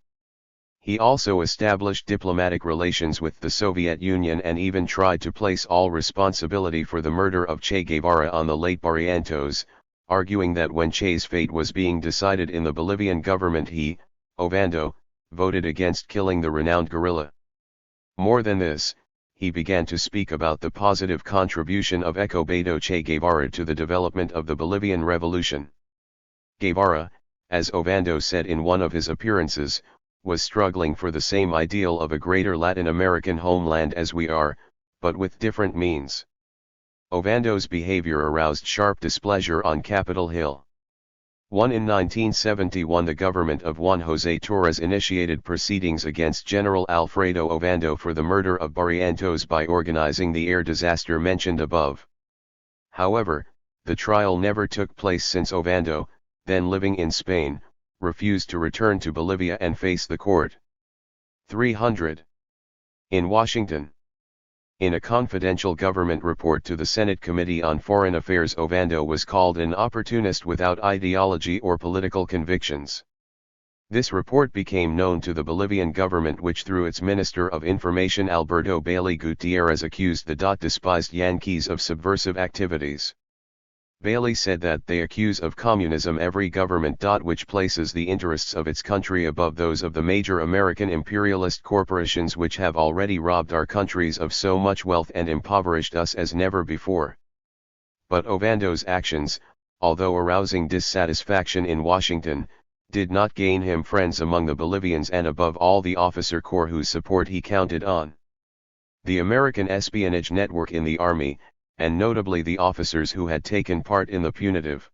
He also established diplomatic relations with the Soviet Union and even tried to place all responsibility for the murder of Che Guevara on the late Barrientos, arguing that when Che's fate was being decided in the Bolivian government, he, Ovando, voted against killing the renowned guerrilla. More than this, he began to speak about the positive contribution of Escobedo Che Guevara to the development of the Bolivian Revolution. Guevara, as Ovando said in one of his appearances, was struggling for the same ideal of a greater Latin American homeland as we are, but with different means. Ovando's behavior aroused sharp displeasure on Capitol Hill. In 1971, the government of Juan José Torres initiated proceedings against General Alfredo Ovando for the murder of Barrientos by organizing the air disaster mentioned above. However, the trial never took place since Ovando, then living in Spain, refused to return to Bolivia and face the court. 300. In Washington. In a confidential government report to the Senate Committee on Foreign Affairs, Ovando was called an opportunist without ideology or political convictions. This report became known to the Bolivian government, which through its Minister of Information Alberto Bailey Gutierrez accused the despised Yankees of subversive activities. Bailey said that they accuse of communism every government which places the interests of its country above those of the major American imperialist corporations which have already robbed our countries of so much wealth and impoverished us as never before. But Ovando's actions, although arousing dissatisfaction in Washington, did not gain him friends among the Bolivians and above all the officer corps whose support he counted on. The American espionage network in the Army, and notably the officers who had taken part in the punitive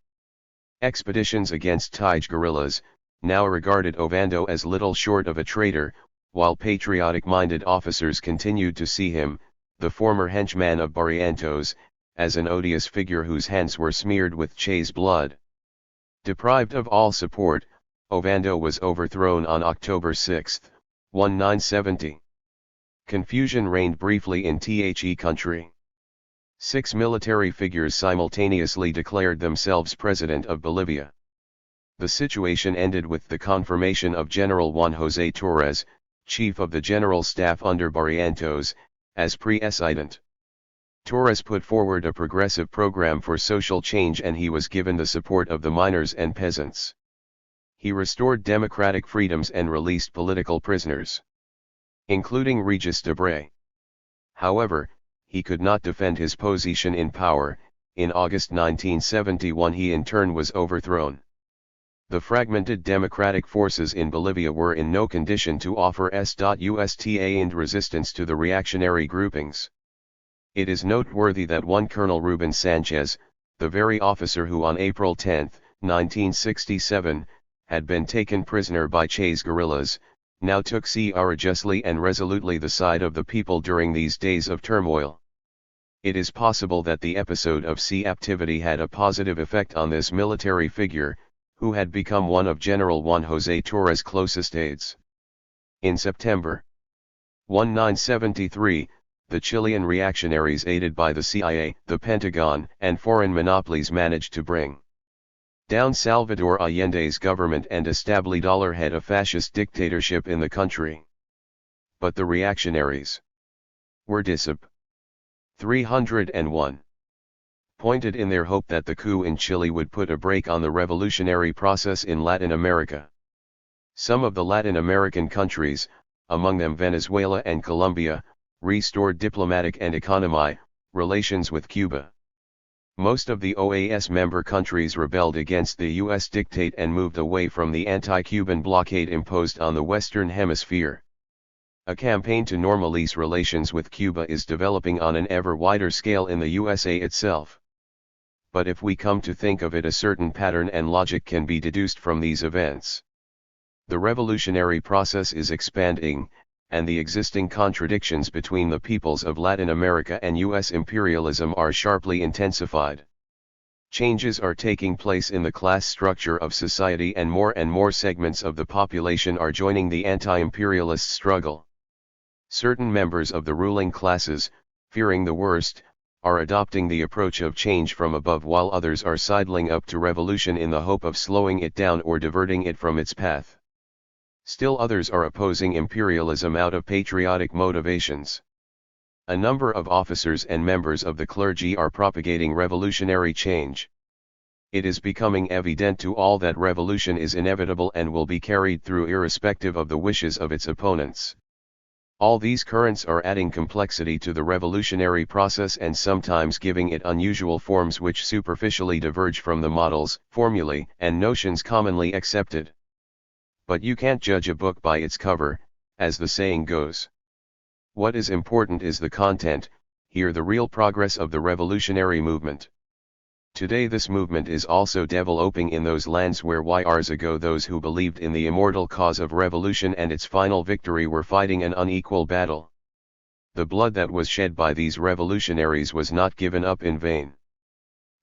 expeditions against Tige guerrillas, now regarded Ovando as little short of a traitor, while patriotic-minded officers continued to see him, the former henchman of Barrientos, as an odious figure whose hands were smeared with Che's blood. Deprived of all support, Ovando was overthrown on October 6, 1970. Confusion reigned briefly in The country. 6 military figures simultaneously declared themselves president of Bolivia. The situation ended with the confirmation of General Juan José Torres, chief of the General Staff under Barrientos, as president. Torres put forward a progressive program for social change and he was given the support of the miners and peasants. He restored democratic freedoms and released political prisoners, including Regis Debray. However, he could not defend his position in power. In August 1971 he in turn was overthrown. The fragmented democratic forces in Bolivia were in no condition to offer sustained resistance to the reactionary groupings. It is noteworthy that one Colonel Ruben Sanchez, the very officer who on April 10, 1967, had been taken prisoner by Che's guerrillas, now took courageously and resolutely the side of the people during these days of turmoil. It is possible that the episode of sea activity had a positive effect on this military figure, who had become one of General Juan José Torres' closest aides. In September 1973, the Chilean reactionaries aided by the CIA, the Pentagon, and foreign monopolies managed to bring down Salvador Allende's government and establish a fascist dictatorship in the country. But the reactionaries were 301. Pointed in their hope that the coup in Chile would put a brake on the revolutionary process in Latin America. Some of the Latin American countries, among them Venezuela and Colombia, restored diplomatic and economic relations with Cuba. Most of the OAS member countries rebelled against the U.S. dictate and moved away from the anti-Cuban blockade imposed on the Western Hemisphere. A campaign to normalize relations with Cuba is developing on an ever wider scale in the USA itself. But if we come to think of it, a certain pattern and logic can be deduced from these events. The revolutionary process is expanding, and the existing contradictions between the peoples of Latin America and U.S. imperialism are sharply intensified. Changes are taking place in the class structure of society and more segments of the population are joining the anti-imperialist struggle. Certain members of the ruling classes, fearing the worst, are adopting the approach of change from above while others are sidling up to revolution in the hope of slowing it down or diverting it from its path. Still others are opposing imperialism out of patriotic motivations. A number of officers and members of the clergy are propagating revolutionary change. It is becoming evident to all that revolution is inevitable and will be carried through irrespective of the wishes of its opponents. All these currents are adding complexity to the revolutionary process and sometimes giving it unusual forms which superficially diverge from the models, formulae, and notions commonly accepted. But you can't judge a book by its cover, as the saying goes. What is important is the content, here the real progress of the revolutionary movement. Today this movement is also developing in those lands where years ago those who believed in the immortal cause of revolution and its final victory were fighting an unequal battle. The blood that was shed by these revolutionaries was not given up in vain.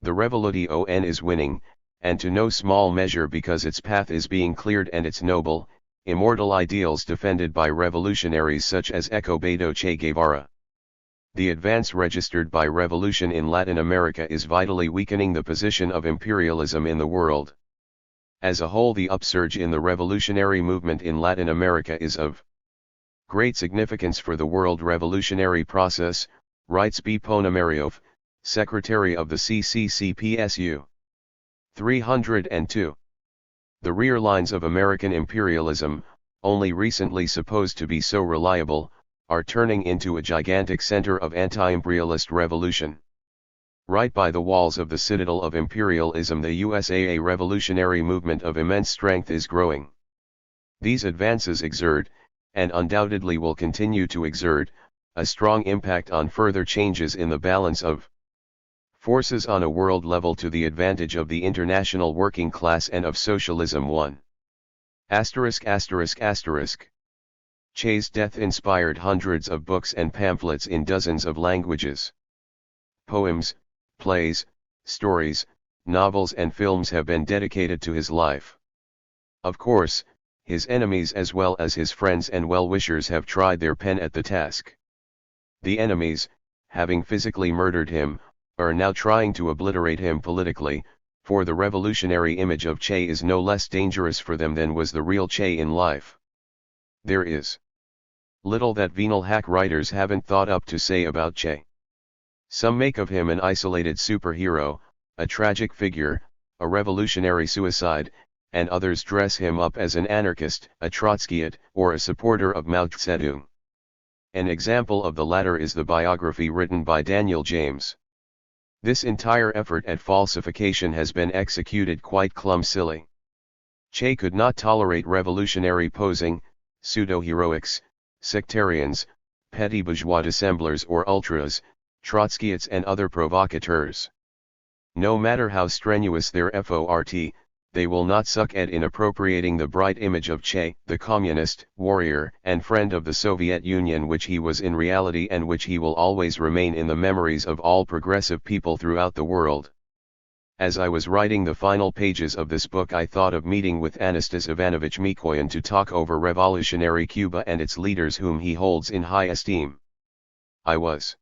The revolution is winning, and to no small measure because its path is being cleared and its noble, immortal ideals defended by revolutionaries such as Beto Che Guevara. The advance registered by revolution in Latin America is vitally weakening the position of imperialism in the world. As a whole, the upsurge in the revolutionary movement in Latin America is of great significance for the world revolutionary process, writes B. Ponomariov, Secretary of the CCCPSU. 302. The rear lines of American imperialism, only recently supposed to be so reliable, are turning into a gigantic center of anti-imperialist revolution. Right by the walls of the citadel of imperialism, the USA, a revolutionary movement of immense strength is growing. These advances exert, and undoubtedly will continue to exert, a strong impact on further changes in the balance of forces on a world level to the advantage of the international working class and of socialism. 1. Che's death inspired hundreds of books and pamphlets in dozens of languages. Poems, plays, stories, novels and films have been dedicated to his life. Of course, his enemies as well as his friends and well-wishers have tried their pen at the task. The enemies, having physically murdered him, are now trying to obliterate him politically, for the revolutionary image of Che is no less dangerous for them than was the real Che in life. There is little that venal hack writers haven't thought up to say about Che. Some make of him an isolated superhero, a tragic figure, a revolutionary suicide, and others dress him up as an anarchist, a Trotskyite, or a supporter of Mao Zedong. An example of the latter is the biography written by Daniel James. This entire effort at falsification has been executed quite clumsily. Che could not tolerate revolutionary posing, pseudo-heroics, sectarians, petty bourgeois dissemblers or ultras, Trotskyites and other provocateurs. No matter how strenuous their effort, they will not suck at in appropriating the bright image of Che, the communist, warrior, and friend of the Soviet Union, which he was in reality and which he will always remain in the memories of all progressive people throughout the world. As I was writing the final pages of this book, I thought of meeting with Anastas Ivanovich Mikoyan to talk over revolutionary Cuba and its leaders whom he holds in high esteem. I was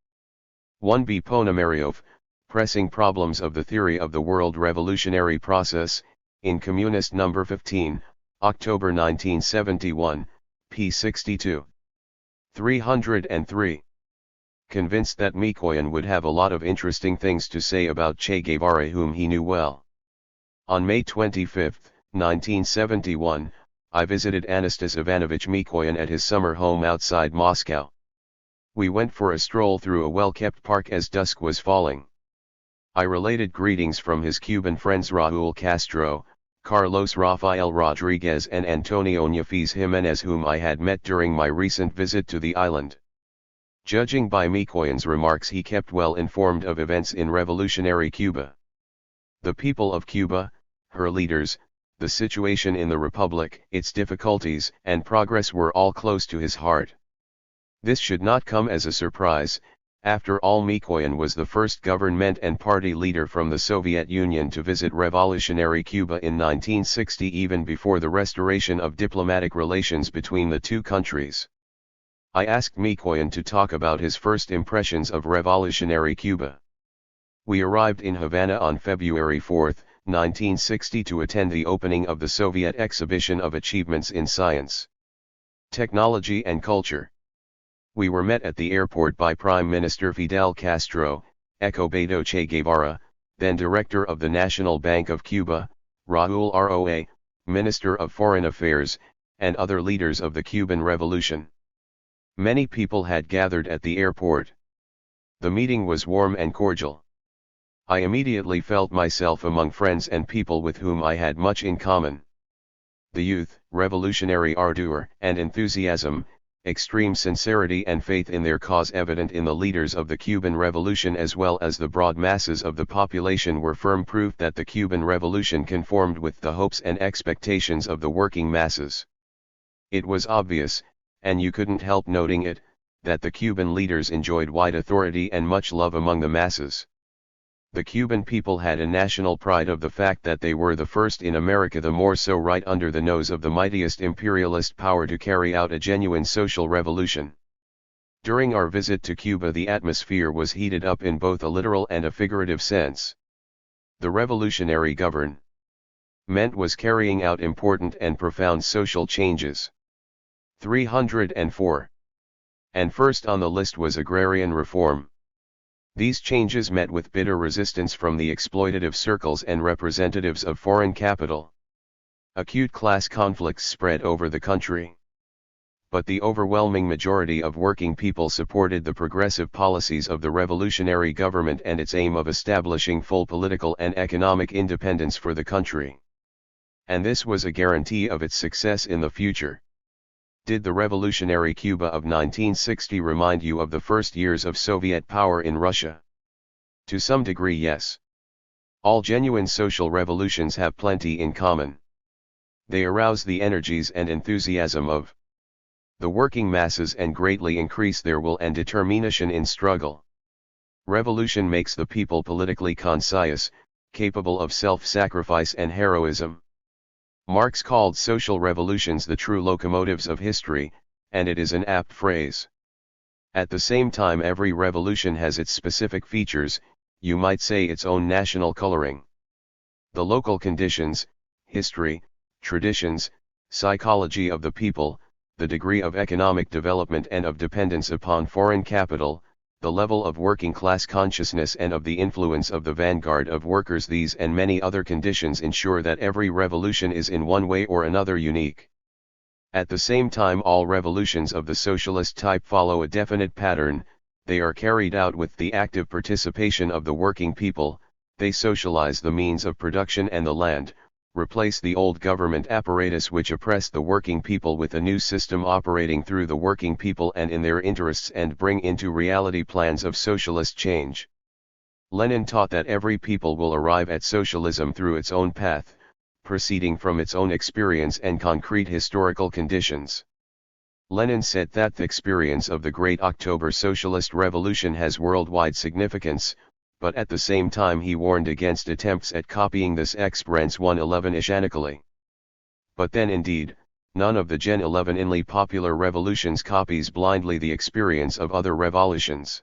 1b Ponomaryov, pressing problems of the theory of the world revolutionary process, in Communist No. 15, October 1971, p. 62. 303. Convinced that Mikoyan would have a lot of interesting things to say about Che Guevara, whom he knew well. On May 25, 1971, I visited Anastas Ivanovich Mikoyan at his summer home outside Moscow. We went for a stroll through a well-kept park as dusk was falling. I related greetings from his Cuban friends Raúl Castro, Carlos Rafael Rodriguez and Antonio Ñafis Jiménez, whom I had met during my recent visit to the island. Judging by Mikoyan's remarks, he kept well informed of events in revolutionary Cuba. The people of Cuba, her leaders, the situation in the republic, its difficulties and progress were all close to his heart. This should not come as a surprise. After all, Mikoyan was the first government and party leader from the Soviet Union to visit revolutionary Cuba in 1960, even before the restoration of diplomatic relations between the two countries. I asked Mikoyan to talk about his first impressions of revolutionary Cuba. We arrived in Havana on February 4, 1960 to attend the opening of the Soviet exhibition of achievements in science, technology and culture. We were met at the airport by Prime Minister Fidel Castro, Ecobedo Che Guevara, then Director of the National Bank of Cuba, Raúl Roa, Minister of Foreign Affairs, and other leaders of the Cuban Revolution. Many people had gathered at the airport. The meeting was warm and cordial. I immediately felt myself among friends and people with whom I had much in common. The youth, revolutionary ardor and enthusiasm, extreme sincerity and faith in their cause evident in the leaders of the Cuban Revolution as well as the broad masses of the population were firm proof that the Cuban Revolution conformed with the hopes and expectations of the working masses. It was obvious, and you couldn't help noting it, that the Cuban leaders enjoyed wide authority and much love among the masses. The Cuban people had a national pride of the fact that they were the first in America, the more so right under the nose of the mightiest imperialist power, to carry out a genuine social revolution. During our visit to Cuba, the atmosphere was heated up in both a literal and a figurative sense. The revolutionary government was carrying out important and profound social changes. 304. And first on the list was agrarian reform. These changes met with bitter resistance from the exploitative circles and representatives of foreign capital. Acute class conflicts spread over the country. But the overwhelming majority of working people supported the progressive policies of the revolutionary government and its aim of establishing full political and economic independence for the country. And this was a guarantee of its success in the future. Did the revolutionary Cuba of 1960 remind you of the first years of Soviet power in Russia? To some degree, yes. All genuine social revolutions have plenty in common. They arouse the energies and enthusiasm of the working masses and greatly increase their will and determination in struggle. Revolution makes the people politically conscious, capable of self-sacrifice and heroism. Marx called social revolutions the true locomotives of history, and it is an apt phrase. At the same time, every revolution has its specific features, you might say its own national coloring. The local conditions, history, traditions, psychology of the people, the degree of economic development and of dependence upon foreign capital, the level of working class consciousness and of the influence of the vanguard of workers, these and many other conditions ensure that every revolution is in one way or another unique. At the same time, all revolutions of the socialist type follow a definite pattern, they are carried out with the active participation of the working people, they socialize the means of production and the land, replace the old government apparatus which oppressed the working people with a new system operating through the working people and in their interests, and bring into reality plans of socialist change. Lenin taught that every people will arrive at socialism through its own path, proceeding from its own experience and concrete historical conditions. Lenin said that the experience of the Great October Socialist Revolution has worldwide significance, but at the same time he warned against attempts at copying this experience 111-ishanically. But then indeed, none of the Gen 11-inly popular revolutions copies blindly the experience of other revolutions.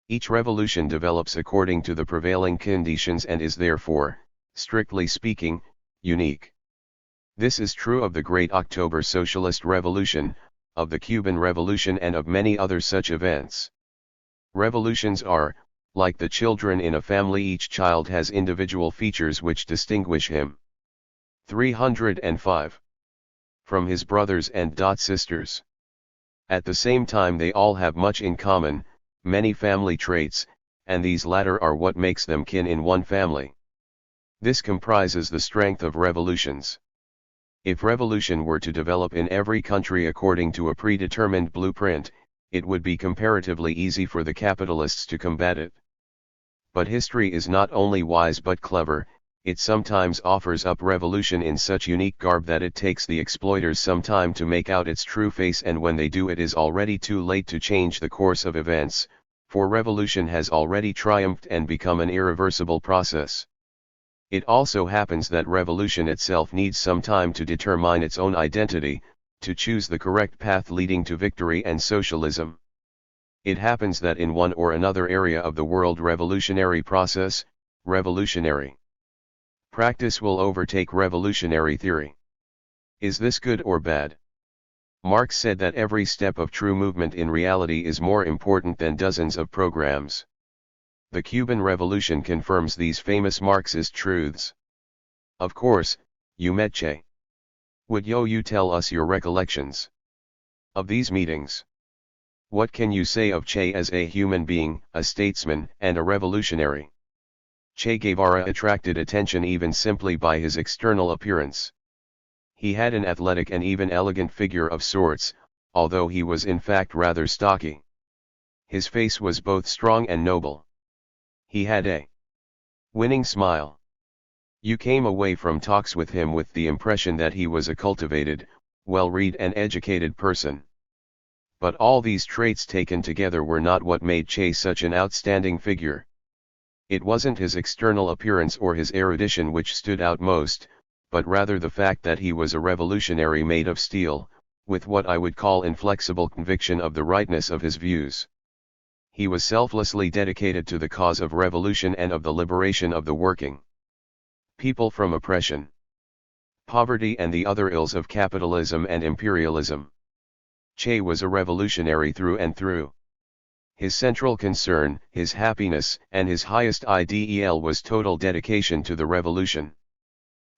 Each revolution develops according to the prevailing conditions and is therefore, strictly speaking, unique. This is true of the Great October Socialist Revolution, of the Cuban Revolution and of many other such events. Revolutions are, like the children in a family, each child has individual features which distinguish him. 305. From his brothers and sisters. At the same time they all have much in common, many family traits, and these latter are what makes them kin in one family. This comprises the strength of revolutions. If revolution were to develop in every country according to a predetermined blueprint, it would be comparatively easy for the capitalists to combat it. But history is not only wise but clever, it sometimes offers up revolution in such unique garb that it takes the exploiters some time to make out its true face, and when they do it is already too late to change the course of events, for revolution has already triumphed and become an irreversible process. It also happens that revolution itself needs some time to determine its own identity, to choose the correct path leading to victory and socialism. It happens that in one or another area of the world revolutionary process, revolutionary practice will overtake revolutionary theory. Is this good or bad? Marx said that every step of true movement in reality is more important than dozens of programs. The Cuban Revolution confirms these famous Marxist truths. Of course, you met Che. Would you tell us your recollections of these meetings? What can you say of Che as a human being, a statesman, and a revolutionary? Che Guevara attracted attention even simply by his external appearance. He had an athletic and even elegant figure of sorts, although he was in fact rather stocky. His face was both strong and noble. He had a winning smile. You came away from talks with him with the impression that he was a cultivated, well-read and educated person. But all these traits taken together were not what made Che such an outstanding figure. It wasn't his external appearance or his erudition which stood out most, but rather the fact that he was a revolutionary made of steel, with what I would call inflexible conviction of the rightness of his views. He was selflessly dedicated to the cause of revolution and of the liberation of the working people from oppression, poverty and the other ills of capitalism and imperialism. Che was a revolutionary through and through. His central concern, his happiness, and his highest ideal was total dedication to the revolution.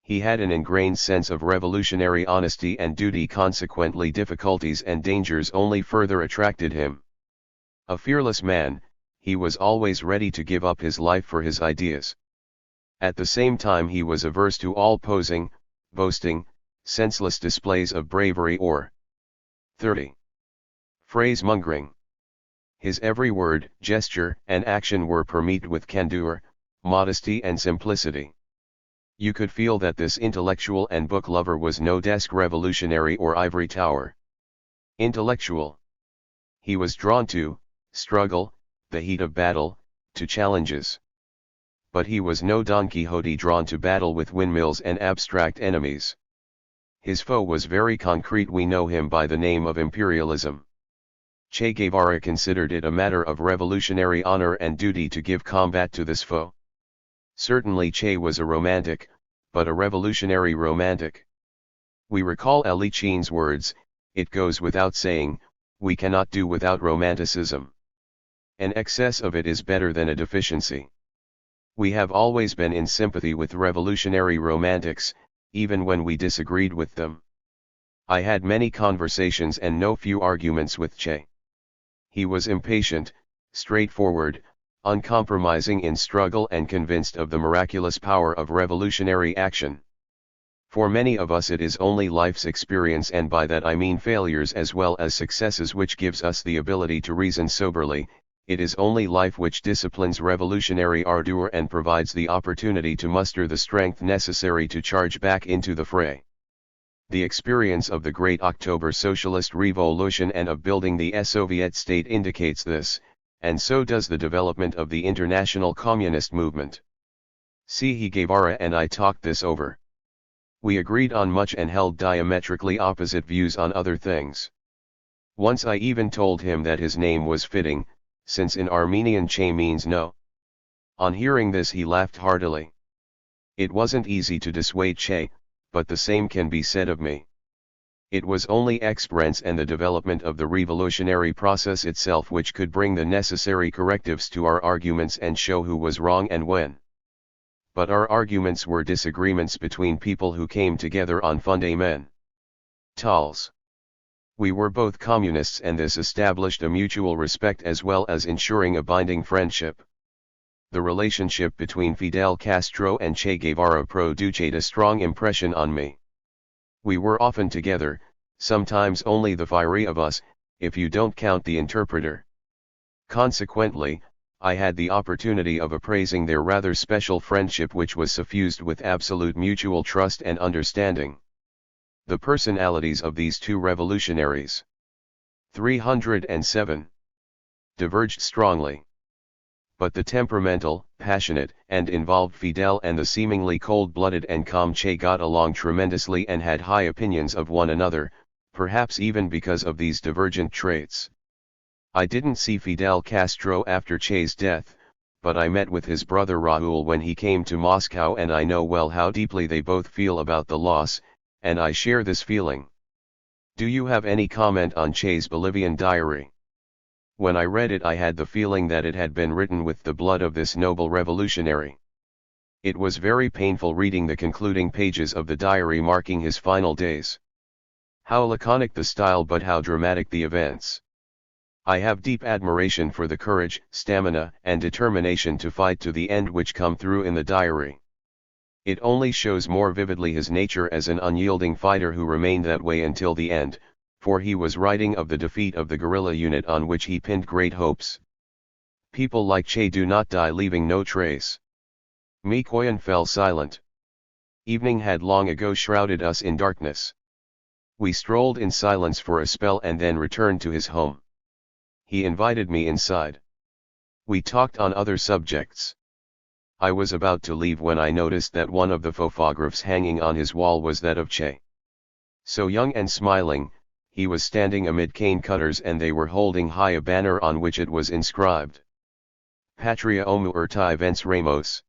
He had an ingrained sense of revolutionary honesty and duty, consequently difficulties and dangers only further attracted him. A fearless man, he was always ready to give up his life for his ideas. At the same time he was averse to all posing, boasting, senseless displays of bravery or 30. Phrase-mongering. His every word, gesture, and action were permeated with candor, modesty and simplicity. You could feel that this intellectual and book lover was no desk revolutionary or ivory tower. Intellectual. He was drawn to struggle, the heat of battle, to challenges. But he was no Don Quixote drawn to battle with windmills and abstract enemies. His foe was very concrete. We know him by the name of imperialism. Che Guevara considered it a matter of revolutionary honor and duty to give combat to this foe. Certainly Che was a romantic, but a revolutionary romantic. We recall Alichin's words, "It goes without saying, we cannot do without romanticism. An excess of it is better than a deficiency." We have always been in sympathy with revolutionary romantics, even when we disagreed with them. I had many conversations and no few arguments with Che. He was impatient, straightforward, uncompromising in struggle and convinced of the miraculous power of revolutionary action. For many of us it is only life's experience, and by that I mean failures as well as successes, which gives us the ability to reason soberly. It is only life which disciplines revolutionary ardor and provides the opportunity to muster the strength necessary to charge back into the fray. The experience of the Great October Socialist Revolution and of building the Soviet state indicates this, and so does the development of the international communist movement. Che Guevara and I talked this over. We agreed on much and held diametrically opposite views on other things. Once I even told him that his name was fitting, since in Armenian Che means no. On hearing this he laughed heartily. It wasn't easy to dissuade Che, but the same can be said of me. It was only experience and the development of the revolutionary process itself which could bring the necessary correctives to our arguments and show who was wrong and when. But our arguments were disagreements between people who came together on fundamentals. We were both communists, and this established a mutual respect as well as ensuring a binding friendship. The relationship between Fidel Castro and Che Guevara produced a strong impression on me. We were often together, sometimes only the three of us, if you don't count the interpreter. Consequently, I had the opportunity of appraising their rather special friendship, which was suffused with absolute mutual trust and understanding. The personalities of these two revolutionaries, 307, diverged strongly. But the temperamental, passionate, and involved Fidel and the seemingly cold-blooded and calm Che got along tremendously and had high opinions of one another, perhaps even because of these divergent traits. I didn't see Fidel Castro after Che's death, but I met with his brother Raúl when he came to Moscow, and I know well how deeply they both feel about the loss, and I share this feeling. Do you have any comment on Che's Bolivian diary? When I read it, I had the feeling that it had been written with the blood of this noble revolutionary. It was very painful reading the concluding pages of the diary marking his final days. How laconic the style, but how dramatic the events. I have deep admiration for the courage, stamina, and determination to fight to the end which come through in the diary. It only shows more vividly his nature as an unyielding fighter who remained that way until the end, for he was writing of the defeat of the guerrilla unit on which he pinned great hopes. People like Che do not die leaving no trace. Mikoyan fell silent. Evening had long ago shrouded us in darkness. We strolled in silence for a spell and then returned to his home. He invited me inside. We talked on other subjects. I was about to leave when I noticed that one of the photographs hanging on his wall was that of Che. So young and smiling, he was standing amid cane cutters, and they were holding high a banner on which it was inscribed, Patria Omu Urti Vence Ramos.